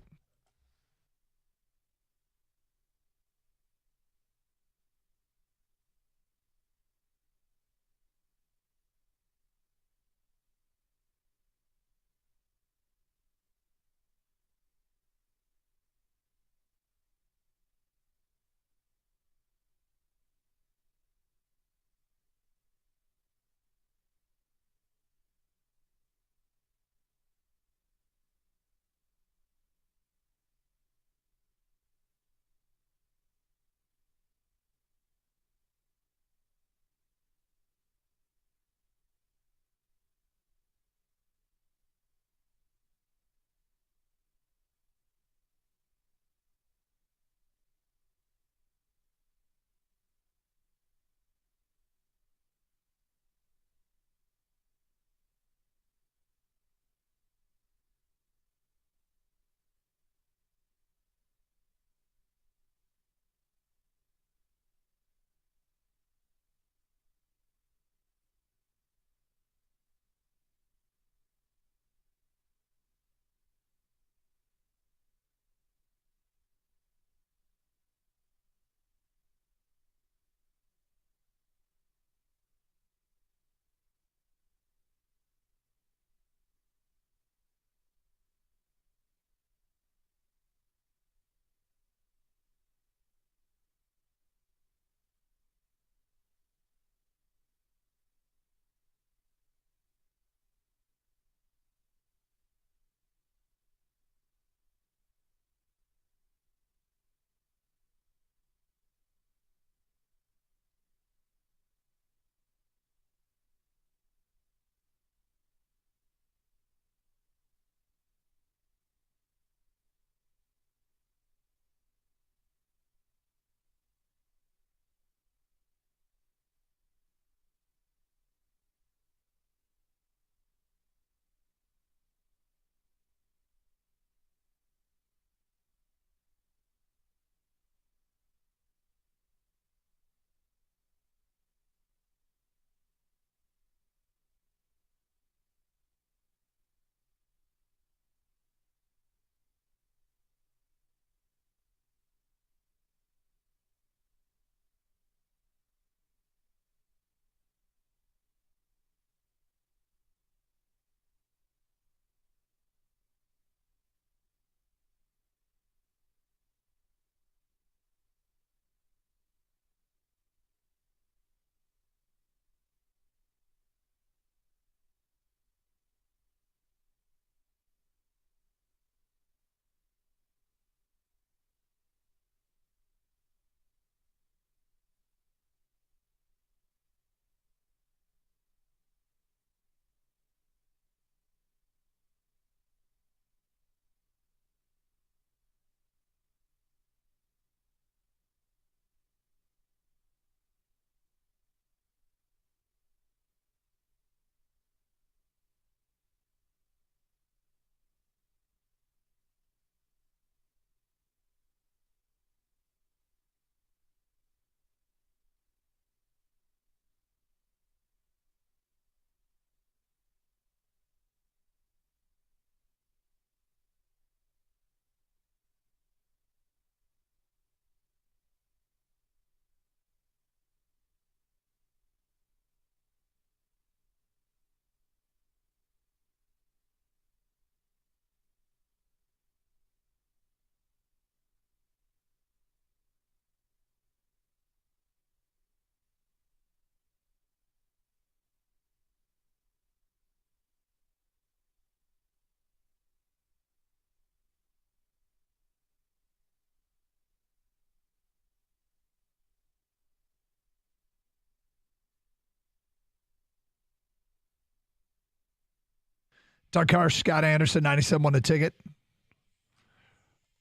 Doug Harsh, Scott Anderson, 97 won a ticket.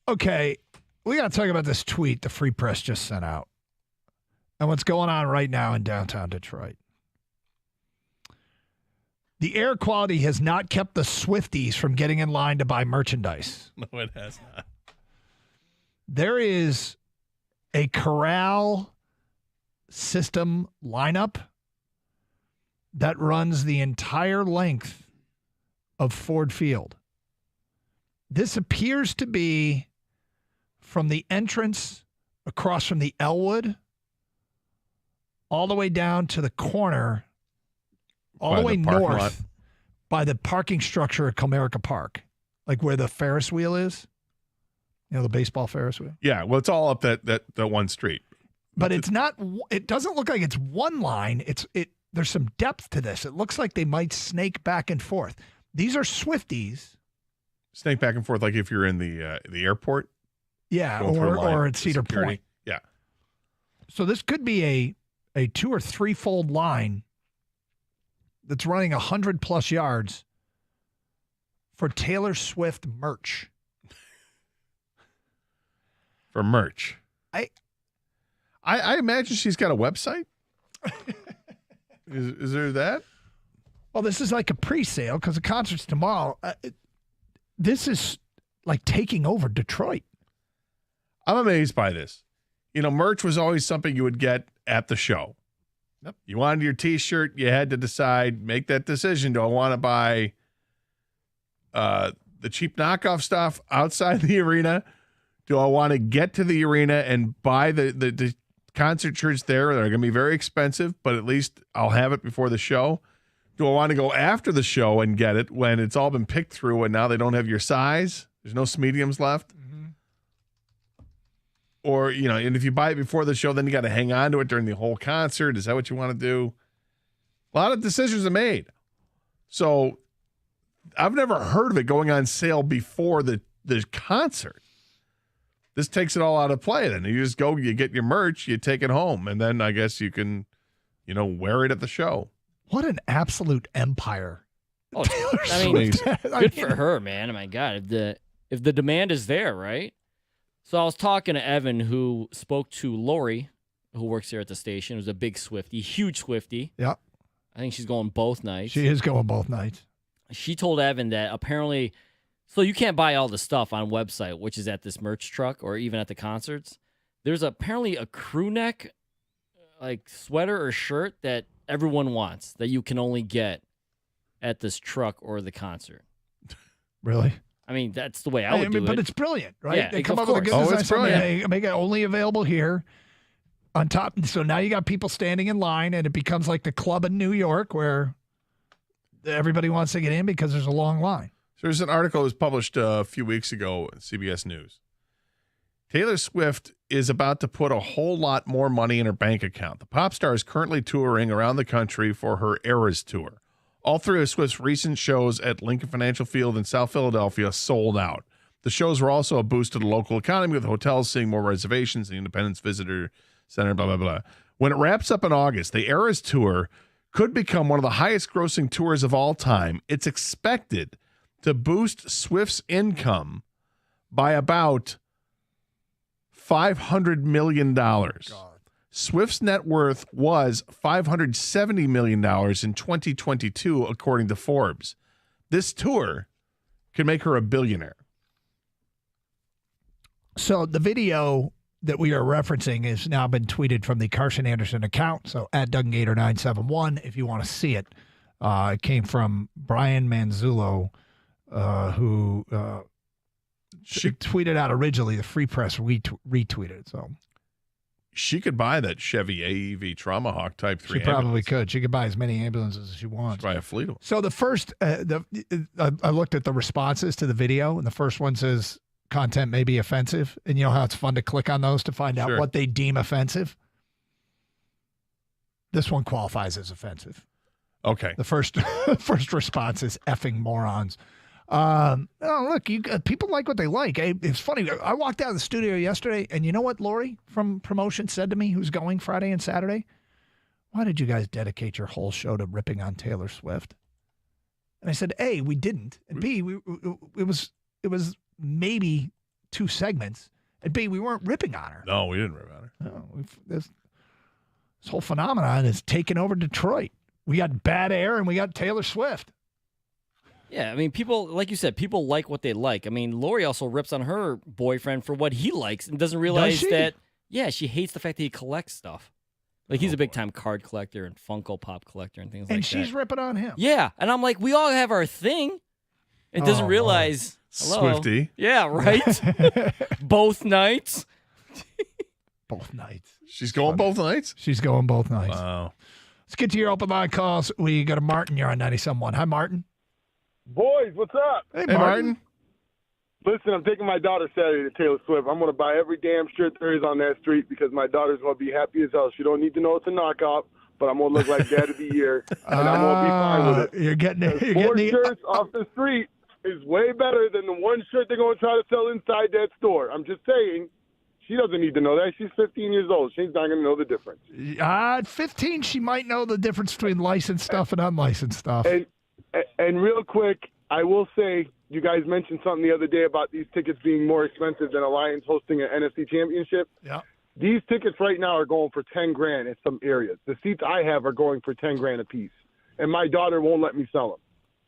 Okay, we got to talk about this tweet the Free Press just sent out and what's going on right now in downtown Detroit. The air quality has not kept the Swifties from getting in line to buy merchandise. No, it has not. There is a corral system lineup that runs the entire length of Ford Field. This appears to be from the entrance across from the Elwood all the way down to the corner, all the way north by the parking structure at Comerica Park, like where the Ferris wheel is. You know, the baseball Ferris wheel? Yeah, well, it's all up that one street. But it's not, it doesn't look like it's one line. There's some depth to this. It looks like they might snake back and forth. These are Swifties. Snake back and forth, like if you're in the airport? Yeah, or at Cedar Point. Yeah. So this could be a 2 or 3 fold line that's running 100+ yards for Taylor Swift merch. For merch. I imagine she's got a website. Is there that? Well, this is like a pre-sale because the concert's tomorrow. This is like taking over Detroit. I'm amazed by this. You know, merch was always something you would get at the show. Yep. You wanted your T-shirt, you had to decide, make that decision. Do I want to buy the cheap knockoff stuff outside the arena? Do I want to get to the arena and buy the concert shirts there? They're going to be very expensive, but at least I'll have it before the show. Do I want to go after the show and get it when it's all been picked through and now they don't have your size? There's no mediums left. Mm-hmm. Or, you know, and if you buy it before the show, then you got to hang on to it during the whole concert. Is that what you want to do? A lot of decisions are made. So I've never heard of it going on sale before the concert. This takes it all out of play then. You just go, you get your merch, you take it home, and then I guess you can, you know, wear it at the show. What an absolute empire. Oh, I mean, good for her, man. Oh, my God. If the demand is there, right? So I was talking to Evan, who spoke to Lori, who works here at the station, who's a big Swiftie, huge Swiftie. Yeah. I think she's going both nights. She is going both nights. She told Evan that apparently, so you can't buy all the stuff on website, which is at this merch truck or even at the concerts. There's apparently a crew neck, like sweater or shirt that everyone wants that you can only get at this truck or the concert. Really? I mean, that's the way I would do it. But it's brilliant, right? Yeah, they come up with a good design. It's brilliant. They make it only available here on top. So now you got people standing in line, and it becomes like the club in New York where everybody wants to get in because there's a long line. So there's an article that was published a few weeks ago at CBS News. Taylor Swift is about to put a whole lot more money in her bank account. The pop star is currently touring around the country for her Eras Tour. All 3 of Swift's recent shows at Lincoln Financial Field in South Philadelphia sold out. The shows were also a boost to the local economy, with hotels seeing more reservations, the Independence Visitor Center, blah, blah, blah. When it wraps up in August, the Eras Tour could become one of the highest-grossing tours of all time. It's expected to boost Swift's income by about $500 million. God. Swift's net worth was $570 million in 2022, according to Forbes. This tour could make her a billionaire. So the video that we are referencing has now been tweeted from the Carson Anderson account. So at DougandGator971, if you want to see it. It came from Brian Manzullo, who tweeted out originally. The Free Press retweeted it. So she could buy that Chevy AEV Traumahawk Type 3 She probably could. She could buy as many ambulances as she wants. Buy a fleet of them. So the first, I looked at the responses to the video, and the first one says content may be offensive. And you know how it's fun to click on those to find out what they deem offensive? This one qualifies as offensive. Okay. The first response is effing morons. Look, people like what they like. It's funny. I walked out of the studio yesterday, and you know what Lori from promotion said to me, who's going Friday and Saturday? Why did you guys dedicate your whole show to ripping on Taylor Swift? And I said, A, we didn't. And B, it was maybe 2 segments. And B, we weren't ripping on her. No, we didn't rip on her. No, this whole phenomenon is taking over Detroit. We got bad air and we got Taylor Swift. Yeah, I mean, people, like you said, people like what they like. I mean, Lori also rips on her boyfriend for what he likes and doesn't realize that, she hates the fact that he collects stuff. Like, he's a big-time card collector and Funko Pop collector and things like that. And she's ripping on him. Yeah, and I'm like, we all have our thing. And doesn't realize, hello. Swifty. Yeah, right? Both nights. Both nights. She's going both nights? She's going both nights. Wow. Let's get to your open line calls. We go to Martin. You're on 97.1. Hi, Martin. Boys, what's up? Hey, Martin. Listen, I'm taking my daughter Saturday to Taylor Swift. I'm going to buy every damn shirt there is on that street because my daughter's going to be happy as hell. She don't need to know it's a knockoff, but I'm going to look like Dad of the Year, and I'm going to be fine with it. You're getting it. Four shirts off the street is way better than the one shirt they're going to try to sell inside that store. I'm just saying. She doesn't need to know that. She's 15 years old. She's not going to know the difference. At 15, she might know the difference between licensed stuff and unlicensed stuff. And real quick, I will say, you guys mentioned something the other day about these tickets being more expensive than Alliance hosting an NFC championship. Yeah. These tickets right now are going for $10,000 in some areas. The seats I have are going for $10,000 a piece, and my daughter won't let me sell them.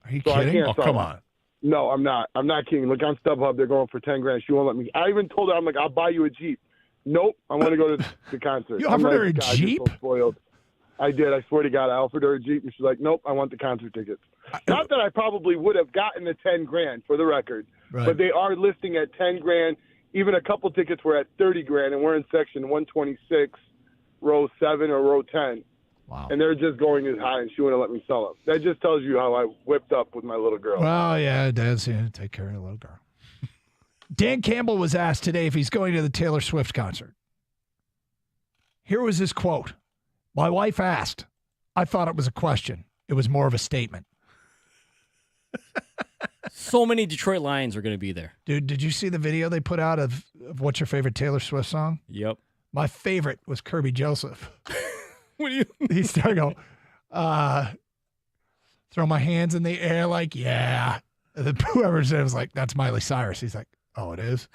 Are you so kidding? I can't sell come them. on. No, I'm not. I'm not kidding. Look on StubHub, they're going for $10,000. She won't let me. I even told her, I'm like, I'll buy you a Jeep. Nope, I want to go to the concert. You offered her a God, Jeep? you're so spoiled. I did. I swear to God, I offered her a Jeep, and she's like, nope, I want the concert tickets. Not that I probably would have gotten the $10,000 for the record, but they are listing at $10,000. Even a couple tickets were at $30,000, and we're in section 126, row 7 or row 10. Wow. And they're just going as high, and she wouldn't let me sell them. That just tells you how I whipped up with my little girl. Well, yeah, Dad's here to take care of the little girl. Dan Campbell was asked today if he's going to the Taylor Swift concert. Here was his quote. My wife asked. I thought it was a question. It was more of a statement. So many Detroit Lions are going to be there. Dude, did you see the video they put out of what's your favorite Taylor Swift song? Yep. My favorite was Kirby Joseph. What do you He started going, throw my hands in the air like, yeah. And then whoever said it was like, that's Miley Cyrus. He's like, oh, it is?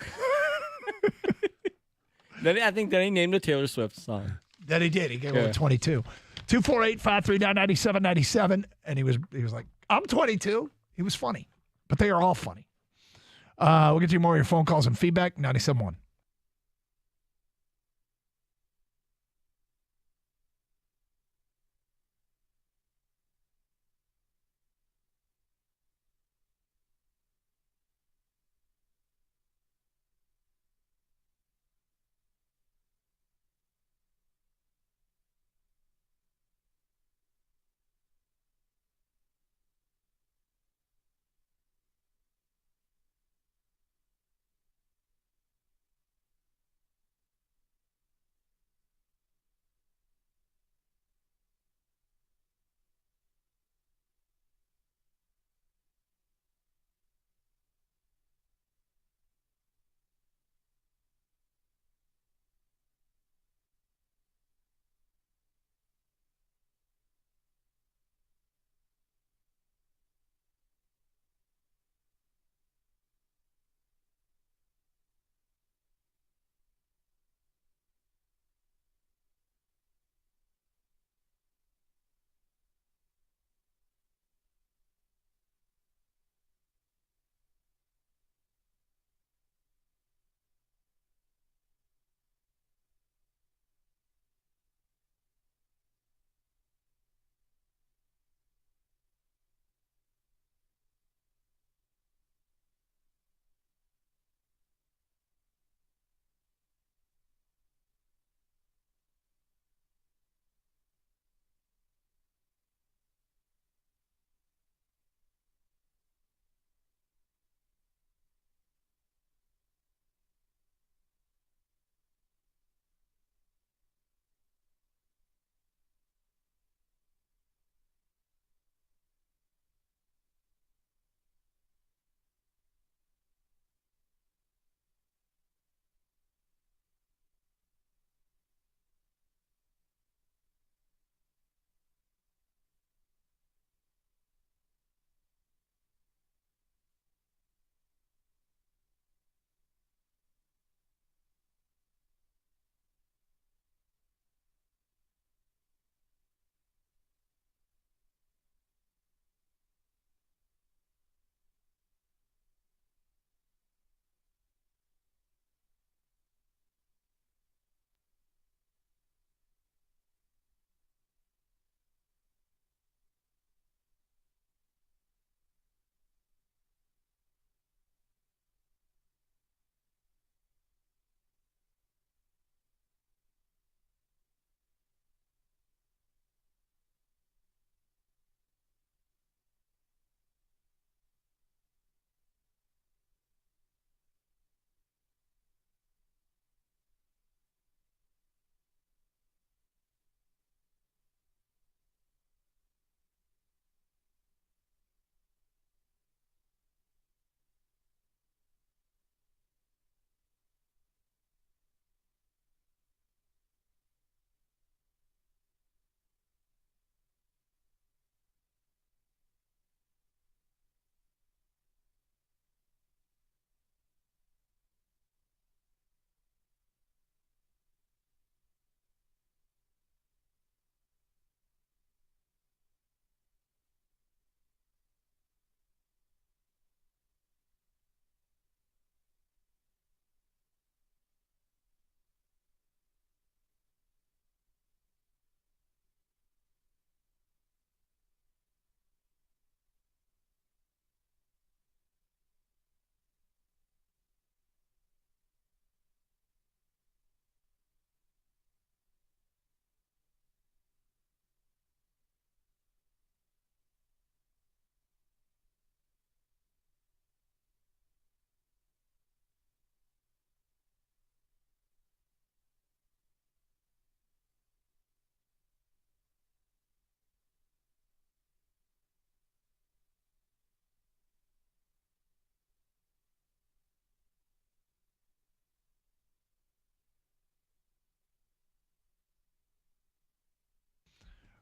I think that he named a Taylor Swift song. That he did. He gave it 22. 248-539-9797. And he was like, I'm 22. He was funny. But they are all funny. We'll get to you more of your phone calls and feedback. 97.1.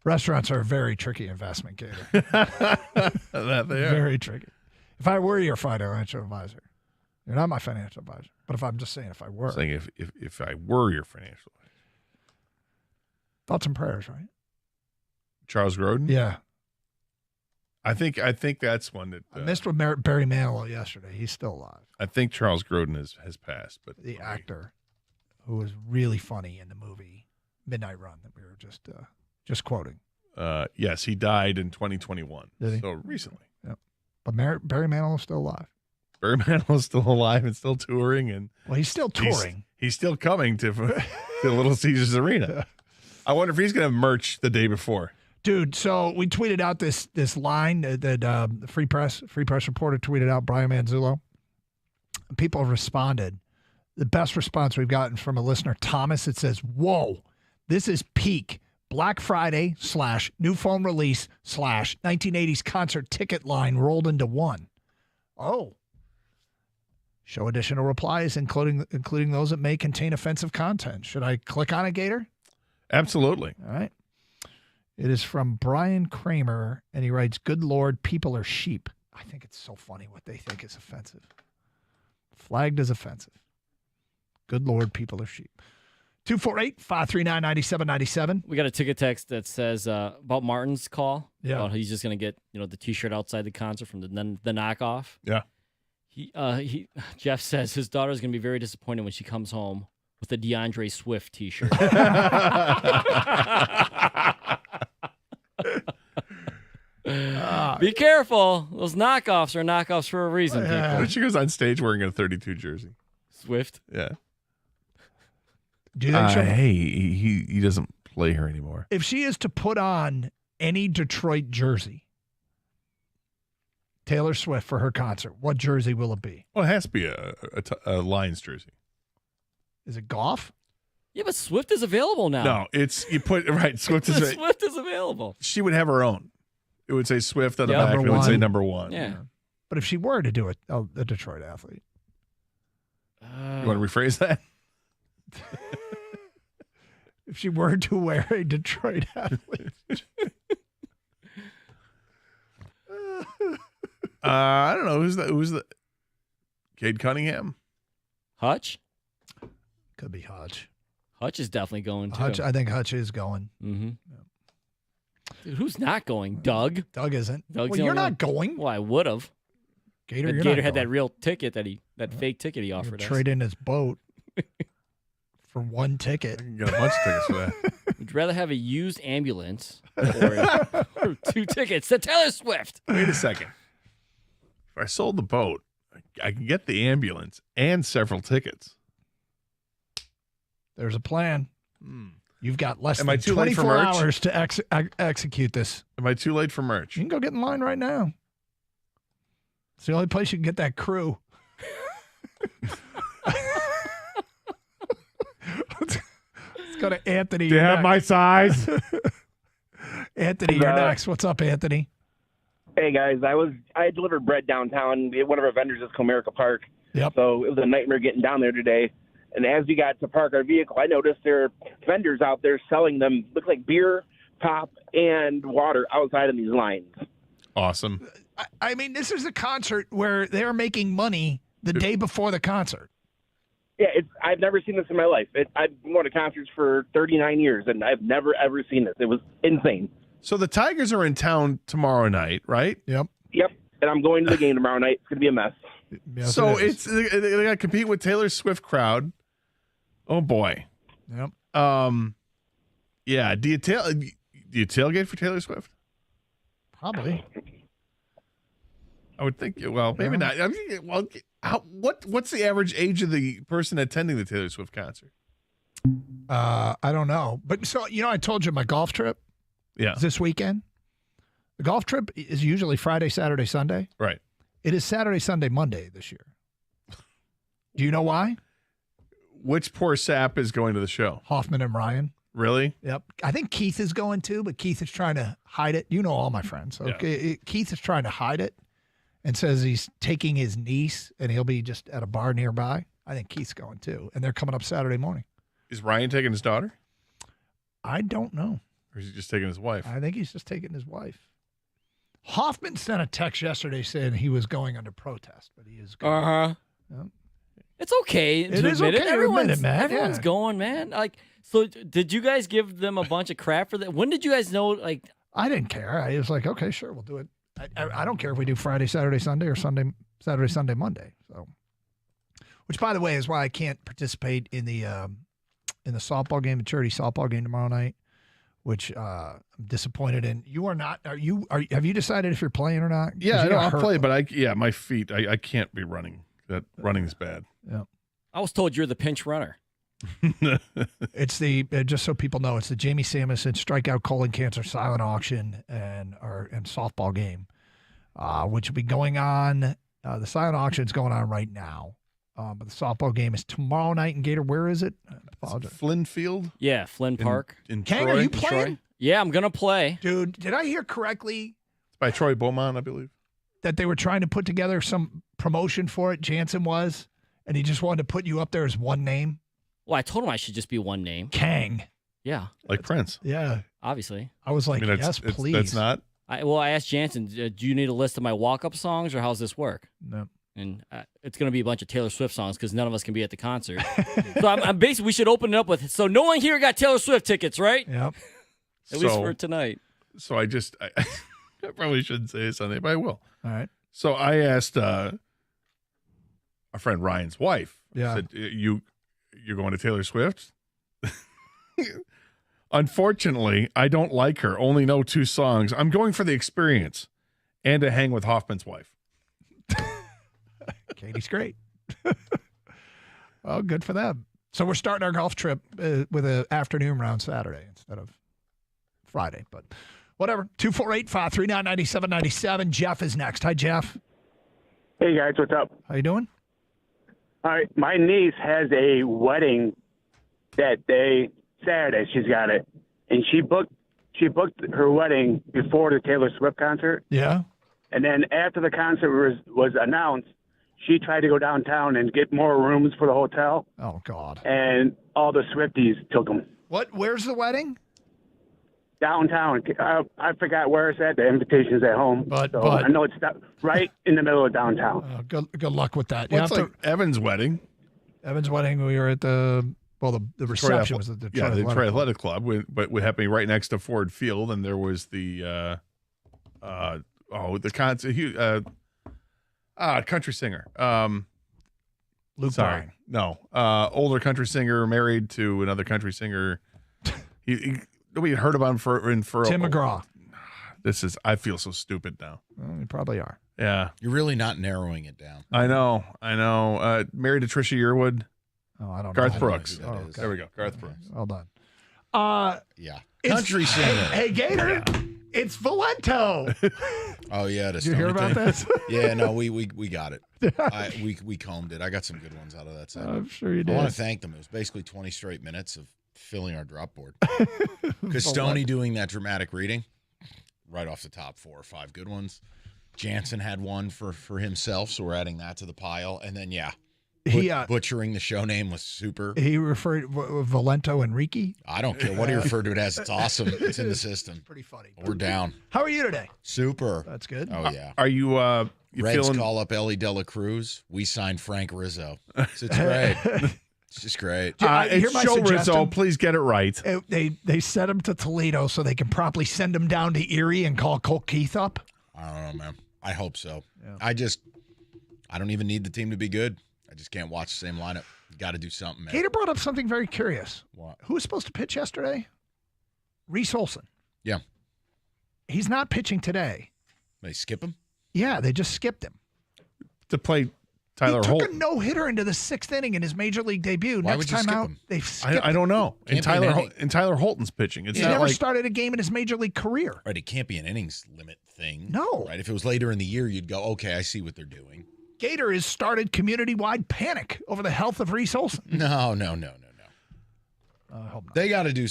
Restaurants are a very tricky investment, Gator. That they are. Very tricky. If I were your financial advisor, you're not my financial advisor, but if I'm just saying if I were. Saying if I were your financial advisor. Thoughts and prayers, right? Charles Grodin? Yeah. I think that's one that I missed with Barry Manilow yesterday. He's still alive. I think Charles Grodin has passed, but The actor who was really funny in the movie Midnight Run that we were just quoting. Yes, he died in 2021. Did he? So recently. Yep. But Barry Manilow's still alive. Barry Manilow's still alive and still touring, and well, he's still touring. He's still coming to Little Caesars Arena. I wonder if he's going to have merch the day before. Dude, so we tweeted out this line that the Free Press reporter tweeted out, Brian Manzullo. People responded. The best response we've gotten from a listener, Thomas, it says, whoa, this is peak Black Friday / new phone release / 1980s concert ticket line rolled into one. Oh. Show additional replies, including those that may contain offensive content. Should I click on it, Gator? Absolutely. All right. It is from Brian Kramer, and he writes, good Lord, people are sheep. I think it's so funny what they think is offensive. Flagged as offensive. Good Lord, people are sheep. 248-539-9797. We got a ticket text that says about Martin's call. Yeah. About he's just going to get the T-shirt outside the concert from the knockoff. Yeah. Jeff says his daughter's going to be very disappointed when she comes home with the DeAndre Swift T-shirt. Be careful. Those knockoffs are knockoffs for a reason. What if she goes on stage wearing a 32 jersey? Swift? Yeah. Do you think hey, he doesn't play her anymore. if she is to put on any Detroit jersey, Taylor Swift for her concert, what jersey will it be? Well, it has to be a Lions jersey. Is it golf? Yeah, but Swift is available now. No, Swift is Swift is available. She would have her own. It would say Swift on the back. Number It would say one. number one. Yeah. But if she were to do it, a Detroit athlete. You want to rephrase that? If she were to wear a Detroit athlete. I don't know. Who's the Cade Cunningham? Hutch? Could be Hutch. Hutch is definitely going too. Hutch, I think Hutch is going. Mm-hmm. Dude, who's not going? Doug? Doug isn't. Doug's Well, the you're only not one. going. Well, I would have. Gator, But you're Gator not had that going. real ticket that fake ticket he offered us. Trade in his boat for one ticket. I can get a bunch of tickets for that. Would you rather have a used ambulance or 2 tickets to Taylor Swift? Wait a second. If I sold the boat, I can get the ambulance and several tickets. There's a plan. You've got less Am I than too late for 24 merch? hours to execute this. Am I too late for merch? You can go get in line right now. It's the only place you can get that crew. Let's go to Anthony. Do you You're have my next. size? Anthony, you're next. What's up, Anthony? Hey guys, I delivered bread downtown. One of our vendors is Comerica Park. Yep. So it was a nightmare getting down there today. And as we got to park our vehicle, I noticed there are vendors out there selling them, look like beer, pop, and water outside of these lines. Awesome. I mean, this is a concert where they're making money the day before the concert. Yeah, I've never seen this in my life. I've been going to concerts for 39 years, and I've never, ever seen this. It was insane. So the Tigers are in town tomorrow night, right? Yep. Yep, and I'm going to the game tomorrow night. It's going to be a mess. Yes, so it is. they got to compete with Taylor Swift crowd. Oh boy. Yep. Yeah. Do you tailgate for Taylor Swift? Probably. I would think. Well, maybe not. I mean, well, what's the average age of the person attending the Taylor Swift concert? I don't know. But so, I told you my golf trip. Yeah. Is this weekend. The golf trip is usually Friday, Saturday, Sunday. Right. It is Saturday, Sunday, Monday this year. Do you know why? Which poor sap is going to the show? Hoffman and Ryan. Really? Yep. I think Keith is going too, but Keith is trying to hide it. You know all my friends. Okay. Keith is trying to hide it and says he's taking his niece and he'll be just at a bar nearby. I think Keith's going too. And they're coming up Saturday morning. Is Ryan taking his daughter? I don't know. Or is he just taking his wife? I think he's just taking his wife. Hoffman sent a text yesterday saying he was going under protest, but he is going. Yep. It's okay. It is okay to admit it, man. Everyone's going, man. Like, so did you guys give them a bunch of crap for that? When did you guys know? Like, I didn't care. I was like, okay, sure, we'll do it. I don't care if we do Friday, Saturday, Sunday, or Saturday, Sunday, Monday. So, which, by the way, is why I can't participate in the softball game, the charity softball game tomorrow night. Which I'm disappointed in. You are not. Have you decided if you're playing or not? Yeah, I'll play, but my feet. I can't be running. That running's bad. Yeah. I was told you're the pinch runner. It's the just so people know, it's the Jamie Samuelson Strikeout Colon Cancer Silent Auction and softball game, which will be going on. The silent auction is going on right now, but the softball game is tomorrow night in Gator. Where is it? Flynn Field. Yeah, Flynn Park. In Kang, Troy. are you playing? Yeah, I'm gonna play. Dude, did I hear correctly? It's by Troy Beaumont, I believe. That they were trying to put together some promotion for it. Jansen was, and he just wanted to put you up there as one name. Well, I told him I should just be one name. Kang. Yeah. Like Prince. Yeah. Obviously. I was like, yes, please. That's not. I asked Jansen, do you need a list of my walk-up songs, or how's this work? No. And it's going to be a bunch of Taylor Swift songs because none of us can be at the concert. So I'm basically, we should open it up with, so no one here got Taylor Swift tickets, right? Yep. At least for tonight. So I probably shouldn't say something, but I will. All right. So I asked our friend Ryan's wife. Yeah. I said, you're going to Taylor Swift? Unfortunately, I don't like her. Only know 2 songs. I'm going for the experience and to hang with Hoffman's wife. Katie's great. Well, good for them. So we're starting our golf trip with an afternoon round Saturday instead of Friday, but whatever. 248-539-9797. Jeff is next. Hi, Jeff. Hey, guys. What's up? How you doing? All right. My niece has a wedding that day, Saturday. She's got it. And she booked her wedding before the Taylor Swift concert. Yeah. And then after the concert was announced, she tried to go downtown and get more rooms for the hotel. Oh, God. And all the Swifties took them. Where's the wedding? Downtown. I forgot where it's at. The invitation's at home. But I know it's right in the middle of downtown. Good luck with that. Well, it's like Evan's wedding. Evan's wedding, we were at the reception was at the Troy Athletic Club. But we happened to be right next to Ford Field, and there was the concert. Country singer. Luke Bryan. No, older country singer married to another country singer. Nobody had heard about him for Tim McGraw. I feel so stupid now. Well, you probably are. Yeah. You're really not narrowing it down. I know. Married to Trisha Yearwood. Oh, I don't know. Garth Brooks. Oh, okay. There we go. Garth Brooks. Well done. Yeah. Country singer. Hey, Gator. It's Valento. Oh, yeah. Did you hear about this? Yeah, no, we got it. We combed it. I got some good ones out of that segment. I'm sure you did. I want to thank them. It was basically 20 straight minutes of filling our drop board. Because Stoney doing that dramatic reading, right off the top, 4 or 5 good ones. Jansen had one for himself, so we're adding that to the pile. And then, butchering the show name was super. He referred Valento Enrique. I don't care what he referred to it as. It's awesome. It's in the system. Pretty funny. We're down. How are you today? Super. That's good. Oh, yeah. Are you Reds feeling... call up Ellie De La Cruz. We signed Frank Rizzo. So it's great. It's just great. It's Joe Rizzo. Please get it right. They sent him to Toledo so they can promptly send him down to Erie and call Colt Keith up. I don't know, man. I hope so. Yeah. I don't even need the team to be good. I just can't watch the same lineup. You got to do something, man. Gator brought up something very curious. What? Who was supposed to pitch yesterday? Reese Olson. Yeah. He's not pitching today. They skip him? Yeah, they just skipped him. To play Tyler Holt. He took a no-hitter into the 6th inning in his major league debut. Why Next would you time skip out, him? they've skipped I don't know. And Can't Tyler Holton's pitching. It's He not never like started a game in his major league career. Right, it can't be an innings limit thing. No. Right, if it was later in the year, you'd go, okay, I see what they're doing. Gator has started community-wide panic over the health of Reese Olson. No. Hope not. They got to do.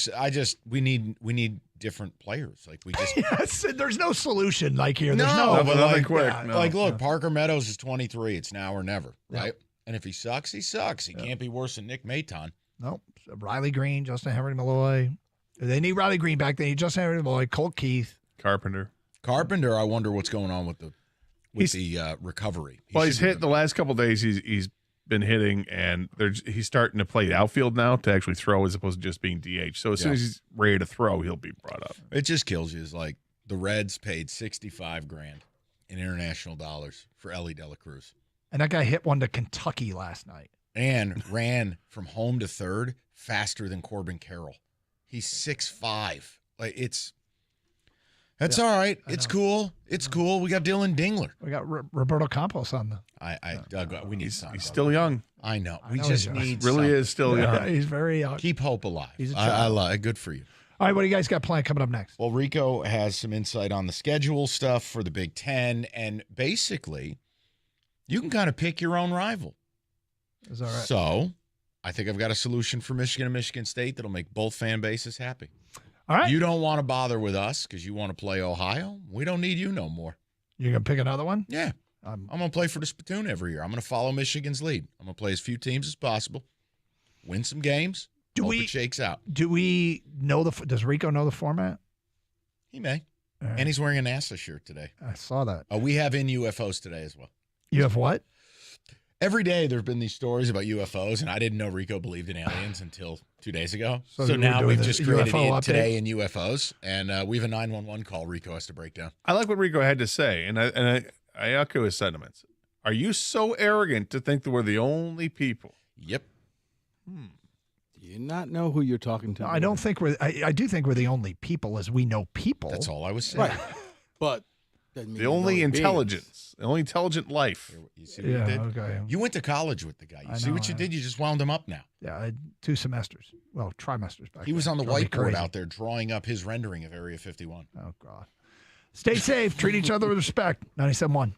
We need different players. Like we just. Yes, there's no solution like here. There's nothing quick. Like, look, Parker Meadows is 23. It's now or never, right? And if he sucks, he sucks. He can't be worse than Nick Maton. Nope. Riley Green, Justin Henry Malloy. They need Riley Green back. They need Justin Henry Lloyd, Colt Keith. Carpenter, I wonder what's going on with the recovery. He's hit the last couple of days. He's been hitting, and he's starting to play outfield now to actually throw as opposed to just being DH. So as soon as he's ready to throw, he'll be brought up. It just kills you. It's like the Reds paid $65,000 in international dollars for Ellie De La Cruz. And that guy hit one to Kentucky last night. And ran from home to third faster than Corbin Carroll. He's 6'5". That's all right. It's cool. It's cool. We got Dylan Dingler. We got Roberto Campos on the. Doug, we need. He's still young. I know. We just need. Really is still young. He's very young. Keep hope alive. He's a I love it. Good for you. All right, what do you guys got planned coming up next? Well, Rico has some insight on the schedule stuff for the Big Ten, and basically, you can kind of pick your own rival. Is that right? So, I think I've got a solution for Michigan and Michigan State that'll make both fan bases happy. All right. You don't want to bother with us because you want to play Ohio. We don't need you no more. You're going to pick another one? Yeah. I'm going to play for the Spittoon every year. I'm going to follow Michigan's lead. I'm going to play as few teams as possible, win some games, hope it shakes out. Do we know does Rico know the format? He may. Right. And he's wearing a NASA shirt today. I saw that. We have in UFOs today as well. You have what? Every day there have been these stories about UFOs, and I didn't know Rico believed in aliens until 2 days ago. So now we've just created it today in UFOs, and we have a 911 call Rico has to break down. I like what Rico had to say, and I echo his sentiments. Are you so arrogant to think that we're the only people? Yep. Do you not know who you're talking to? No, I don't think I do think we're the only people as we know people. That's all I was saying. Right. But the only intelligence, the only intelligent life. You see what you did? Okay. You went to college with the guy. You see what you did? You just wound him up now. Yeah, I had 2 semesters. Well, trimesters back He was then. on the Drove me whiteboard crazy. out there drawing up his rendering of Area 51. Oh, God. Stay safe. Treat each other with respect. 97.1.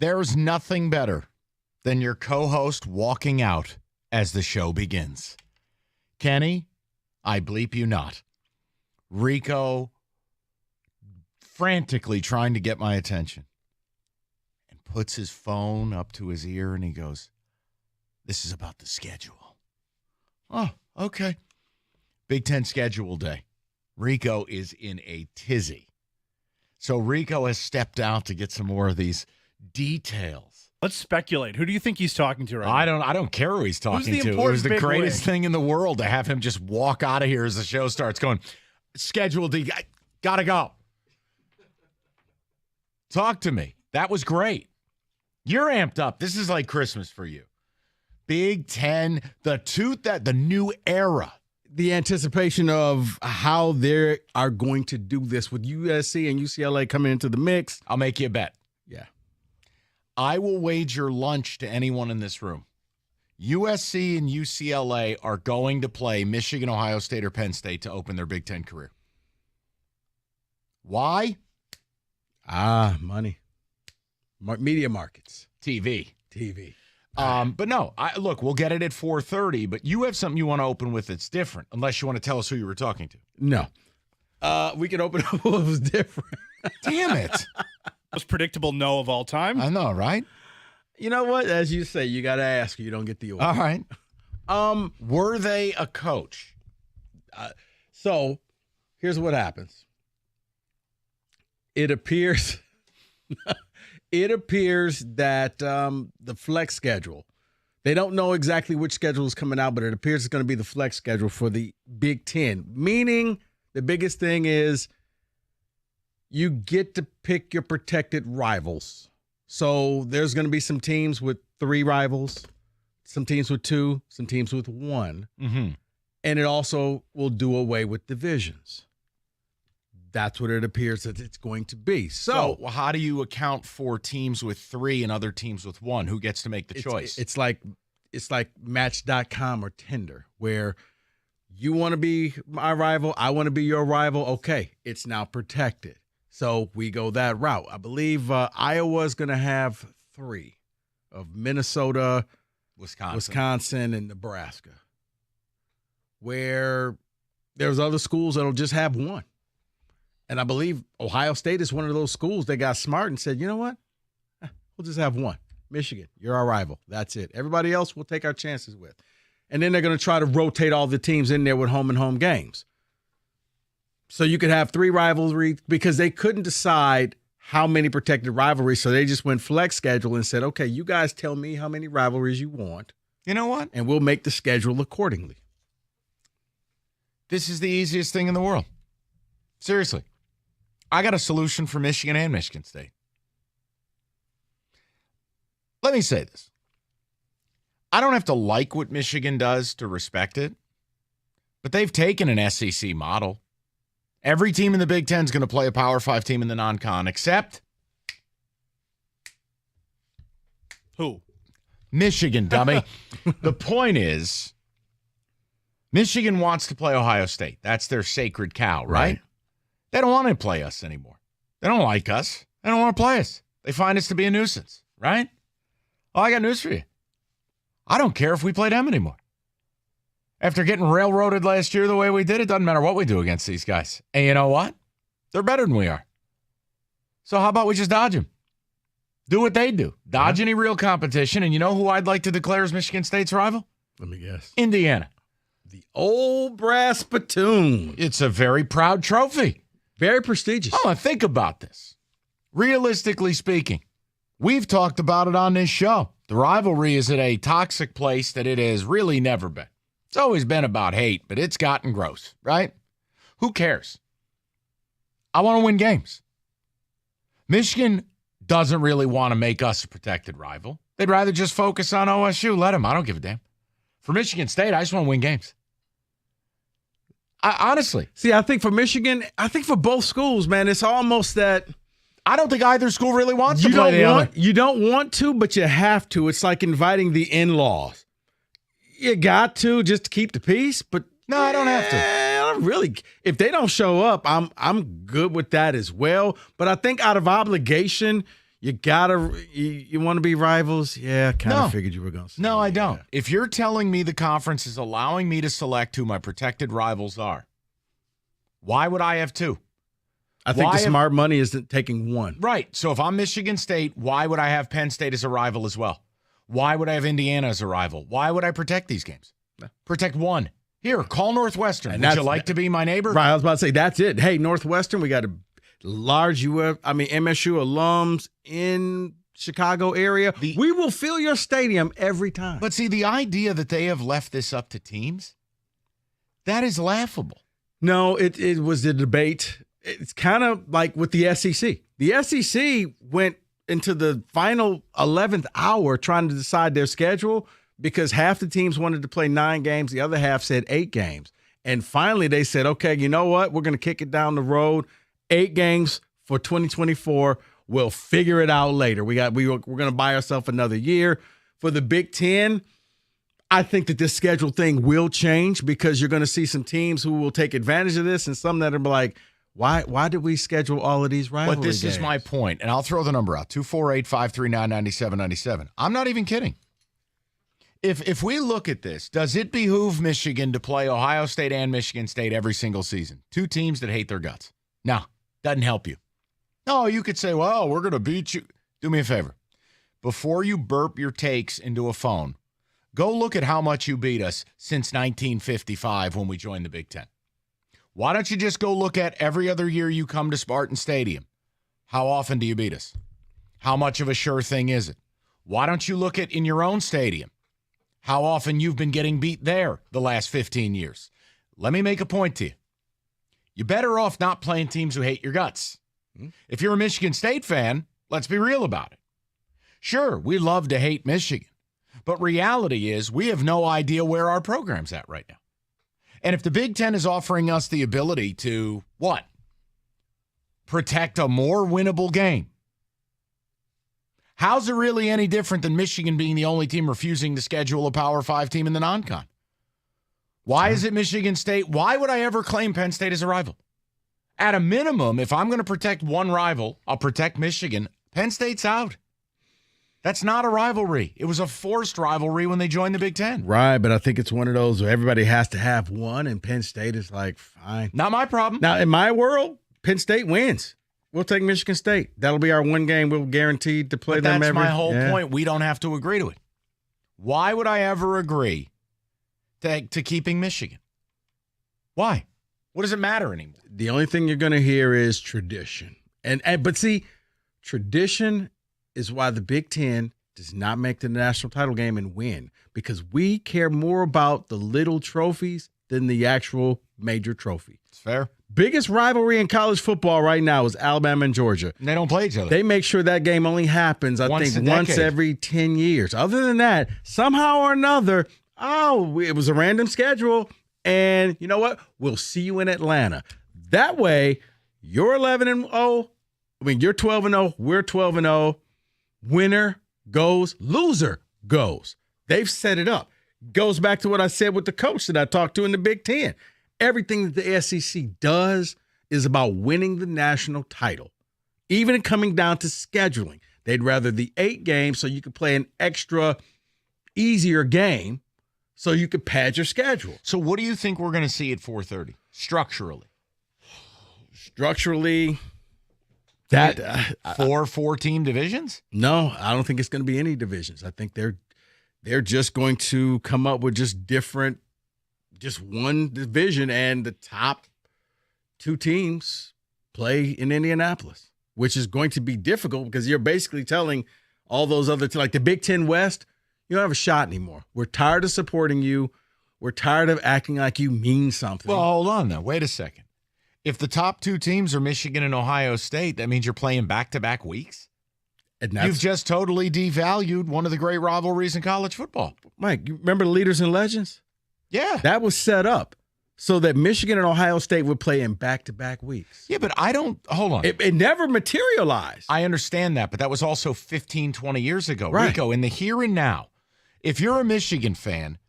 There's nothing better than your co-host walking out as the show begins. Kenny, I bleep you not. Rico frantically trying to get my attention and puts his phone up to his ear and he goes, "This is about the schedule." Oh, okay. Big Ten schedule day. Rico is in a tizzy. So Rico has stepped out to get some more of these details. Let's speculate. Who do you think he's talking to right now? I don't care who he's talking Who's the to. It important was the big greatest wig? thing in the world to have him just walk out of here as the show starts going, schedule D, gotta go. Talk to me. That was great. You're amped up. This is like Christmas for you. Big Ten, the new era. The anticipation of how they are going to do this with USC and UCLA coming into the mix. I'll make you a bet. Yeah. I will wager lunch to anyone in this room. USC and UCLA are going to play Michigan, Ohio State, or Penn State to open their Big Ten career. Why? Money. Media markets. TV. But no, look, we'll get it at 4:30, but you have something you want to open with that's different, unless you want to tell us who you were talking to. No. We can open up what was different. Damn it. Most predictable no of all time. I know, right? You know what? As you say, you got to ask. You don't get the award. All right. Were they a coach? So here's what happens. It appears that the flex schedule, they don't know exactly which schedule is coming out, but it appears it's going to be the flex schedule for the Big Ten, meaning the biggest thing is you get to pick your protected rivals. So there's going to be some teams with 3 rivals, some teams with 2, some teams with 1. Mm-hmm. And it also will do away with divisions. That's what it appears that it's going to be. So how do you account for teams with 3 and other teams with 1? Who gets to make the choice? It's like Match.com or Tinder, where you want to be my rival, I want to be your rival. Okay, it's now protected. So we go that route. I believe Iowa's going to have 3 of Minnesota, Wisconsin, and Nebraska, where there's other schools that'll just have 1. And I believe Ohio State is one of those schools that got smart and said, you know what? We'll just have 1. Michigan, you're our rival. That's it. Everybody else we'll take our chances with. And then they're going to try to rotate all the teams in there with home and home games. So you could have 3 rivalries because they couldn't decide how many protected rivalries. So they just went flex schedule and said, okay, you guys tell me how many rivalries you want. You know what? And we'll make the schedule accordingly. This is the easiest thing in the world. Seriously. I got a solution for Michigan and Michigan State. Let me say this. I don't have to like what Michigan does to respect it, but they've taken an SEC model. Every team in the Big Ten is going to play a Power 5 team in the non-con, except who? Michigan, dummy. The point is, Michigan wants to play Ohio State. That's their sacred cow, right? They don't want to play us anymore. They don't like us. They don't want to play us. They find us to be a nuisance, right? Oh, I got news for you. I don't care if we play them anymore. After getting railroaded last year the way we did, it doesn't matter what we do against these guys. And you know what? They're better than we are. So how about we just dodge them? Do what they do. Dodge any real competition. And you know who I'd like to declare as Michigan State's rival? Let me guess. Indiana. The old brass spittoon. It's a very proud trophy. Very prestigious. Oh, think about this. Realistically speaking, we've talked about it on this show. The rivalry is at a toxic place that it has really never been. It's always been about hate, but it's gotten gross, right? Who cares? I want to win games. Michigan doesn't really want to make us a protected rival. They'd rather just focus on OSU. Let them. I don't give a damn. For Michigan State, I just want to win games. Honestly. See, I think for Michigan, I think for both schools, man, it's almost that. I don't think either school really wants to play the other. You don't want to, but you have to. It's like inviting the in-laws. You got to just to keep the peace, but no, I don't have to. I don't really. If they don't show up, I'm good with that as well. But I think out of obligation, You want to be rivals? Yeah, kind of figured you were going to say. No, I don't. If you're telling me the conference is allowing me to select who my protected rivals are, why would I have two? I think smart money isn't taking one. Right. So if I'm Michigan State, why would I have Penn State as a rival as well? Why would I have Indiana as a rival? Why would I protect these games? Protect one. Here, call Northwestern. Would you like to be my neighbor? Right, I was about to say, that's it. Hey, Northwestern, we got a large MSU alums in Chicago area. We will fill your stadium every time. But see, the idea that they have left this up to teams, that is laughable. No, it was the debate. It's kind of like with the SEC. The SEC went into the final 11th hour trying to decide their schedule because half the teams wanted to play 9 games. The other half said 8 games. And finally they said, okay, you know what? We're going to kick it down the road. 8 games for 2024. We'll figure it out later. We're going to buy ourselves another year. For the Big Ten, I think that this schedule thing will change because you're going to see some teams who will take advantage of this and some that are like, why did we schedule all of these rivalry But this games? is my point, and I'll throw the number out, 248-539-9797. I'm not even kidding. If we look at this, does it behoove Michigan to play Ohio State and Michigan State every single season? 2 teams that hate their guts. No, doesn't help you. No, you could say, well, we're going to beat you. Do me a favor. Before you burp your takes into a phone, go look at how much you beat us since 1955 when we joined the Big Ten. Why don't you just go look at every other year you come to Spartan Stadium? How often do you beat us? How much of a sure thing is it? Why don't you look at in your own stadium? How often you've been getting beat there the last 15 years? Let me make a point to you. You're better off not playing teams who hate your guts. If you're a Michigan State fan, let's be real about it. Sure, we love to hate Michigan, but reality is we have no idea where our program's at right now. And if the Big Ten is offering us the ability to, what? Protect a more winnable game. How's it really any different than Michigan being the only team refusing to schedule a Power 5 team in the non-con? Why is it Michigan State? Why would I ever claim Penn State as a rival? At a minimum, if I'm going to protect one rival, I'll protect Michigan. Penn State's out. That's not a rivalry. It was a forced rivalry when they joined the Big Ten. Right, but I think it's one of those where everybody has to have one, and Penn State is like, fine. Not my problem. Now, in my world, Penn State wins. We'll take Michigan State. That'll be our one game. We're guaranteed to play them every. That's my whole point. We don't have to agree to it. Why would I ever agree to keeping Michigan? Why? What does it matter anymore? The only thing you're going to hear is tradition. But see, tradition is why the Big Ten does not make the national title game and win, because we care more about the little trophies than the actual major trophy. It's fair. Biggest rivalry in college football right now is Alabama and Georgia. And they don't play each other. They make sure that game only happens, I think, once every 10 years. Other than that, somehow or another, it was a random schedule. And you know what? We'll see you in Atlanta. That way, you're 11-0. You're 12-0. We're 12-0. Winner goes, loser goes. They've set it up. Goes back to what I said with the coach that I talked to in the Big Ten. Everything that the SEC does is about winning the national title. Even coming down to scheduling. They'd rather the 8 games so you could play an extra easier game so you could pad your schedule. So what do you think we're going to see at 4:30 structurally? Structurally, that 4-team divisions? No, I don't think it's going to be any divisions. I think they're just going to come up with just one division, and the top 2 teams play in Indianapolis, which is going to be difficult because you're basically telling all those other like the Big Ten West, you don't have a shot anymore. We're tired of supporting you. We're tired of acting like you mean something. Well, hold on now. Wait a second. If the top 2 teams are Michigan and Ohio State, that means you're playing back-to-back weeks? And you've just totally devalued one of the great rivalries in college football. Mike, you remember Leaders and Legends? Yeah. That was set up so that Michigan and Ohio State would play in back-to-back weeks. Yeah, but hold on. It never materialized. I understand that, but that was also 15, 20 years ago. Right. Rico, in the here and now, if you're a Michigan fan,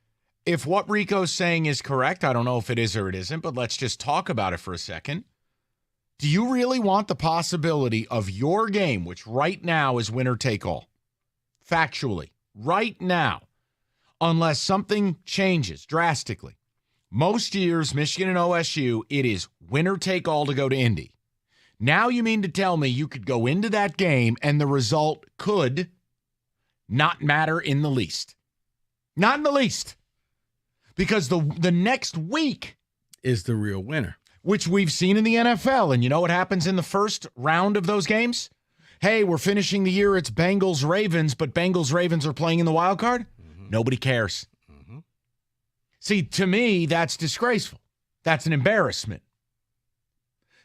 if what Rico's saying is correct, I don't know if it is or it isn't, but let's just talk about it for a second. Do you really want the possibility of your game, which right now is winner take all? Factually, right now, unless something changes drastically. Most years, Michigan and OSU, it is winner take all to go to Indy. Now you mean to tell me you could go into that game and the result could not matter in the least? Not in the least. Because the next week is the real winner, which we've seen in the NFL. And you know what happens in the first round of those games? Hey, we're finishing the year. It's Bengals-Ravens, but Bengals-Ravens are playing in the wild card? Mm-hmm. Nobody cares. Mm-hmm. See, to me, that's disgraceful. That's an embarrassment.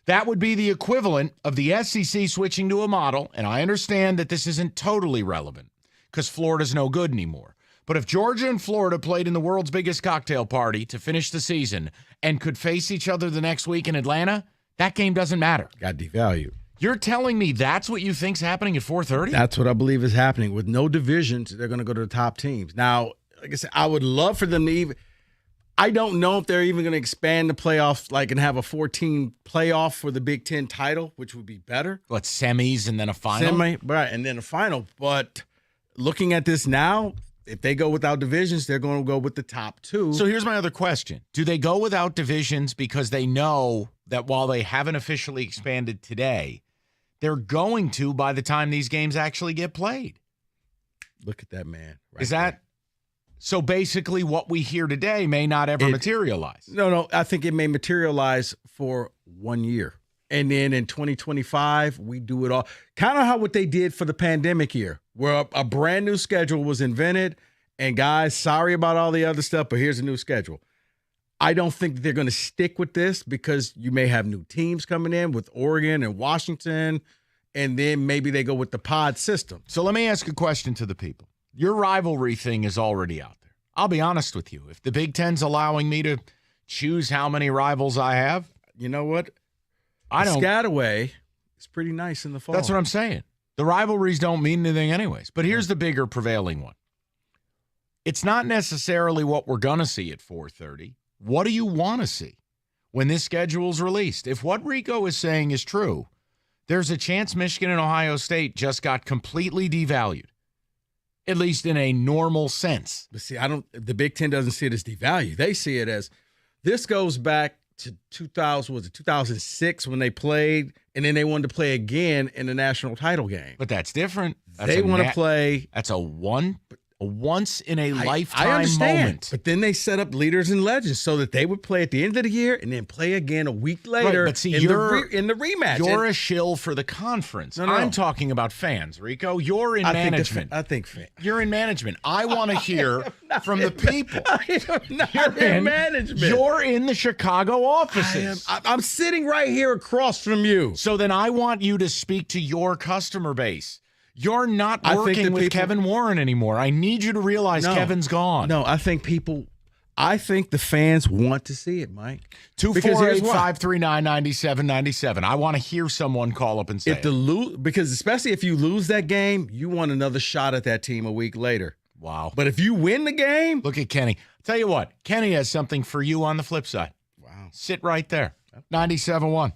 That would be the equivalent of the SEC switching to a model, and I understand that this isn't totally relevant because Florida's no good anymore. But if Georgia and Florida played in the world's biggest cocktail party to finish the season and could face each other the next week in Atlanta, that game doesn't matter. Got devalued. You're telling me that's what you think's happening at 4:30? That's what I believe is happening. With no divisions, they're going to go to the top teams. Now, like I said, I would love for them to even – I don't know if they're even going to expand the playoffs and have a 14 playoff for the Big Ten title, which would be better. What, semis and then a final? Right, and then a final. But looking at this now, if they go without divisions, they're going to go with the top two. So here's my other question. Do they go without divisions because they know that while they haven't officially expanded today, they're going to by the time these games actually get played? Look at that man. Is that so? Basically, what we hear today may not ever materialize. No. I think it may materialize for 1 year. And then in 2025, we do it all. Kind of how what they did for the pandemic year, where a brand new schedule was invented. And guys, sorry about all the other stuff, but here's a new schedule. I don't think that they're going to stick with this because you may have new teams coming in with Oregon and Washington, and then maybe they go with the pod system. So let me ask a question to the people. Your rivalry thing is already out there. I'll be honest with you. If the Big Ten's allowing me to choose how many rivals I have, you know what? I don't. Piscataway is pretty nice in the fall. That's what I'm saying. The rivalries don't mean anything anyways. But here's the bigger prevailing one. It's not necessarily what we're going to see at 4:30. What do you want to see when this schedule's released? If what Rico is saying is true, there's a chance Michigan and Ohio State just got completely devalued, at least in a normal sense. But see, the Big Ten doesn't see it as devalued. They see it as this goes back to 2006 when they played, and then they wanted to play again in the national title game. But that's different. They want to play. That's a once in a lifetime I understand, moment. But then they set up leaders and legends so that they would play at the end of the year and then play again a week later. Right, but see, in the rematch. You're a shill for the conference. No. I'm talking about fans, Rico. You're in management. I think fans. You're in management. I want to hear from the people. You're in management. You're in the Chicago offices. I'm sitting right here across from you. So then I want you to speak to your customer base. You're not working with Kevin Warren anymore. I need you to realize Kevin's gone. No, I think the fans want to see it, Mike. 248-539-9797. I want to hear someone call up and say because especially if you lose that game, you want another shot at that team a week later. Wow. But if you win the game. Look at Kenny. Tell you what, Kenny has something for you on the flip side. Wow. Sit right there. 97.1.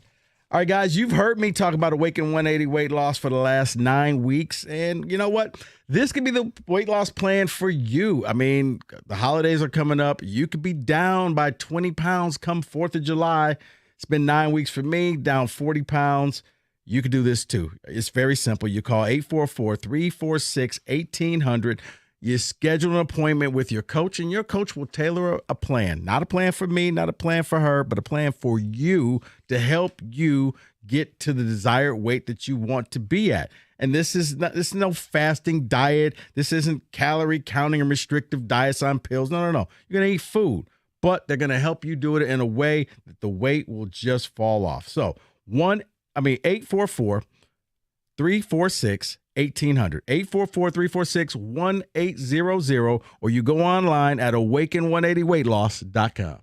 All right, guys, you've heard me talk about Awaken 180 weight loss for the last 9 weeks. And you know what? This could be the weight loss plan for you. I mean, the holidays are coming up. You could be down by 20 pounds come 4th of July. It's been 9 weeks for me, down 40 pounds. You could do this too. It's very simple. You call 844-346-1800. You schedule an appointment with your coach, and your coach will tailor a plan. Not a plan for me, not a plan for her, but a plan for you to help you get to the desired weight that you want to be at. And this is no fasting diet. This isn't calorie counting and restrictive diets on pills. No. You're going to eat food, but they're going to help you do it in a way that the weight will just fall off. So 844-346-1800. 844-346-1800, or you go online at awaken180weightloss.com.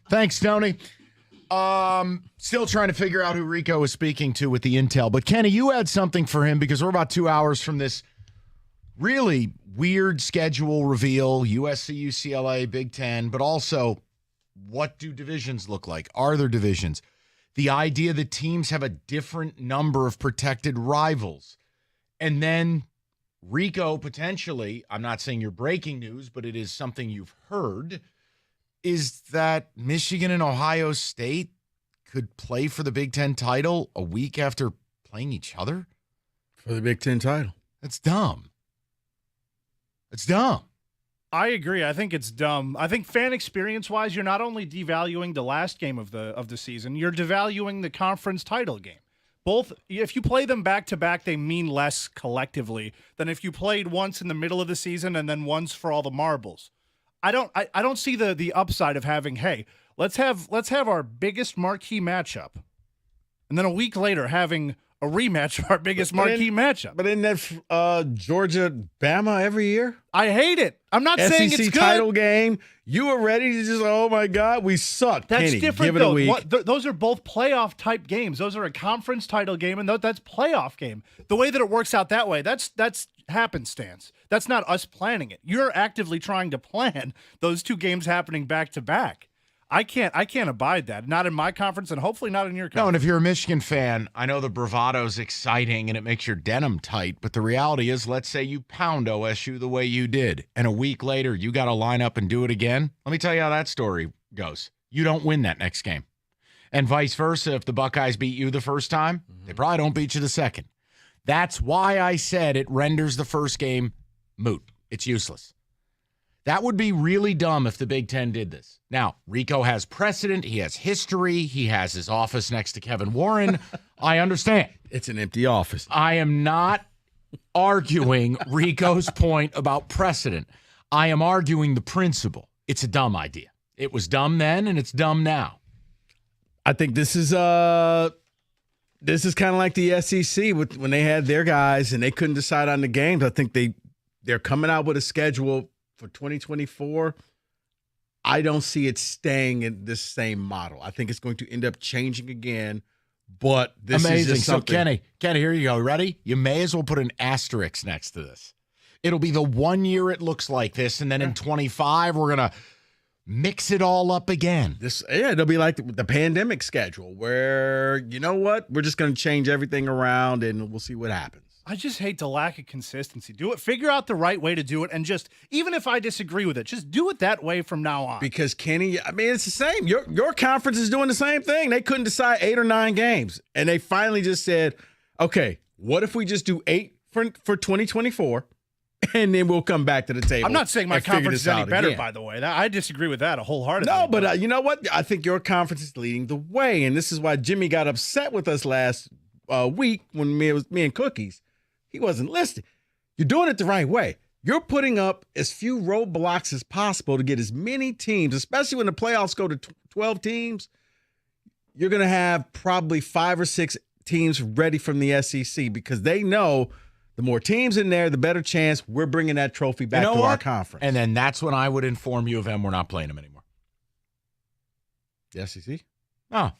Thanks, Tony. Still trying to figure out who Rico was speaking to with the intel. But, Kenny, you had something for him because we're about 2 hours from this really weird schedule reveal, USC, UCLA, Big Ten, but also what do divisions look like? Are there divisions? The idea that teams have a different number of protected rivals. And then Rico potentially, I'm not saying you're breaking news, but it is something you've heard, is that Michigan and Ohio State could play for the Big Ten title a week after playing each other? For the Big Ten title. That's dumb. It's dumb. I agree. I think it's dumb. I think fan experience-wise, you're not only devaluing the last game of the season, you're devaluing the conference title game. Both, if you play them back-to-back, they mean less collectively than if you played once in the middle of the season and then once for all the marbles. I don't see the upside of having, hey, let's have our biggest marquee matchup, and then a week later having a rematch of our biggest marquee matchup. But isn't that Georgia-Bama every year? I hate it. I'm not saying it's good. Title game. You were ready to just, oh, my God, we suck. That's Kenny, different, give it though. a week. Those are both playoff-type games. Those are a conference title game, and that's playoff game. The way that it works out that way, that's happenstance. That's not us planning it. You're actively trying to plan those two games happening back-to-back. I can't abide that. Not in my conference and hopefully not in your conference. No, and if you're a Michigan fan, I know the bravado's exciting and it makes your denim tight, but the reality is, let's say you pound OSU the way you did, and a week later you got to line up and do it again. Let me tell you how that story goes. You don't win that next game. And vice versa, if the Buckeyes beat you the first time, they probably don't beat you the second. That's why I said it renders the first game moot. It's useless. That would be really dumb if the Big Ten did this. Now, Rico has precedent. He has history. He has his office next to Kevin Warren. I understand. It's an empty office. I am not arguing Rico's point about precedent. I am arguing the principle. It's a dumb idea. It was dumb then, and it's dumb now. I think this is kind of like the SEC when they had their guys and they couldn't decide on the games. I think they're coming out with a schedule for 2024. I don't see it staying in this same model. I think it's going to end up changing again, but this Amazing. is just something. So, Kenny, here you go. Ready? You may as well put an asterisk next to this. It'll be the 1 year it looks like this, and then in 25, we're going to mix it all up again. It'll be like the pandemic schedule where, you know what? We're just going to change everything around, and we'll see what happens. I just hate the lack of consistency. Do it. Figure out the right way to do it, and just, even if I disagree with it, just do it that way from now on. Because, Kenny, I mean, it's the same. Your conference is doing the same thing. They couldn't decide 8 or 9 games, and they finally just said, okay, what if we just do 8 for 2024, and then we'll come back to the table. I'm not saying my conference is any better, by the way. I disagree with that wholeheartedly. No, but you know what? I think your conference is leading the way, and this is why Jimmy got upset with us last week when me and Cookies. He wasn't listening. You're doing it the right way. You're putting up as few roadblocks as possible to get as many teams, especially when the playoffs go to 12 teams. You're going to have probably 5 or 6 teams ready from the SEC because they know the more teams in there, the better chance we're bringing that trophy back to our conference. And then that's when I would inform U of M we're not playing them anymore. The SEC? Oh,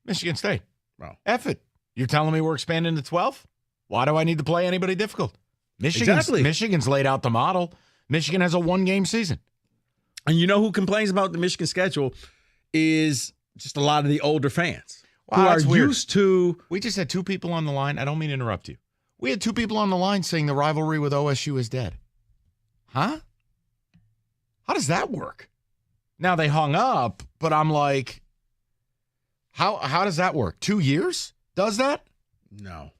Michigan State. Wow. F it. You're telling me we're expanding to 12? Why do I need to play anybody difficult? Michigan's laid out the model. Michigan has a 1-game season. And you know who complains about the Michigan schedule is just a lot of the older fans who are used to. We just had 2 people on the line. I don't mean to interrupt you. We had 2 people on the line saying the rivalry with OSU is dead. Huh? How does that work? Now they hung up, but I'm like, how does that work? 2 years? Does that? No.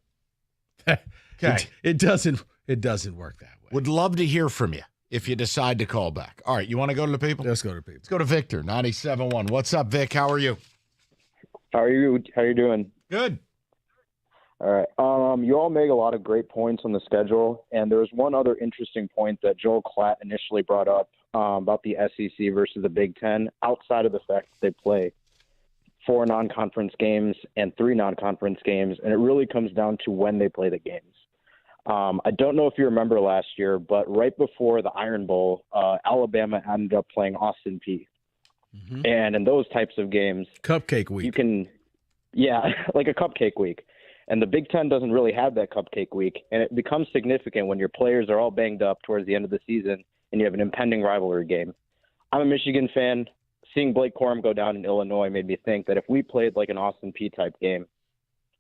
Okay. It doesn't work that way. Would love to hear from you if you decide to call back. All right, you want to go to the people? Let's go to the people. Let's go to Victor, 97.1. What's up, Vic? How are you? How are you doing? Good. All right. You all make a lot of great points on the schedule, and there was one other interesting point that Joel Klatt initially brought up about the SEC versus the Big Ten, outside of the fact that they play 4 non-conference games and 3 non-conference games, and it really comes down to when they play the games. I don't know if you remember last year, but right before the Iron Bowl, Alabama ended up playing Austin Peay. And in those types of games, Cupcake week. you can, like a cupcake week. And the Big Ten doesn't really have that cupcake week. And it becomes significant when your players are all banged up towards the end of the season and you have an impending rivalry game. I'm a Michigan fan. Seeing Blake Corum go down in Illinois made me think that if we played like an Austin Peay type game,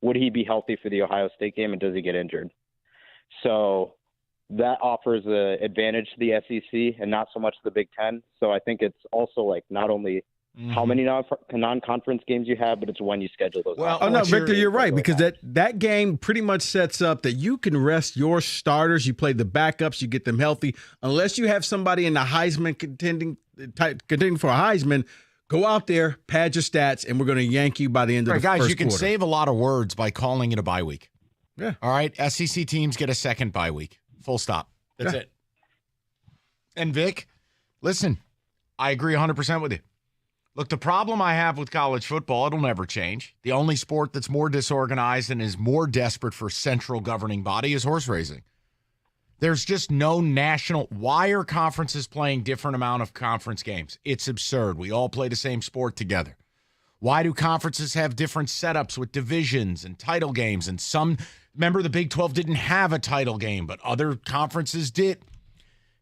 would he be healthy for the Ohio State game, and does he get injured? So that offers an advantage to the SEC and not so much the Big Ten. So I think it's also like not only how many non-conference games you have, but it's when you schedule those. Well, no, Victor, you're right, because that game pretty much sets up that you can rest your starters. You play the backups, you get them healthy. Unless you have somebody in the Heisman contending for a Heisman, go out there, pad your stats, and we're going to yank you by the end of the guys, first you can quarter. save a lot of words by calling it a bye week. Yeah. All right, SEC teams get a second bye week. Full stop. That's it. And Vic, listen, I agree 100% with you. Look, the problem I have with college football, it'll never change. The only sport that's more disorganized and is more desperate for central governing body is horse racing. There's just no national. Why are conferences playing different amount of conference games? It's absurd. We all play the same sport together. Why do conferences have different setups with divisions and title games? And some, remember the Big 12 didn't have a title game, but other conferences did.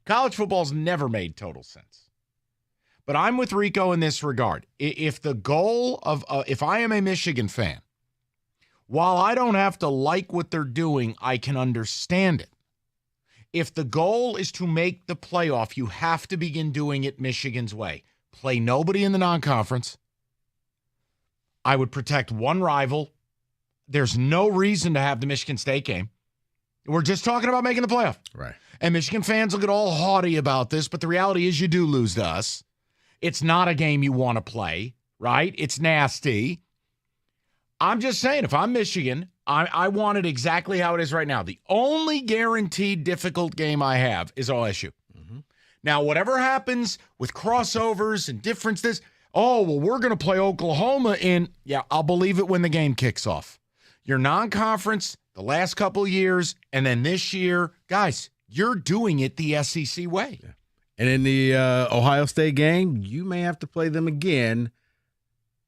College football's never made total sense. But I'm with Rico in this regard. If the goal of, if I am a Michigan fan, while I don't have to like what they're doing, I can understand it. If the goal is to make the playoff, you have to begin doing it Michigan's way. Play nobody in the non-conference. I would protect one rival. There's no reason to have the Michigan State game. We're just talking about making the playoff. Right. And Michigan fans will get all haughty about this, but the reality is you do lose to us. It's not a game you want to play, right? It's nasty. I'm just saying, if I'm Michigan, I want it exactly how it is right now. The only guaranteed difficult game I have is OSU. Now, whatever happens with crossovers and differences, we're going to play Oklahoma in, I'll believe it when the game kicks off. Your non-conference, the last couple of years, and then this year, guys, you're doing it the SEC way. Yeah. And in the Ohio State game, you may have to play them again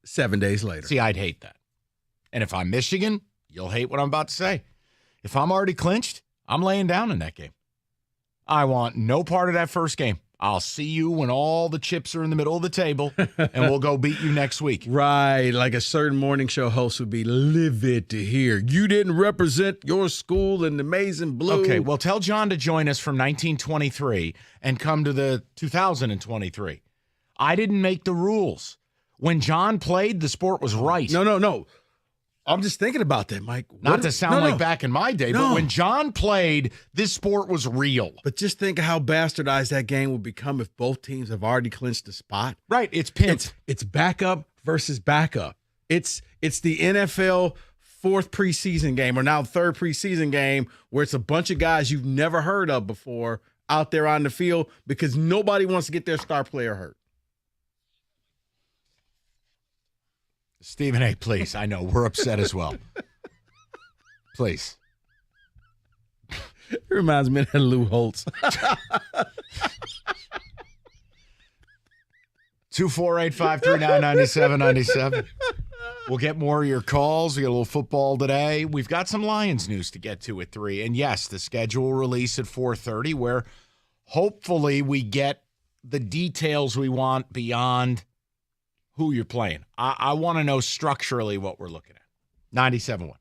7 days later. See, I'd hate that. And if I'm Michigan, you'll hate what I'm about to say. If I'm already clinched, I'm laying down in that game. I want no part of that first game. I'll see you when all the chips are in the middle of the table, and we'll go beat you next week. Right, like a certain morning show host would be livid to hear. You didn't represent your school in the maize and blue. Okay, well, tell John to join us from 1923 and come to the 2023. I didn't make the rules. When John played, the sport was rice. No. I'm just thinking about that, Mike. Not to sound like back in my day, but when John played, this sport was real. But just think of how bastardized that game would become if both teams have already clinched the spot. Right, it's pimped. It's backup versus backup. It's the NFL fourth preseason game, or now third preseason game, where it's a bunch of guys you've never heard of before out there on the field because nobody wants to get their star player hurt. Stephen A., please. I know we're upset as well. Please. It reminds me of Lou Holtz. 248-539-9797. We'll get more of your calls. We got a little football today. We've got some Lions news to get to at 3. And yes, the schedule release at 4:30, where hopefully we get the details we want beyond who you're playing. I want to know structurally what we're looking at. 97.1.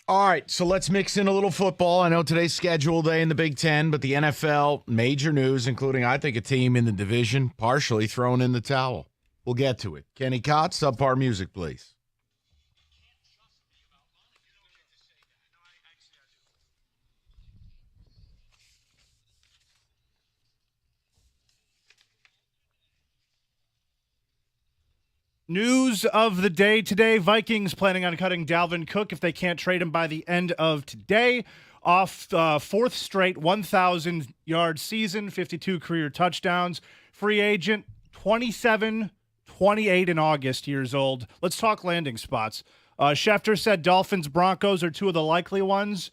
All right, so let's mix in a little football. I know today's schedule day in the Big Ten, but the NFL, major news, including, I think, a team in the division partially thrown in the towel. We'll get to it. Kenny Cott, subpar music, please. News of the day today. Vikings planning on cutting Dalvin Cook if they can't trade him by the end of today. Off fourth straight 1,000-yard season, 52 career touchdowns. Free agent, 27, 28 in August, years old. Let's talk landing spots. Schefter said Dolphins, Broncos are two of the likely ones.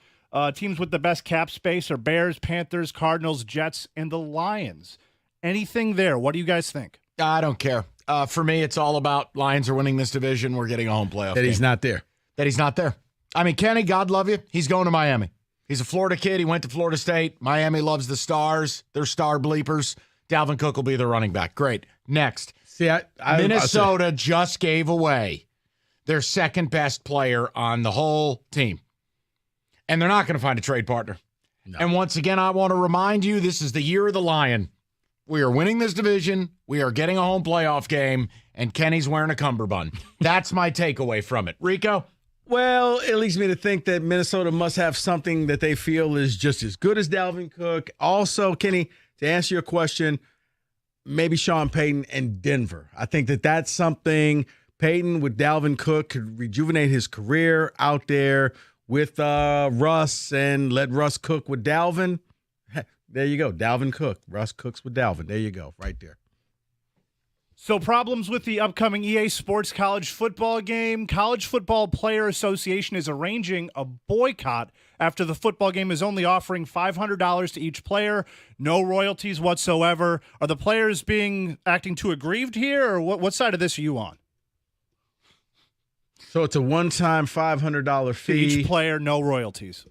Teams with the best cap space are Bears, Panthers, Cardinals, Jets, and the Lions. Anything there? What do you guys think? I don't care. For me, it's all about Lions are winning this division. We're getting a home playoff That game. he's not there. That he's not there. I mean, Kenny, God love you. He's going to Miami. He's a Florida kid. He went to Florida State. Miami loves the stars. They're star bleepers. Dalvin Cook will be their running back. Great. Next. See, Minnesota just gave away their second best player on the whole team. And they're not going to find a trade partner. No. And once again, I want to remind you, this is the year of the Lion. We are winning this division. We are getting a home playoff game, and Kenny's wearing a cummerbund. That's my takeaway from it. Rico? Well, it leads me to think that Minnesota must have something that they feel is just as good as Dalvin Cook. Also, Kenny, to answer your question, maybe Sean Payton and Denver. I think that that's something Payton with Dalvin Cook could rejuvenate his career out there with Russ and let Russ cook with Dalvin. There you go. Dalvin Cook. Russ cooks with Dalvin. There you go. Right there. So problems with the upcoming EA Sports college football game. College Football Player Association is arranging a boycott after the football game is only offering $500 to each player. No royalties whatsoever. Are the players acting too aggrieved here, or what side of this are you on? So it's a one-time $500 fee. Each player, no royalties.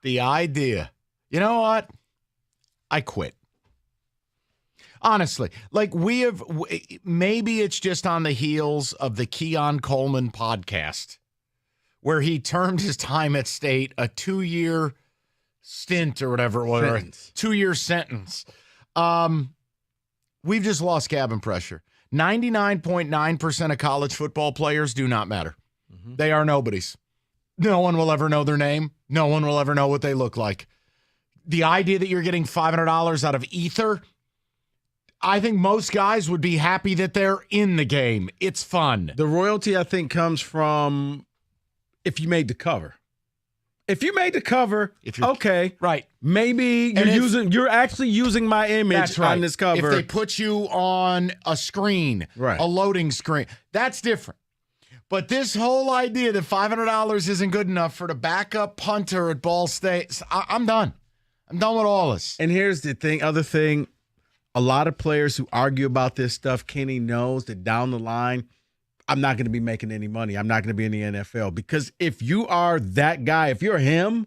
The idea. You know what? I quit. Honestly, like maybe it's just on the heels of the Keon Coleman podcast, where he termed his time at State a 2-year stint or whatever it was, or a 2-year sentence. We've just lost cabin pressure. 99.9% of college football players do not matter. Mm-hmm. They are nobodies. No one will ever know their name. No one will ever know what they look like. The idea that you're getting $500 out of ether, I think most guys would be happy that they're in the game. It's fun. The royalty, I think, comes from if you made the cover. If you made the cover, okay, right? Maybe you're actually using my image on this cover. If they put you on a screen, right, a loading screen, that's different. But this whole idea that $500 isn't good enough for the backup punter at Ball State, I'm done. I'm done with all this. And here's the other thing. A lot of players who argue about this stuff, Kenny knows that down the line, I'm not going to be making any money. I'm not going to be in the NFL. Because if you are that guy, if you're him,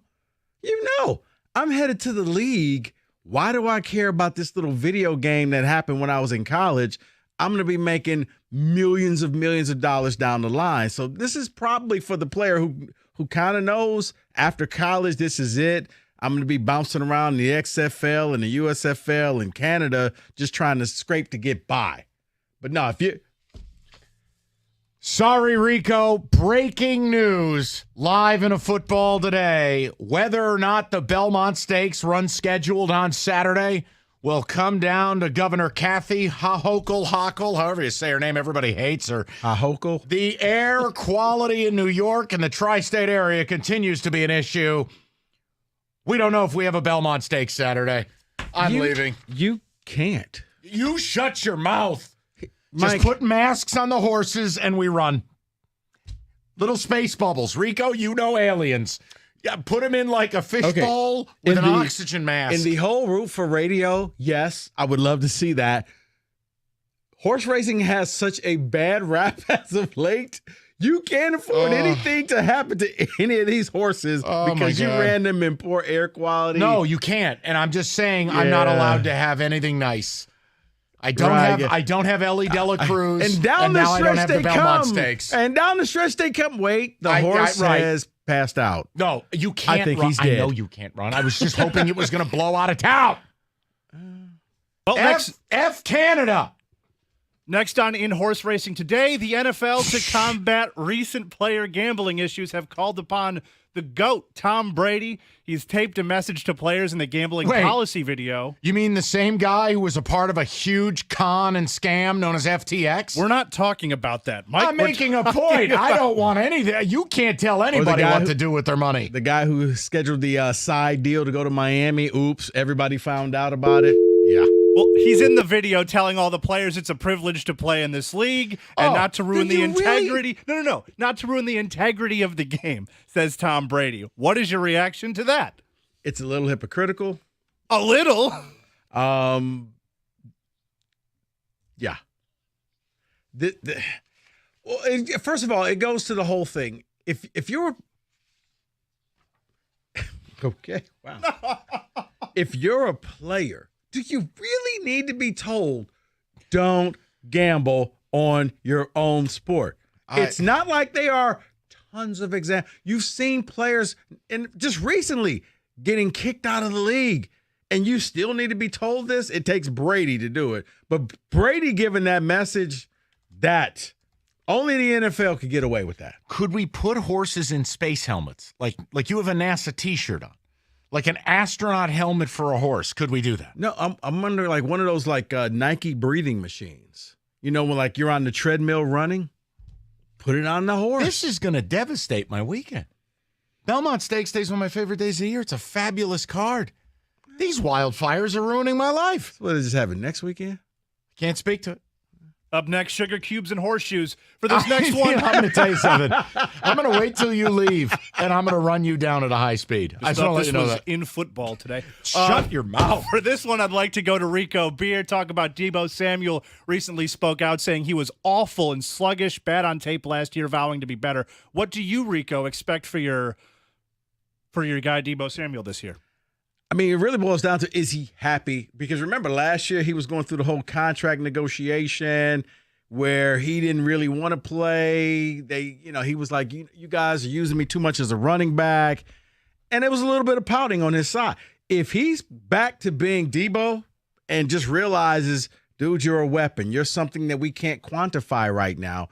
you know, I'm headed to the league. Why do I care about this little video game that happened when I was in college? I'm going to be making millions of dollars down the line. So this is probably for the player who kind of knows after college, this is it. I'm going to be bouncing around the XFL and the USFL and Canada just trying to scrape to get by. But no, if you... Sorry, Rico. Breaking news live in a football today. Whether or not the Belmont Stakes run scheduled on Saturday will come down to Governor Kathy Hochul, however you say her name. Everybody hates her. Hochul. The air quality in New York and the tri-state area continues to be an issue. We don't know if we have a Belmont Stakes Saturday. I'm leaving. You can't. You shut your mouth. Mike. Just put masks on the horses and we run. Little space bubbles. Rico, you know aliens. Yeah, put them in like a fishbowl with an oxygen mask. In the whole route for radio, yes, I would love to see that. Horse racing has such a bad rap as of late. You can't afford anything to happen to any of these horses because you ran them in poor air quality. No, you can't. And I'm just saying I'm not allowed to have anything nice. I don't have Ellie Dela Cruz. And down the stretch they come. And down the stretch they come. Wait, the horse says passed out. No, you can't I think run. he's dead. I know you can't run. I was just hoping it was going to blow out of town. Well, F Canada. Next on In Horse Racing today, the NFL, to combat recent player gambling issues, have called upon the GOAT, Tom Brady. He's taped a message to players in the gambling policy video. You mean the same guy who was a part of a huge con and scam known as FTX? We're not talking about that, Mike. I'm making a point. I don't want anything. You can't tell anybody what to do with their money. The guy who scheduled the side deal to go to Miami. Oops, everybody found out about it. Yeah. Well, he's in the video telling all the players it's a privilege to play in this league and not to ruin the integrity. Really? No, not to ruin the integrity of the game, says Tom Brady. What is your reaction to that? It's a little hypocritical. A little? Yeah. Well, first of all, it goes to the whole thing. If you're okay, wow. If you're a player, do you really need to be told, don't gamble on your own sport? It's not like they are tons of examples. You've seen players, and just recently, getting kicked out of the league, and you still need to be told this? It takes Brady to do it. But Brady giving that message, that only the NFL could get away with that. Could we put horses in space helmets? Like you have a NASA T-shirt on. Like an astronaut helmet for a horse. Could we do that? No, I'm under like one of those like Nike breathing machines. You know, when like you're on the treadmill running, put it on the horse. This is going to devastate my weekend. Belmont Stakes Day is one of my favorite days of the year. It's a fabulous card. These wildfires are ruining my life. So what does this happen next weekend? Can't speak to it. Up next, sugar cubes and horseshoes. For this next one, I'm going to tell you something. I'm going to wait till you leave, and I'm going to run you down at a high speed. I just want to let you know was that. In football today. Shut your mouth. For this one, I'd like to go to Rico Beer. Talk about Deebo Samuel. Recently spoke out saying he was awful and sluggish, bad on tape last year, vowing to be better. What do you, Rico, expect for your guy Deebo Samuel this year? I mean, it really boils down to, is he happy? Because remember, last year he was going through the whole contract negotiation where he didn't really want to play. He was like, you guys are using me too much as a running back. And it was a little bit of pouting on his side. If he's back to being Deebo and just realizes, dude, you're a weapon, you're something that we can't quantify right now,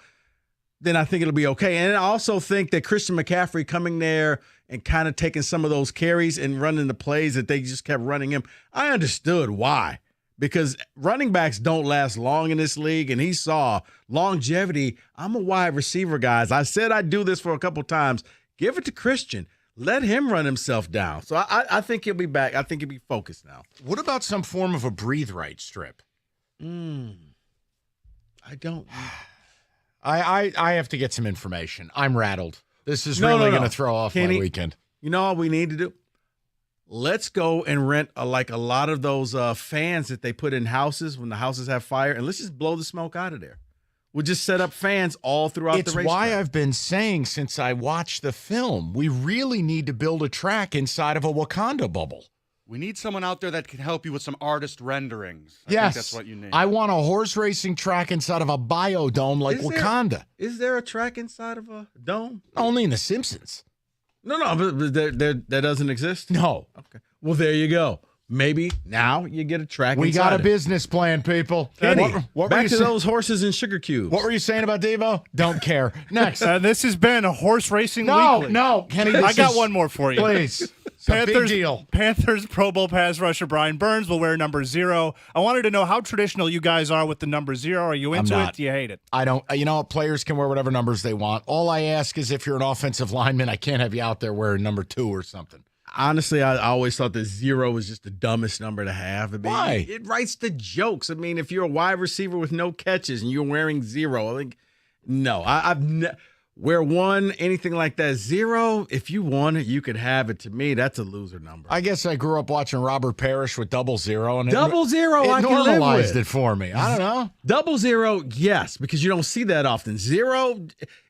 then I think it'll be okay. And I also think that Christian McCaffrey coming there and kind of taking some of those carries and running the plays that they just kept running him, I understood why. Because running backs don't last long in this league, and he saw longevity. I'm a wide receiver, guys. I said I'd do this for a couple times. Give it to Christian. Let him run himself down. So I think he'll be back. I think he'll be focused now. What about some form of a breathe right strip? I don't. I have to get some information. I'm rattled. This is really going to throw off my weekend. You know what we need to do? Let's go and rent a lot of those fans that they put in houses when the houses have fire, and let's just blow the smoke out of there. We'll just set up fans all throughout the racetrack. It's why I've been saying since I watched the film, we really need to build a track inside of a Wakanda bubble. We need someone out there that can help you with some artist renderings. I Yes. think that's what you need. I want a horse racing track inside of a biodome like Wakanda. Is there a track inside of a dome? Only in The Simpsons. No, but that doesn't exist? No. Okay. Well, there you go. Maybe now you get a track We inside got a it. business plan, people. Kenny, what back were to you those horses and sugar cubes. What were you saying about Devo? Don't care. Next. This has been a Horse Racing Weekly. No, Kenny. I got one more for you. Please. It's a big deal. Panthers Pro Bowl pass rusher Brian Burns will wear number 0. I wanted to know how traditional you guys are with the number 0. Are you into it? Do you hate it? I don't. You know, players can wear whatever numbers they want. All I ask is if you're an offensive lineman, I can't have you out there wearing number 2 or something. Honestly, I always thought that 0 was just the dumbest number to have. I mean, Why? It writes the jokes. I mean, if you're a wide receiver with no catches and you're wearing 0, I think, no. Wear 1, anything like that. 0, if you want it, you could have it. To me, that's a loser number. I guess I grew up watching Robert Parrish with 000. And 000, I can live normalized with. it for me. I don't know. 000, yes, because you don't see that often. 0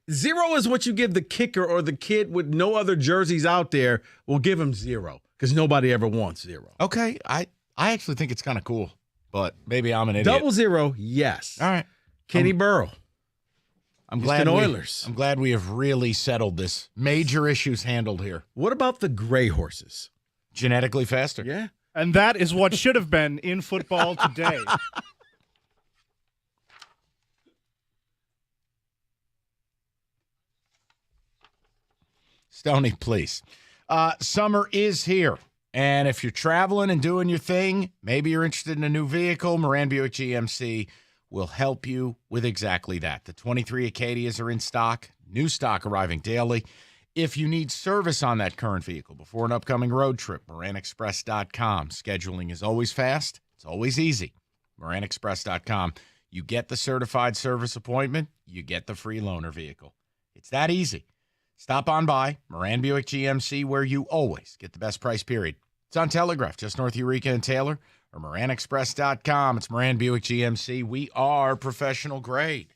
is what you give the kicker or the kid with no other jerseys out there. We'll give him 0 because nobody ever wants 0. Okay, I actually think it's kind of cool, but maybe I'm an idiot. 000, yes. All right. Kenny Burrow. I'm Houston Oilers. I'm glad we have really settled this. Major issues handled here. What about the gray horses? Genetically faster. Yeah. And that is what should have been in football today. Stoney, please. Summer is here. And if you're traveling and doing your thing, maybe you're interested in a new vehicle, Moran Buick GMC will help you with exactly that. The 23 Acadias are in stock, new stock arriving daily. If you need service on that current vehicle before an upcoming road trip, MoranExpress.com. Scheduling is always fast. It's always easy. MoranExpress.com. You get the certified service appointment, you get the free loaner vehicle. It's that easy. Stop on by Moran Buick GMC, where you always get the best price, period. It's on Telegraph, just north of Eureka and Taylor, or MoranExpress.com. It's Moran Buick GMC. We are professional grade.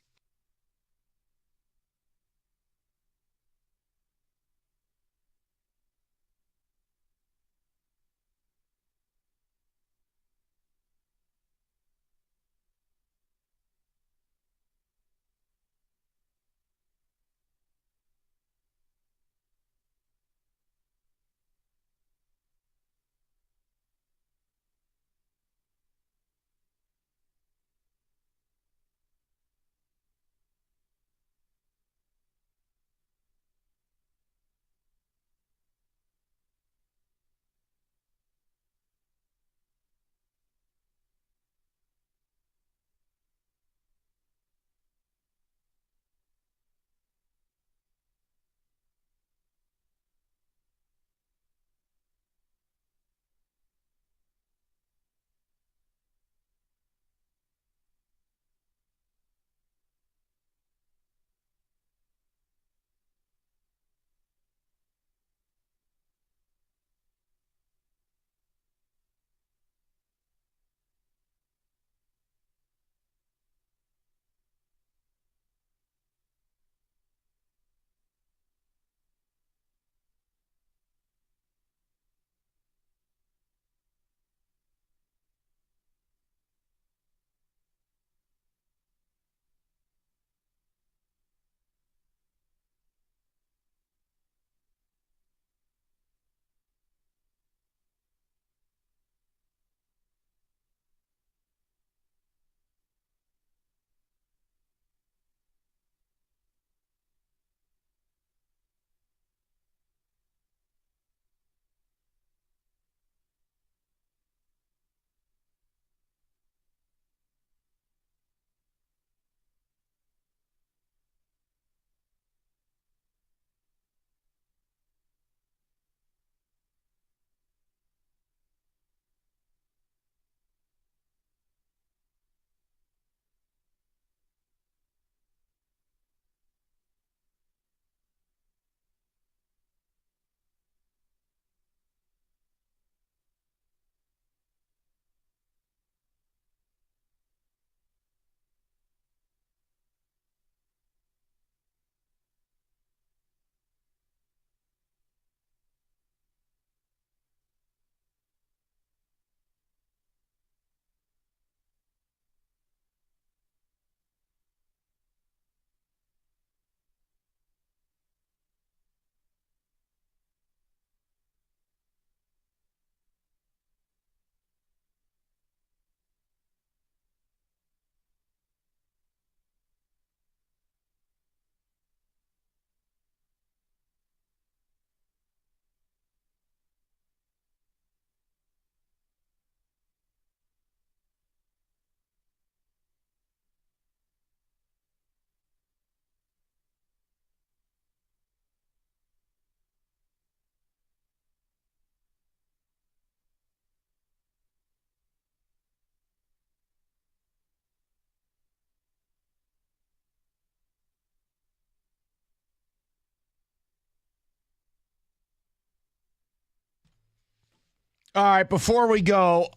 All right, before we go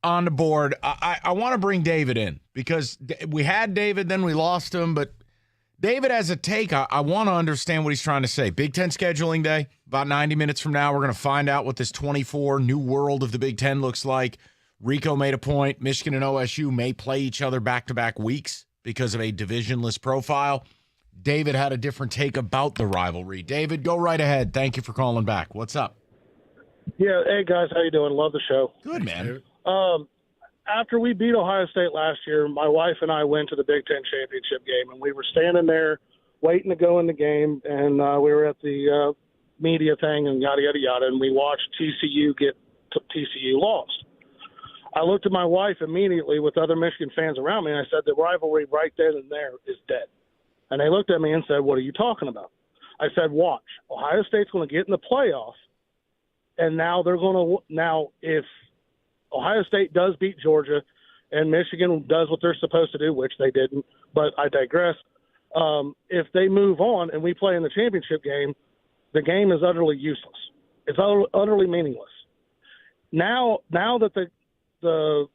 on the board, I want to bring David in because we had David, then we lost him, but David has a take. I want to understand what he's trying to say. Big Ten scheduling day, about 90 minutes from now, we're going to find out what this 24 new world of the Big Ten looks like. Rico made a point. Michigan and OSU may play each other back-to-back weeks because of a divisionless profile. David had a different take about the rivalry. David, go right ahead. Thank you for calling back. What's up? Yeah, hey guys, how you doing? Love the show. Good, man. After we beat Ohio State last year, my wife and I went to the Big Ten championship game, and we were standing there waiting to go in the game, and we were at the media thing and yada yada yada, and we watched TCU lost. I looked at my wife immediately with other Michigan fans around me, and I said, the rivalry right then and there is dead. And they looked at me and said, what are you talking about? I said, watch. Ohio State's going to get in the playoff, and now if Ohio State does beat Georgia and Michigan does what they're supposed to do, which they didn't, but I digress, if they move on and we play in the championship game, the game is utterly useless. It's utterly meaningless. Now that the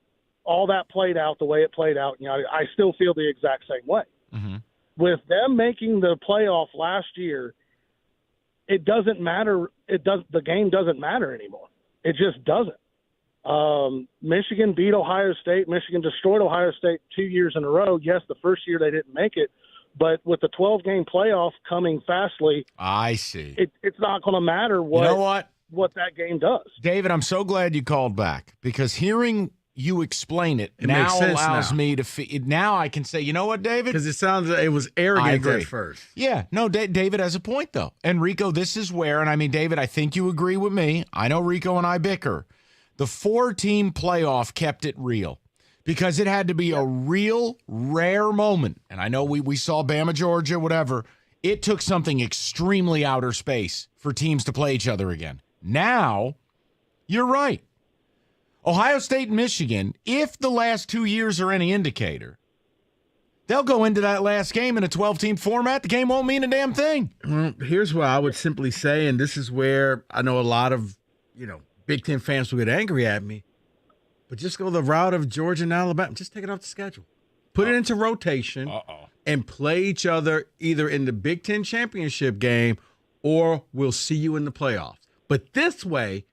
all that played out the way it played out, I still feel the exact same way. Mm-hmm. With them making the playoff last year, it doesn't matter. The game doesn't matter anymore. It just doesn't. Michigan beat Ohio State. Michigan destroyed Ohio State 2 years in a row. Yes, the first year they didn't make it, but with the 12-game playoff coming fastly, I see. It's not going to matter what that game does. David, I'm so glad you called back, because hearing you explain it makes now sense allows now. me to now I can say, you know what, David? Because it sounds like it was arrogant at first. Yeah, no, David has a point, though. And Rico, this is where, and I mean, David, I think you agree with me. I know Rico and I bicker. The 4-team playoff kept it real, because it had to be a real rare moment. And I know we saw Bama, Georgia, whatever. It took something extremely outer space for teams to play each other again. Now, you're right. Ohio State and Michigan, if the last 2 years are any indicator, they'll go into that last game in a 12-team format. The game won't mean a damn thing. Here's what I would simply say, and this is where I know a lot of, Big Ten fans will get angry at me, but just go the route of Georgia and Alabama. Just take it off the schedule. Put it into rotation and play each other either in the Big Ten championship game or we'll see you in the playoffs. But this way,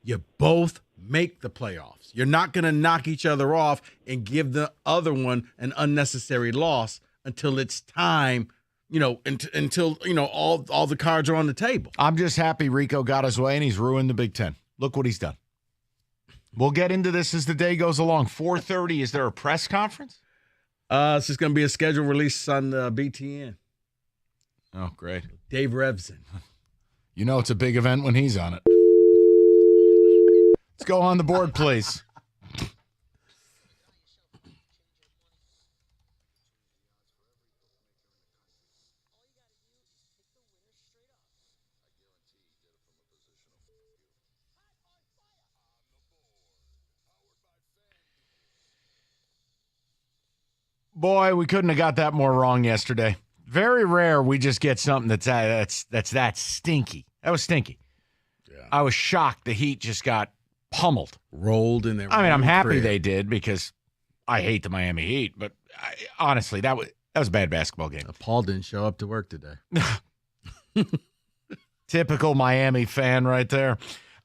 you both make the playoffs. You're not going to knock each other off and give the other one an unnecessary loss until it's time, until all the cards are on the table. I'm just happy Rico got his way and he's ruined the Big Ten. Look what he's done. We'll get into this as the day goes along. 4:30, is there a press conference? It's just going to be a schedule release on BTN. Oh, great. Dave Revson. You know it's a big event when he's on it. Let's go on the board, please. Boy, we couldn't have got that more wrong yesterday. Very rare we just get something that's that stinky. That was stinky. Yeah. I was shocked the Heat just got pummeled. Rolled in there. I mean, I'm happy they did, because I hate the Miami Heat, but honestly, that was a bad basketball game. Paul didn't show up to work today. Typical Miami fan right there.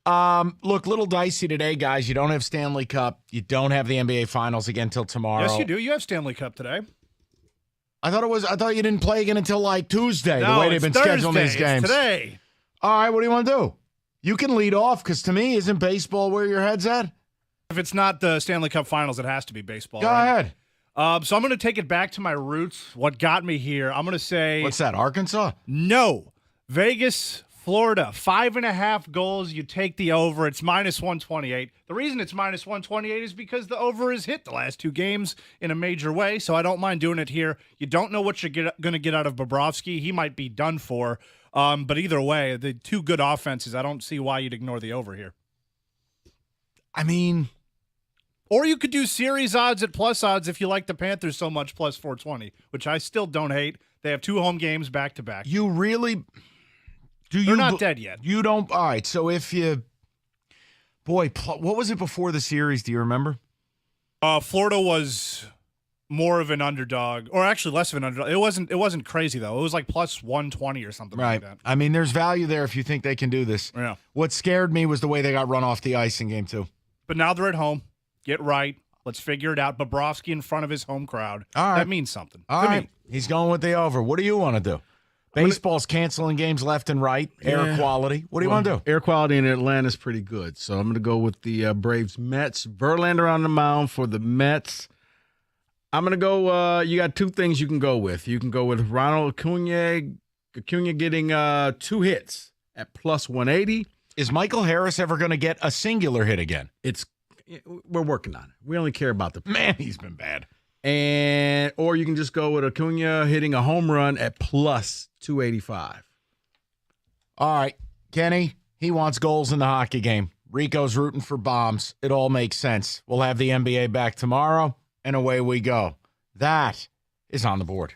Look, little dicey today, guys. You don't have Stanley Cup. You don't have the NBA Finals again till tomorrow. Yes, you do. You have Stanley Cup today. I thought you didn't play again until like Tuesday, No, the way they've been Thursday. scheduling these games. It's today. All right, what do you want to do? You can lead off, because to me, isn't baseball where your head's at? If it's not the Stanley Cup Finals, it has to be baseball. Go right? ahead. So I'm going to take it back to my roots. What got me here? I'm going to say. What's that, Arkansas? No. Vegas, Florida, 5.5 goals. You take the over. It's -128. The reason it's -128 is because the over is hit the last 2 games in a major way, so I don't mind doing it here. You don't know what you're going to get out of Bobrovsky. He might be done for. But either way, the 2 good offenses, I don't see why you'd ignore the over here. I mean, or you could do series odds at plus odds if you like the Panthers so much, +420, which I still don't hate. They have 2 home games back to back. You really They're not dead yet. You don't. All right. So if you, what was it before the series? Do you remember? Florida was more of an underdog, or actually less of an underdog. It wasn't crazy though. It was like +120 or something like that. I mean, there's value there if you think they can do this. Yeah. What scared me was the way they got run off the ice in game 2. But now they're at home. Get right. Let's figure it out. Bobrovsky in front of his home crowd. All right. That means something. All to right. me. He's going with the over. What do you want to do? Baseball's canceling games left and right. Air quality. What do you want to do? Air quality in Atlanta is pretty good. So I'm going to go with the Braves Mets. Verlander on the mound for the Mets. I'm going to go, you got two things you can go with. You can go with Ronald Acuna getting 2 hits at plus 180. Is Michael Harris ever going to get a singular hit again? We're working on it. We only care about the man. He's been bad. Or you can just go with Acuna hitting a home run at plus 285. All right, Kenny, he wants goals in the hockey game. Rico's rooting for bombs. It all makes sense. We'll have the NBA back tomorrow, and away we go. That is on the board.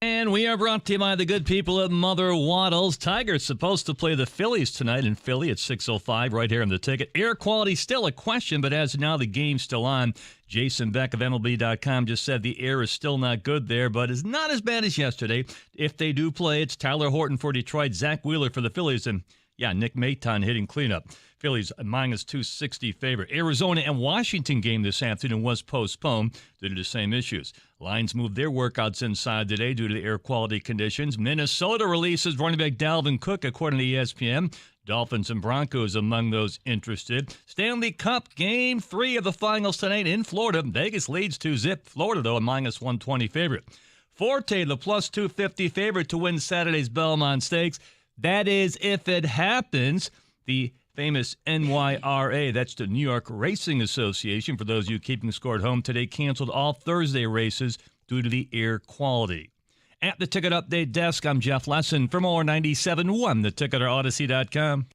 And we are brought to you by the good people at Mother Waddles. Tigers supposed to play the Phillies tonight in Philly at 6:05 right here in the ticket. Air quality still a question, but as of now, the game's still on. Jason Beck of MLB.com just said the air is still not good there, but is not as bad as yesterday. If they do play, it's Tyler Horton for Detroit, Zach Wheeler for the Phillies, and Nick Maton hitting cleanup. Phillies a -260 favorite. Arizona and Washington game this afternoon was postponed due to the same issues. Lions moved their workouts inside today due to the air quality conditions. Minnesota releases running back Dalvin Cook, according to ESPN. Dolphins and Broncos among those interested. Stanley Cup Game 3 of the finals tonight in Florida. Vegas leads 2-0. Florida, though, a -120 favorite. Forte, the +250 favorite to win Saturday's Belmont Stakes. That is if it happens. The famous NYRA, that's the New York Racing Association, for those of you keeping score at home, today canceled all Thursday races due to the air quality. At the Ticket Update desk, I'm Jeff Lesson. For more 97.1, the Ticket or Odyssey.com.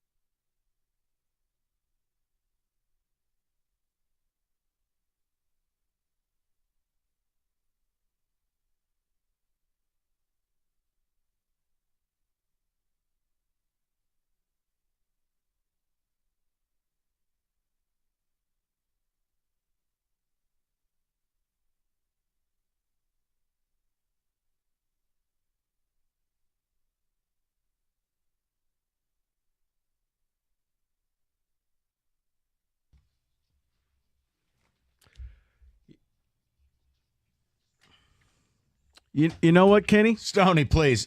You know what, Kenny? Stoney, please.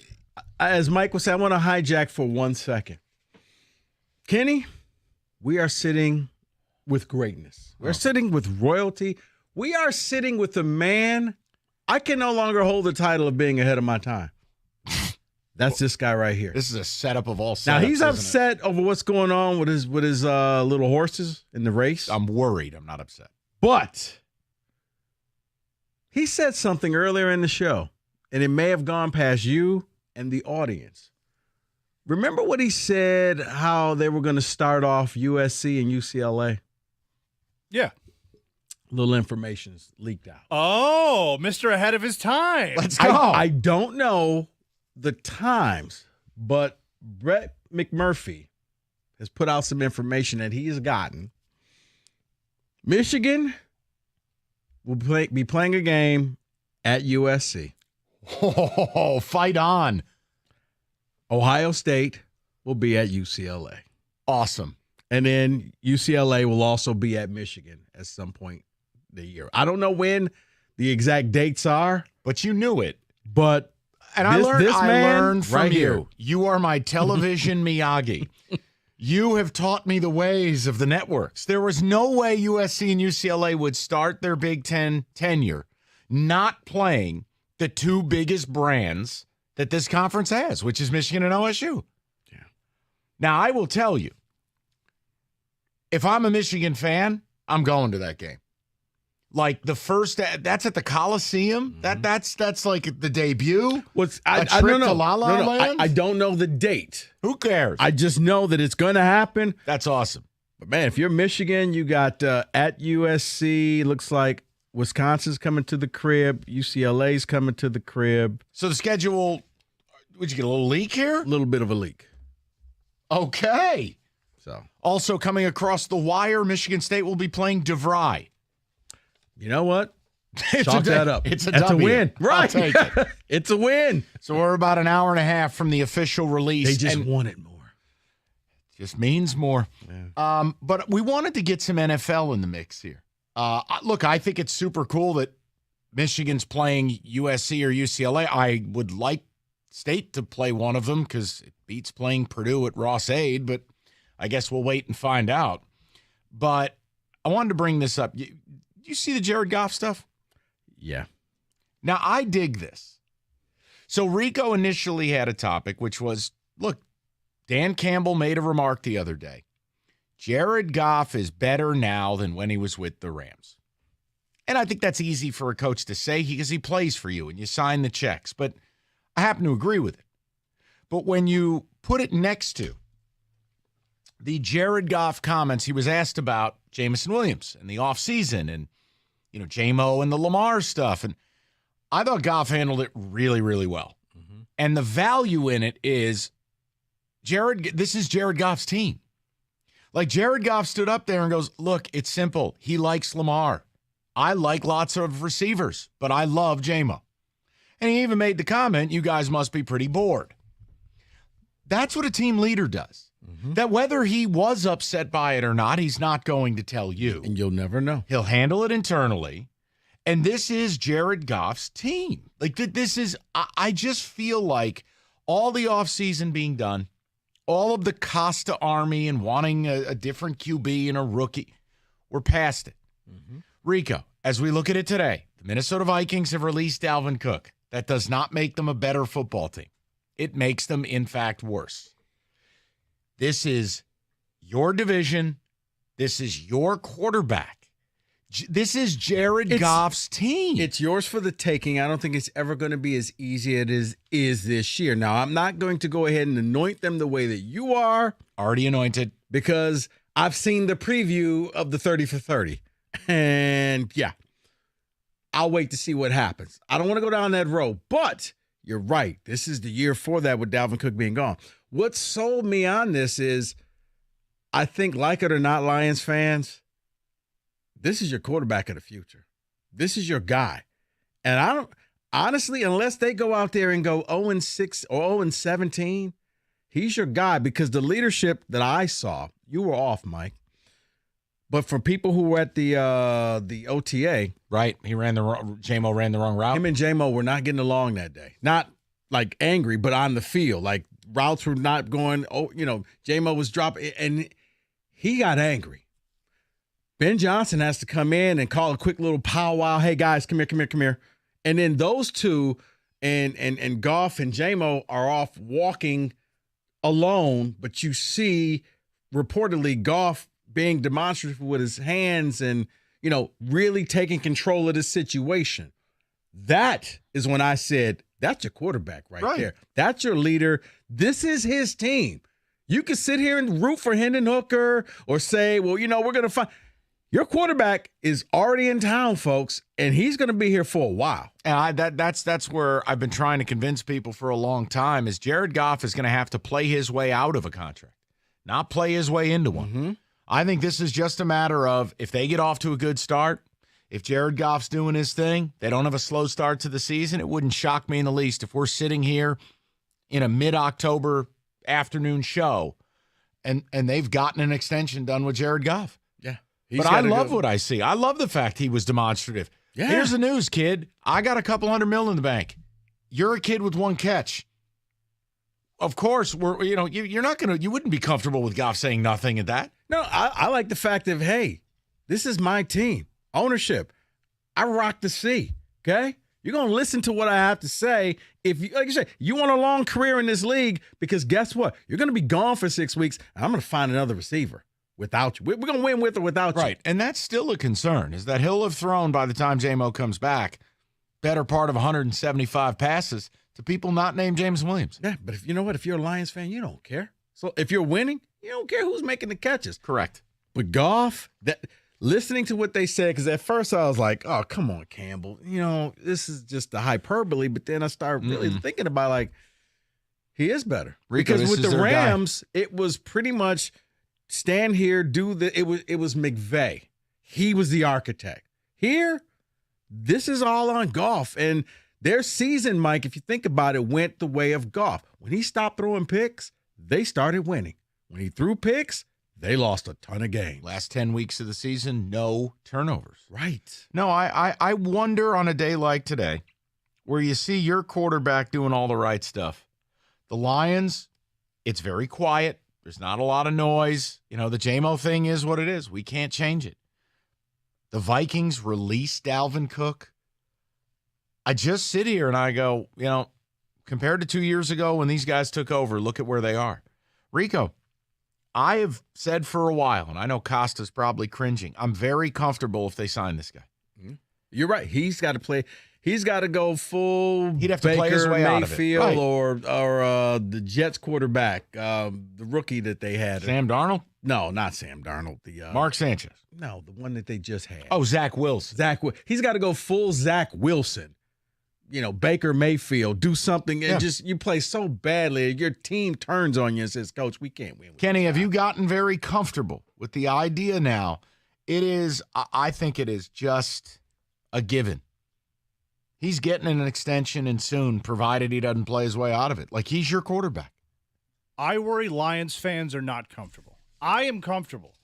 As Mike was saying, I want to hijack for 1 second. Kenny, we are sitting with greatness. We're sitting with royalty. We are sitting with a man. I can no longer hold the title of being ahead of my time. That's this guy right here. This is a setup of all setups. Now, he's upset over what's going on with his little horses in the race. I'm worried. I'm not upset. But he said something earlier in the show, and it may have gone past you and the audience. Remember what he said, how they were going to start off USC and UCLA? Yeah. Little information's leaked out. Oh, Mr. Ahead of his time. Let's go. I don't know the times, but Brett McMurphy has put out some information that he has gotten. Michigan will be playing a game at USC. Oh, fight on. Ohio State will be at UCLA. Awesome. And then UCLA will also be at Michigan at some point the year. I don't know when the exact dates are. But you knew it. But and I learned from right you. here. You are my television Miyagi. You have taught me the ways of the networks. There was no way USC and UCLA would start their Big Ten tenure not playing the two biggest brands that this conference has, which is Michigan and OSU. Yeah. Now, I will tell you, if I'm a Michigan fan, I'm going to that game. Like the first, that's at the Coliseum. Mm-hmm. That's like the debut. I trip don't know. to La La No, Land? I don't know the date. Who cares? I just know that it's going to happen. That's awesome. But man, if you're Michigan, you got at USC. Looks like Wisconsin's coming to the crib. UCLA's coming to the crib. So the schedule, would you get a little leak here? A little bit of a leak. Okay. So also coming across the wire, Michigan State will be playing DeVry. You know what? It's Chalk that up. It's a That's W. a win. Right. I'll take it. It's a win. So we're about an hour and a half from the official release. They just want it more. Just means more. Yeah. But we wanted to get some NFL in the mix here. Look, I think it's super cool that Michigan's playing USC or UCLA. I would like State to play one of them because it beats playing Purdue at Ross-Ade, but I guess we'll wait and find out. But I wanted to bring this up. You see the Jared Goff stuff? Yeah. Now, I dig this. So Rico initially had a topic, which was, look, Dan Campbell made a remark the other day. Jared Goff is better now than when he was with the Rams. And I think that's easy for a coach to say because he plays for you and you sign the checks. But I happen to agree with it. But when you put it next to the Jared Goff comments, he was asked about Jameson Williams and the offseason and, J-Mo and the Lamar stuff. And I thought Goff handled it really, really well. And the value in it is this is Jared Goff's team. Like, Jared Goff stood up there and goes, look, it's simple. He likes Lamar. I like lots of receivers, but I love J-Mo. And he even made the comment, you guys must be pretty bored. That's what a team leader does. That whether he was upset by it or not, he's not going to tell you. And you'll never know. He'll handle it internally. And this is Jared Goff's team. Like, this is, I just feel like all the offseason being done, all of the Costa army and wanting a different QB and a rookie, we're past it. Rico, as we look at it today, the Minnesota Vikings have released Dalvin Cook. That does not make them a better football team. It makes them, in fact, worse. This is your division. This is your quarterback. This is Jared Goff's team. It's yours for the taking. I don't think it's ever going to be as easy as it is this year. Now, I'm not going to go ahead and anoint them the way that you are. Already anointed. Because I've seen the preview of the 30 for 30. And, yeah, I'll wait to see what happens. I don't want to go down that road. But you're right. This is the year for that with Dalvin Cook being gone. What sold me on this is, I think, like it or not, Lions fans, this is your quarterback of the future. This is your guy. And I don't, honestly, unless they go out there and go 0-6 or 0-17, he's your guy, because the leadership that I saw, you were off, Mike. But for people who were at the OTA, right? J-Mo ran the wrong route. Him and J-Mo were not getting along that day. Not like angry, but on the field, like routes were not going. Oh, J-Mo was dropping, and he got angry. Ben Johnson has to come in and call a quick little powwow. Hey, guys, come here. And then those two and Goff and J-Mo are off walking alone, but you see reportedly Goff being demonstrative with his hands and, really taking control of the situation. That is when I said, that's your quarterback right there. That's your leader. This is his team. You can sit here and root for Hendon Hooker or say, well, we're going to find. Your quarterback is already in town, folks, and he's going to be here for a while. And that's where I've been trying to convince people for a long time is Jared Goff is going to have to play his way out of a contract, not play his way into one. I think this is just a matter of if they get off to a good start, if Jared Goff's doing his thing, they don't have a slow start to the season, it wouldn't shock me in the least if we're sitting here in a mid-October afternoon show and they've gotten an extension done with Jared Goff. But I love what I see. I love the fact he was demonstrative. Yeah. Here's the news, kid. I got a couple $100 million in the bank. You're a kid with one catch. Of course, you're not going to, you wouldn't be comfortable with Goff saying nothing at that. No, I like the fact of, hey, this is my team. Ownership. I rock the sea. Okay? You're going to listen to what I have to say. If you, like you say, you want a long career in this league, because guess what? You're going to be gone for 6 weeks, and I'm going to find another receiver. Without you. We're going to win with or without you. Right. And that's still a concern, is that he'll have thrown, by the time J-Mo comes back, better part of 175 passes to people not named James Williams. Yeah, but if you know what? If you're a Lions fan, you don't care. So if you're winning, you don't care who's making the catches. Correct. But Goff, listening to what they said, because at first I was like, oh, come on, Campbell. This is just the hyperbole. But then I started really thinking about, he is better. Rico, because with the Rams, it was pretty much – stand here, it was McVay. He was the architect. Here, this is all on Goff. And their season, Mike, if you think about it, went the way of Goff. When he stopped throwing picks, they started winning. When he threw picks, they lost a ton of games. Last 10 weeks of the season, no turnovers. Right. No, I wonder on a day like today, where you see your quarterback doing all the right stuff. The Lions, it's very quiet. There's not a lot of noise. The J-Mo thing is what it is. We can't change it. The Vikings release Dalvin Cook. I just sit here and I go, compared to 2 years ago when these guys took over, look at where they are. Rico, I have said for a while, and I know Costa's probably cringing, I'm very comfortable if they sign this guy. You're right. He's got to play. He's got to go full. He'd have to Baker, play his way out of it. Mayfield, Right. or the Jets quarterback, the rookie that they had. Sam Darnold? No, not Sam Darnold. The Mark Sanchez. No, the one that they just had. Oh, Zach Wilson. He's got to go full Zach Wilson. Baker Mayfield, do something, and Yeah. just you play so badly, your team turns on you and says, Coach, we can't win. Kenny, have you gotten very comfortable with the idea now? I think it is just a given. He's getting an extension and soon, provided he doesn't play his way out of it. Like, he's your quarterback. I worry Lions fans are not comfortable. I am comfortable.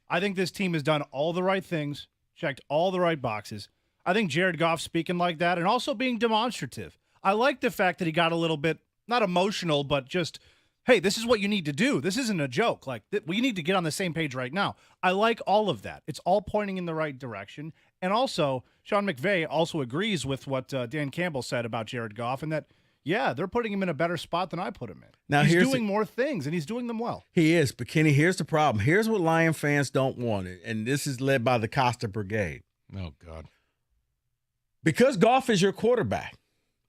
I think this team has done all the right things, checked all the right boxes. I think Jared Goff speaking like that and also being demonstrative. I like the fact that he got a little bit, not emotional, but just, hey, this is what you need to do. This isn't a joke. Like, we need to get on the same page right now. I like all of that. It's all pointing in the right direction. And also, Sean McVay also agrees with what Dan Campbell said about Jared Goff, and that, yeah, they're putting him in a better spot than I put him in. Now, he's doing more things, and he's doing them well. He is, but Kenny, here's the problem. Here's what Lion fans don't want, and this is led by the Costa Brigade. Oh, God. Because Goff is your quarterback,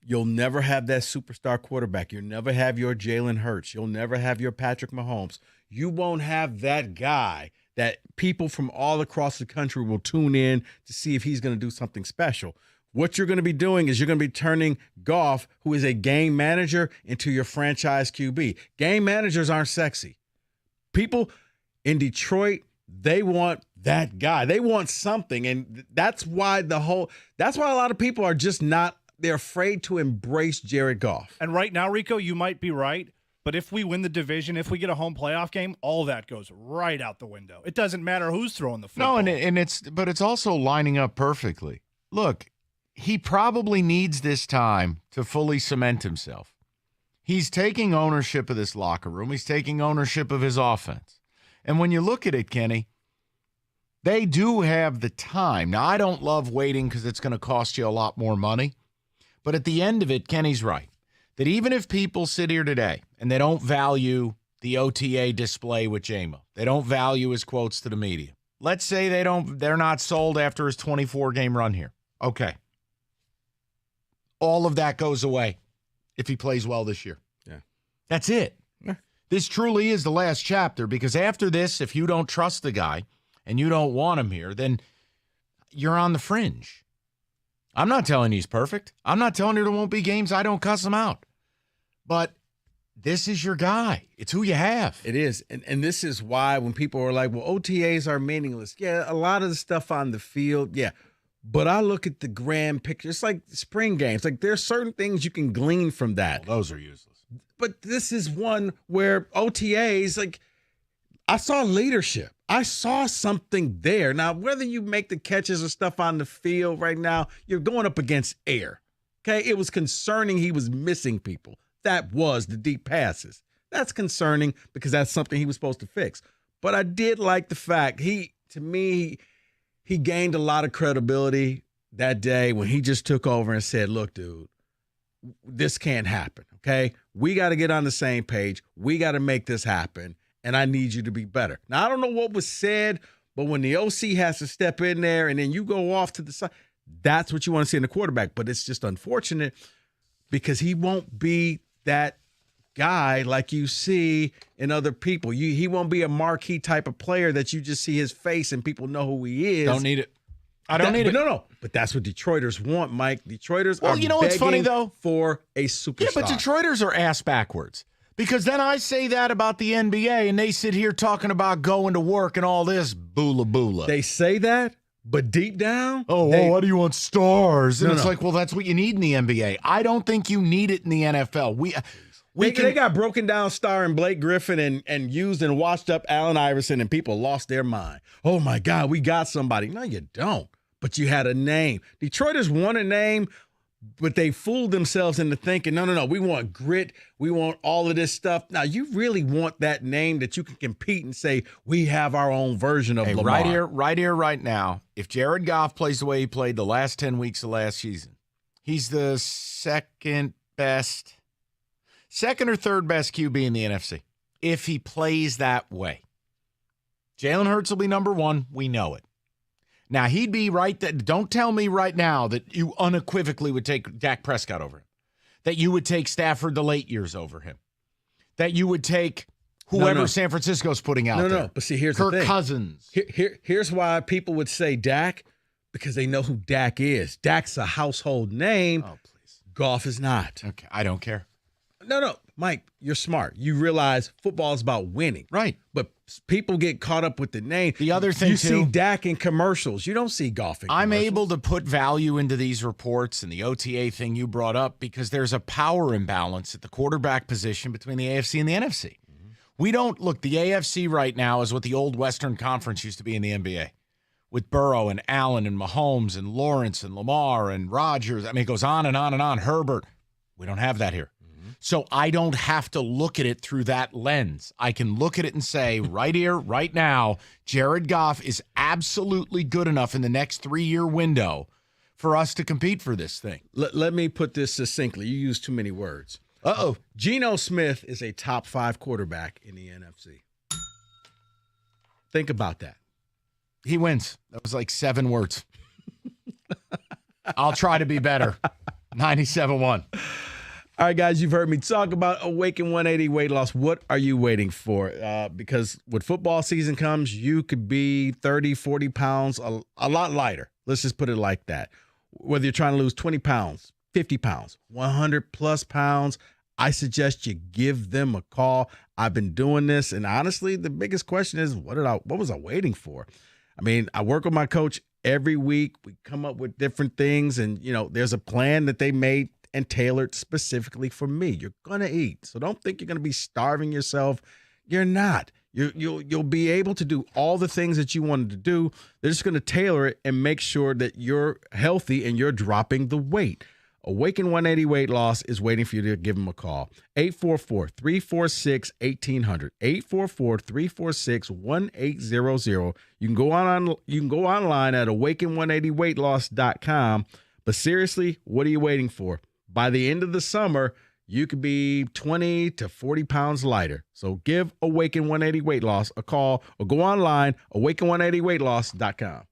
you'll never have that superstar quarterback. You'll never have your Jalen Hurts. You'll never have your Patrick Mahomes. You won't have that guy that people from all across the country will tune in to see if he's going to do something special. What you're going to be doing is you're going to be turning Goff, who is a game manager, into your franchise QB. Game managers aren't sexy. People in Detroit, they want that guy. They want something, and that's why a lot of people are just not, they're afraid to embrace Jared Goff. And right now, Rico, you might be right, but if we win the division, if we get a home playoff game, all that goes right out the window. It doesn't matter who's throwing the football. No, but it's also lining up perfectly. Look, he probably needs this time to fully cement himself. He's taking ownership of this locker room. He's taking ownership of his offense. And when you look at it, Kenny, they do have the time. Now, I don't love waiting because it's going to cost you a lot more money. But at the end of it, Kenny's right. That even if people sit here today and they don't value the OTA display with J-Mo, they don't value his quotes to the media. Let's say they're not sold after his 24-game run here. Okay. All of that goes away if he plays well this year. Yeah. That's it. Yeah. This truly is the last chapter, because after this, if you don't trust the guy and you don't want him here, then you're on the fringe. I'm not telling you he's perfect. I'm not telling you there won't be games I don't cuss him out. But this is your guy. It's who you have. It is. And this is why when people are like, well, OTAs are meaningless. Yeah, a lot of the stuff on the field, yeah. But I look at the grand picture. It's like spring games. Like, there's certain things you can glean from that. Well, those are useless. But this is one where OTAs, like, I saw leadership. I saw something there. Now, whether you make the catches or stuff on the field right now, you're going up against air. Okay? It was concerning he was missing people. That was the deep passes. That's concerning because that's something he was supposed to fix. But I did like the fact he gained a lot of credibility that day when he just took over and said, look, dude, this can't happen, okay? We got to get on the same page. We got to make this happen, and I need you to be better. Now, I don't know what was said, but when the OC has to step in there and then you go off to the side, that's what you want to see in the quarterback. But it's just unfortunate because he won't be that guy like you see in other people. He won't be a marquee type of player that you just see his face and people know who he is. Don't need it. I don't need it. No. But that's what Detroiters want, Mike. Detroiters are you know what's funny, though? For a superstar. Yeah, but Detroiters are ass backwards. Because then I say that about the NBA, and they sit here talking about going to work and all this boola. They say that, but deep down, why do you want stars? And No, it's no. like, well, that's what you need in the NBA. I don't think you need it in the NFL. They got broken down star in Blake Griffin and used and washed up Allen Iverson, and people lost their mind. Oh, my God, we got somebody. No, you don't. But you had a name. Detroiters want a name, but they fooled themselves into thinking, no, we want grit. We want all of this stuff. Now, you really want that name that you can compete and say, we have our own version of Lamar. Right here, right now, if Jared Goff plays the way he played the last 10 weeks of last season, he's the second or third best QB in the NFC, if he plays that way. Jalen Hurts will be number one. We know it. Now, he'd be right. Don't tell me right now that you unequivocally would take Dak Prescott over him, that you would take Stafford the late years over him, that you would take whoever San Francisco's putting out there. No, but see, here's Kirk the thing. Cousins. Here's why people would say Dak, because they know who Dak is. Dak's a household name. Oh, please. Golf is not. Okay, I don't care. No, Mike, you're smart. You realize football is about winning. Right. But people get caught up with the name. The other thing, you too, see Dak in commercials. You don't see golf in I'm commercials. able to put value into these reports and the OTA thing you brought up because there's a power imbalance at the quarterback position between the AFC and the NFC. We don't look, the AFC right now is what the old Western Conference used to be in the NBA with Burrow and Allen and Mahomes and Lawrence and Lamar and Rodgers. I mean, it goes on and on and on. Herbert. We don't have that here. So I don't have to look at it through that lens. I can look at it and say, right here, right now, Jared Goff is absolutely good enough in the next 3-year window for us to compete for this thing. Let me put this succinctly. You use too many words. Geno Smith is a top 5 quarterback in the NFC. Think about that. He wins. That was like 7 words. I'll try to be better. 97-1. All right, guys, you've heard me talk about Awaken 180 weight loss. What are you waiting for? Because when football season comes, you could be 30, 40 pounds, a lot lighter. Let's just put it like that. Whether you're trying to lose 20 pounds, 50 pounds, 100 plus pounds, I suggest you give them a call. I've been doing this, and honestly, the biggest question is, what was I waiting for? I mean, I work with my coach every week. We come up with different things, and, there's a plan that they made and tailored specifically for me. You're going to eat. So don't think you're going to be starving yourself. You're not. You'll be able to do all the things that you wanted to do. They're just going to tailor it and make sure that you're healthy and you're dropping the weight. Awaken 180 Weight Loss is waiting for you to give them a call. 844-346-1800. 844-346-1800. You can go online at awaken180weightloss.com. But seriously, what are you waiting for? By the end of the summer, you could be 20 to 40 pounds lighter. So give Awaken 180 Weight Loss a call or go online, awaken180weightloss.com.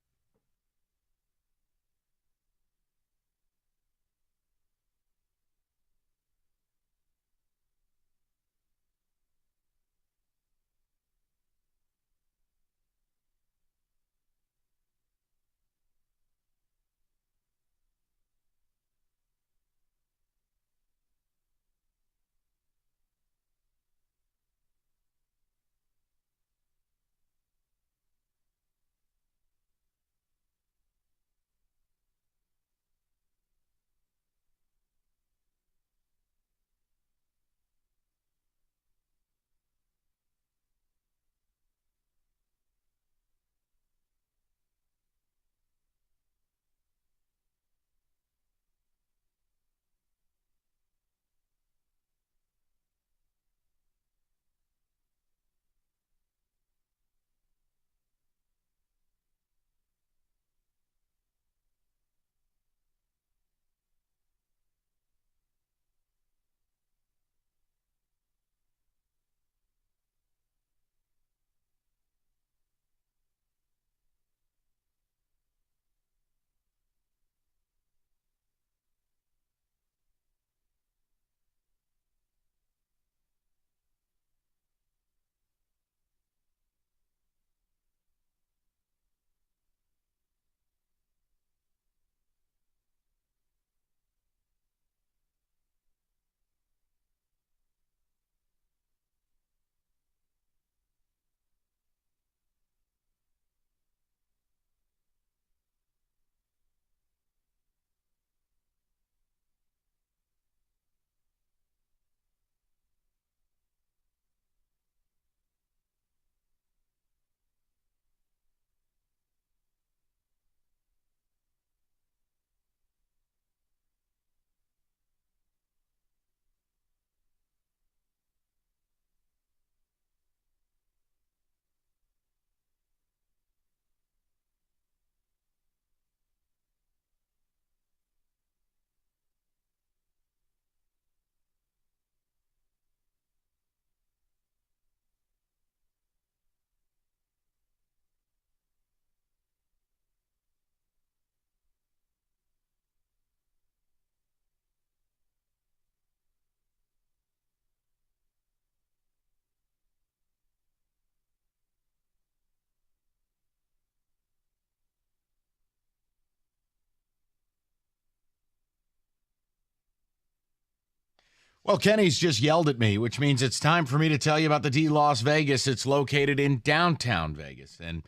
Well, Kenny's just yelled at me, which means it's time for me to tell you about the D Las Vegas. It's located in downtown Vegas. And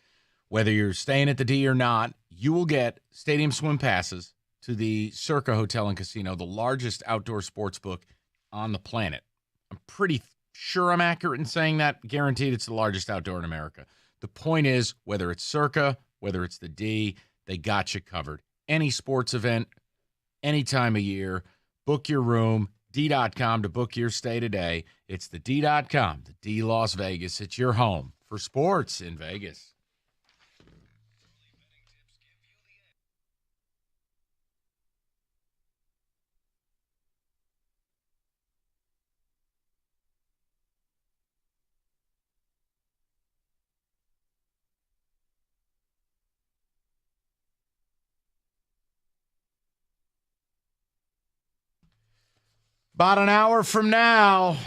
whether you're staying at the D or not, you will get stadium swim passes to the Circa Hotel and Casino, the largest outdoor sports book on the planet. I'm pretty sure I'm accurate in saying that. Guaranteed it's the largest outdoor in America. The point is, whether it's Circa, whether it's the D, they got you covered. Any sports event, any time of year, book your room. D.com to book your stay today. It's the D.com, the D Las Vegas. It's your home for sports in Vegas. About an hour from now,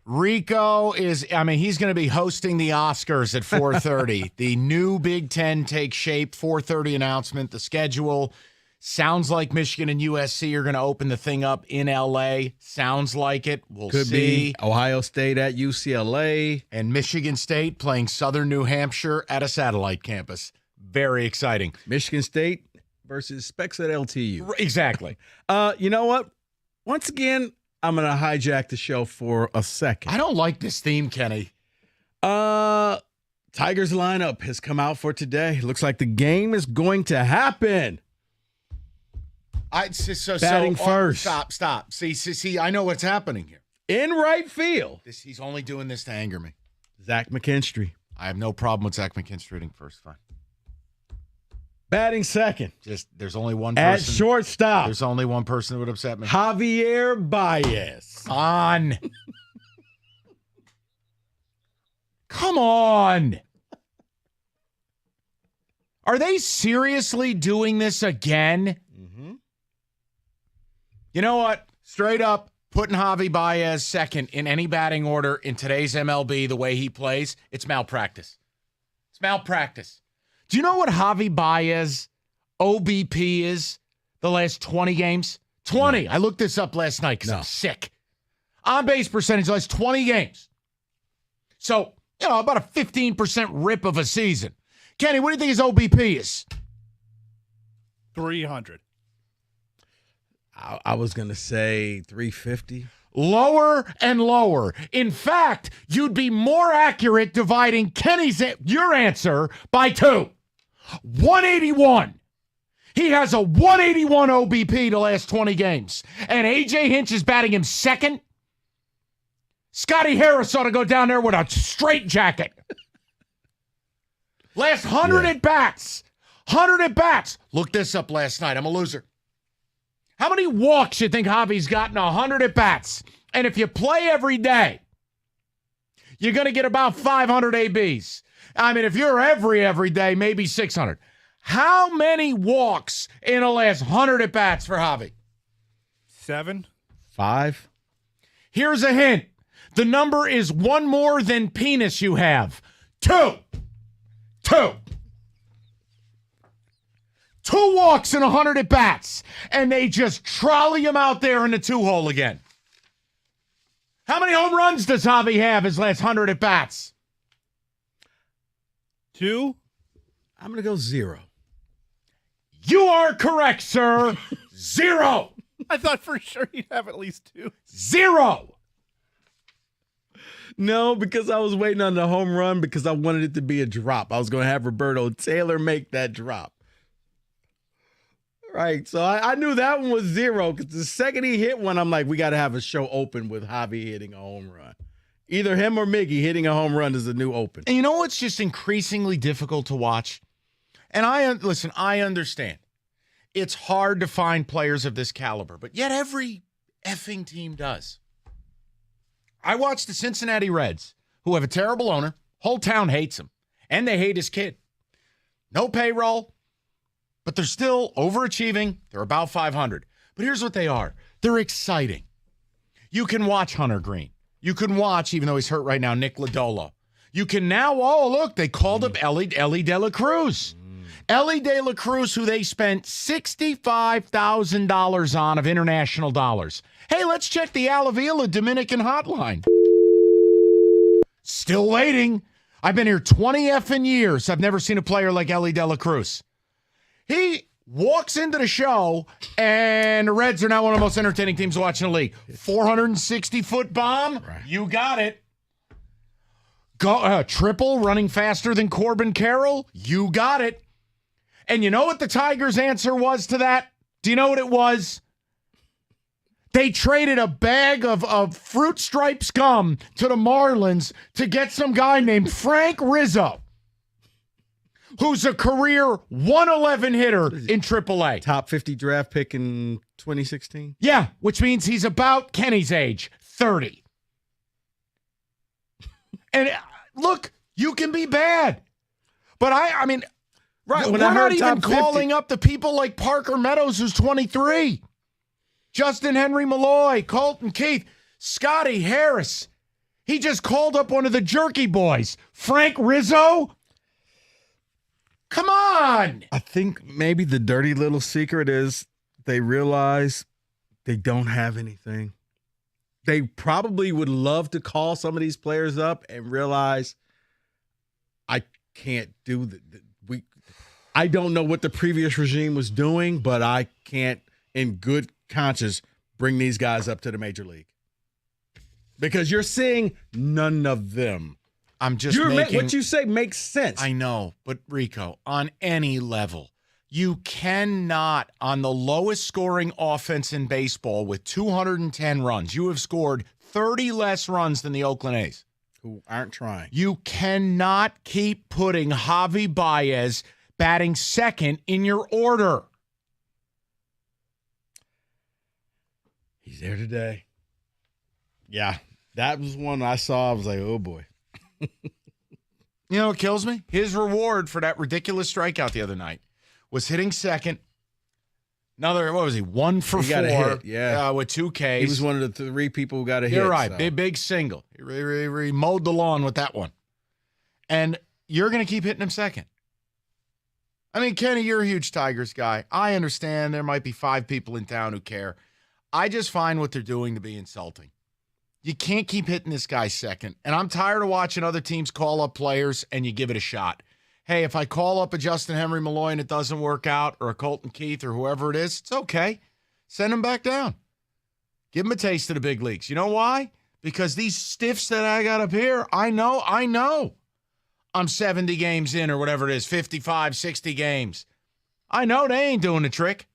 Rico he's going to be hosting the Oscars at 4:30. The new Big Ten takes shape, 4:30 announcement. The schedule sounds like Michigan and USC are going to open the thing up in L.A. Sounds like it. We'll Could see. be Ohio State at UCLA. And Michigan State playing Southern New Hampshire at a satellite campus. Very exciting. Michigan State versus Specs at LTU. Exactly. You know what? Once again, I'm going to hijack the show for a second. I don't like this theme, Kenny. Tigers lineup has come out for today. Looks like the game is going to happen. Batting first. Stop. See, I know what's happening here. In right field. He's only doing this to anger me. Zach McKinstry. I have no problem with Zach McKinstry hitting first. Fine. Batting second. There's only one person. At shortstop. There's only one person that would upset me. Javier Baez. On. Come on. Are they seriously doing this again? Mm-hmm. You know what? Straight up, putting Javi Baez second in any batting order in today's MLB, the way he plays, it's malpractice. It's malpractice. Do you know what Javi Baez OBP is the last 20 games? 20. No. I looked this up last night because I'm sick. On-base percentage last 20 games. So, about a 15% rip of a season. Kenny, what do you think his OBP is? 300. I was going to say 350. Lower and lower. In fact, you'd be more accurate dividing your answer by 2. 181. He has a 181 OBP the last 20 games. And A.J. Hinch is batting him second. Scotty Harris ought to go down there with a straight jacket. Last 100 at bats. 100 at bats. Look this up last night. I'm a loser. How many walks you think Javi's gotten 100 at bats? And if you play every day, you're going to get about 500 ABs. If you're every day, maybe 600. How many walks in the last 100 at bats for Javi? 7. 5. Here's a hint. The number is one more than penis you have. 2. 2 walks in 100 at bats, and they just trolley him out there in the 2-hole again. How many home runs does Javi have his last 100 at bats? 2. I'm going to go 0. You are correct, sir. 0. I thought for sure he'd have at least 2. 0. No, because I was waiting on the home run because I wanted it to be a drop. I was going to have Roberto Taylor make that drop. Right, so I knew that one was 0 because the second he hit one, I'm like, we got to have a show open with Javi hitting a home run. Either him or Miggy hitting a home run is a new open. And you know what's just increasingly difficult to watch? And I understand. It's hard to find players of this caliber, but yet every effing team does. I watched the Cincinnati Reds, who have a terrible owner. Whole town hates him, and they hate his kid. No payroll. But they're still overachieving. They're about 500. But here's what they are. They're exciting. You can watch Hunter Green. You can watch, even though he's hurt right now, Nick Lodolo. You can now, look, they called up Ellie De La Cruz. Ellie De La Cruz, who they spent $65,000 on of international dollars. Hey, let's check the Alavila Dominican hotline. Still waiting. I've been here 20 effing years. I've never seen a player like Ellie De La Cruz. He walks into the show, and the Reds are now one of the most entertaining teams to watch in the league. 460-foot bomb. Right. You got it. Triple running faster than Corbin Carroll. You got it. And you know what the Tigers' answer was to that? Do you know what it was? They traded a bag of Fruit Stripes gum to the Marlins to get some guy named Frank Rizzo, who's a career 111 hitter in AAA. Top 50 draft pick in 2016? Yeah, which means he's about Kenny's age, 30. And look, you can be bad. But I mean, right, we're not even calling up the people like Parker Meadows, who's 23. Justin Henry Malloy, Colton Keith, Scotty Harris. He just called up one of the jerky boys. Frank Rizzo? Come on. I think maybe the dirty little secret is they realize they don't have anything. They probably would love to call some of these players up and realize I can't do I don't know what the previous regime was doing, but I can't, in good conscience, bring these guys up to the major league. Because you're seeing none of them. I'm just what you say makes sense. I know, but Rico, on any level, you cannot, on the lowest scoring offense in baseball with 210 runs, you have scored 30 less runs than the Oakland A's. Who aren't trying. You cannot keep putting Javi Baez batting second in your order. He's there today. Yeah, that was one I saw. I was like, oh, boy. You know what kills me? His reward for that ridiculous strikeout the other night was hitting second. Another, what was he, 1 for 4? Got a hit, yeah. With 2 Ks. He was one of the 3 people who got a hit. You're right. So. Big single. He mowed the lawn with that one. And you're going to keep hitting him second. I mean, Kenny, you're a huge Tigers guy. I understand there might be 5 people in town who care. I just find what they're doing to be insulting. You can't keep hitting this guy second. And I'm tired of watching other teams call up players and you give it a shot. Hey, if I call up a Justin Henry Malloy and it doesn't work out, or a Colton Keith or whoever it is, it's okay. Send him back down. Give him a taste of the big leagues. You know why? Because these stiffs that I got up here, I know. I'm 70 games in or whatever it is, 55, 60 games. I know they ain't doing the trick.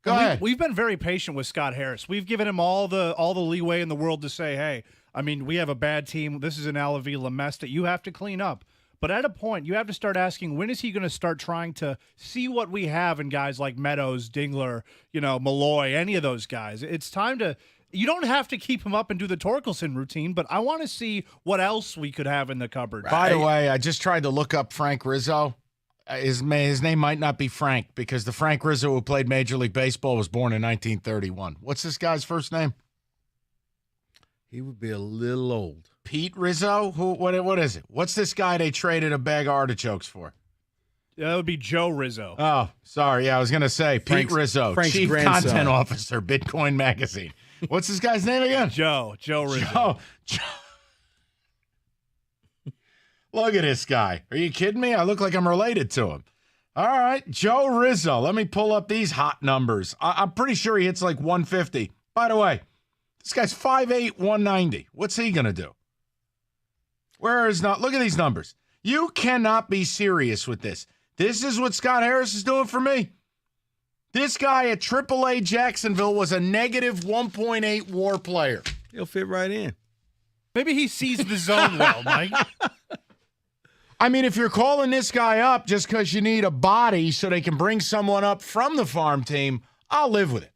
Go ahead. We've been very patient with Scott Harris. We've given him all the leeway in the world to say, hey, I mean, we have a bad team. This is an Alavila mess that you have to clean up. But at a point, you have to start asking, when is he going to start trying to see what we have in guys like Meadows, Dingler, Malloy, any of those guys? It's time to – you don't have to keep him up and do the Torkelson routine, but I want to see what else we could have in the cupboard. Right. By the way, I just tried to look up Frank Rizzo. His name might not be Frank because the Frank Rizzo who played Major League Baseball was born in 1931. What's this guy's first name? He would be a little old. Pete Rizzo? What is it? What's this guy they traded a bag of artichokes for? Yeah, that would be Joe Rizzo. Oh, sorry. Yeah, I was going to say Pete Rizzo, Frank's Chief grandson. Content Officer, Bitcoin Magazine. What's this guy's name again? Joe Rizzo. Joe. Look at this guy. Are you kidding me? I look like I'm related to him. All right, Joe Rizzo. Let me pull up these hot numbers. I'm pretty sure he hits like 150. By the way, this guy's 5'8", 190. What's he going to do? Look at these numbers. You cannot be serious with this. This is what Scott Harris is doing for me. This guy at AAA Jacksonville was a negative 1.8 WAR player. He'll fit right in. Maybe he sees the zone well, Mike. I mean, if you're calling this guy up just because you need a body so they can bring someone up from the farm team, I'll live with it.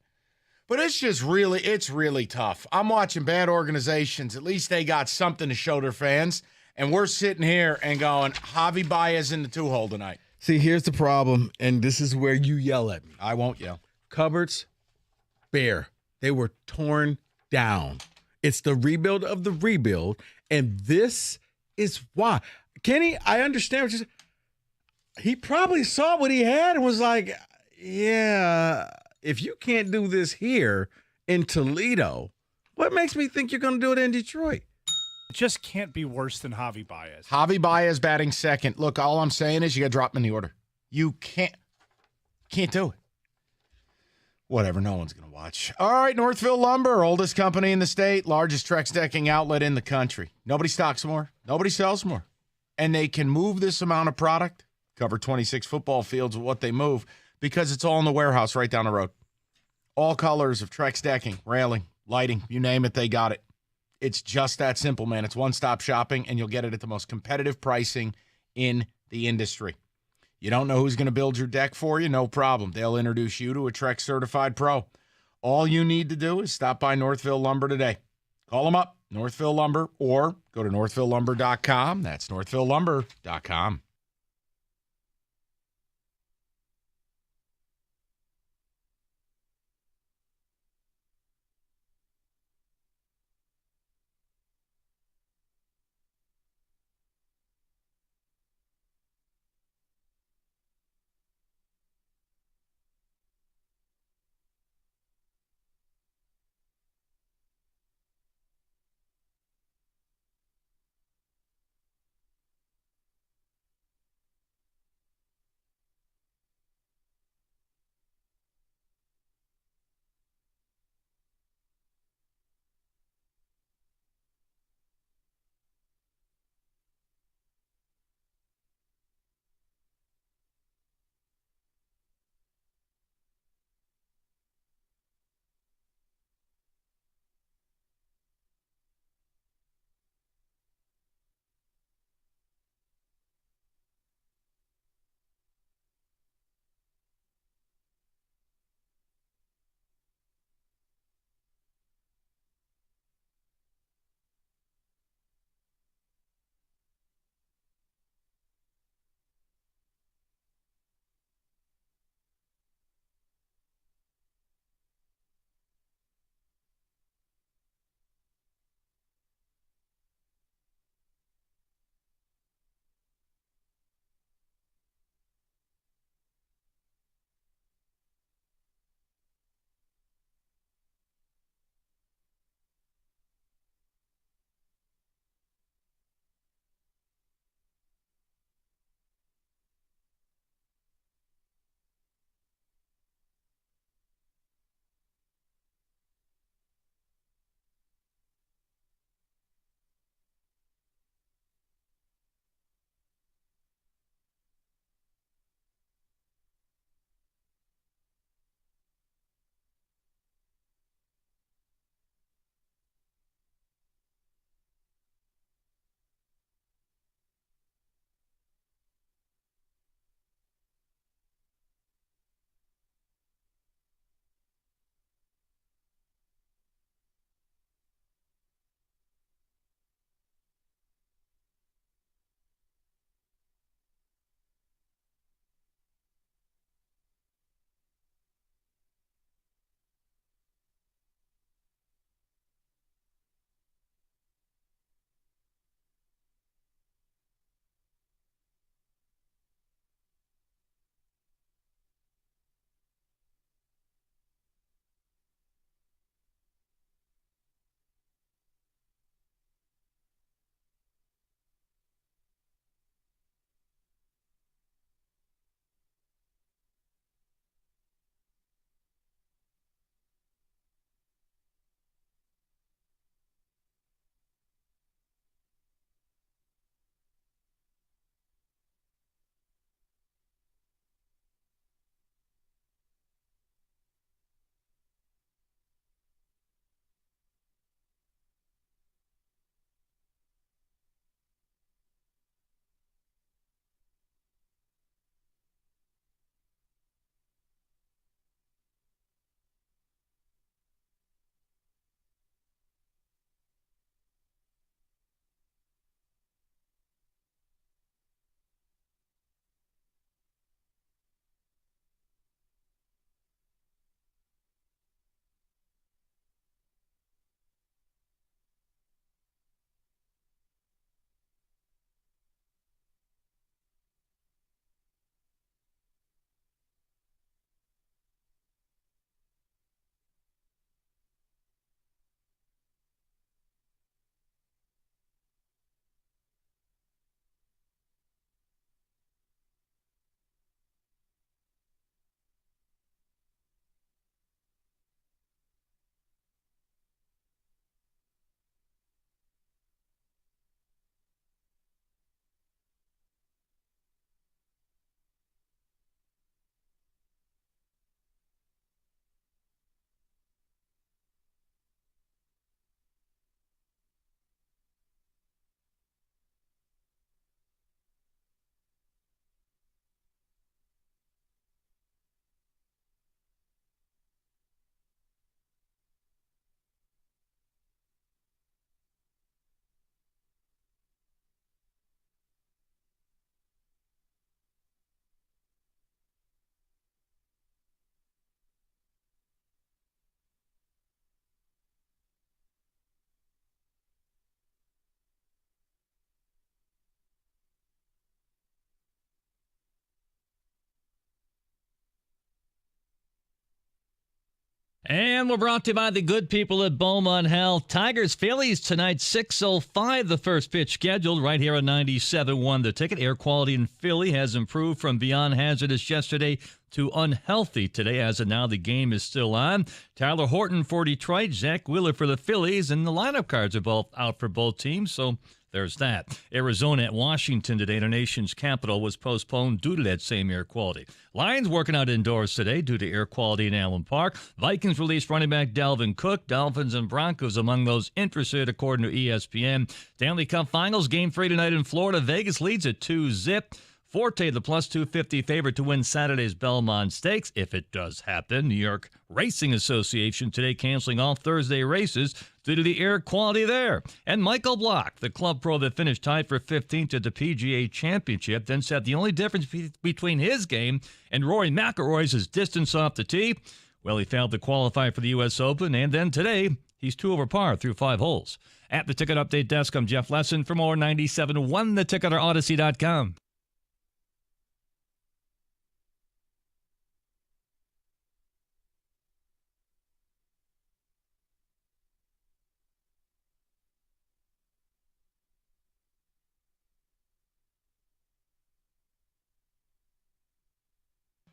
But it's really tough. I'm watching bad organizations. At least they got something to show their fans. And we're sitting here and going, Javi Baez in the 2-hole tonight. See, here's the problem, and this is where you yell at me. I won't yell. Cupboards, bare. They were torn down. It's the rebuild of the rebuild, and this is why. Kenny, I understand what you're saying. He probably saw what he had and was like, yeah, if you can't do this here in Toledo, what makes me think you're going to do it in Detroit? It just can't be worse than Javi Baez. Javi Baez batting second. Look, all I'm saying is you got to drop him in the order. You can't do it. Whatever, no one's going to watch. All right, Northville Lumber, oldest company in the state, largest Trex decking outlet in the country. Nobody stocks more. Nobody sells more. And they can move this amount of product, cover 26 football fields with what they move, because it's all in the warehouse right down the road. All colors of Trex decking, railing, lighting, you name it, they got it. It's just that simple, man. It's one-stop shopping, and you'll get it at the most competitive pricing in the industry. You don't know who's going to build your deck for you? No problem. They'll introduce you to a Trex certified pro. All you need to do is stop by Northville Lumber today. Call them up, Northville Lumber, or go to northvillelumber.com. That's northvillelumber.com. And we're brought to you by the good people at Beaumont Health. Tigers Phillies tonight, 6:05, the first pitch scheduled right here at 97.1 The Ticket. Air quality in Philly has improved from beyond hazardous yesterday to unhealthy today. As of now, the game is still on. Tyler Horton for Detroit, Zach Wheeler for the Phillies, and the lineup cards are both out for both teams, so there's that. Arizona at Washington today, the nation's capital, was postponed due to that same air quality. Lions working out indoors today due to air quality in Allen Park. Vikings released running back Dalvin Cook. Dolphins and Broncos among those interested, according to ESPN. Stanley Cup Finals, game 3 tonight in Florida. Vegas leads at 2-0. Forte, the plus 250 favorite to win Saturday's Belmont Stakes, if it does happen. New York Racing Association today canceling all Thursday races due to the air quality there. And Michael Block, the club pro that finished tied for 15th at the PGA Championship, then said the only difference between his game and Rory McIlroy's is distance off the tee. Well, he failed to qualify for the U.S. Open, and then today, he's 2 over par through 5 holes. At the Ticket Update Desk, I'm Jeff Lesson. For more, 97.1 The Ticket or Odyssey.com.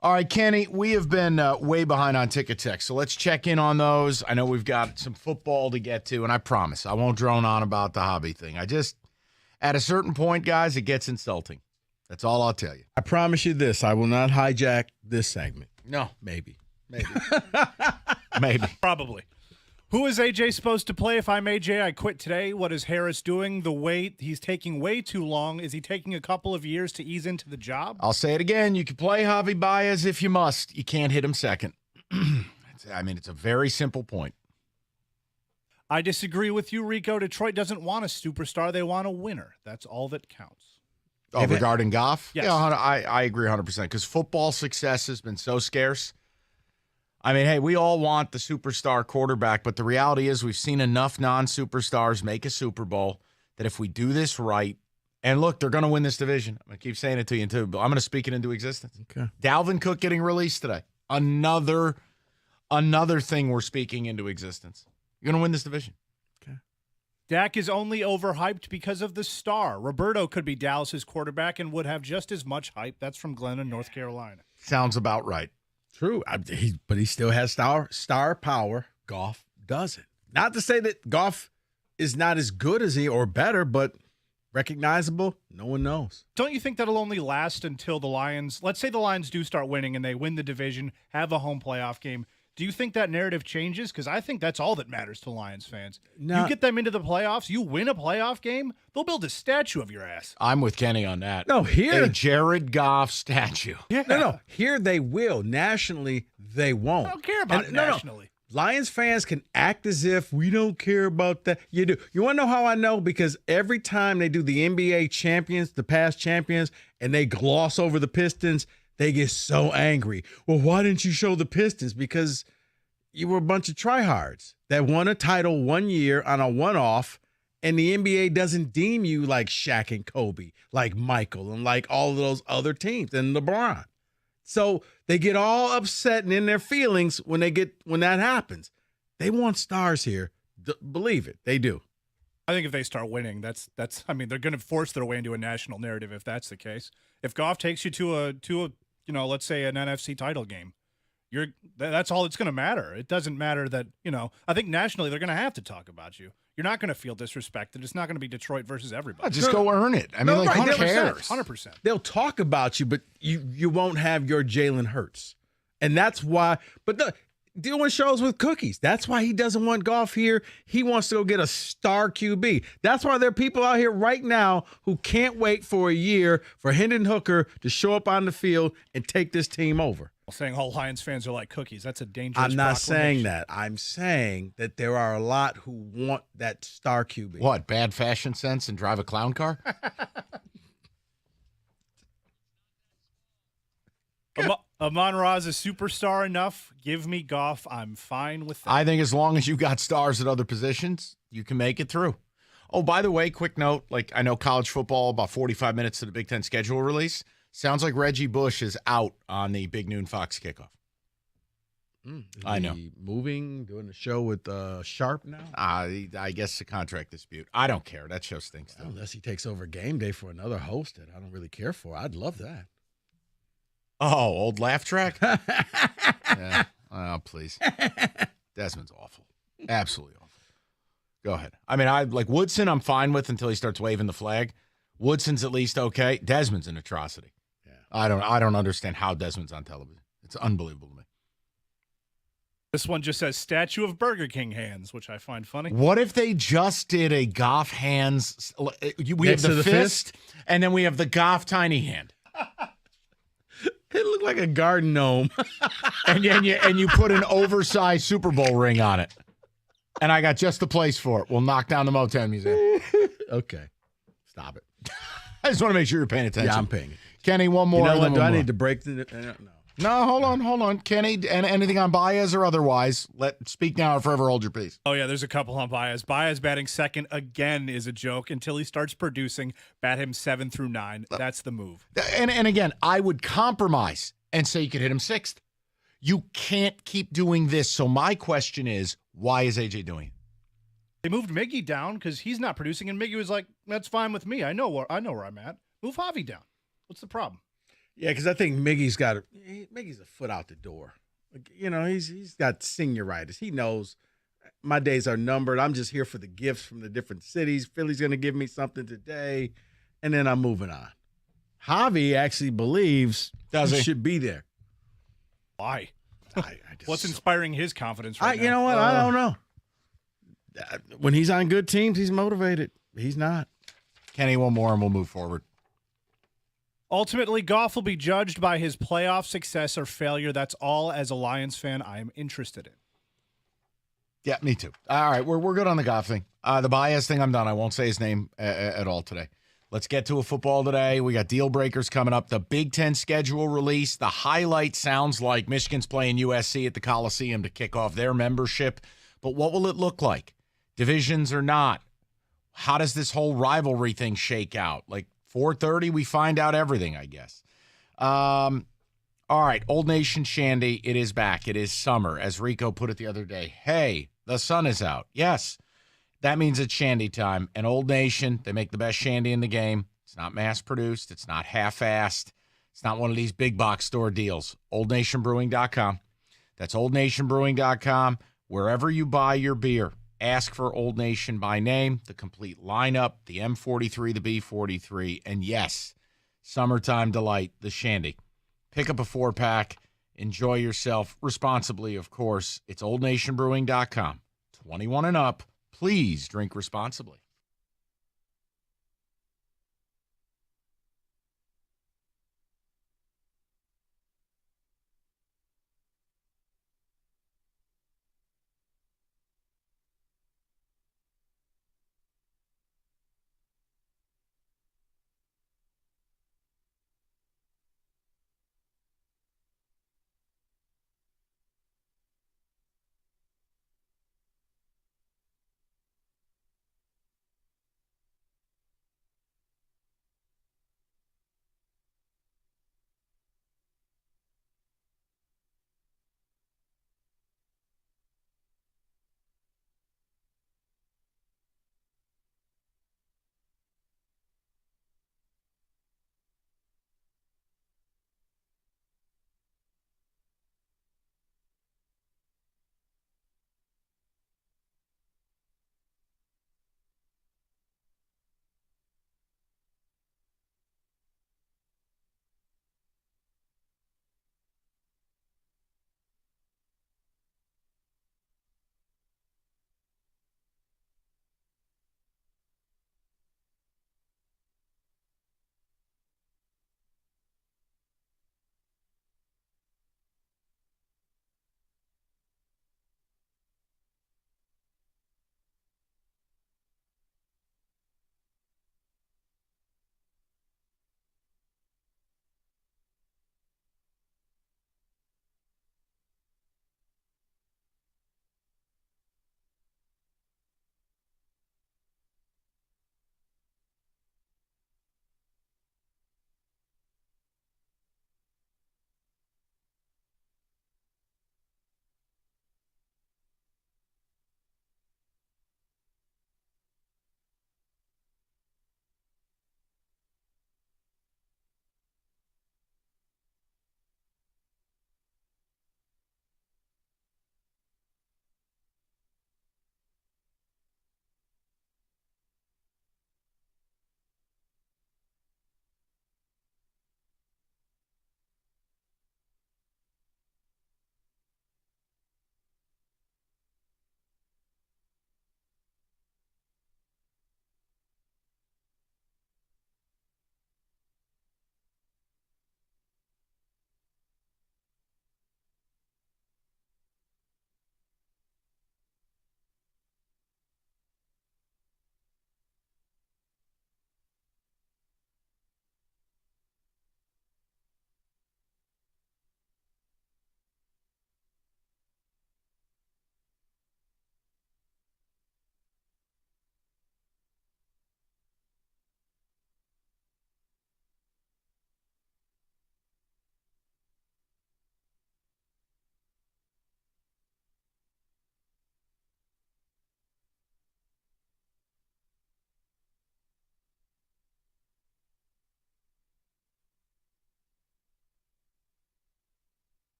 All right, Kenny, we have been way behind on ticket text, so let's check in on those. I know we've got some football to get to, and I promise I won't drone on about the hobby thing. At a certain point, guys, it gets insulting. That's all I'll tell you. I promise you this. I will not hijack this segment. No. Maybe. Maybe. Probably. Who is AJ supposed to play? If I'm AJ, I quit today. What is Harris doing? He's taking way too long. Is he taking a couple of years to ease into the job? I'll say it again. You can play Javi Baez if you must. You can't hit him second. It's a very simple point. I disagree with you, Rico. Detroit doesn't want a superstar. They want a winner. That's all that counts. Oh, regarding Goff? Yes. Yeah, I agree 100% because football success has been so scarce. I mean, hey, we all want the superstar quarterback, but the reality is we've seen enough non-superstars make a Super Bowl that if we do this right, and look, they're going to win this division. I'm going to keep saying it to you, too, but I'm going to speak it into existence. Okay. Dalvin Cook getting released today. Another thing we're speaking into existence. You're going to win this division. Dak is only overhyped because of the star. Roberto could be Dallas's quarterback and would have just as much hype. That's from Glenn in North Carolina. Sounds about right. True, but he still has star power. Goff doesn't. Not to say that Goff is not as good as he or better, but recognizable, no one knows. Don't you think that'll only last until the Lions, let's say the Lions do start winning and they win the division, have a home playoff game. Do you think that narrative changes? Because I think that's all that matters to Lions fans. No. You get them into the playoffs, you win a playoff game, they'll build a statue of your ass. I'm with Kenny on that. No, here. A Jared Goff statue. Yeah. No. Here they will. Nationally, they won't. I don't care about it nationally. Lions fans can act as if we don't care about that. You do. You want to know how I know? Because every time they do the NBA champions, the past champions, and they gloss over the Pistons, they get so angry. Well, why didn't you show the Pistons? Because you were a bunch of tryhards that won a title 1 year on a one-off, and the NBA doesn't deem you like Shaq and Kobe, like Michael, and like all of those other teams, and LeBron. So they get all upset and in their feelings when that happens. They want stars here. Believe it, they do. I think if they start winning, that's I mean, they're going to force their way into a national narrative if that's the case. If Goff takes you to a let's say an NFC title game, that's all that's going to matter. It doesn't matter that, I think nationally they're going to have to talk about you. You're not going to feel disrespected. It's not going to be Detroit versus everybody. Just go earn it. I mean, who cares? 100%. They'll talk about you, but you won't have your Jalen Hurts. And that's why, doing shows with cookies. That's why he doesn't want Goff here. He wants to go get a star QB. That's why there are people out here right now who can't wait for a year for Hendon Hooker to show up on the field and take this team over. Saying all Lions fans are like cookies, that's a dangerous I'm not saying that. I'm saying that there are a lot who want that star QB. What, bad fashion sense and drive a clown car? Amon-Ra is a superstar enough. Give me Goff. I'm fine with that. I think as long as you got stars at other positions, you can make it through. Oh, by the way, quick note, I know college football, about 45 minutes to the Big Ten schedule release. Sounds like Reggie Bush is out on the Big Noon Fox kickoff. I know. Moving, doing the show with Sharp now? I guess a contract dispute. I don't care. That show stinks. Well, unless he takes over game day for another host that I don't really care for. I'd love that. Oh, old laugh track? Yeah. Oh, please. Desmond's awful. Absolutely awful. Go ahead. I mean, I like Woodson I'm fine with until he starts waving the flag. Woodson's at least okay. Desmond's an atrocity. Yeah. I don't understand how Desmond's on television. It's unbelievable to me. This one just says statue of Burger King hands, which I find funny. What if they just did a Goff hands? We have the fist, and then we have the Goff tiny hand. It looked like a garden gnome. and you put an oversized Super Bowl ring on it. And I got just the place for it. We'll knock down the Motown Museum. Okay. Stop it. I just want to make sure you're paying attention. Yeah, I'm paying it. Kenny, one more. You know what? Do I more. need to break the... no. No, hold on. Kenny, and anything on Baez or otherwise, speak now or forever hold your peace. Oh, yeah, there's a couple on Baez. Baez batting second again is a joke until he starts producing. Bat him 7 through 9. That's the move. And again, I would compromise and say you could hit him 6th. You can't keep doing this. So my question is, why is AJ doing it? They moved Miggy down because he's not producing, and Miggy was like, that's fine with me. I know where I'm at. Move Javi down. What's the problem? Yeah, because I think Miggy's a foot out the door. Like, you know, he's got senioritis. He knows my days are numbered. I'm just here for the gifts from the different cities. Philly's going to give me something today, and then I'm moving on. Javi actually believes he should be there. Why? What's inspiring his confidence right now? You know what? I don't know. When he's on good teams, he's motivated. He's not. Kenny, one more, and we'll move forward. Ultimately, Goff will be judged by his playoff success or failure. That's all, as a Lions fan, I am interested in. Yeah, me too. All right, we're good on the Goff thing. The Baez thing, I'm done. I won't say his name at all today. Let's get to a football today. We got deal breakers coming up. The Big Ten schedule release. The highlight sounds like Michigan's playing USC at the Coliseum to kick off their membership. But what will it look like? Divisions or not? How does this whole rivalry thing shake out? Like 4:30, we find out everything, I guess. All right, Old Nation Shandy, it is back. It is summer. As Rico put it the other day, hey, the sun is out. Yes, that means it's Shandy time. And Old Nation, they make the best Shandy in the game. It's not mass-produced. It's not half-assed. It's not one of these big box store deals. OldNationBrewing.com. That's OldNationBrewing.com. Wherever you buy your beer, ask for Old Nation by name, the complete lineup, the M43, the B43, and yes, summertime delight, the Shandy. Pick up a 4-pack. Enjoy yourself responsibly, of course. It's OldNationBrewing.com. 21 and up. Please drink responsibly.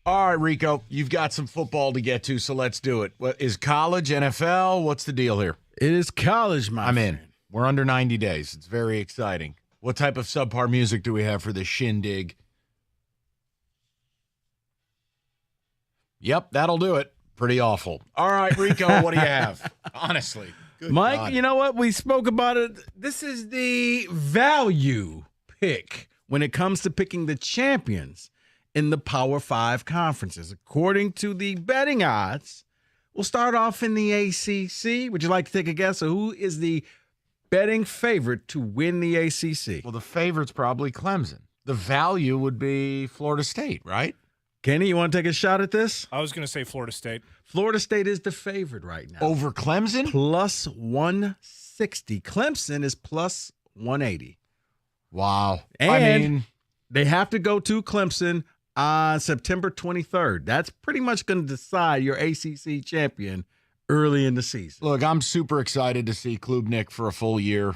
All right, Rico, you've got some football to get to, so let's do it. What is college, NFL? What's the deal here? It is college, my I'm friend. in. We're under 90 days. It's very exciting. What type of subpar music do we have for this shindig? Yep, that'll do it. Pretty awful. All right, Rico, what do you have? Honestly. Good Mike, God. you know what? We spoke about it. This is the value pick when it comes to picking the champions in the Power 5 conferences. According to the betting odds, we'll start off in the ACC. Would you like to take a guess of who is the betting favorite to win the ACC? Well, the favorite's probably Clemson. The value would be Florida State, right? Kenny, you want to take a shot at this? I was going to say Florida State. Florida State is the favorite right now. Over Clemson? Plus 160. Clemson is plus 180. Wow. And they have to go to Clemson on September 23rd. That's pretty much going to decide your ACC champion early in the season. Look, I'm super excited to see Klubnik for a full year.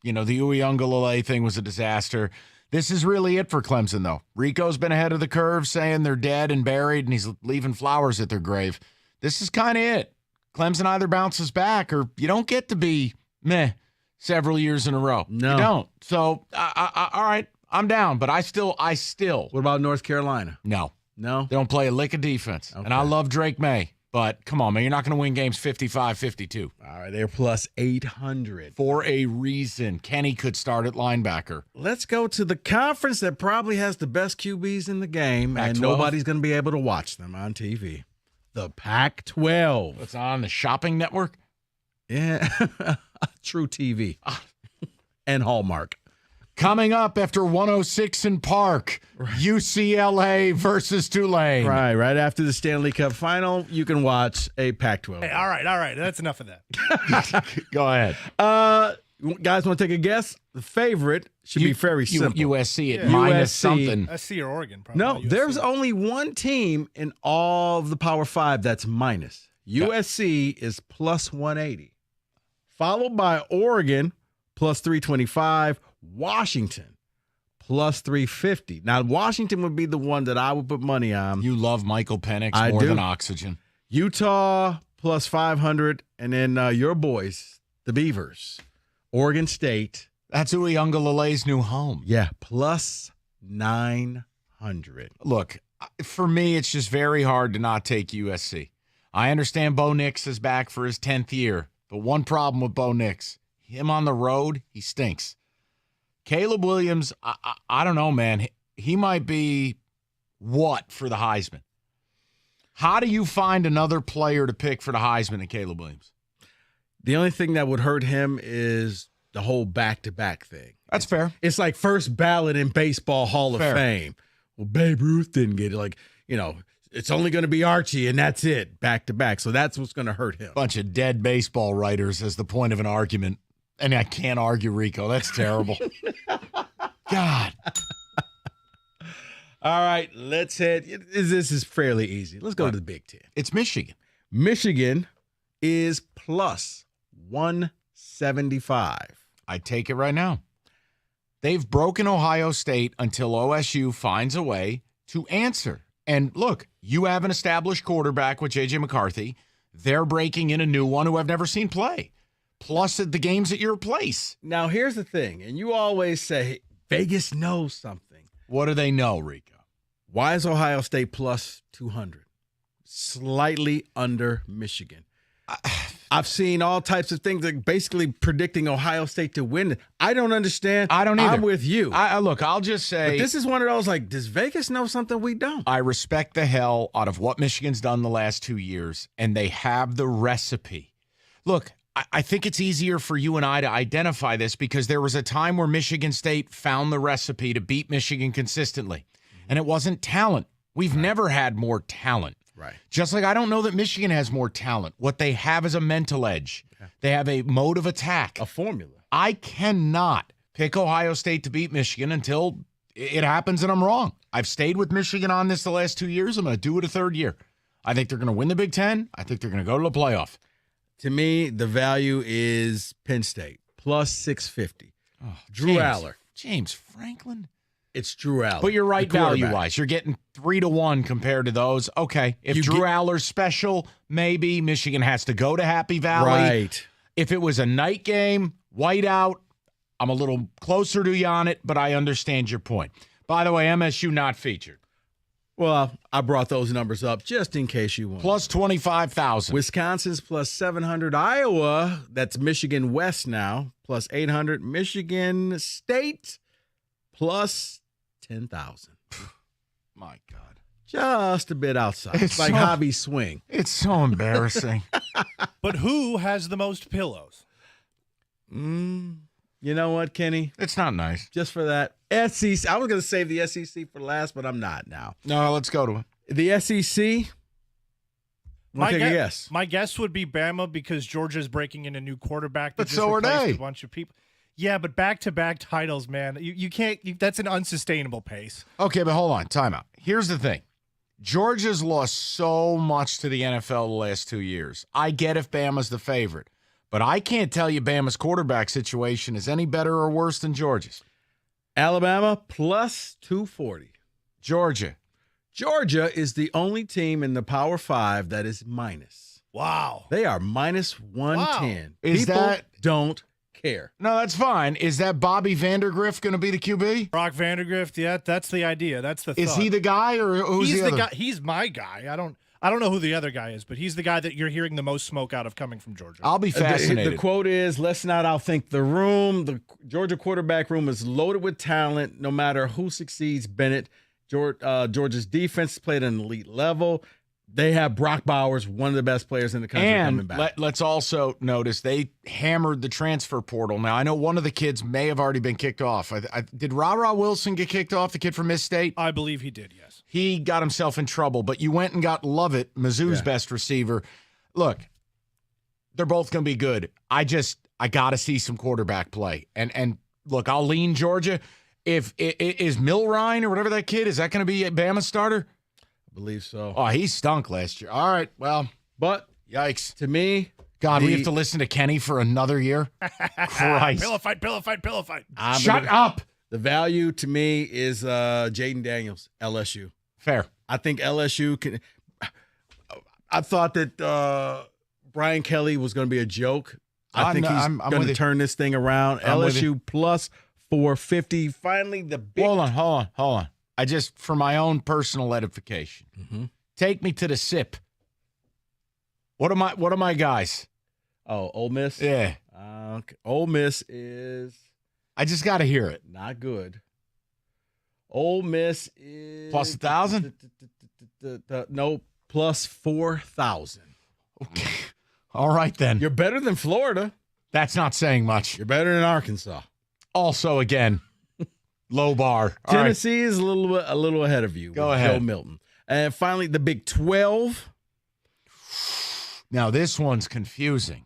You know, the Uiagalelei thing was a disaster. This is really it for Clemson, though. Rico's been ahead of the curve saying they're dead and buried, and he's leaving flowers at their grave. This is kind of it. Clemson either bounces back or you don't get to be meh several years in a row. No. You don't. So, all right, I'm down, but I still. What about North Carolina? No. No? They don't play a lick of defense. Okay. And I love Drake May, but come on, man, you're not going to win games 55-52. All right, they're plus 800. For a reason. Kenny could start at linebacker. Let's go to the conference that probably has the best QBs in the game, and Pac-12? nobody's going to be able to watch them on TV. The Pac-12. It's on the shopping network? Yeah. True TV. And Hallmark. Coming up after 106 in Park, UCLA versus Tulane. Right after the Stanley Cup final, you can watch a Pac-12. Hey, all right. That's enough of that. Go ahead. Guys want to take a guess? The favorite should be very simple. USC at minus something. SC or Oregon, probably. No, not USC. there's only one team in all of the Power 5 that's minus. USC is plus 180, followed by Oregon, plus 325, Washington, plus 350. Now, Washington would be the one that I would put money on. You love Michael Penix I more do. than oxygen. Utah, plus 500, and then your boys, the Beavers, Oregon State. That's Uiagalelei's new home. Yeah, plus 900. Look, for me, it's just very hard to not take USC. I understand Bo Nix is back for his 10th year, but one problem with Bo Nix, him on the road, he stinks. Caleb Williams, I don't know, man. He might be what for the Heisman? How do you find another player to pick for the Heisman than Caleb Williams? The only thing that would hurt him is the whole back-to-back thing. That's fair. It's like first ballot in baseball Hall of Fair. Fame. Well, Babe Ruth didn't get it. Like, it's only going to be Archie, and that's it, back-to-back. So that's what's going to hurt him. Bunch of dead baseball writers as the point of an argument. And I can't argue, Rico. That's terrible. God. All right, let's head. This is fairly easy. Let's go to the Big Ten. It's Michigan. Michigan is plus 175. I take it right now. They've broken Ohio State until OSU finds a way to answer. And look, you have an established quarterback with J.J. McCarthy. They're breaking in a new one who I've never seen play. Plus at the games at your place. Now, here's the thing, and you always say Vegas knows something. What do they know, Rico? Why is Ohio State plus 200? Slightly under Michigan. I've seen all types of things like basically predicting Ohio State to win. I don't understand. I don't either. I'm with you. Look, I'll just say. But this is one of those like, does Vegas know something we don't? I respect the hell out of what Michigan's done the last 2 years, and they have the recipe. Look, I think it's easier for you and I to identify this because there was a time where Michigan State found the recipe to beat Michigan consistently, and it wasn't talent. We've never had more talent. Right. Just like I don't know that Michigan has more talent. What they have is a mental edge. Yeah. They have a mode of attack. A formula. I cannot pick Ohio State to beat Michigan until it happens and I'm wrong. I've stayed with Michigan on this the last 2 years. I'm going to do it a third year. I think they're going to win the Big Ten. I think they're going to go to the playoff. To me, the value is Penn State, plus 650. Oh, Drew Aller. James Franklin. It's Drew Aller. But you're right the quarterback. value-wise. You're getting 3-1 compared to those. Okay, if Drew Aller's special, maybe Michigan has to go to Happy Valley. Right. If it was a night game, whiteout, I'm a little closer to you on it, but I understand your point. By the way, MSU not featured. Well, I brought those numbers up just in case you want. Plus 25,000. Wisconsin's plus 700. Iowa, that's Michigan West now, plus 800. Michigan State, plus 10,000. My God. Just a bit outside. It's like hobby swing. It's so embarrassing. But who has the most pillows? You know what, Kenny? It's not nice. Just for that. SEC. I was going to save the SEC for last, but I'm not now. No, let's go to it. The SEC. My take a guess. My guess would be Bama because Georgia's breaking in a new quarterback. That But just so are replaced they. A bunch of people. Yeah, but back-to-back titles, man. You can't. That's an unsustainable pace. Okay, but hold on. Time out. Here's the thing. Georgia's lost so much to the NFL the last 2 years. I get if Bama's the favorite. But I can't tell you Bama's quarterback situation is any better or worse than Georgia's. Alabama, plus 240. Georgia. Georgia is the only team in the Power 5 that is minus. Wow. They are minus 110. Is People that don't care. No, that's fine. Is that Bobby Vandergriff going to be the QB? Brock Vandergrift, yeah, that's the idea. That's the Is thought. he the guy or who's He's the other? guy. He's my guy. I don't know who the other guy is, but he's the guy that you're hearing the most smoke out of coming from Georgia. I'll be fascinated. The quote is, let's not outthink the room. The Georgia quarterback room is loaded with talent no matter who succeeds. Bennett, Georgia's defense played at an elite level. They have Brock Bowers, one of the best players in the country, coming And back. let's also notice they hammered the transfer portal. Now, I know one of the kids may have already been kicked off. Did Ra Wilson get kicked off, the kid from Miss State? I believe he did, yes. He got himself in trouble, but you went and got Lovett, Mizzou's best receiver. Look, they're both going to be good. I got to see some quarterback play. And look, I'll lean Georgia. Is Milrine or whatever that kid, is that going to be a Bama starter? I believe so. Oh, he stunk last year. All right, well, but yikes. To me, God, we have to listen to Kenny for another year? Christ. Pillow fight. Shut up. The value to me is Jaden Daniels, LSU. Fair. I think LSU can. I thought that Brian Kelly was going to be a joke. I think he's going to turn this thing around. LSU plus 450. Finally, the big. Hold on. I just, for my own personal edification, take me to the sip. What are my guys? Oh, Ole Miss? Yeah. Okay. Ole Miss is. I just got to hear it. Not good. Ole Miss is. Plus 1,000? No, plus 4,000. Okay. All right, then. You're better than Florida. That's not saying much. You're better than Arkansas. Also, again, low bar. All Tennessee is a little ahead of you. Go ahead. Joe Milton. And finally, the Big 12. Now, this one's confusing.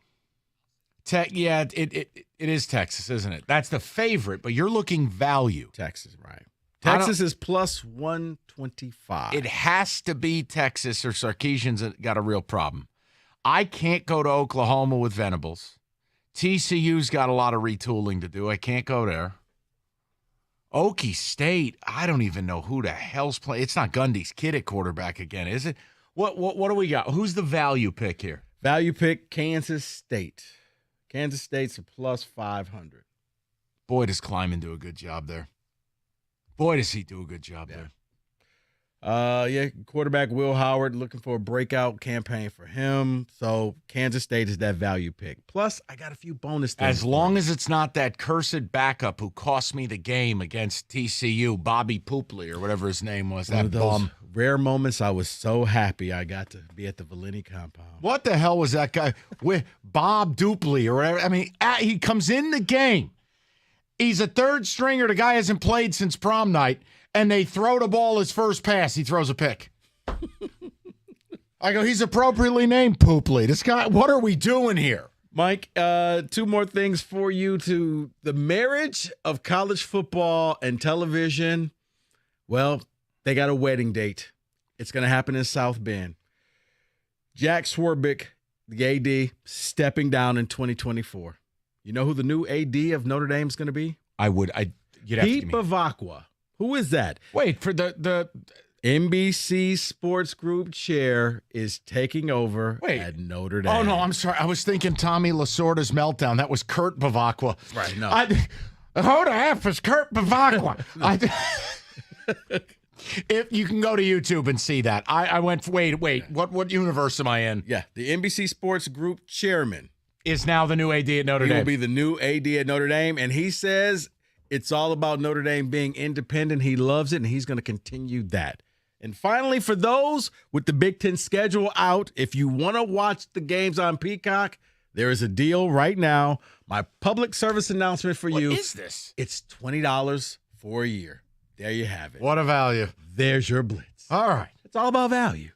It is Texas, isn't it? That's the favorite, but you're looking value. Texas, right. Texas is plus 125. It has to be Texas or Sarkisian's got a real problem. I can't go to Oklahoma with Venables. TCU's got a lot of retooling to do. I can't go there. Okie State, I don't even know who the hell's playing. It's not Gundy's kid at quarterback again, is it? What do we got? Who's the value pick here? Value pick, Kansas State. Kansas State's a plus 500. Boy, does Kleiman do a good job there. Boy, does he do a good job there. Quarterback Will Howard, looking for a breakout campaign for him. So Kansas State is that value pick. Plus, I got a few bonus things. As long as it's not that cursed backup who cost me the game against TCU, Bobby Poopley or whatever his name was, One that of those bum. rare moments I was so happy I got to be at the Valini compound. What the hell was that guy with Bob Dupley or whatever? I mean, he comes in the game. He's a third stringer. The guy hasn't played since prom night, and they throw the ball his first pass. He throws a pick. I go, he's appropriately named Poopley. This guy, what are we doing here? Mike, two more things for you to the marriage of college football and television. Well, they got a wedding date. It's going to happen in South Bend. Jack Swarbrick, the AD, stepping down in 2024. You know who the new AD of Notre Dame is going to be? You'd have to Pete give me. Bavacqua. Who is that? Wait, for the NBC Sports Group chair is taking over at Notre Dame. Oh, no, I'm sorry. I was thinking Tommy Lasorda's meltdown. That was Kurt Bavacqua. Right, no. Who the F is Kurt Bavacqua? If you can go to YouTube and see that. I went, wait, what universe am I in? Yeah, the NBC Sports Group chairman is now the new AD at Notre Dame. He will be the new AD at Notre Dame, and he says it's all about Notre Dame being independent. He loves it, and he's going to continue that. And finally, for those with the Big Ten schedule out, if you want to watch the games on Peacock, there is a deal right now. My public service announcement for you. What is this? It's $20 for a year. There you have it. What a value. There's your blitz. All right. It's all about value.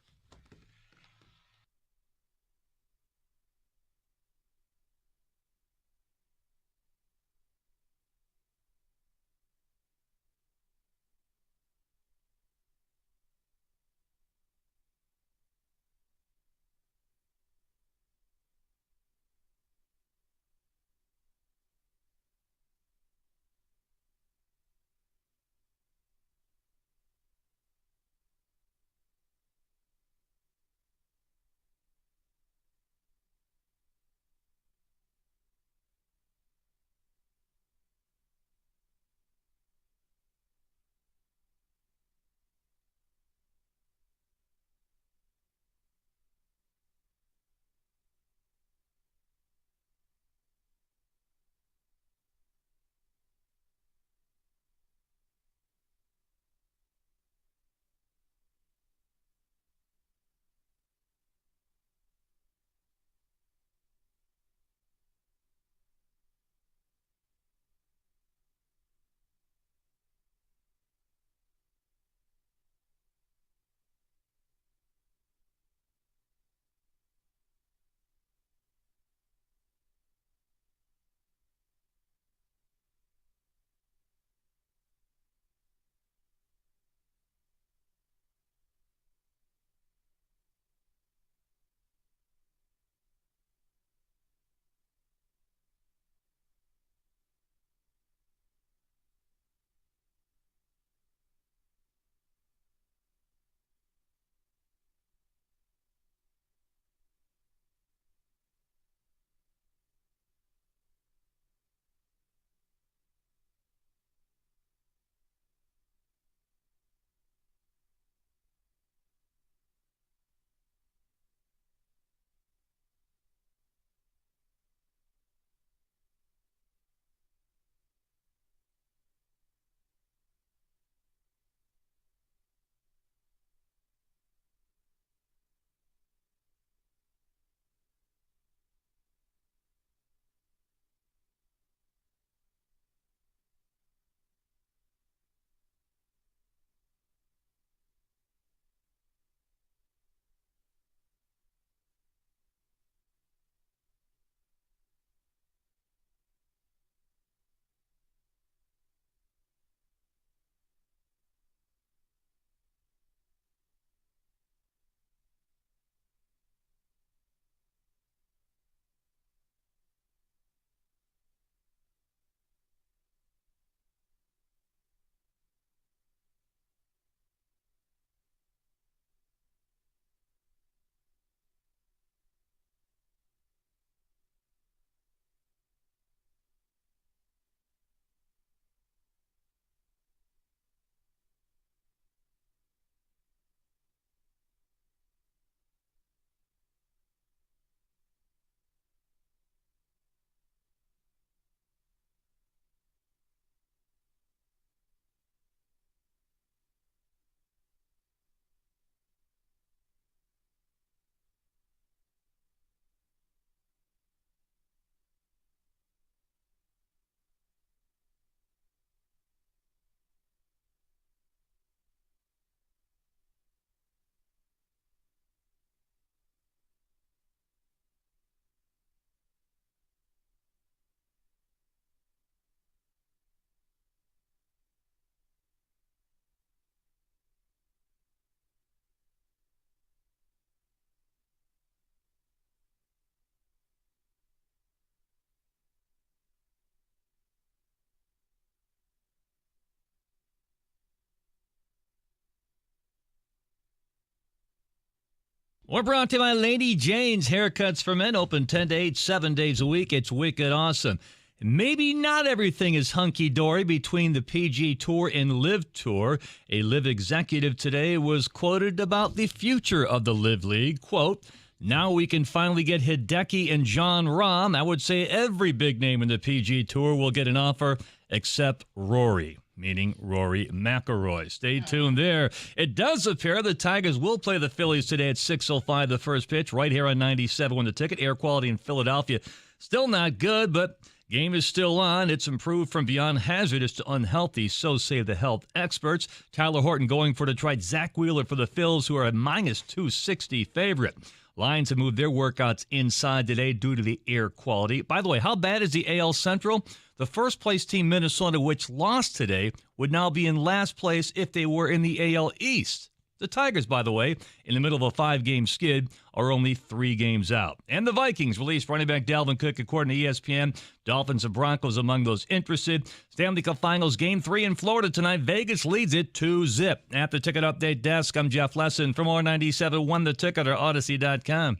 We're brought to you by Lady Jane's Haircuts for Men, open 10 to 8, 7 days a week. It's wicked awesome. Maybe not everything is hunky-dory between the PG Tour and Live Tour. A Live executive today was quoted about the future of the Live League. Quote, now we can finally get Hideki and John Rahm. I would say every big name in the PG Tour will get an offer except Rory, meaning Rory McIlroy. Stay tuned there. It does appear the Tigers will play the Phillies today at 6:05, the first pitch, right here on 97 when the ticket. Air quality in Philadelphia still not good, but game is still on. It's improved from beyond hazardous to unhealthy, so say the health experts. Tyler Horton going for Detroit. Zach Wheeler for the Phils, who are a minus 260 favorite. Lions have moved their workouts inside today due to the air quality. By the way, how bad is the AL Central? The first-place team, Minnesota, which lost today, would now be in last place if they were in the AL East. The Tigers, by the way, in the middle of a 5-game skid, are only 3 games out. And the Vikings released running back Dalvin Cook, according to ESPN. Dolphins and Broncos among those interested. Stanley Cup Finals Game 3 in Florida tonight. Vegas leads it 2-0. At the Ticket Update Desk, I'm Jeff Lesson from R97, The Ticket, or Odyssey.com.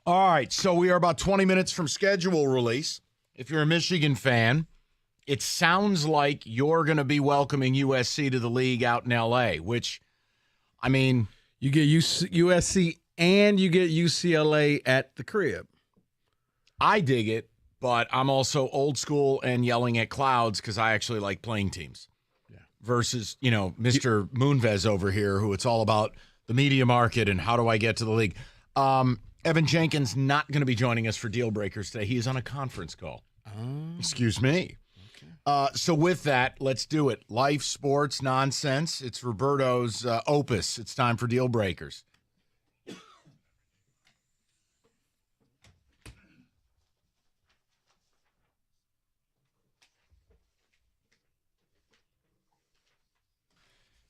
All right, so we are about 20 minutes from schedule release. If you're a Michigan fan, it sounds like you're going to be welcoming USC to the league out in L.A., which, I mean... You get USC and you get UCLA at the crib. I dig it, but I'm also old school and yelling at clouds because I actually like playing teams. Yeah. Versus, Mr. Moonves over here, who it's all about the media market and how do I get to the league. Evan Jenkins not going to be joining us for Deal Breakers today. He is on a conference call. Excuse me. Okay. So with that, let's do it. Life, sports, nonsense. It's Roberto's opus. It's time for Deal Breakers.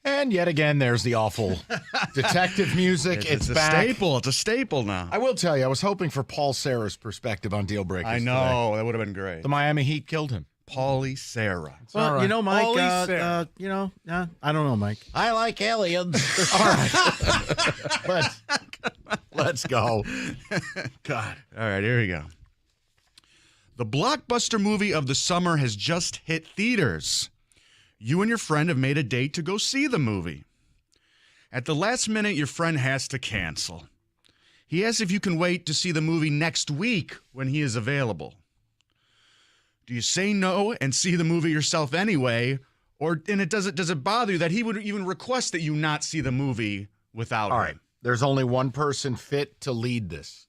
And yet again, there's the awful detective music. It's back. Staple. It's a staple now. I will tell you, I was hoping for Paul Serra's perspective on Deal Breakers. I know. That would have been great. The Miami Heat killed him. Paulie Serra. Well, right. Mike, Serra. I don't know, Mike. I like aliens. All right. Let's go. God. All right, here we go. The blockbuster movie of the summer has just hit theaters. You and your friend have made a date to go see the movie. At the last minute, your friend has to cancel. He asks if you can wait to see the movie next week when he is available. Do you say no and see the movie yourself anyway? Does it bother you that he would even request that you not see the movie without him? All right. There's only one person fit to lead this.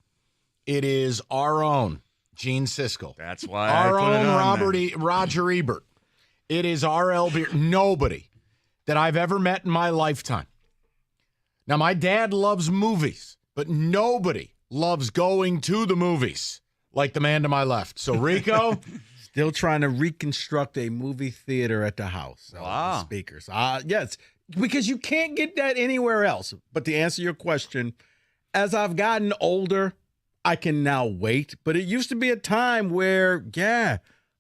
It is our own Gene Siskel. That's why our I put own it on Roger Ebert. It is R.L. Beer. Nobody that I've ever met in my lifetime. Now, my dad loves movies, but nobody loves going to the movies like the man to my left. So, Rico. Still trying to reconstruct a movie theater at the house. Wow. Speakers. Yes, because you can't get that anywhere else. But to answer your question, as I've gotten older, I can now wait. But it used to be a time where,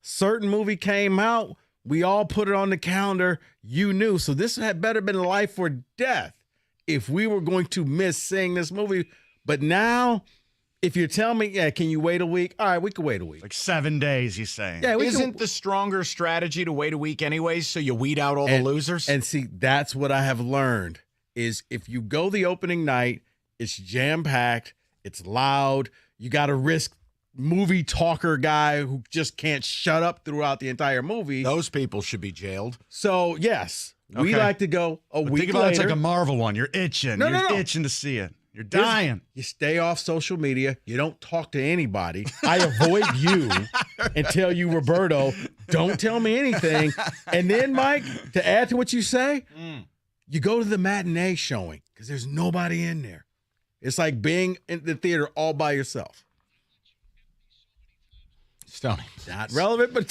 certain movie came out. We all put it on the calendar. You knew. So this had better been life or death if we were going to miss seeing this movie. But now, if you're telling me, can you wait a week? All right, we can wait a week. Like 7 days, he's saying. Yeah, Isn't the stronger strategy to wait a week anyways so you weed out all the losers? And see, that's what I have learned is if you go the opening night, it's jam-packed, it's loud, you got to risk movie talker guy who just can't shut up throughout the entire movie. Those people should be jailed. So, yes, we like to go a week think about later. It's like a Marvel one. You're itching. No. Itching to see it. You're dying. You stay off social media. You don't talk to anybody. I avoid you and tell you, Roberto, don't tell me anything. And then, Mike, to add to what you say, you go to the matinee showing because there's nobody in there. It's like being in the theater all by yourself. Stoney. Not relevant, but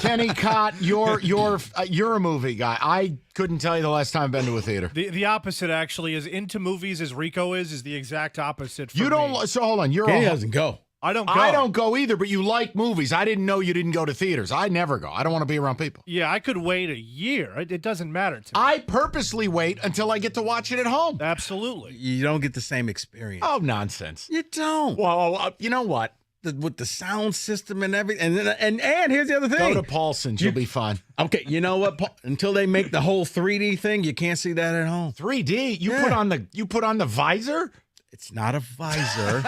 Kenny Cott, you're a movie guy. I couldn't tell you the last time I've been to a theater. The opposite actually is into movies as Rico is the exact opposite. For You don't. me. So hold on. Kenny doesn't go. I don't go. I don't go either. But you like movies. I didn't know you didn't go to theaters. I never go. I don't want to be around people. Yeah, I could wait a year. It doesn't matter to me. I purposely wait until I get to watch it at home. Absolutely. You don't get the same experience. Oh, nonsense. You don't. Well, you know what? With the sound system and everything. And here's the other thing. Go to Paulson's. You'll be fine. Okay, you know what? Until they make the whole 3D thing, you can't see that at home. 3D? You put on the visor? It's not a visor.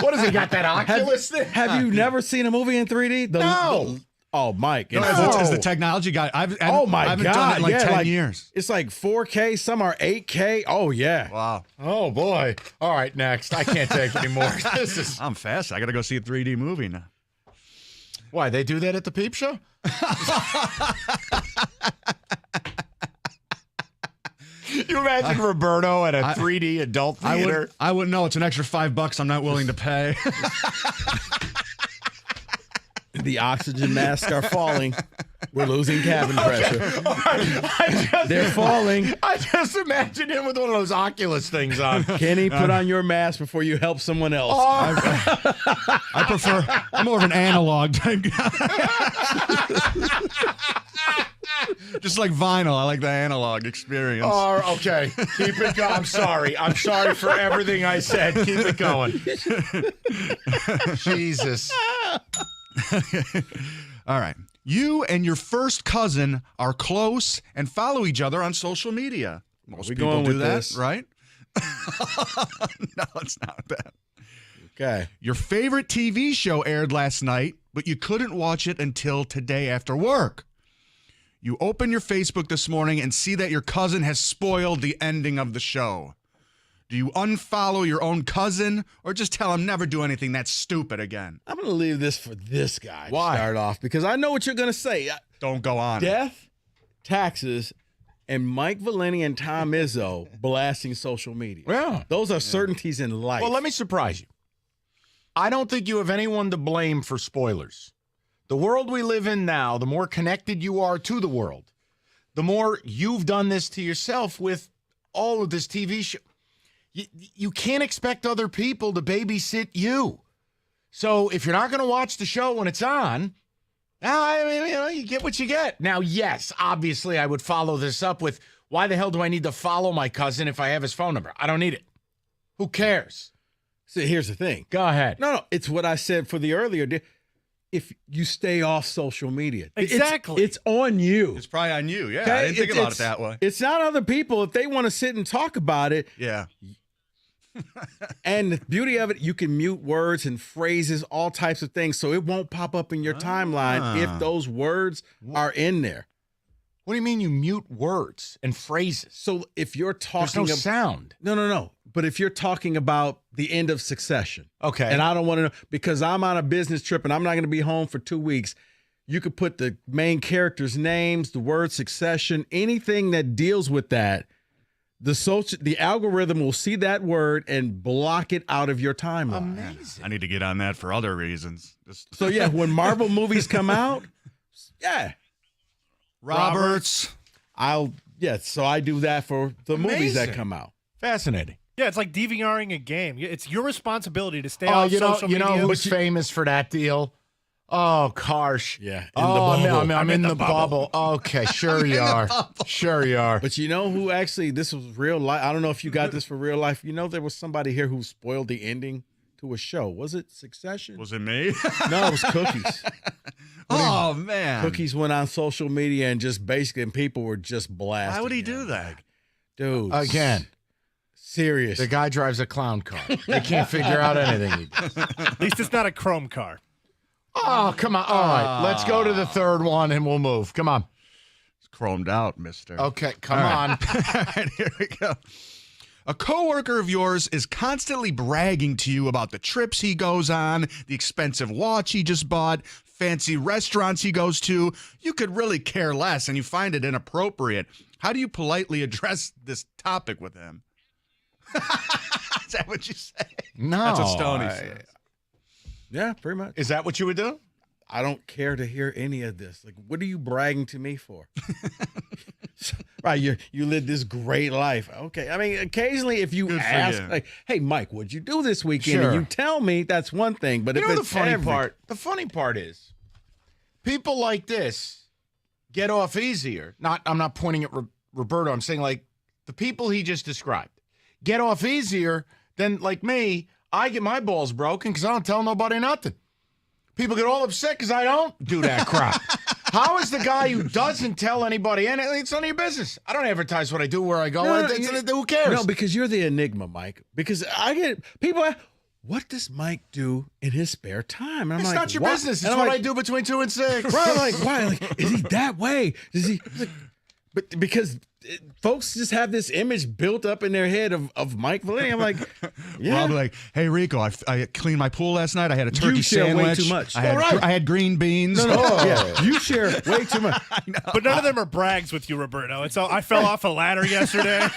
What has he got, that Oculus thing? Have you never seen a movie in 3D? No. Oh, Mike. No, as the technology guy, I haven't done it in like 10 years. It's like 4K. Some are 8K. Oh, yeah. Wow. Oh, boy. All right, next. I can't take anymore. I'm fast. I got to go see a 3D movie now. Why, they do that at the Peep Show? You imagine Roberto at a 3D adult theater? I wouldn't know. It's an extra $5 I'm not willing to pay. The oxygen masks are falling. We're losing cabin pressure. They're falling. I just imagine him with one of those Oculus things on. Kenny, put on your mask before you help someone else. I prefer. I'm more of an analog type guy. Just like vinyl, I like the analog experience. Oh, okay. Keep it going. I'm sorry. I'm sorry for everything I said. Keep it going. Jesus. All right. You and your first cousin are close and follow each other on social media. Most people going do with that, this? right? No, it's not that. Okay. Your favorite TV show aired last night, but you couldn't watch it until today after work. You open your Facebook this morning and see that your cousin has spoiled the ending of the show. Do you unfollow your own cousin or just tell him never do anything that's stupid again? I'm going to leave this for this guy Why? to start off because I know what you're going to say. Don't go on. Death, taxes, and Mike Valeni and Tom Izzo blasting social media. Yeah. Those are certainties in life. Well, let me surprise you. I don't think you have anyone to blame for spoilers. The world we live in now, the more connected you are to the world, the more you've done this to yourself with all of this TV show. You can't expect other people to babysit you. So if you're not going to watch the show when it's on, you get what you get. Now, yes, obviously I would follow this up with, why the hell do I need to follow my cousin if I have his phone number? I don't need it. Who cares? So here's the thing. Go ahead. No, it's what I said for the earlier. If you stay off social media. Exactly. It's on you. It's probably on you. Yeah, Okay? I didn't think about it that way. It's not other people. If they want to sit and talk about it. Yeah. And the beauty of it, you can mute words and phrases, all types of things, so it won't pop up in your timeline if those words are in there. What do you mean you mute words and phrases? So if you're talking... There's no sound. No. But if you're talking about the end of Succession, okay, and I don't want to know, because I'm on a business trip and I'm not going to be home for 2 weeks, you could put the main characters' names, the word Succession, anything that deals with that. The algorithm will see that word and block it out of your timeline. Amazing. I need to get on that for other reasons. So yeah, when Marvel movies come out, yeah, Roberts. So I do that for the movies that Amazing. come out. Fascinating. Yeah, it's like DVRing a game. It's your responsibility to stay Oh, off social media. You know who's famous for that deal? Oh, Karsh. Yeah. I'm in the bubble. Okay, sure you are. Sure you are. But you know who actually, this was real life. I don't know if you got this for real life. You know, there was somebody here who spoiled the ending to a show. Was it Succession? Was it me? No, it was Cookies. Oh, man. Cookies went on social media and just basically, and people were just blasting. Why would he him. do that? Dude. Again. Serious. The guy drives a clown car. They can't figure out anything he does. At least it's not a chrome car. Oh, come on. All right, let's go to the third one and we'll move. Come on. It's chromed out, mister. Okay, come on. All right, here we go. A coworker of yours is constantly bragging to you about the trips he goes on, the expensive watch he just bought, fancy restaurants he goes to. You could really care less and you find it inappropriate. How do you politely address this topic with him? Is that what you say? No. That's what Stoney says. Yeah, pretty much. Is that what you would do? I don't care to hear any of this. Like, what are you bragging to me for? Right, you lived this great life. Okay, I mean, occasionally if you ask, like, "Hey, Mike, what'd you do this weekend?" Sure. and you tell me, that's one thing. But if the it's funny part, the funny part is, people like this get off easier. I'm not pointing at Roberto. I'm saying like the people he just described get off easier than like me. I get my balls broken because I don't tell nobody nothing. People get all upset because I don't do that crap. How is the guy who doesn't tell anybody anything? It's none of your business. I don't advertise what I do, where I go. Who cares? No, because you're the enigma, Mike. Because I get people ask, what does Mike do in his spare time? And I'm It's like, not your what? business. It's And I'm what like, I do between 2 and 6. Right, I'm like, why? Like, is he that way? Does he? Like, but because folks just have this image built up in their head of Mike Valenti. I'm like, yeah. Well, I'll be like, hey, Rico, I cleaned my pool last night. I had a turkey You share sandwich. way too much. I had green beans. No, yeah, you share way too much. But none of them are brags with you, Roberto. It's all, I fell off a ladder yesterday.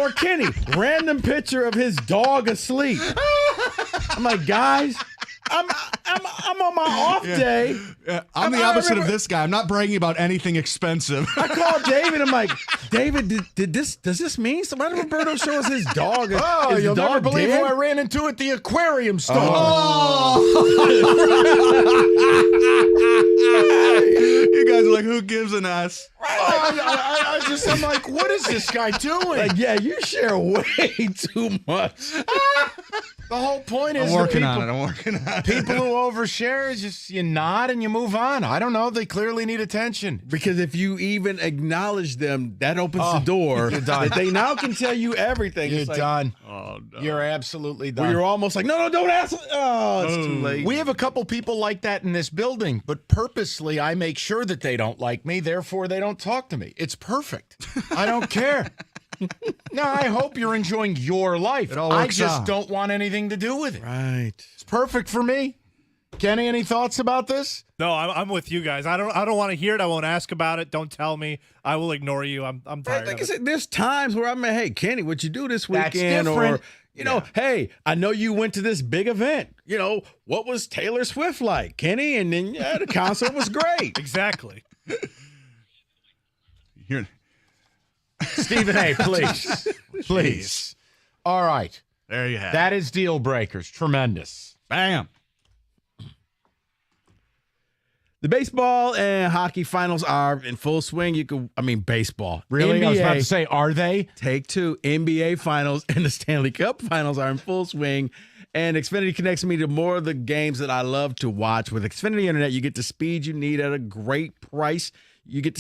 or Kenny, random picture of his dog asleep. I'm like, guys, I'm on my off day. Yeah, I'm the opposite of this guy. I'm not bragging about anything expensive. I called David. I'm like, David, does this mean something? Why did Roberto show us his dog? Oh, Is you'll the dog never believe dead? who I ran into at the aquarium store. You guys are like, who gives an ass? I'm like, what is this guy doing? Like, yeah, you share way too much. The whole point is I'm working on it. People who overshare is just you nod and you move on. I don't know. They clearly need attention. Because if you even acknowledge them, that opens the door. You're done. That they now can tell you everything. You're It's like, done. Oh, no. You're absolutely done. where you're almost like, no, don't ask. Oh, it's too late. We have a couple people like that in this building, but purposely I make sure that they don't like me, therefore they don't talk to me. It's perfect. I don't care. No, I hope you're enjoying your life. It all I works just out. don't want anything to do with it. Right. It's perfect for me. Kenny, any thoughts about this? No, I'm with you guys. I don't want to hear it. I won't ask about it. Don't tell me. I will ignore you. I'm tired Like of I it. said, there's times where I'm like, hey, Kenny, what you do this That's weekend? different. Or, you know, hey, I know you went to this big event. You know, what was Taylor Swift like, Kenny? And then the concert was great. Exactly. You're, Stephen A., please. Please. All right. there you have it. That is deal breakers. Tremendous. Bam. The baseball and hockey finals are in full swing. Baseball. Really? NBA, I was about to say, are they? Take two. NBA finals and the Stanley Cup finals are in full swing. And Xfinity connects me to more of the games that I love to watch. With Xfinity Internet, you get the speed you need at a great price. You can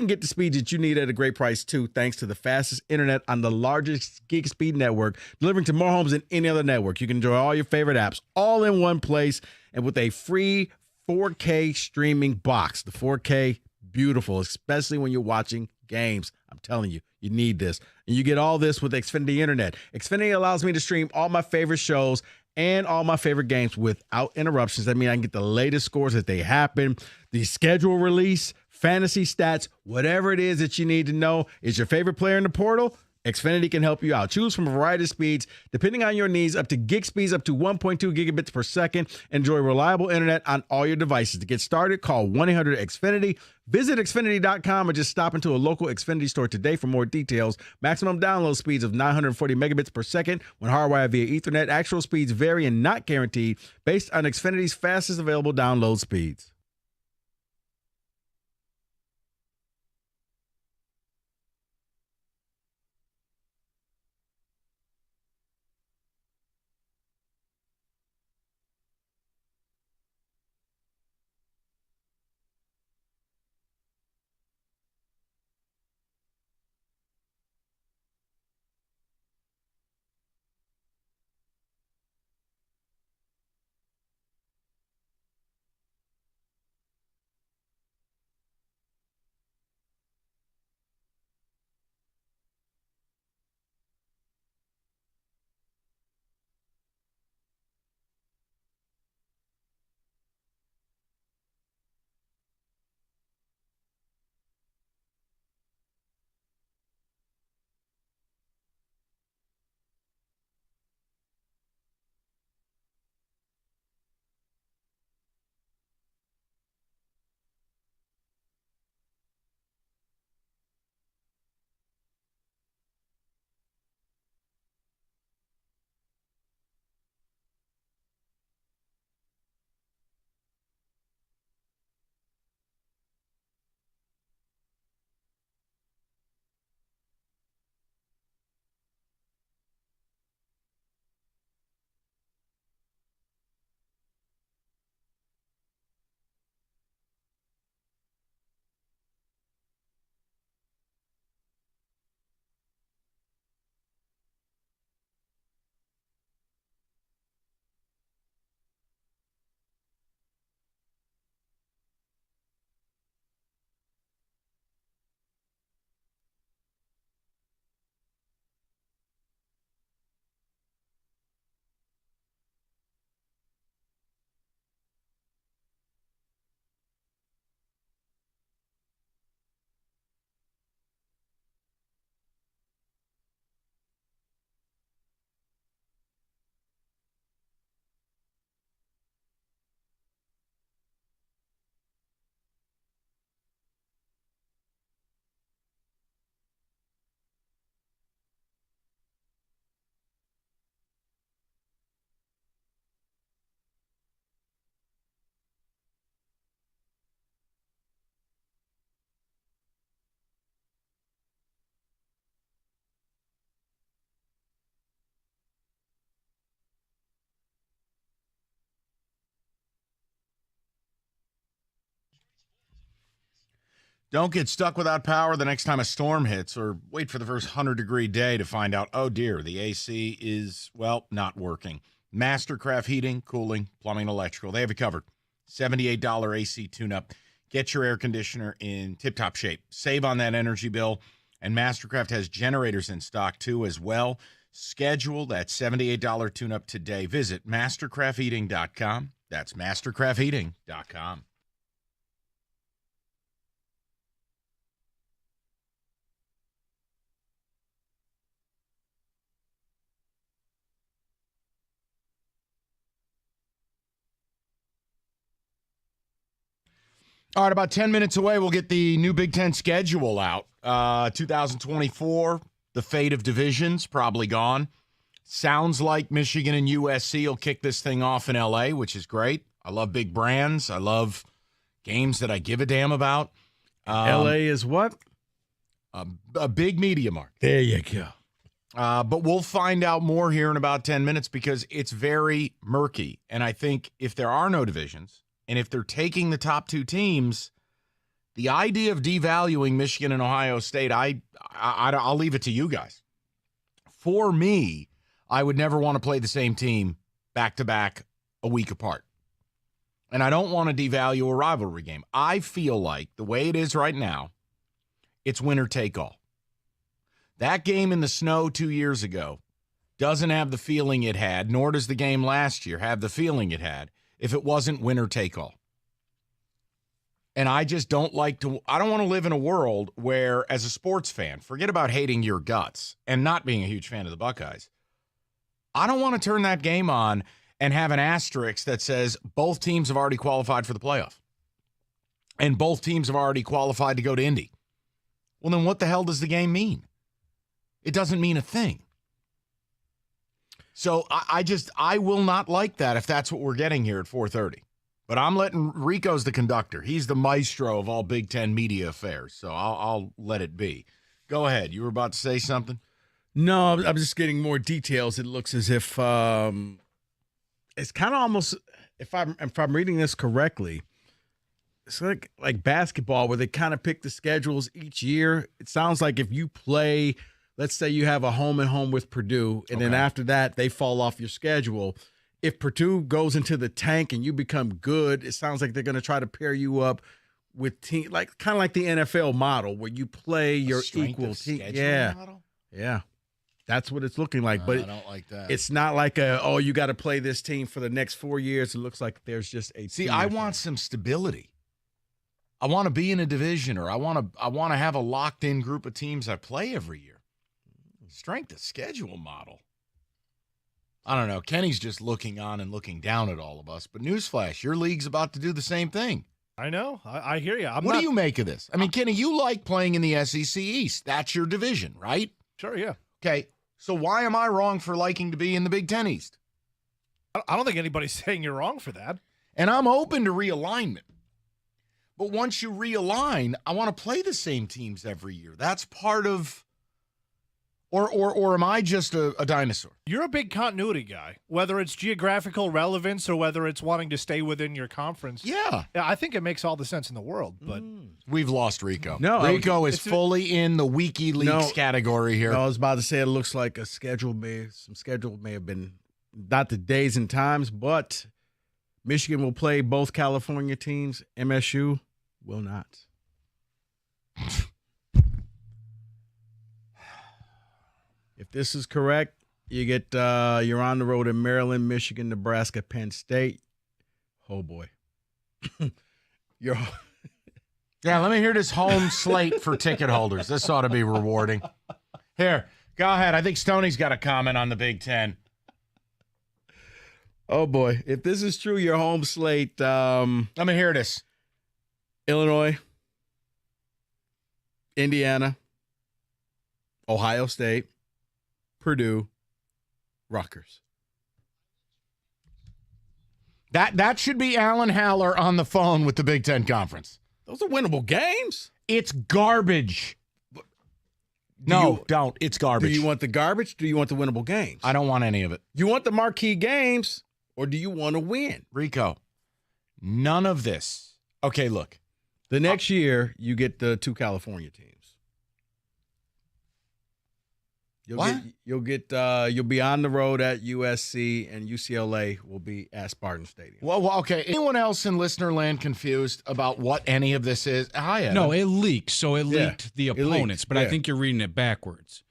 get the speed that you need at a great price too, thanks to the fastest internet on the largest gig speed network, delivering to more homes than any other network. You can enjoy all your favorite apps all in one place, and with a free 4K streaming box. The 4K, beautiful, especially when you're watching games. I'm telling you, you need this. And you get all this with Xfinity Internet. Xfinity allows me to stream all my favorite shows and all my favorite games without interruptions. That means I can get the latest scores as they happen, the schedule release, fantasy stats, whatever it is that you need to know. Is your favorite player in the portal? Xfinity can help you out. Choose from a variety of speeds, depending on your needs, up to gig speeds up to 1.2 gigabits per second. Enjoy reliable internet on all your devices. To get started, call 1-800-XFINITY. Visit Xfinity.com or just stop into a local Xfinity store today for more details. Maximum download speeds of 940 megabits per second when hardwired via Ethernet. Actual speeds vary and not guaranteed based on Xfinity's fastest available download speeds. Don't get stuck without power the next time a storm hits, or wait for the first 100-degree day to find out, oh dear, the AC is, well, not working. Mastercraft Heating, Cooling, Plumbing, Electrical. They have you covered. $78 AC tune-up. Get your air conditioner in tip-top shape. Save on that energy bill. And Mastercraft has generators in stock, too, as well. Schedule that $78 tune-up today. Visit mastercraftheating.com. That's mastercraftheating.com. All right, about 10 minutes away, we'll get the new Big Ten schedule out. 2024, the fate of divisions, probably gone. Sounds like Michigan and USC will kick this thing off in L.A., which is great. I love big brands. I love games that I give a damn about. L.A. is what? A big media market. There you go. But we'll find out more here in about 10 minutes because it's very murky. And I think if there are no divisions, and if they're taking the top two teams, the idea of devaluing Michigan and Ohio State, I'll leave it to you guys. For me, I would never want to play the same team back-to-back a week apart. And I don't want to devalue a rivalry game. I feel like the way it is right now, it's winner take all. That game in the snow 2 years ago doesn't have the feeling it had, nor does the game last year have the feeling it had, if it wasn't winner take all. And I just don't want to live in a world where, as a sports fan, forget about hating your guts and not being a huge fan of the Buckeyes. I don't want to turn that game on and have an asterisk that says both teams have already qualified for the playoff. And both teams have already qualified to go to Indy. Well, then what the hell does the game mean? It doesn't mean a thing. So I will not like that if that's what we're getting here at 4:30. But I'm letting Rico's the conductor. He's the maestro of all Big Ten media affairs. So I'll let it be. Go ahead. You were about to say something? No, I'm just getting more details. It looks as if it's kind of almost, if I'm reading this correctly, it's like basketball where they kind of pick the schedules each year. It sounds like if you play, let's say you have a home and home with Purdue, and then after that they fall off your schedule. If Purdue goes into the tank and you become good, it sounds like they're going to try to pair you up with team, like kind of like the NFL model where you play your equal team. Yeah. That's what it's looking like. But I don't like that. It's not like you got to play this team for the next 4 years. It looks like there's just a See, I want some stability. I want to be in a division, or I want to have a locked-in group of teams I play every year. Strength of schedule model. I don't know. Kenny's just looking on and looking down at all of us. But newsflash, your league's about to do the same thing. I know. I hear you. What do you make of this? I mean, Kenny, you like playing in the SEC East. That's your division, right? Sure, yeah. Okay, so why am I wrong for liking to be in the Big Ten East? I don't think anybody's saying you're wrong for that. And I'm open to realignment. But once you realign, I want to play the same teams every year. That's part of... Or am I just a dinosaur? You're a big continuity guy, whether it's geographical relevance or whether it's wanting to stay within your conference. Yeah. I think it makes all the sense in the world. But We've lost Rico. No, Rico is fully in the WikiLeaks category here. No, I was about to say it looks like some schedule may have been, not the days and times, but Michigan will play both California teams. MSU will not. If this is correct, you get you're on the road in Maryland, Michigan, Nebraska, Penn State. Oh boy. Yeah, let me hear this home slate for ticket holders. This ought to be rewarding. Here, go ahead. I think Stoney's got a comment on the Big Ten. Oh boy. If this is true, your home slate. Let me hear this. Illinois, Indiana, Ohio State, Purdue, Rutgers. That should be Alan Haller on the phone with the Big Ten Conference. Those are winnable games. It's garbage. Don't. It's garbage. Do you want the garbage? Do you want the winnable games? I don't want any of it. You want the marquee games, or do you want to win? Rico, none of this. Okay, look. The next year, you get the 2 California teams. You'll be on the road at USC, and UCLA will be at Spartan Stadium. Well, okay. Anyone else in listener land confused about what any of this is? Hi, Evan. No, it leaked. So it leaked the opponents, but I yeah. think you're reading it backwards.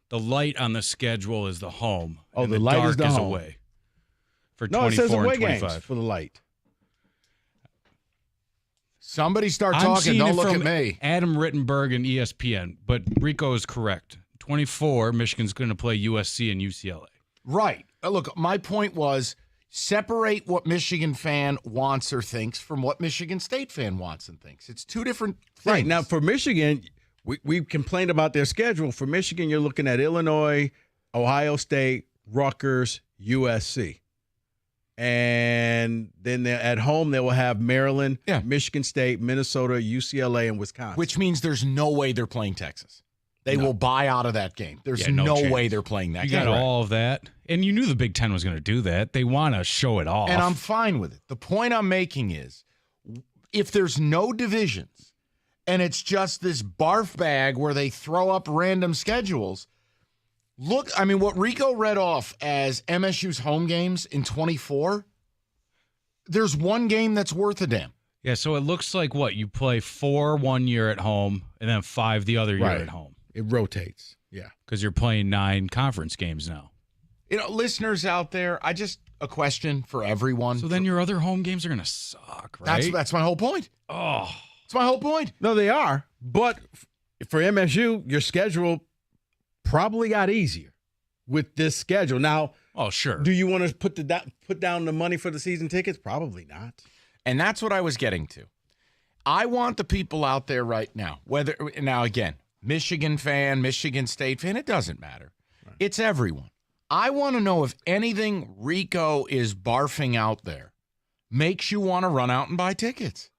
The light on the schedule is the home. Oh, and the light dark is the home. away. For No, it 24 says away and 25. games for the light. Somebody start I'm talking. seeing Don't it look at from me. Adam Rittenberg and ESPN, but Rico is correct. 24, Michigan's going to play USC and UCLA. Right. Look, my point was separate what Michigan fan wants or thinks from what Michigan State fan wants and thinks. It's two different things. Right. Now, for Michigan, we complained about their schedule. For Michigan, you're looking at Illinois, Ohio State, Rutgers, USC. And then at home, they will have Maryland, Michigan State, Minnesota, UCLA, and Wisconsin. Which means there's no way they're playing Texas. They will buy out of that game. There's no chance. way they're playing that You game. got all of that. And you knew the Big Ten was going to do that. They want to show it off. And I'm fine with it. The point I'm making is if there's no divisions and it's just this barf bag where they throw up random schedules, look, I mean, what Rico read off as MSU's home games in 24, there's one game that's worth a damn. Yeah, so it looks like what? You play 4 one year at home and then 5 the other year Right. at home. It rotates. Yeah. Because you're playing 9 conference games now. You know, listeners out there, a question for everyone. So then your other home games are going to suck, right? That's my whole point. Oh. That's my whole point. No, they are. But for MSU, your schedule probably got easier with this schedule. Now, sure. Do you want to put down the money for the season tickets? Probably not. And that's what I was getting to. I want the people out there right now, again, Michigan fan, Michigan State fan, it doesn't matter. Right. It's everyone. I want to know if anything Rico is barfing out there makes you want to run out and buy tickets.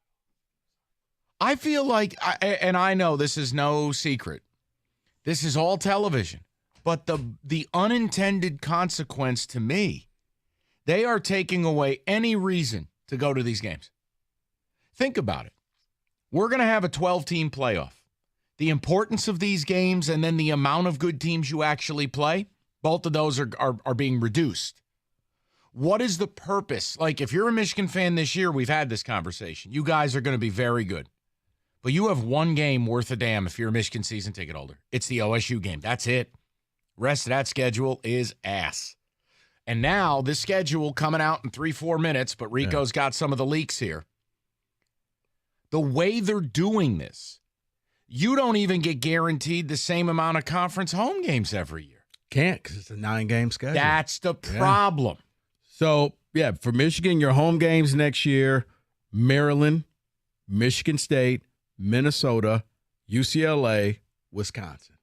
I feel like, and I know this is no secret, this is all television, but the unintended consequence to me, they are taking away any reason to go to these games. Think about it. We're going to have a 12-team playoff. The importance of these games and then the amount of good teams you actually play, both of those are being reduced. What is the purpose? Like, if you're a Michigan fan this year, we've had this conversation. You guys are going to be very good. But you have one game worth a damn if you're a Michigan season ticket holder. It's the OSU game. That's it. Rest of that schedule is ass. And now this schedule coming out in 3-4 minutes, but Rico's got some of the leaks here. The way they're doing this, you don't even get guaranteed the same amount of conference home games every year. Can't, because it's a 9-game schedule. That's the problem. So, for Michigan, your home games next year, Maryland, Michigan State, Minnesota, UCLA, Wisconsin.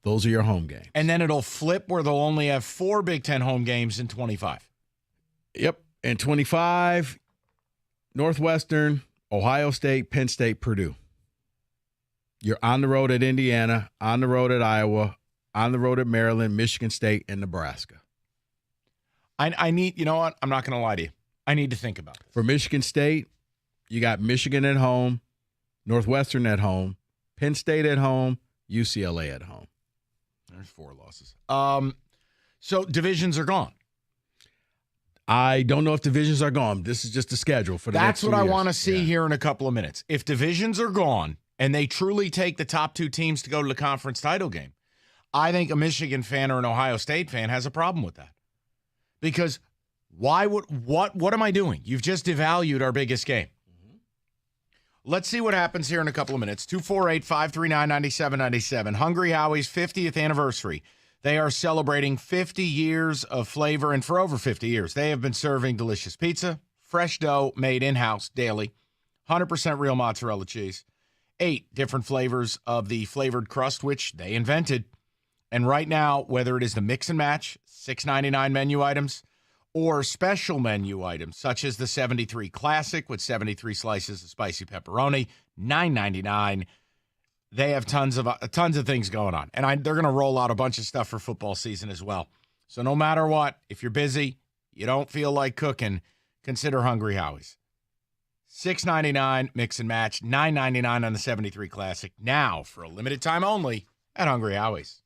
Those are your home games. And then it'll flip where they'll only have 4 Big Ten home games in 25. Yep. And 25, Northwestern, Ohio State, Penn State, Purdue. You're on the road at Indiana, on the road at Iowa, on the road at Maryland, Michigan State, and Nebraska. I need, you know what? I'm not going to lie to you. I need to think about this. For Michigan State, you got Michigan at home, Northwestern at home, Penn State at home, UCLA at home. There's 4 losses. So divisions are gone. I don't know if divisions are gone. This is just the schedule for the That's next what 2 I years. want to see here in a couple of minutes. If divisions are gone and they truly take the top 2 teams to go to the conference title game, I think a Michigan fan or an Ohio State fan has a problem with that. Because what am I doing? You've just devalued our biggest game. Let's see what happens here in a couple of minutes. 248-539-9797. Hungry Howie's 50th anniversary. They are celebrating 50 years of flavor, and for over 50 years, they have been serving delicious pizza, fresh dough made in-house daily, 100% real mozzarella cheese, 8 different flavors of the flavored crust, which they invented. And right now, whether it is the mix and match, $6.99 menu items, or special menu items, such as the 73 Classic with 73 slices of spicy pepperoni, $9.99. They have tons of things going on. And they're going to roll out a bunch of stuff for football season as well. So no matter what, if you're busy, you don't feel like cooking, consider Hungry Howie's. $6.99 mix and match, $9.99 on the 73 Classic. Now, for a limited time only, at Hungry Howie's.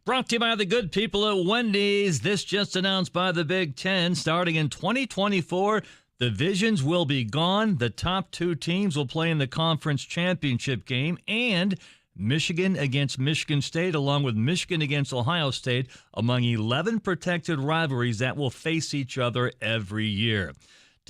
Brought to you by the good people at Wendy's. This just announced by the Big Ten. Starting in 2024, divisions will be gone. The top two teams will play in the conference championship game, and Michigan against Michigan State, along with Michigan against Ohio State, among 11 protected rivalries that will face each other every year.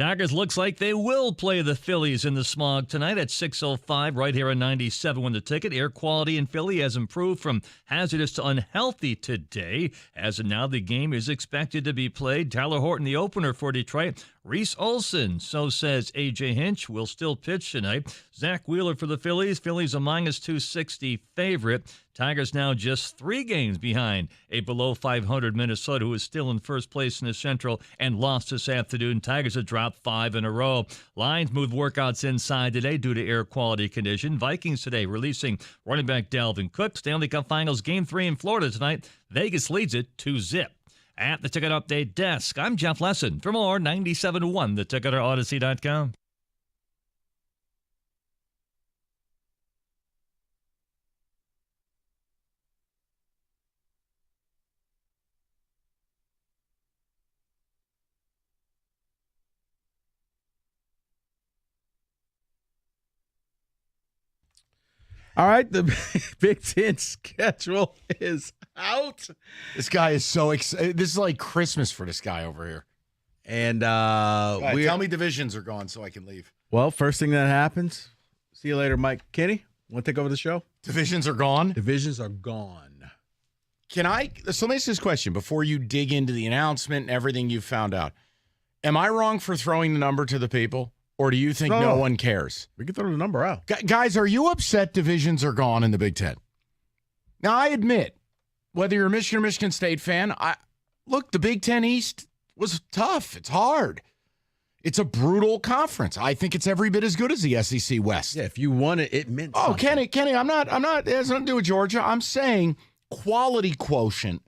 Tigers looks like they will play the Phillies in the smog tonight at 6:05 right here on 97 when the ticket. Air quality in Philly has improved from hazardous to unhealthy today. As of now, the game is expected to be played. Tyler Horton, the opener for Detroit. Reese Olson, so says A.J. Hinch, will still pitch tonight. Zach Wheeler for the Phillies. Phillies a -260 favorite. Tigers now just 3 games behind a below 500 Minnesota, who is still in first place in the Central and lost this afternoon. Tigers have dropped 5 in a row. Lions moved workouts inside today due to air quality condition. Vikings today releasing running back Dalvin Cook. Stanley Cup Finals Game 3 in Florida tonight. Vegas leads it 2-zip. At the Ticket Update desk, I'm Jeff Lesson. For more, 97.1, the Ticket or Odyssey.com. All right, the Big Ten schedule is out. This guy is so excited. This is like Christmas for this guy over here. And tell me divisions are gone so I can leave. Well, first thing that happens, see you later, Mike Kinney. Want to take over the show? Divisions are gone? Divisions are gone. So let me ask this question before you dig into the announcement and everything you've found out. Am I wrong for throwing the number to the people? Or do you think no one cares? We can throw the number out. Guys, are you upset divisions are gone in the Big Ten? Now, I admit, whether you're a Michigan or Michigan State fan, look, the Big Ten East was tough. It's hard. It's a brutal conference. I think it's every bit as good as the SEC West. Yeah, if you won it, it meant something. Kenny, I'm not, it has nothing to do with Georgia. I'm saying quality quotient.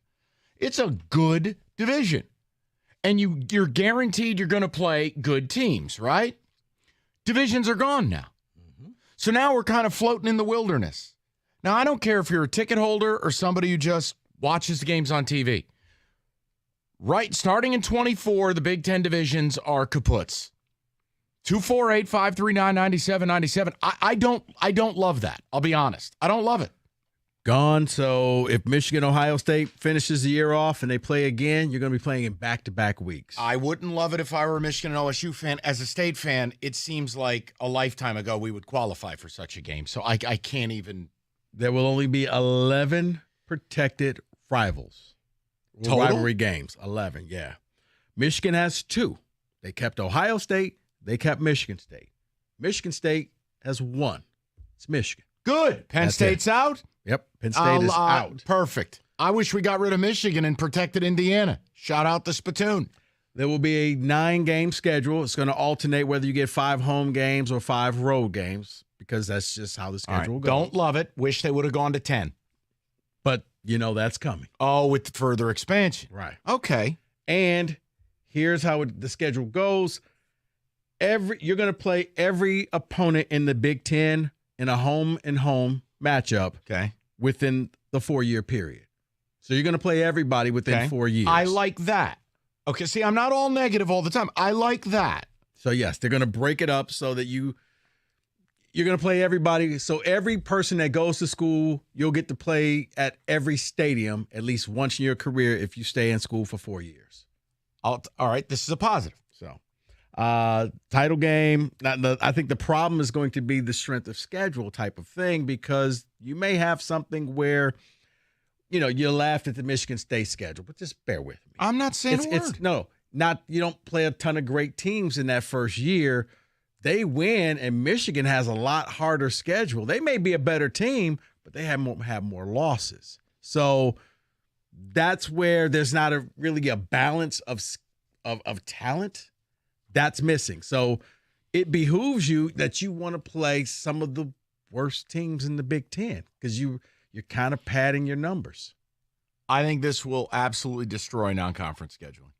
It's a good division. And you're guaranteed you're going to play good teams, right? Divisions are gone now. So now we're kind of floating in the wilderness. Now, I don't care if you're a ticket holder or somebody who just watches the games on TV. Right, starting in 24, the Big Ten divisions are kaputs. 248-539-9797. I don't love that. I'll be honest. I don't love it. Gone. So if Michigan, Ohio State finishes the year off and they play again, you're going to be playing in back-to-back weeks. I wouldn't love it if I were a Michigan and OSU fan. As a State fan, it seems like a lifetime ago we would qualify for such a game. So I can't even. There will only be 11 protected rivals. Total? Rivalry games. 11, yeah. Michigan has 2. They kept Ohio State. They kept Michigan State. Michigan State has 1. It's Michigan. Good. Penn State's out? Yep. Penn State is out. Perfect. I wish we got rid of Michigan and protected Indiana. Shout out the Spittoon. There will be a 9-game schedule. It's going to alternate whether you get 5 home games or 5 road games because that's just how the schedule goes. Don't love it. Wish they would have gone to 10. But you know that's coming. Oh, with further expansion. Right. Okay. And here's how the schedule goes. You're going to play every opponent in the Big Ten in a home-and-home matchup within the 4-year period. So you're going to play everybody within 4 years. I like that. Okay, see, I'm not all negative all the time. I like that. So, yes, they're going to break it up so that you're going to play everybody. So every person that goes to school, you'll get to play at every stadium at least once in your career if you stay in school for 4 years. All right, this is a positive. So, title game. I think the problem is going to be the strength of schedule type of thing because you may have something where, you laughed at the Michigan State schedule, but just bear with me. I'm not saying you don't play a ton of great teams in that first year. They win, and Michigan has a lot harder schedule. They may be a better team, but they have more losses. So that's where there's not really a balance of talent. That's missing. So it behooves you that you want to play some of the worst teams in the Big Ten because you're kind of padding your numbers. I think this will absolutely destroy non-conference scheduling.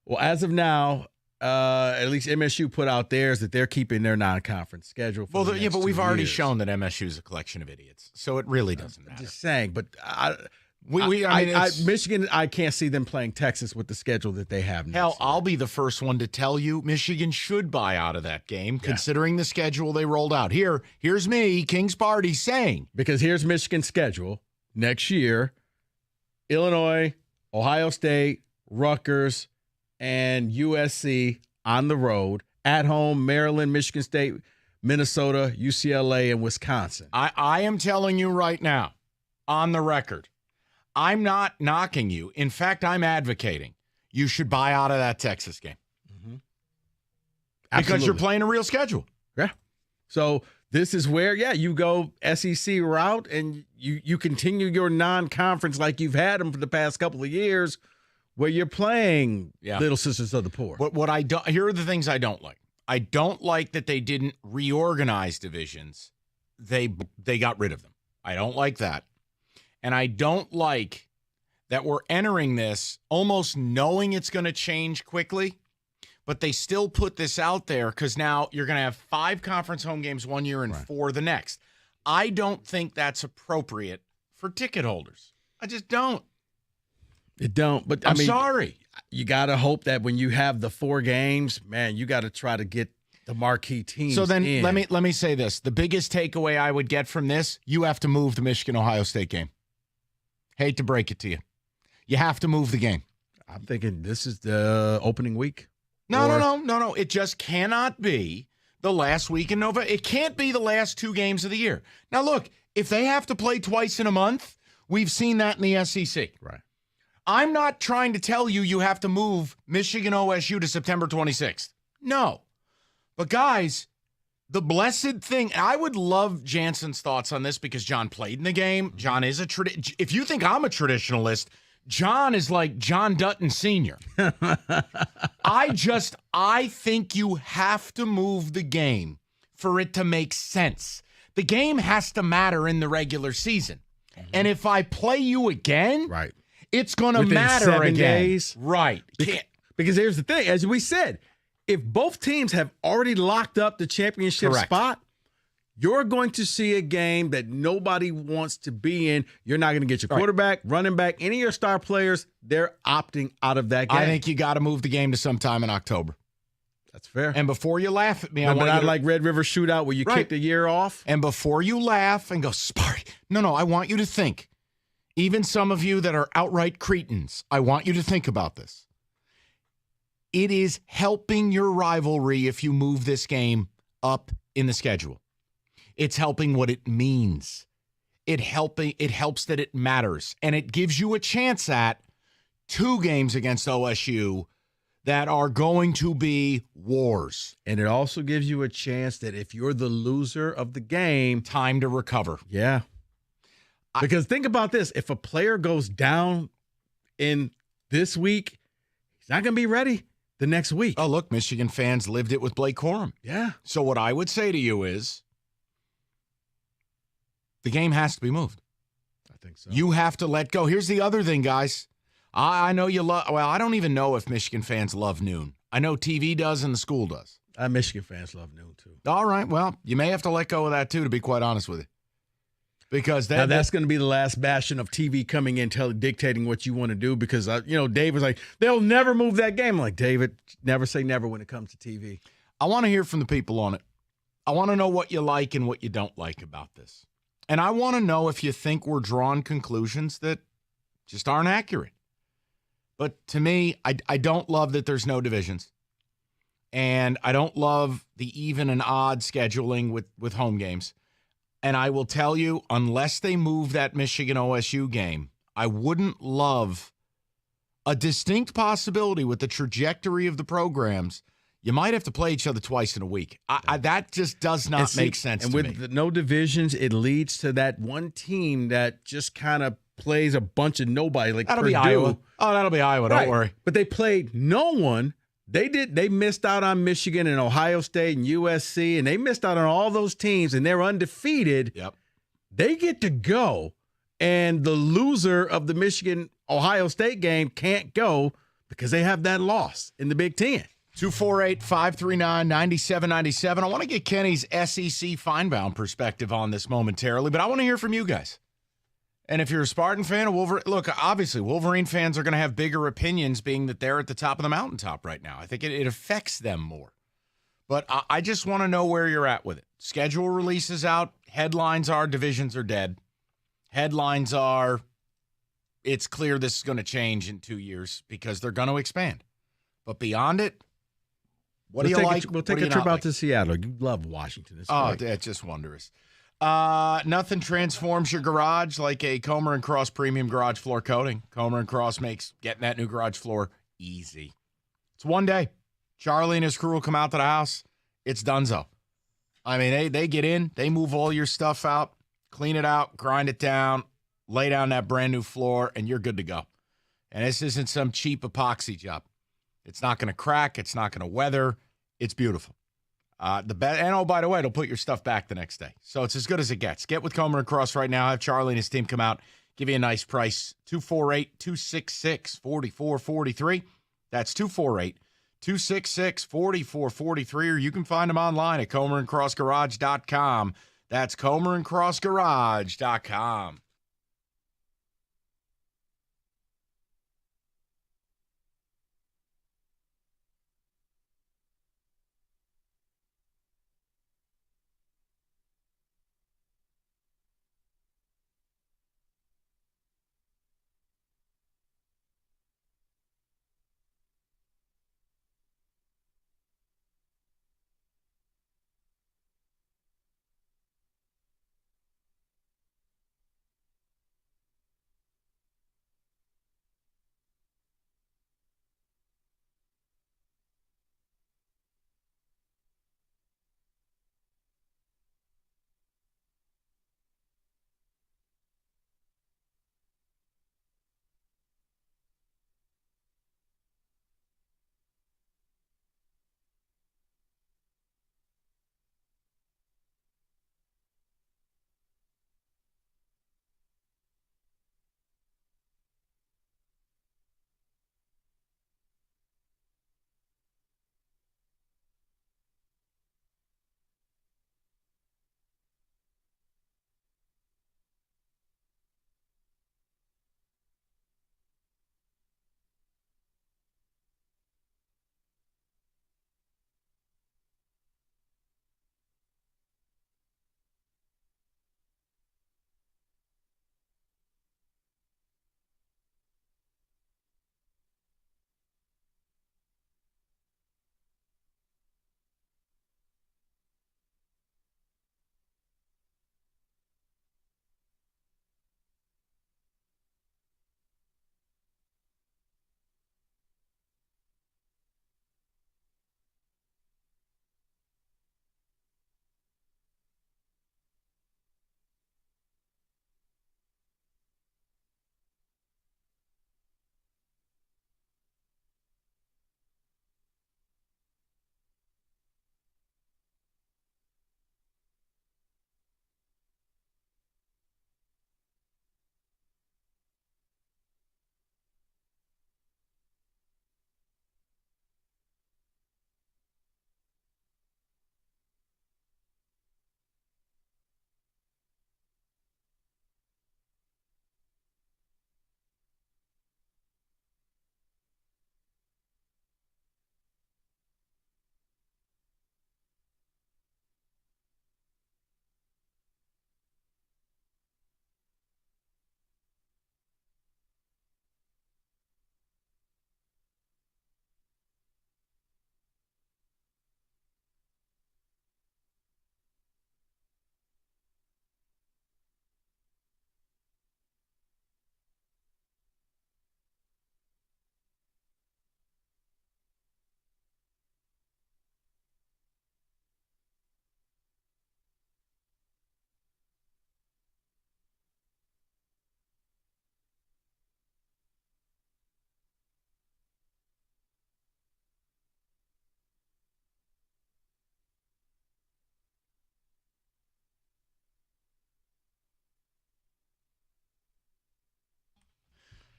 Well, as of now, at least MSU put out theirs that they're keeping their non-conference schedule. For the next but we've 2 already years. shown that MSU is a collection of idiots, so it really doesn't matter. Just saying, but Michigan, I can't see them playing Texas with the schedule that they have now. Hell, I'll be the first one to tell you Michigan should buy out of that game, considering the schedule they rolled out. Here's me, King's Party, saying. Because here's Michigan's schedule next year: Illinois, Ohio State, Rutgers, and USC on the road. At home, Maryland, Michigan State, Minnesota, UCLA, and Wisconsin. I am telling you right now, on the record, I'm not knocking you. In fact, I'm advocating you should buy out of that Texas game. Because you're playing a real schedule. Yeah. So this is where, you go SEC route and you continue your non-conference like you've had them for the past couple of years where you're playing Little Sisters of the Poor. But what I don't, here are the things I don't like. I don't like that they didn't reorganize divisions. They got rid of them. I don't like that. And I don't like that we're entering this almost knowing it's going to change quickly. But they still put this out there because now you're going to have 5 conference home games one year and 4 the next. I don't think that's appropriate for ticket holders. I just don't. It don't. But I'm sorry. You got to hope that when you have the 4 games, man, you got to try to get the marquee teams. So then in. let me say this. The biggest takeaway I would get from this, you have to move the Michigan-Ohio State game. Hate to break it to you. You have to move the game. I'm thinking this is the opening week. No. It just cannot be the last week in November. It can't be the last 2 games of the year. Now, look, if they have to play twice in a month, we've seen that in the SEC. Right. I'm not trying to tell you have to move Michigan OSU to September 26th. No. But, guys, the blessed thing, I would love Jansen's thoughts on this because John played in the game. John is if you think I'm a traditionalist, John is like John Dutton Sr. I think you have to move the game for it to make sense. The game has to matter in the regular season. And if I play you again, it's going to matter 7 again. days. Right. Because here's the thing, as we said, if both teams have already locked up the championship spot, you're going to see a game that nobody wants to be in. You're not going to get your quarterback, running back, any of your star players. They're opting out of that game. I think you got to move the game to sometime in October. That's fair. And before you laugh at me, I like Red River Shootout where you kicked a year off. And before you laugh and go, Sparty. No, I want you to think. Even some of you that are outright cretins, I want you to think about this. It is helping your rivalry if you move this game up in the schedule. It's helping what it means. It helps that it matters. And it gives you a chance at 2 games against OSU that are going to be wars. And it also gives you a chance that if you're the loser of the game, time to recover. Yeah. Because think about this. If a player goes down in this week, he's not going to be ready the next week. Oh, look, Michigan fans lived it with Blake Corum. Yeah. So what I would say to you is the game has to be moved. I think so. You have to let go. Here's the other thing, guys. I know you love, well, I don't even know if Michigan fans love noon. I know TV does and the school does. Michigan fans love noon, too. All right. Well, you may have to let go of that, too, to be quite honest with you. Because that's going to be the last bastion of TV coming in, dictating what you want to do. Because, Dave was like, they'll never move that game. I'm like, David, never say never when it comes to TV. I want to hear from the people on it. I want to know what you like and what you don't like about this. And I want to know if you think we're drawing conclusions that just aren't accurate. But to me, I don't love that there's no divisions. And I don't love the even and odd scheduling with home games. And I will tell you, unless they move that Michigan OSU game, I wouldn't love a distinct possibility with the trajectory of the programs. You might have to play each other twice in a week. That just does not make sense to me. And with no divisions, it leads to that one team that just kind of plays a bunch of nobody, like that'll Purdue. Be Iowa. Oh, that'll be Iowa. Don't worry. But they played no one. They missed out on Michigan and Ohio State and USC, and they missed out on all those teams, and they're undefeated. Yep. They get to go, and the loser of the Michigan-Ohio State game can't go because they have that loss in the Big Ten. 248-539-9797. I want to get Kenny's SEC Feinbaum perspective on this momentarily, but I want to hear from you guys. And if you're a Spartan fan, look, obviously Wolverine fans are going to have bigger opinions being that they're at the top of the mountaintop right now. I think it affects them more. But I just want to know where you're at with it. Schedule releases out. Headlines are divisions are dead. Headlines are it's clear this is going to change in 2 years because they're going to expand. But beyond it, what We'll do you take like? We'll take a trip out to Seattle. You love Washington. It's great. It's just wondrous. Nothing transforms your garage like a Comer & Cross premium garage floor coating. Comer & Cross makes getting that new garage floor easy. It's one day. Charlie and his crew will come out to the house. It's donezo. I mean, they get in, they move all your stuff out, clean it out, grind it down, lay down that brand new floor, and you're good to go. And this isn't some cheap epoxy job. It's not going to crack. It's not going to weather. It's beautiful. And by the way, it'll put your stuff back the next day. So it's as good as it gets. Get with Comer & Cross right now. Have Charlie and his team come out, give you a nice price. 248-266-4443. That's 248-266-4443. Or you can find them online at comerandcrossgarage.com. That's comerandcrossgarage.com.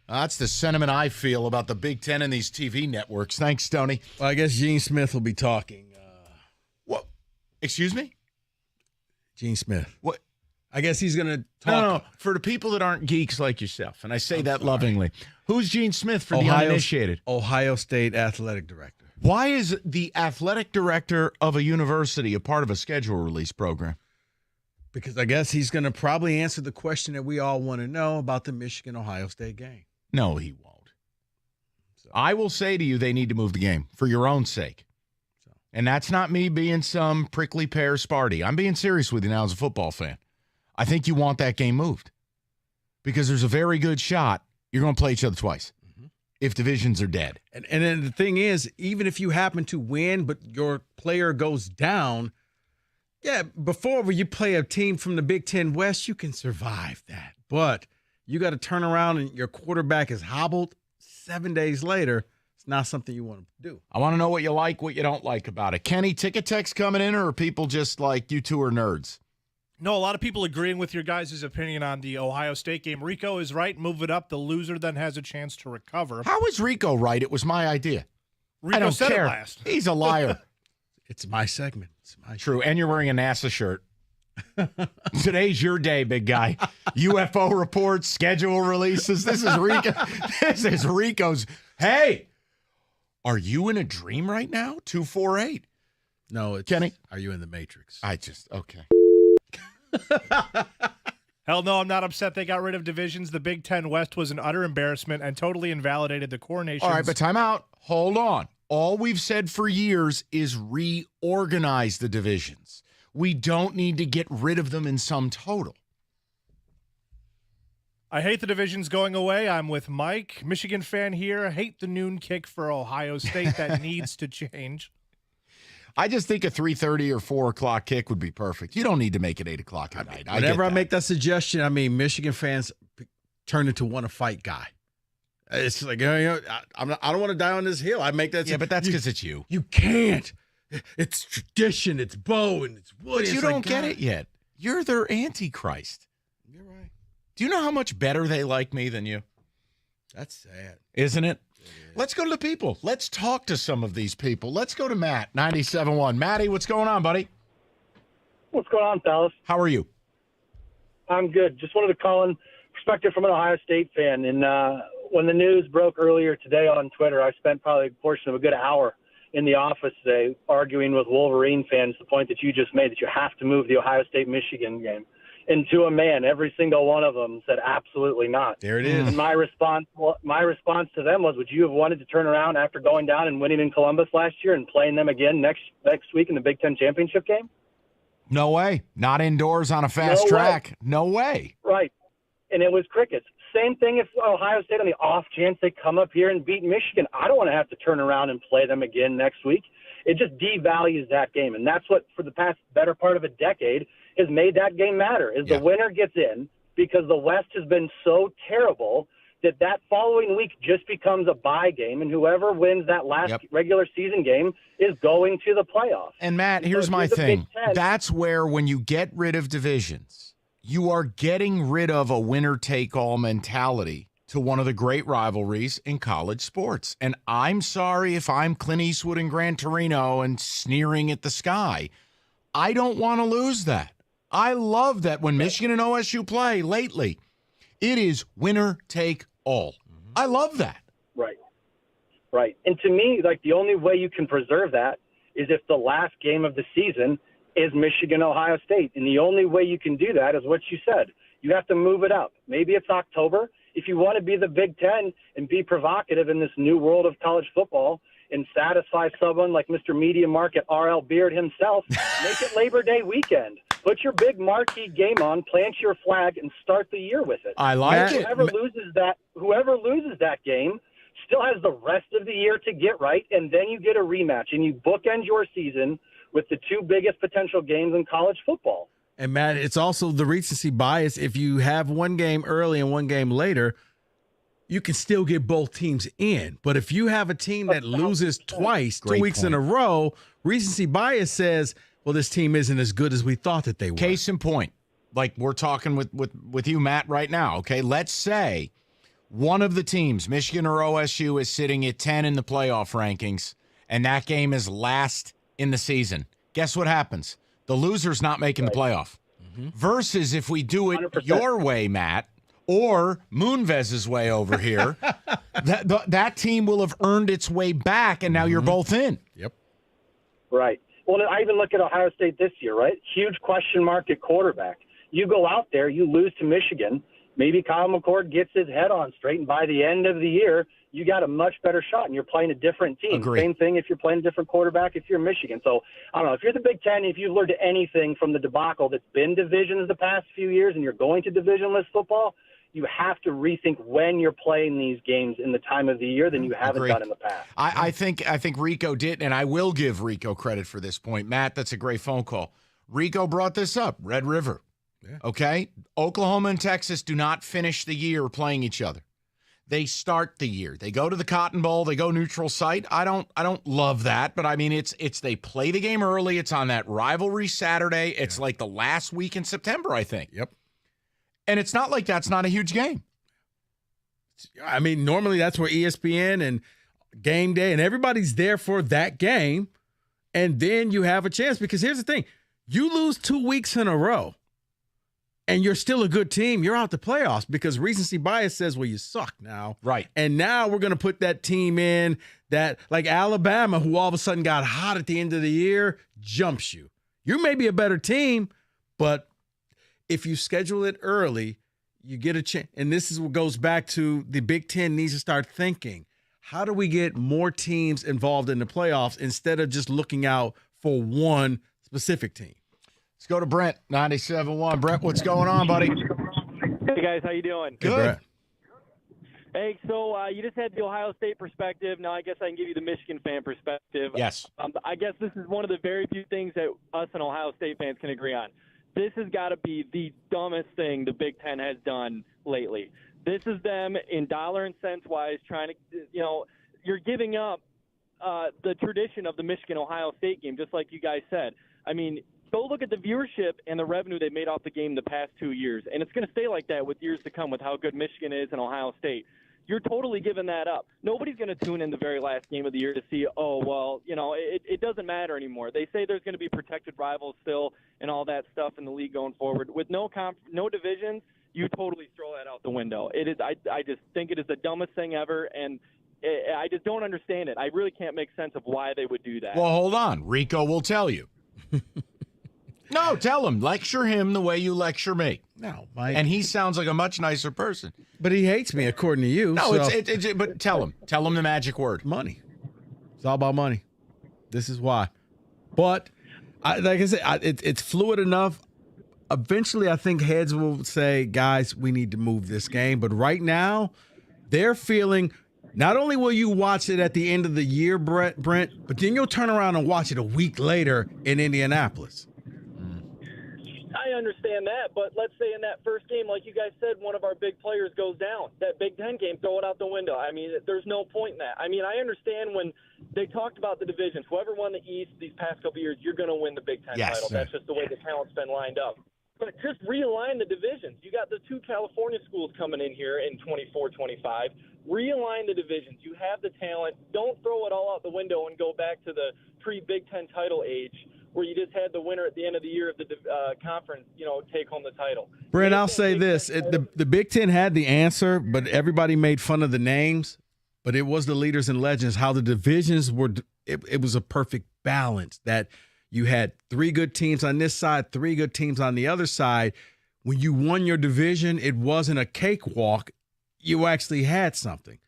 That's the sentiment I feel about the Big Ten and these TV networks. Thanks, Stoney. Well, I guess Gene Smith will be talking. What? Excuse me? Gene Smith. What? I guess he's going to talk. No. For the people that aren't geeks like yourself, and I say that lovingly, who's Gene Smith for the uninitiated? Ohio State athletic director. Why is the athletic director of a university a part of a schedule release program? Because I guess he's going to probably answer the question that we all want to know about the Michigan-Ohio State game. No, he won't. I will say to you, they need to move the game for your own sake. And that's not me being some prickly pear Sparty. I'm being serious with you now as a football fan. I think you want that game moved because there's a very good shot you're going to play each other twice if divisions are dead. And then the thing is, even if you happen to win, but your player goes down, yeah, before when you play a team from the Big Ten West, you can survive that. But you got to turn around and your quarterback is hobbled 7 days later. It's not something you want to do. I want to know what you like, what you don't like about it. Kenny, ticket text coming in, or are people just like, you two are nerds? No, a lot of people agreeing with your guys' opinion on the Ohio State game. Rico is right. Move it up. The loser then has a chance to recover. How is Rico right? It was my idea. Rico I don't said care. it last. He's a liar. It's my segment. It's my True, and you're wearing a NASA shirt. Today's your day, big guy. UFO reports, schedule releases. This is Rico. This is Rico's. Hey, are you in a dream right now? 248. No, it's Kenny. Are you in the Matrix? Okay. Hell no, I'm not upset they got rid of divisions. The Big Ten West was an utter embarrassment and totally invalidated the core nations. All right, but time out. Hold on. All we've said for years is reorganize the divisions. We don't need to get rid of them in sum total. I hate the divisions going away. I'm with Mike, Michigan fan here. I hate the noon kick for Ohio State. That needs to change. I just think a 3:30 or 4 o'clock kick would be perfect. You don't need to make it 8 o'clock at night. Whenever I make that suggestion, I mean, Michigan fans turn into want-to-fight guy. It's like, I don't want to die on this hill. I make that. Yeah, but that's because it's you. You can't. It's tradition. It's Bo and it's Woody. But you don't get it yet. You're their antichrist. You're right. Do you know how much better they like me than you? That's sad. Isn't it? Let's go to the people. Let's talk to some of these people. Let's go to Matt, 97.1. Matty, what's going on, buddy? What's going on, fellas? How are you? I'm good. Just wanted to call in perspective from an Ohio State fan. And when the news broke earlier today on Twitter, I spent probably a portion of a good hour in the office today arguing with Wolverine fans the point that you just made, that you have to move the Ohio State-Michigan game. And to a man, every single one of them said absolutely not. There it is. And my response to them was, would you have wanted to turn around after going down and winning in Columbus last year and playing them again next week in the Big Ten championship game? No way. Not indoors on a fast track. No way. Right. And it was crickets. Same thing if Ohio State, on the off chance they come up here and beat Michigan. I don't want to have to turn around and play them again next week. It just devalues that game. And that's what, for the past better part of a decade, has made that game matter, is the winner gets in, because the West has been so terrible that following week just becomes a bye game, and whoever wins that last regular season game is going to the playoffs. And Matt, here's my thing. That's where, when you get rid of divisions, you are getting rid of a winner-take-all mentality to one of the great rivalries in college sports. And I'm sorry if I'm Clint Eastwood and Gran Torino and sneering at the sky. I don't want to lose that. I love that when Michigan and OSU play lately, it is winner take all. I love that. Right. And to me, like, the only way you can preserve that is if the last game of the season is Michigan-Ohio State. And the only way you can do that is what you said. You have to move it up. Maybe it's October. If you want to be the Big Ten and be provocative in this new world of college football and satisfy someone like Mr. Media Market R.L. Beard himself, make it Labor Day weekend. Put your big marquee game on, plant your flag, and start the year with it. I like it. Whoever loses that game still has the rest of the year to get right, and then you get a rematch, and you bookend your season with the two biggest potential games in college football. And, Matt, it's also the recency bias. If you have one game early and one game later, you can still get both teams in. But if you have a team that loses twice, 2 weeks in a row, recency bias says, well, this team isn't as good as we thought that they were. Case in point, like we're talking with you, Matt, right now, okay? Let's say one of the teams, Michigan or OSU, is sitting at 10 in the playoff rankings, and that game is last in the season. Guess what happens? The loser's not making the playoff. Versus if we do it 100%. Your way, Matt, or Moonvez's way over here, that team will have earned its way back, and now you're both in. Yep. Right. Well, I even look at Ohio State this year, right? Huge question mark at quarterback. You go out there, you lose to Michigan, maybe Kyle McCord gets his head on straight, and by the end of the year, you got a much better shot, and you're playing a different team. Agree. Same thing if you're playing a different quarterback if you're Michigan. So, I don't know, if you're the Big Ten, if you've learned anything from the debacle that's been divisions the past few years and you're going to divisionless football, you have to rethink when you're playing these games in the time of the year than you haven't Agree. done in the past. I think Rico did, and I will give Rico credit for this point. Matt, that's a great phone call. Rico brought this up, Red River. Yeah. Okay? Oklahoma and Texas do not finish the year playing each other. They start the year. They go to the Cotton Bowl. They go neutral site. I don't love that, but I mean it's they play the game early. It's on that rivalry Saturday. It's like the last week in September, I think. Yep. And it's not like that's not a huge game. I mean, normally that's where ESPN and Game Day and everybody's there for that game, and then you have a chance. Because here's the thing: you lose 2 weeks in a row, and you're still a good team, you're out the playoffs because recency bias says, well, you suck now. Right. And now we're going to put that team in that, like Alabama, who all of a sudden got hot at the end of the year, jumps you. You may be a better team, but if you schedule it early, you get a chance. And this is what goes back to the Big Ten needs to start thinking, how do we get more teams involved in the playoffs instead of just looking out for one specific team? Let's go to Brent, 97.1. Brent, what's going on, buddy? Hey, guys. How you doing? Good. Hey, so you just had the Ohio State perspective. Now I guess I can give you the Michigan fan perspective. Yes. I guess this is one of the very few things that us and Ohio State fans can agree on. This has got to be the dumbest thing the Big Ten has done lately. This is them in dollar and cents wise trying to, you're giving up the tradition of the Michigan-Ohio State game, just like you guys said. I mean, go look at the viewership and the revenue they made off the game the past 2 years, and it's going to stay like that with years to come with how good Michigan is and Ohio State. You're totally giving that up. Nobody's going to tune in the very last game of the year to see, it doesn't matter anymore. They say there's going to be protected rivals still and all that stuff in the league going forward. With no divisions, you totally throw that out the window. It is. I just think it is the dumbest thing ever, and I just don't understand it. I really can't make sense of why they would do that. Well, hold on. Rico will tell you. No, tell him. Lecture him the way you lecture me. No, Mike. And he sounds like a much nicer person. But he hates me, according to you. No, so. but tell him. Tell him the magic word. Money. It's all about money. This is why. But, like I said, it's fluid enough. Eventually, I think heads will say, guys, we need to move this game. But right now, they're feeling not only will you watch it at the end of the year, Brent, but then you'll turn around and watch it a week later in Indianapolis. I understand that, but let's say in that first game, like you guys said, one of our big players goes down. That Big Ten game, throw it out the window. I mean, there's no point in that. I mean, I understand when they talked about the divisions. Whoever won the East these past couple years, you're going to win the Big Ten title. That's just the way the talent's been lined up. But just realign the divisions. You got the two California schools coming in here in 24-25. Realign the divisions. You have the talent. Don't throw it all out the window and go back to the pre-Big Ten title age where you just had the winner at the end of the year of the conference, take home the title. Brent, I'll say this. The Big Ten had the answer, but everybody made fun of the names. But it was the leaders and legends, how the divisions were – it was a perfect balance that you had 3 good teams on this side, 3 good teams on the other side. When you won your division, it wasn't a cakewalk. You actually had something.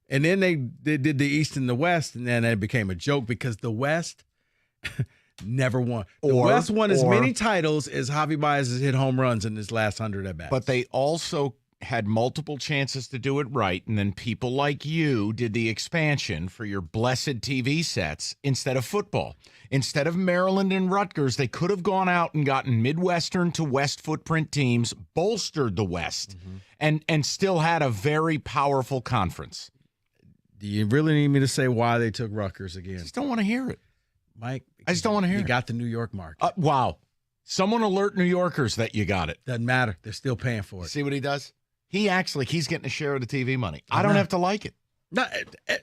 And then they did the East and the West, and then it became a joke because the West – never won. The West won as many titles as Javi Baez has hit home runs in his last 100 at-bats. But they also had multiple chances to do it right, and then people like you did the expansion for your blessed TV sets instead of football. Instead of Maryland and Rutgers, they could have gone out and gotten Midwestern to West footprint teams, bolstered the West, and still had a very powerful conference. Do you really need me to say why they took Rutgers again? I just don't want to hear it. Mike, I just don't want to hear it. You got the New York market. Wow. Someone alert New Yorkers that you got it. Doesn't matter. They're still paying for it. See what he does? He acts like he's getting a share of the TV money. I don't have to like it. No,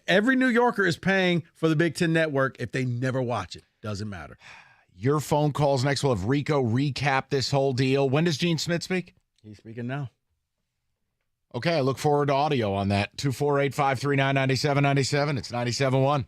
every New Yorker is paying for the Big Ten Network if they never watch it. Doesn't matter. Your phone calls next. We'll have Rico recap this whole deal. When does Gene Smith speak? He's speaking now. Okay, I look forward to audio on that. 248-539-9797. It's 97.1.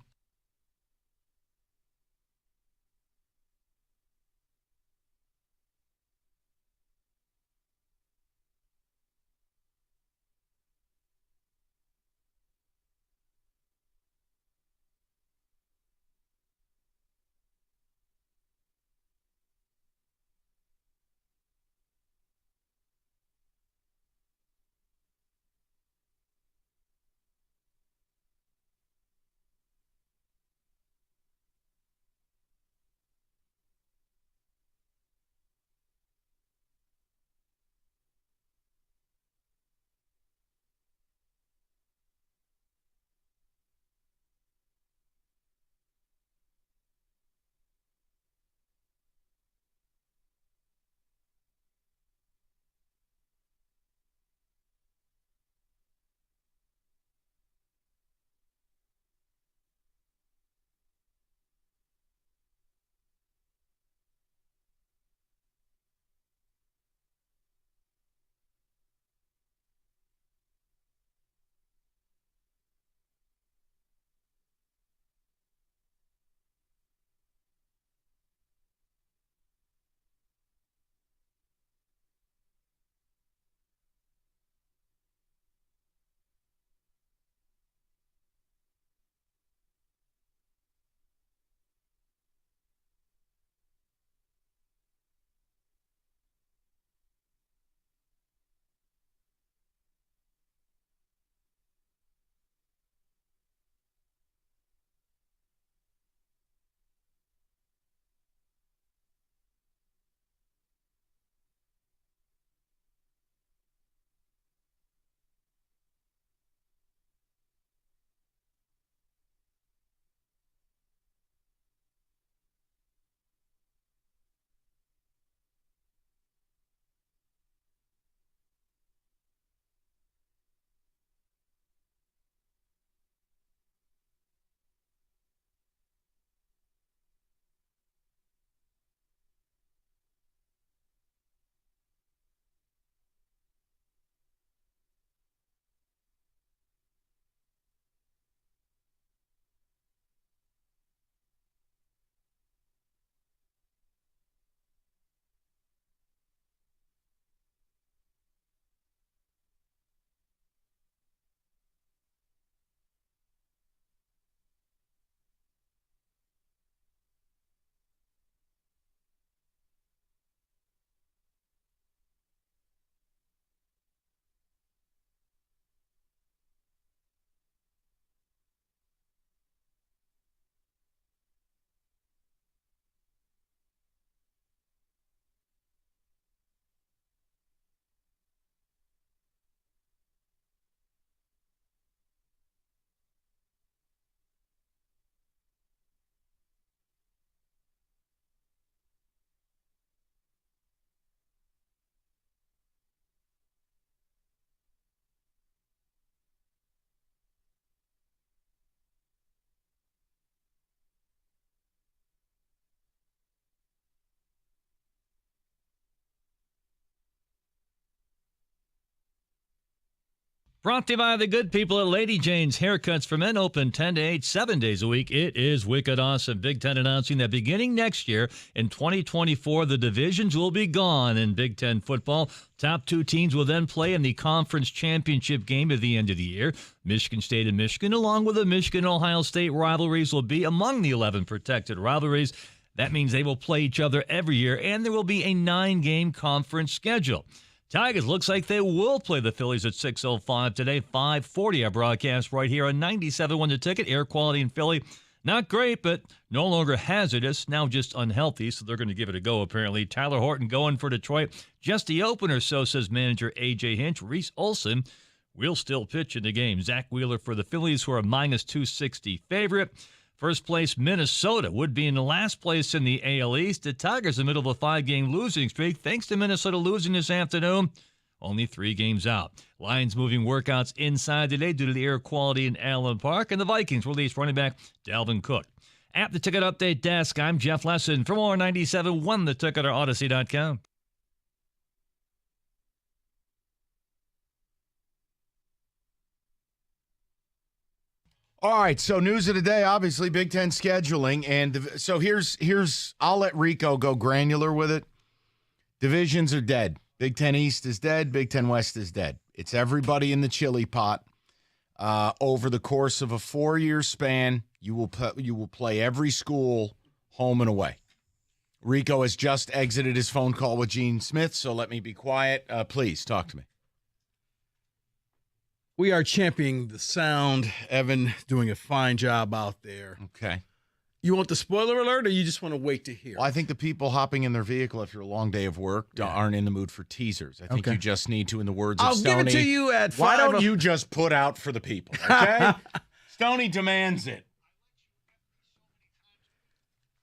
Brought to you by the good people at Lady Jane's Haircuts for Men, open 10 to 8, 7 days a week. It is wicked awesome. Big Ten announcing that beginning next year in 2024, the divisions will be gone in Big Ten football. Top 2 teams will then play in the conference championship game at the end of the year. Michigan State and Michigan, along with the Michigan-Ohio State rivalries, will be among the 11 protected rivalries. That means they will play each other every year, and there will be a 9-game conference schedule. Tigers looks like they will play the Phillies at 6:05 today, 5:40. Our broadcast right here on 97.1 The Ticket. Air quality in Philly, not great, but no longer hazardous, now just unhealthy, so they're going to give it a go, apparently. Tyler Horton going for Detroit. Just the opener, so says manager A.J. Hinch. Reese Olson will still pitch in the game. Zach Wheeler for the Phillies, who are -260 favorite. First place, Minnesota, would be in the last place in the AL East. The Tigers in the middle of a 5-game losing streak. Thanks to Minnesota losing this afternoon, only 3 games out. Lions moving workouts inside today due to the air quality in Allen Park. And the Vikings released running back Dalvin Cook. At the Ticket Update Desk, I'm Jeff Lesson. For more 97.1 The Ticket or Odyssey.com. All right, so news of the day, obviously Big Ten scheduling, and so here's I'll let Rico go granular with it. Divisions are dead. Big Ten East is dead. Big Ten West is dead. It's everybody in the chili pot. Over the course of a 4-year span, you will play every school home and away. Rico has just exited his phone call with Gene Smith, so let me be quiet. Please talk to me. We are championing the sound. Evan doing a fine job out there. Okay. You want the spoiler alert, or you just want to wait to hear? Well, I think the people hopping in their vehicle after a long day of work aren't in the mood for teasers. I think you just need to, in the words of Stoney. I'll give it to you at 5. Why don't you just put out for the people, okay? Stoney demands it.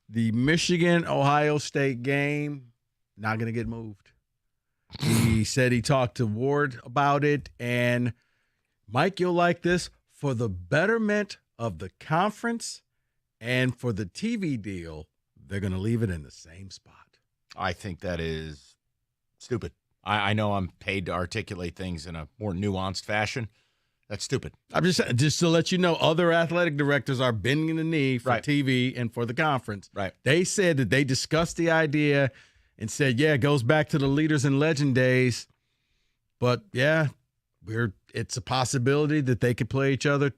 The Michigan-Ohio State game, not going to get moved. He said he talked to Ward about it, and Mike, you'll like this, for the betterment of the conference and for the TV deal, they're going to leave it in the same spot. I think that is stupid. I know I'm paid to articulate things in a more nuanced fashion. That's stupid. I'm just to let you know, other athletic directors are bending the knee for TV and for the conference. Right. They said that they discussed the idea and said, yeah, it goes back to the leaders and legend days. But, yeah, it's a possibility that they could play each other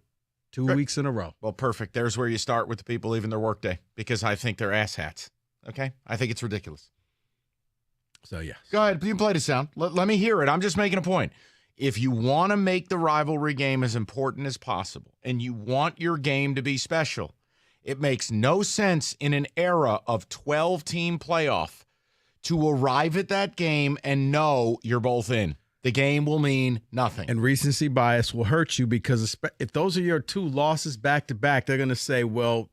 2 weeks in a row. Well, perfect. There's where you start with the people leaving their workday, because I think they're asshats. Okay? I think it's ridiculous. So, yeah. Go ahead. You can play the sound. Let me hear it. I'm just making a point. If you want to make the rivalry game as important as possible and you want your game to be special, it makes no sense in an era of 12-team playoff to arrive at that game and know you're both in. The game will mean nothing. And recency bias will hurt you, because if those are your 2 losses back-to-back, they're going to say, well,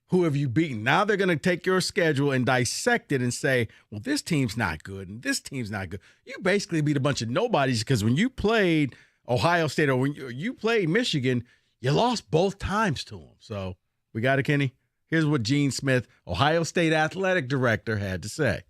who have you beaten? Now they're going to take your schedule and dissect it and say, well, this team's not good and this team's not good. You basically beat a bunch of nobodies, because when you played Ohio State or when you played Michigan, you lost both times to them. So we got it, Kenny? Here's what Gene Smith, Ohio State athletic director, had to say.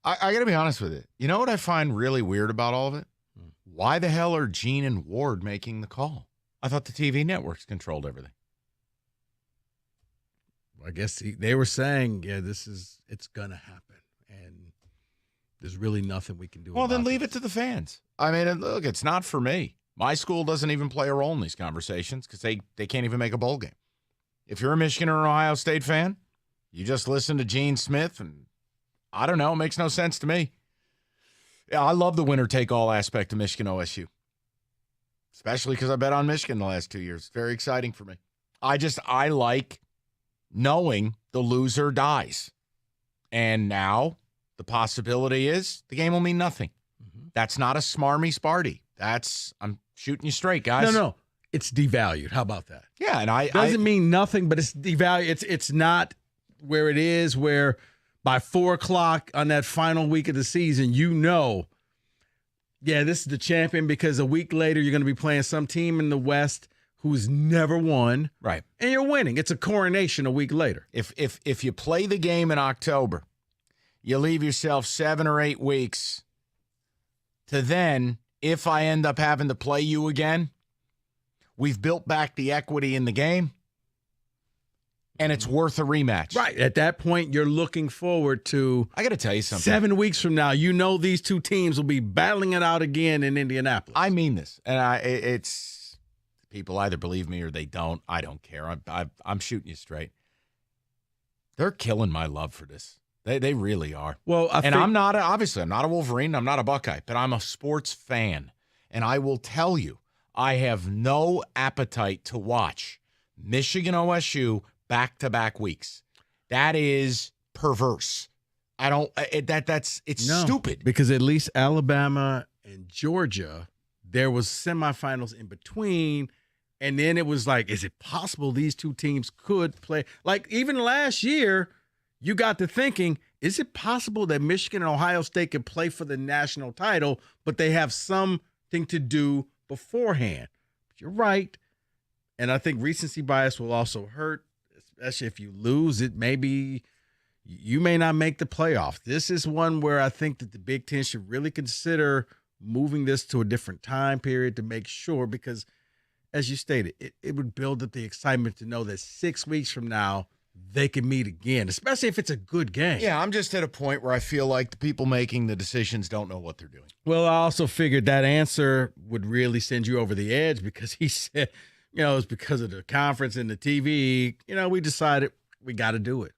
I got to be honest with you. You know what I find really weird about all of it? Why the hell are Gene and Ward making the call? I thought the TV networks controlled everything. I guess they were saying, yeah, it's going to happen. And there's really nothing we can do Well, about then leave it to the fans. I mean, look, it's not for me. My school doesn't even play a role in these conversations because they can't even make a bowl game. If you're a Michigan or an Ohio State fan, you just listen to Gene Smith, and I don't know, it makes no sense to me. Yeah, I love the winner-take-all aspect of Michigan OSU, especially because I bet on Michigan the last 2 years. It's very exciting for me. I like knowing the loser dies. And now the possibility is the game will mean nothing. That's not a smarmy Sparty. I'm shooting you straight, guys. No. It's devalued. How about that? Yeah, and doesn't mean nothing, but it's devalued. It's not where it is where by 4:00 on that final week of the season, this is the champion, because a week later you're going to be playing some team in the West who's never won. Right. And you're winning. It's a coronation a week later. If you play the game in October, you leave yourself 7 or 8 weeks to then, if I end up having to play you again, we've built back the equity in the game, and it's worth a rematch. Right. At that point, you're looking forward to, I got to tell you something. 7 weeks from now, these two teams will be battling it out again in Indianapolis. I mean this. And it's people either believe me or they don't. I don't care. I'm shooting you straight. They're killing my love for this. They really are. Well, I'm not a Wolverine. I'm not a Buckeye, but I'm a sports fan. And I will tell you, I have no appetite to watch Michigan OSU back-to-back weeks. That is perverse. It's stupid. Because at least Alabama and Georgia, there was semifinals in between, and then it was like, is it possible these two teams could play? Like, even last year, you got to thinking, is it possible that Michigan and Ohio State could play for the national title, but they have something to do beforehand? But you're right. And I think recency bias will also hurt, especially if you lose it. Maybe you may not make the playoff. This is one where I think that the Big Ten should really consider moving this to a different time period to make sure, because as you stated, it would build up the excitement to know that 6 weeks from now, they can meet again, especially if it's a good game. Yeah, I'm just at a point where I feel like the people making the decisions don't know what they're doing. Well, I also figured that answer would really send you over the edge, because he said, it's because of the conference and the TV. We decided we got to do it.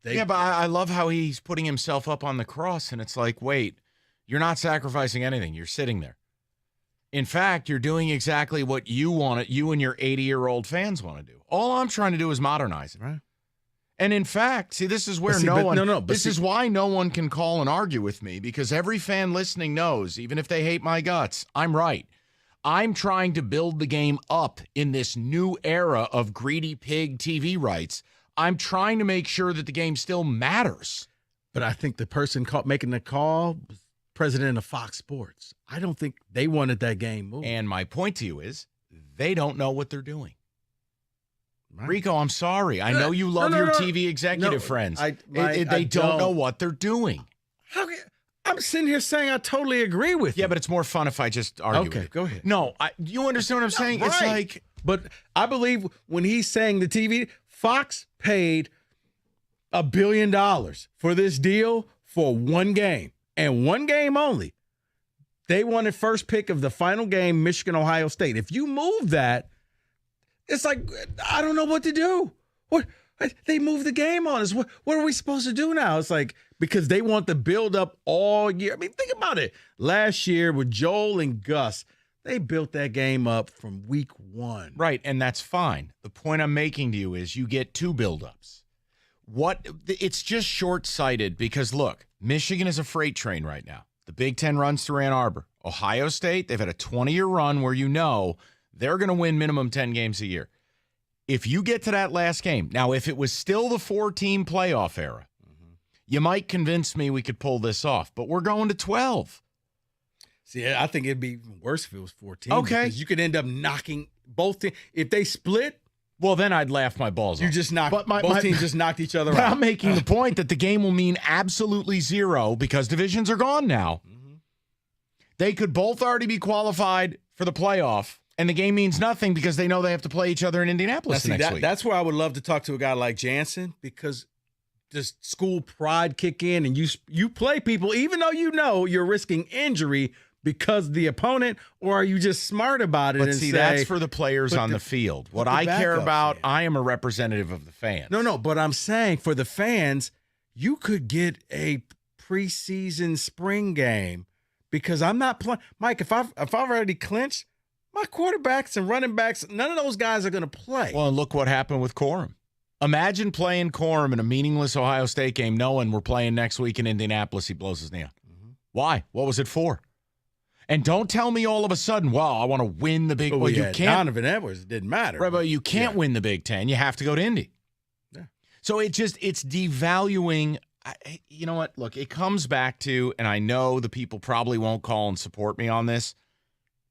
But I love how he's putting himself up on the cross, and it's like, wait, you're not sacrificing anything. You're sitting there. In fact, you're doing exactly what you and your 80-year-old fans want to do. All I'm trying to do is modernize it. Right. And in fact, this is where is why no one can call and argue with me, because every fan listening knows, even if they hate my guts, I'm right. I'm trying to build the game up in this new era of greedy pig TV rights. I'm trying to make sure that the game still matters. But I think the person making the call was president of Fox Sports. I don't think they wanted that game moved. And my point to you is, they don't know what they're doing. Right. Rico, I'm sorry. I know you love your TV executive friends. They don't know what they're doing. I'm sitting here saying I totally agree with you. Yeah, but it's more fun if I just argue with you. Go ahead. No, you understand what I'm saying? Right. It's like... But I believe when he's saying the TV, Fox paid $1 billion for this deal for one game, and one game only. They wanted first pick of the final game, Michigan-Ohio State. If you move that, it's like, I don't know what to do. What they moved the game on us. What are we supposed to do now? It's like, because they want the build up all year. I mean, think about it. Last year with Joel and Gus, they built that game up from week 1. Right, and that's fine. The point I'm making to you is you get 2 buildups. It's just short-sighted because, look, Michigan is a freight train right now. The Big Ten runs through Ann Arbor. Ohio State, they've had a 20-year run where they're going to win minimum 10 games a year. If you get to that last game, now if it was still the 4-team playoff era, you might convince me we could pull this off, but we're going to 12. See, I think it'd be even worse if it was 14. Okay. Because you could end up knocking both teams. If they split, well, then I'd laugh my balls off. Both teams just knocked each other out. I'm making the point that the game will mean absolutely zero because divisions are gone now. Mm-hmm. They could both already be qualified for the playoff, and the game means nothing because they know they have to play each other in Indianapolis next week. That's where I would love to talk to a guy like Jansen, because does school pride kick in and you play people even though you know you're risking injury because of the opponent, or are you just smart about it? But and see, say, that's for the players on the field. What I care about, I am a representative of the fans. No, but I'm saying for the fans, you could get a preseason spring game because I'm not playing. Mike, if I've already clinched, my quarterbacks and running backs, none of those guys are going to play. Well, and look what happened with Corum. Imagine playing Corum in a meaningless Ohio State game knowing we're playing next week in Indianapolis. He blows his knee out. Mm-hmm. Why? What was it for? And don't tell me all of a sudden, well, I want to win the Big But Well, we you had can't. Donovan Edwards. It didn't matter. Right, but you can't win the Big Ten. You have to go to Indy. Yeah. So it's devaluing. You know what? Look, it comes back to, and I know the people probably won't call and support me on this.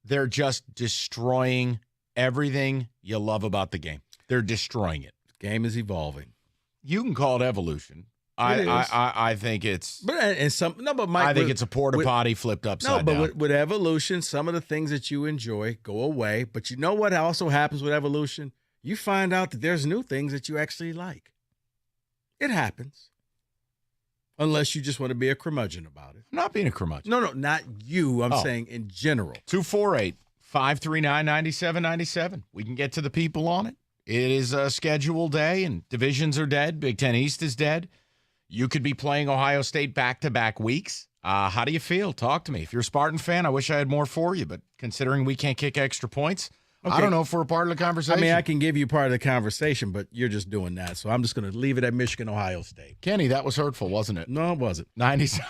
They're just destroying everything you love about the game. They're destroying it. The game is evolving. You can call it evolution. I think it's. But Mike, I think it's a porta potty flipped upside down. With evolution, some of the things that you enjoy go away. But you know what also happens with evolution? You find out that there's new things that you actually like. It happens. Unless you just want to be a curmudgeon about it. I'm not being a curmudgeon. No, not you. I'm saying in general. 248-539-9797. We can get to the people on it. It is a scheduled day, and divisions are dead. Big Ten East is dead. You could be playing Ohio State back-to-back weeks. How do you feel? Talk to me. If you're a Spartan fan, I wish I had more for you, but considering we can't kick extra points, I don't know if we're a part of the conversation. I mean, I can give you part of the conversation, but you're just doing that. So I'm just going to leave it at Michigan, Ohio State. Kenny, that was hurtful, wasn't it? No, it wasn't. 97.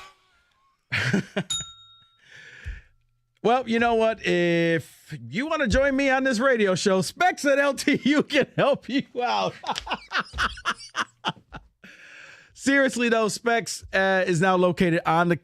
Well, you know what? If you want to join me on this radio show, Specs at LTU can help you out. Seriously, though, Specs is now located on the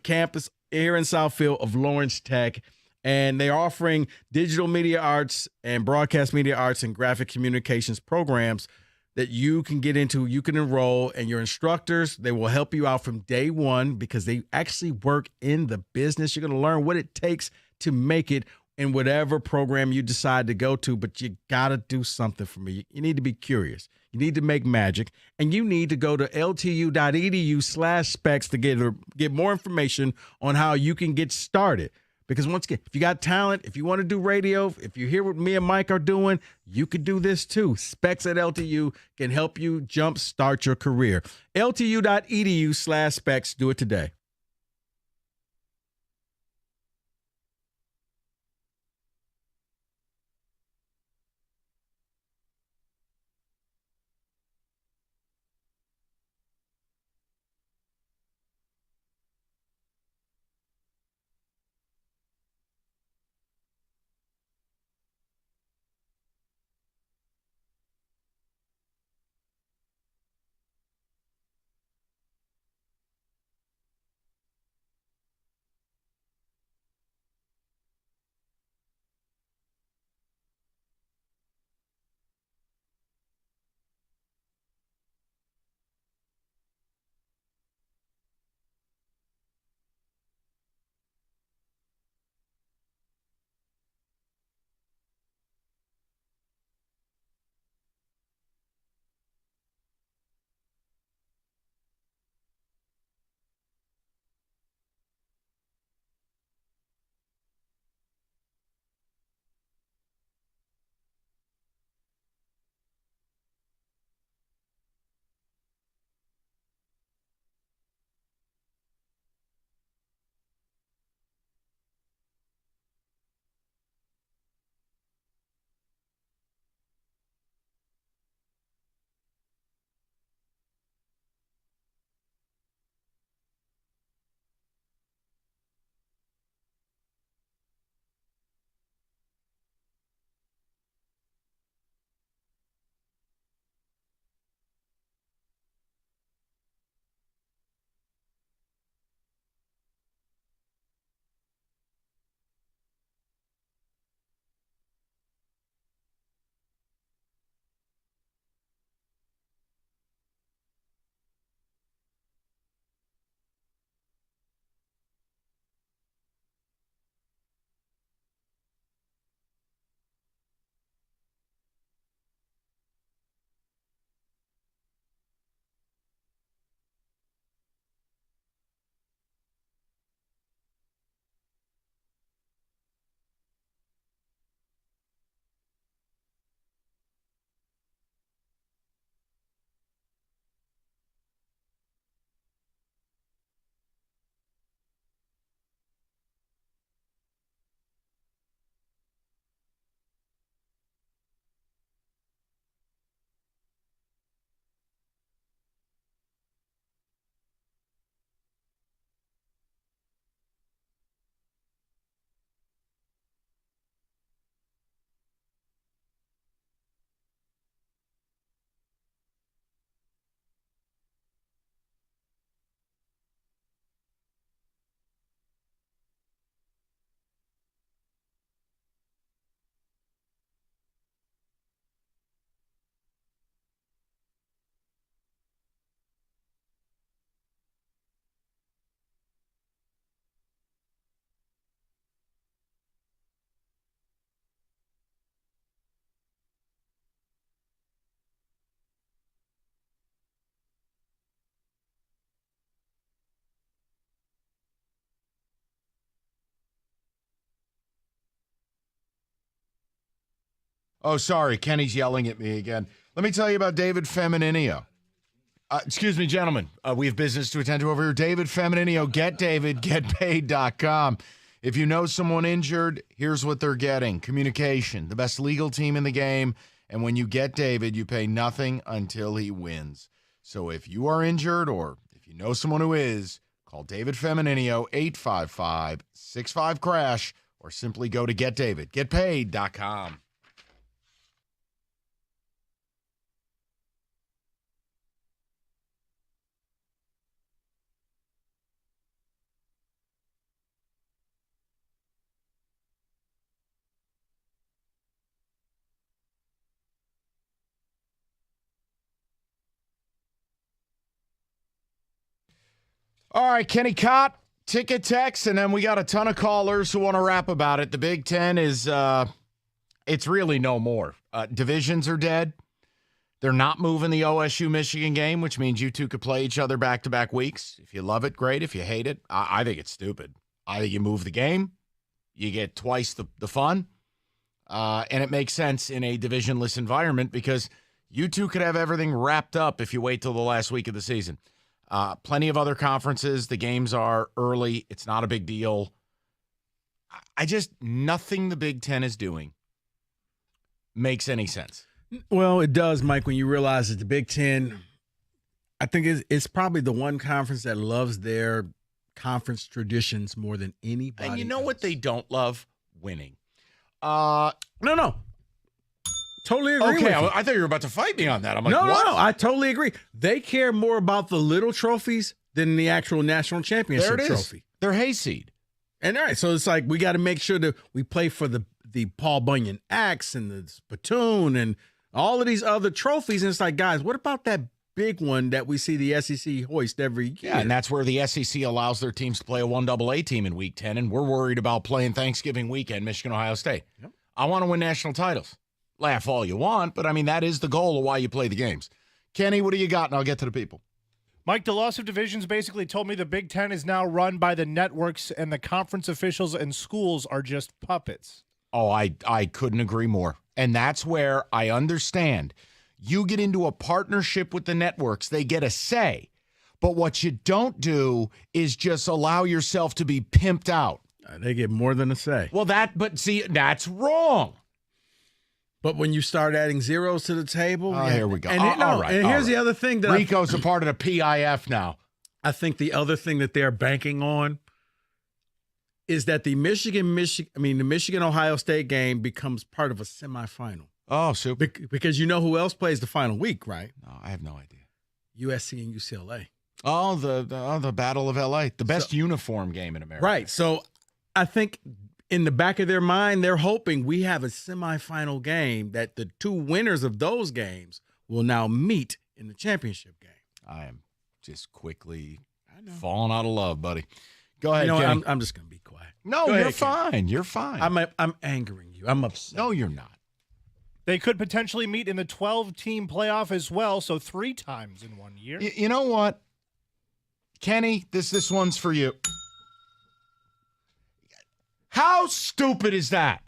campus here in Southfield of Lawrence Tech. And they're offering digital media arts and broadcast media arts and graphic communications programs that you can get into. You can enroll, and your instructors, they will help you out from day one because they actually work in the business. You're going to learn what it takes to make it in whatever program you decide to go to, but you got to do something for me. You need to be curious. You need to make magic, and you need to go to ltu.edu/specs to get more information on how you can get started. Because once again, if you got talent, if you want to do radio, if you hear what me and Mike are doing, you could do this too. Specs at LTU can help you jumpstart your career. ltu.edu/specs. Do it today. Oh, sorry. Kenny's yelling at me again. Let me tell you about David Femininio. Excuse me, gentlemen. We have business to attend to over here. David Femininio, getpaid.com. If you know someone injured, here's what they're getting. Communication, the best legal team in the game. And when you get David, you pay nothing until he wins. So if you are injured or if you know someone who is, call David Femininio, 855-65-CRASH, or simply go to getpaid.com. All right, Kenny Cott, ticket text, and then we got a ton of callers who want to rap about it. The Big Ten is, it's really no more. Divisions are dead. They're not moving the OSU-Michigan game, which means you two could play each other back-to-back weeks. If you love it, great. If you hate it, I think it's stupid. I think you move the game. You get twice the fun. And it makes sense in a divisionless environment because you two could have everything wrapped up if you wait till the last week of the season. Plenty of other conferences. The games are early. It's not a big deal. Nothing the Big Ten is doing makes any sense. Well, it does, Mike, when you realize that the Big Ten, I think it's probably the one conference that loves their conference traditions more than anybody And you know else. what they don't love? Winning. No. Totally agree with Okay, you. I thought you were about to fight me on that. I'm like, No, what? I totally agree. They care more about the little trophies than the actual national championship There it is. trophy. They're hayseed. And all right, so it's like we got to make sure that we play for the Paul Bunyan Axe and the Spittoon and all of these other trophies. And it's like, guys, what about that big one that we see the SEC hoist every year? Yeah, and that's where the SEC allows their teams to play a 1AA team in Week 10, and we're worried about playing Thanksgiving weekend, Michigan, Ohio State. Yep. I want to win national titles. Laugh all you want, but, I mean, that is the goal of why you play the games. Kenny, what do you got? And I'll get to the people. Mike, the loss of divisions basically told me the Big Ten is now run by the networks and the conference officials and schools are just puppets. Oh, I couldn't agree more. And that's where I understand. You get into a partnership with the networks, they get a say. But what you don't do is just allow yourself to be pimped out. They get more than a say. Well, that's wrong. But when you start adding zeros to the table, Here we go. And, All right. and all here's right. the other thing that Rico's a part of the PIF now. I think the other thing that they're banking on is that the Michigan Ohio State game becomes part of a semifinal. Oh, super. Because you know who else plays the final week, right? No, I have no idea. USC and UCLA. Oh, the Battle of LA, the best uniform game in America. Right. So I think in the back of their mind, they're hoping we have a semifinal game that the two winners of those games will now meet in the championship game. I am just quickly falling out of love, buddy. Go ahead, You know, Kenny. I'm just going to be quiet. No, Go you're ahead, Kenny. fine. You're fine. I'm angering you. I'm upset. No, you're not. They could potentially meet in the 12-team playoff as well, so 3 times in 1 year. You know what, Kenny? This one's for you. How stupid is that?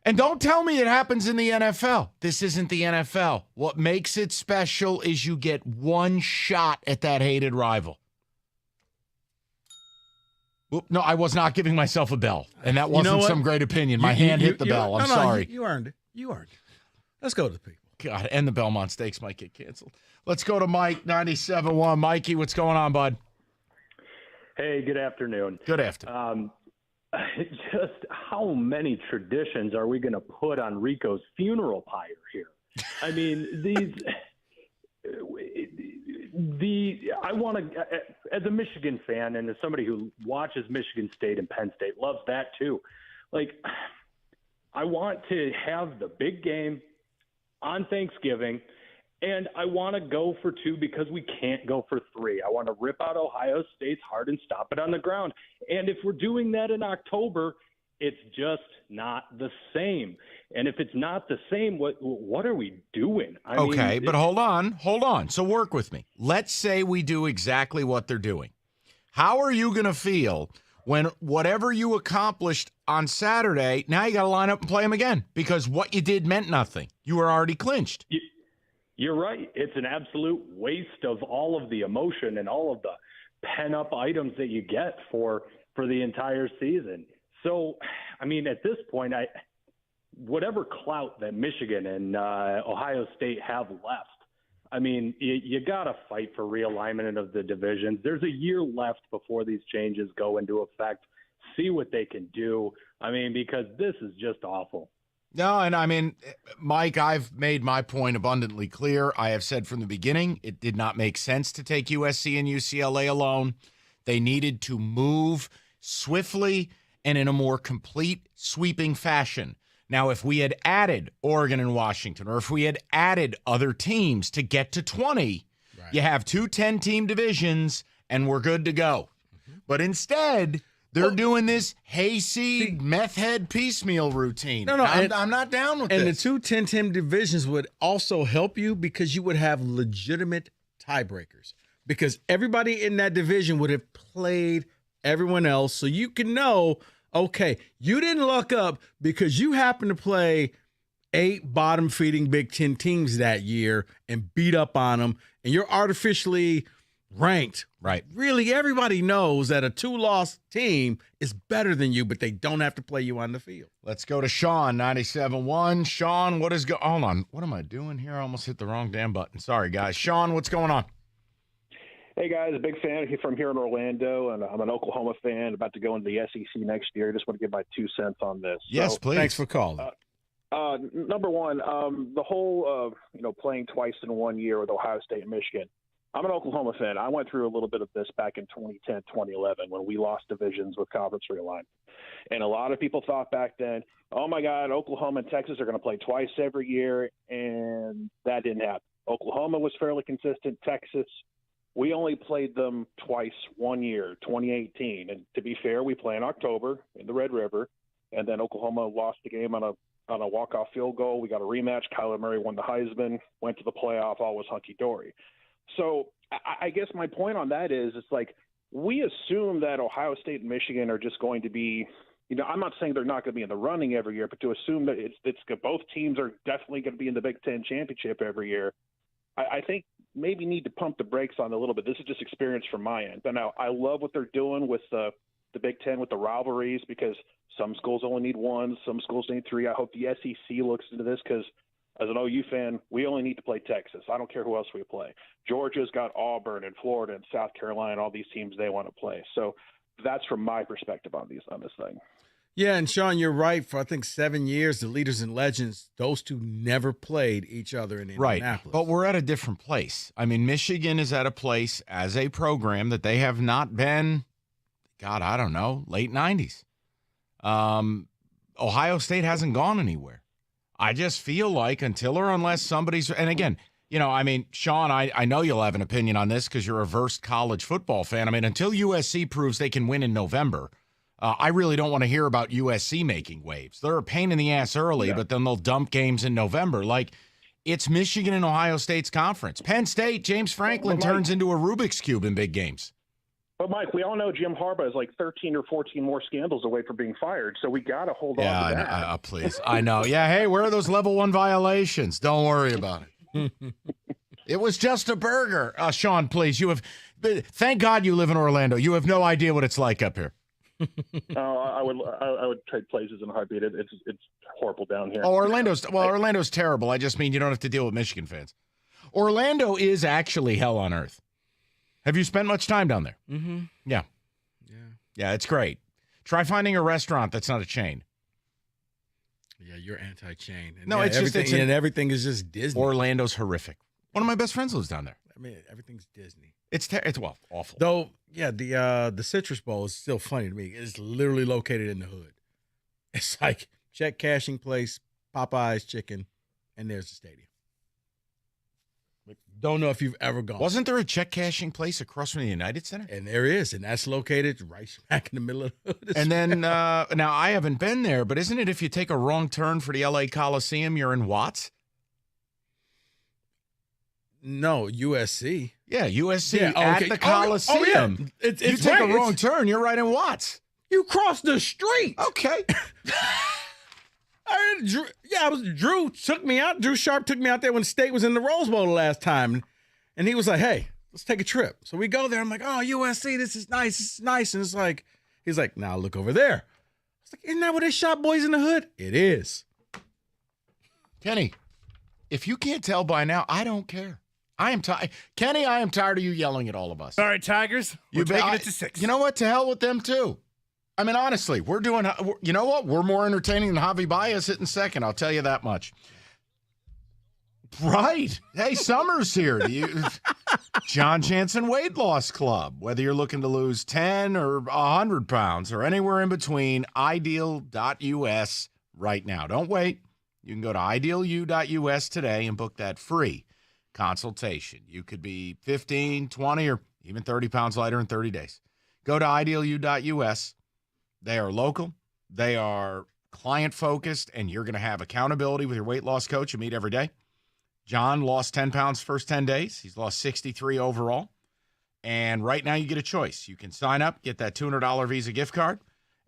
And don't tell me it happens in the NFL. This isn't the NFL. What makes it special is you get one shot at that hated rival. Oop, no, I was not giving myself a bell, and that wasn't some great opinion. My hand hit the bell. I'm sorry. You earned it. You earned it. Let's go to the people. God, and the Belmont Stakes might get canceled. Let's go to Mike, 97.1. Mikey, what's going on, bud? Hey, good afternoon. Good afternoon. Just how many traditions are we going to put on Rico's funeral pyre here? I mean, I want to, as a Michigan fan and as somebody who watches Michigan State and Penn State, loves that too. Like, I want to have the big game on Thanksgiving, and I want to go for 2 because we can't go for 3. I want to rip out Ohio State's heart and stop it on the ground. And if we're doing that in October, it's just not the same. And if it's not the same, what are we doing? I mean, But hold on. So work with me. Let's say we do exactly what they're doing. How are you going to feel when whatever you accomplished on Saturday, now you got to line up and play them again because what you did meant nothing. You were already clinched. You're right. It's an absolute waste of all of the emotion and all of the pent-up items that you get for the entire season. So, I mean, at this point, whatever clout that Michigan and Ohio State have left, I mean, you got to fight for realignment of the divisions. There's a year left before these changes go into effect. See what they can do. I mean, because this is just awful. No, and I mean, Mike, I've made my point abundantly clear. I have said from the beginning, it did not make sense to take USC and UCLA alone. They needed to move swiftly and in a more complete, sweeping fashion. Now, if we had added Oregon and Washington, or if we had added other teams to get to 20, you have 2 10-team divisions, and we're good to go. But instead, they're doing this hayseed, meth head piecemeal routine. No, I'm not down with this. And the 2 10-team divisions would also help you because you would have legitimate tiebreakers. Because everybody in that division would have played everyone else, so you can know, okay, you didn't luck up because you happened to play 8 bottom-feeding Big Ten teams that year and beat up on them, and you're artificially ranked. Right. Really, everybody knows that a 2-loss team is better than you, but they don't have to play you on the field. Let's go to Sean, 97.1. Sean, hold on. What am I doing here? I almost hit the wrong damn button. Sorry, guys. Sean, what's going on? Hey, guys, a big fan from here in Orlando, and I'm an Oklahoma fan about to go into the SEC next year. I just want to give my 2 cents on this. Yes, please. Thanks for calling. Number one, the whole playing twice in 1 year with Ohio State and Michigan. I'm an Oklahoma fan. I went through a little bit of this back in 2010, 2011 when we lost divisions with conference realignment. And a lot of people thought back then, oh, my God, Oklahoma and Texas are going to play twice every year, and that didn't happen. Oklahoma was fairly consistent. Texas, we only played them twice 1 year, 2018. And to be fair, we play in October in the Red River, and then Oklahoma lost the game on a walk-off field goal. We got a rematch. Kyler Murray won the Heisman, went to the playoff, all was hunky-dory. So I guess my point on that is it's like we assume that Ohio State and Michigan are just going to be, I'm not saying they're not going to be in the running every year, but to assume that it's both teams are definitely going to be in the Big Ten championship every year, I think maybe need to pump the brakes on a little bit. This is just experience from my end. But now I love what they're doing with the Big Ten with the rivalries because some schools only need 1, some schools need 3. I hope the SEC looks into this because as an OU fan, we only need to play Texas. I don't care who else we play. Georgia's got Auburn and Florida and South Carolina, all these teams they want to play. So that's from my perspective on this thing. Yeah, and Sean, you're right. For I think 7 years, the Leaders and Legends, those two never played each other in Indianapolis. Right, but we're at a different place. I mean, Michigan is at a place as a program that they have not been, God, I don't know, late 90s. Ohio State hasn't gone anywhere. I just feel like until or unless somebody's – and again, I mean, Sean, I know you'll have an opinion on this because you're a versed college football fan. I mean, until USC proves they can win in November – I really don't want to hear about USC making waves. They're a pain in the ass early, but then they'll dump games in November. Like, it's Michigan and Ohio State's conference. Penn State, James Franklin turns into a Rubik's Cube in big games. But, Mike, we all know Jim Harbaugh is like 13 or 14 more scandals away from being fired, so we got to hold on to that. Please. I know. Yeah, hey, where are those level 1 violations? Don't worry about it. It was just a burger. Sean, please, thank God you live in Orlando. You have no idea what it's like up here. I would trade places in a heartbeat. It's horrible down here. Oh, Orlando's terrible. I just mean you don't have to deal with Michigan fans. Orlando is actually hell on earth. Have you spent much time down there? Mm-hmm. Yeah. Yeah, it's great. Try finding a restaurant that's not a chain. Yeah, you're anti-chain. And no, it's everything, just everything is just Disney. Orlando's horrific. One of my best friends lives down there. I mean, everything's Disney. It's awful. Though, yeah, the Citrus Bowl is still funny to me. It's literally located in the hood. It's like check cashing place, Popeye's chicken, and there's the stadium. Don't know if you've ever gone. Wasn't there a check cashing place across from the United Center? And there is, and that's located right smack in the middle of the hood. And then, now I haven't been there, but isn't it if you take a wrong turn for the LA Coliseum, you're in Watts? No, USC. Yeah, USC at the Coliseum. It's you take right. a wrong turn, you're right in Watts. You crossed the street. Okay. Drew took me out. Drew Sharp took me out there when State was in the Rose Bowl the last time. And he was like, hey, let's take a trip. So we go there. I'm like, oh, USC, this is nice. This is nice. And it's like, he's like, now look over there. I was like, isn't that where they shot Boys in the Hood? It is. Kenny, if you can't tell by now, I don't care. I am tired. Kenny, I am tired of you yelling at all of us. All right, Tigers, we're taking it to 6. You know what? To hell with them, too. I mean, honestly, you know what? We're more entertaining than Javi Baez hitting second. I'll tell you that much. Right. Hey, summer's here. John Jansen Weight Loss Club. Whether you're looking to lose 10 or 100 pounds or anywhere in between, ideal.us right now. Don't wait. You can go to idealu.us today and book that free consultation. You could be 15, 20, or even 30 pounds lighter in 30 days. Go to idealu.us. They are local. They are client-focused, and you're going to have accountability with your weight loss coach you meet every day. John lost 10 pounds first 10 days. He's lost 63 overall. And right now you get a choice. You can sign up, get that $200 Visa gift card,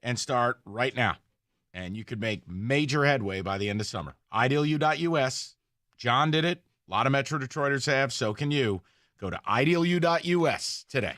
and start right now. And you could make major headway by the end of summer. Idealu.us. John did it. A lot of Metro Detroiters have. So can you. Go to idealu.us today.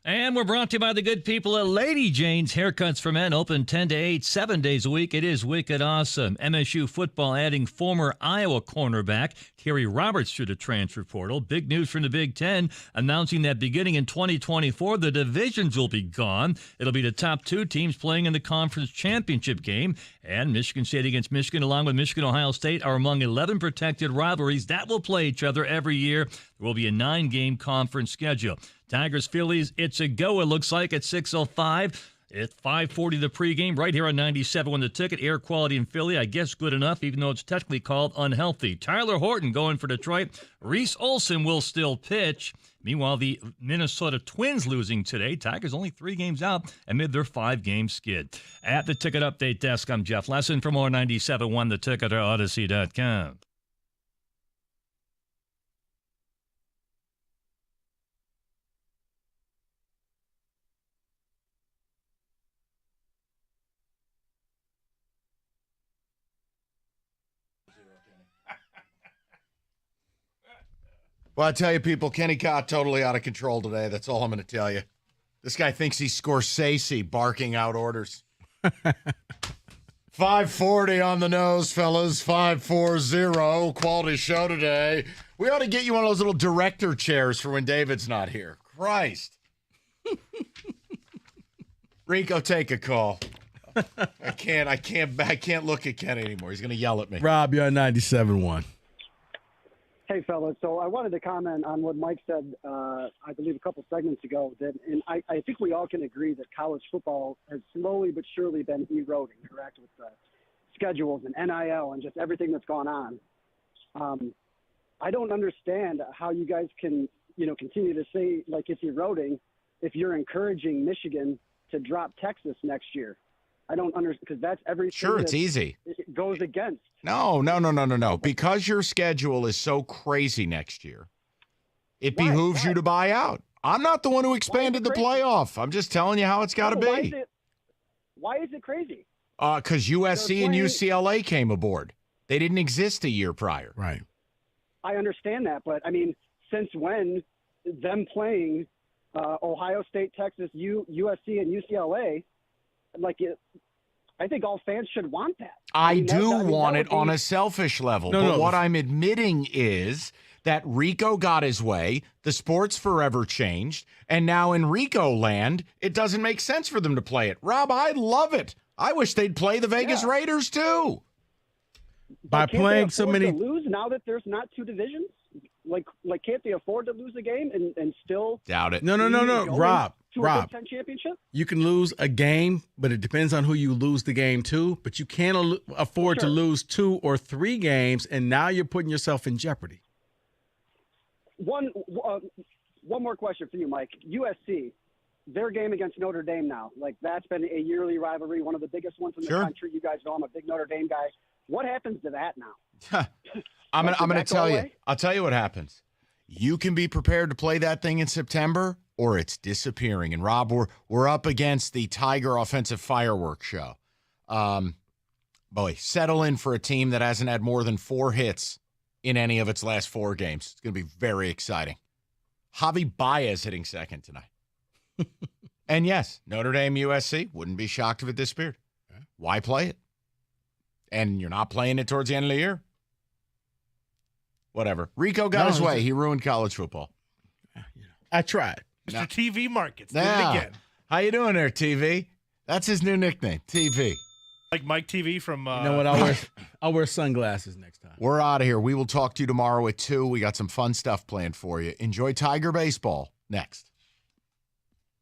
And we're brought to you by the good people at Lady Jane's Haircuts for Men, open 10 to 8, 7 days a week. It is wicked awesome. MSU football adding former Iowa cornerback Terry Roberts to the transfer portal. Big news from the Big Ten, announcing that beginning in 2024, the divisions will be gone. It'll be the top 2 teams playing in the conference championship game. And Michigan State against Michigan, along with Michigan-Ohio State, are among 11 protected rivalries that will play each other every year. There will be a 9-game conference schedule. Tigers, Phillies, it's a go, it looks like, at 6:05. At 5:40 the pregame, right here on 97 The Ticket. Air quality in Philly, I guess good enough, even though it's technically called unhealthy. Tyler Horton going for Detroit. Reese Olson will still pitch. Meanwhile, the Minnesota Twins losing today. Tigers only 3 games out amid their 5-game skid. At the Ticket Update Desk, I'm Jeff Lesson. For more 97.1 The Ticket or Odyssey.com. Well, I tell you, people, Kenny got totally out of control today. That's all I'm going to tell you. This guy thinks he's Scorsese barking out orders. 540 on the nose, fellas. 540. Quality show today. We ought to get you one of those little director chairs for when David's not here. Christ. Rico, take a call. I can't look at Ken anymore. He's going to yell at me. Rob, you're on 97.1. Hey, fellas. So I wanted to comment on what Mike said, I believe, a couple segments ago. And I think we all can agree that college football has slowly but surely been eroding, correct, with the schedules and NIL and just everything that's gone on. I don't understand how you guys can, continue to say, like, it's eroding if you're encouraging Michigan to drop Texas next year. I don't understand, because that's everything. Sure, it's easy. It goes against. No. Because your schedule is so crazy next year, it behooves you to buy out. I'm not the one who expanded the playoff. I'm just telling you how it's got to be. Why is it crazy? Because USC and UCLA came aboard. They didn't exist a year prior. Right. I understand that, but, I mean, since when them playing Ohio State, Texas, USC, and UCLA, I think all fans should want that. I do want it on a selfish level. But what I'm admitting is that Rico got his way, the sport's forever changed, and now in Rico land, it doesn't make sense for them to play it. Rob, I love it. I wish they'd play the Vegas Raiders too. By playing so many, to lose now that there's not 2 divisions. Like, can't they afford to lose a game and still doubt it? No, Rob. To a Big Ten championship? You can lose a game, but it depends on who you lose the game to. But you can't afford to lose 2 or 3 games, and now you're putting yourself in jeopardy. One more question for you, Mike. USC, their game against Notre Dame now, that's been a yearly rivalry, one of the biggest ones in the country. You guys know I'm a big Notre Dame guy. What happens to that now? I'm going to tell you. I'll tell you what happens. You can be prepared to play that thing in September, or it's disappearing. And Rob, we're up against the Tiger offensive fireworks show. Settle in for a team that hasn't had more than 4 hits in any of its last 4 games. It's going to be very exciting. Javi Baez hitting second tonight. And yes, Notre Dame, USC, wouldn't be shocked if it disappeared. Why play it? And you're not playing it towards the end of the year? Whatever. Rico got his way. He ruined college football. I tried. Mr. TV Markets. Did it again. How you doing there, TV? That's his new nickname, TV. Like Mike TV from... You know what? I'll wear sunglasses next time. We're out of here. We will talk to you tomorrow at 2. We got some fun stuff planned for you. Enjoy Tiger baseball next.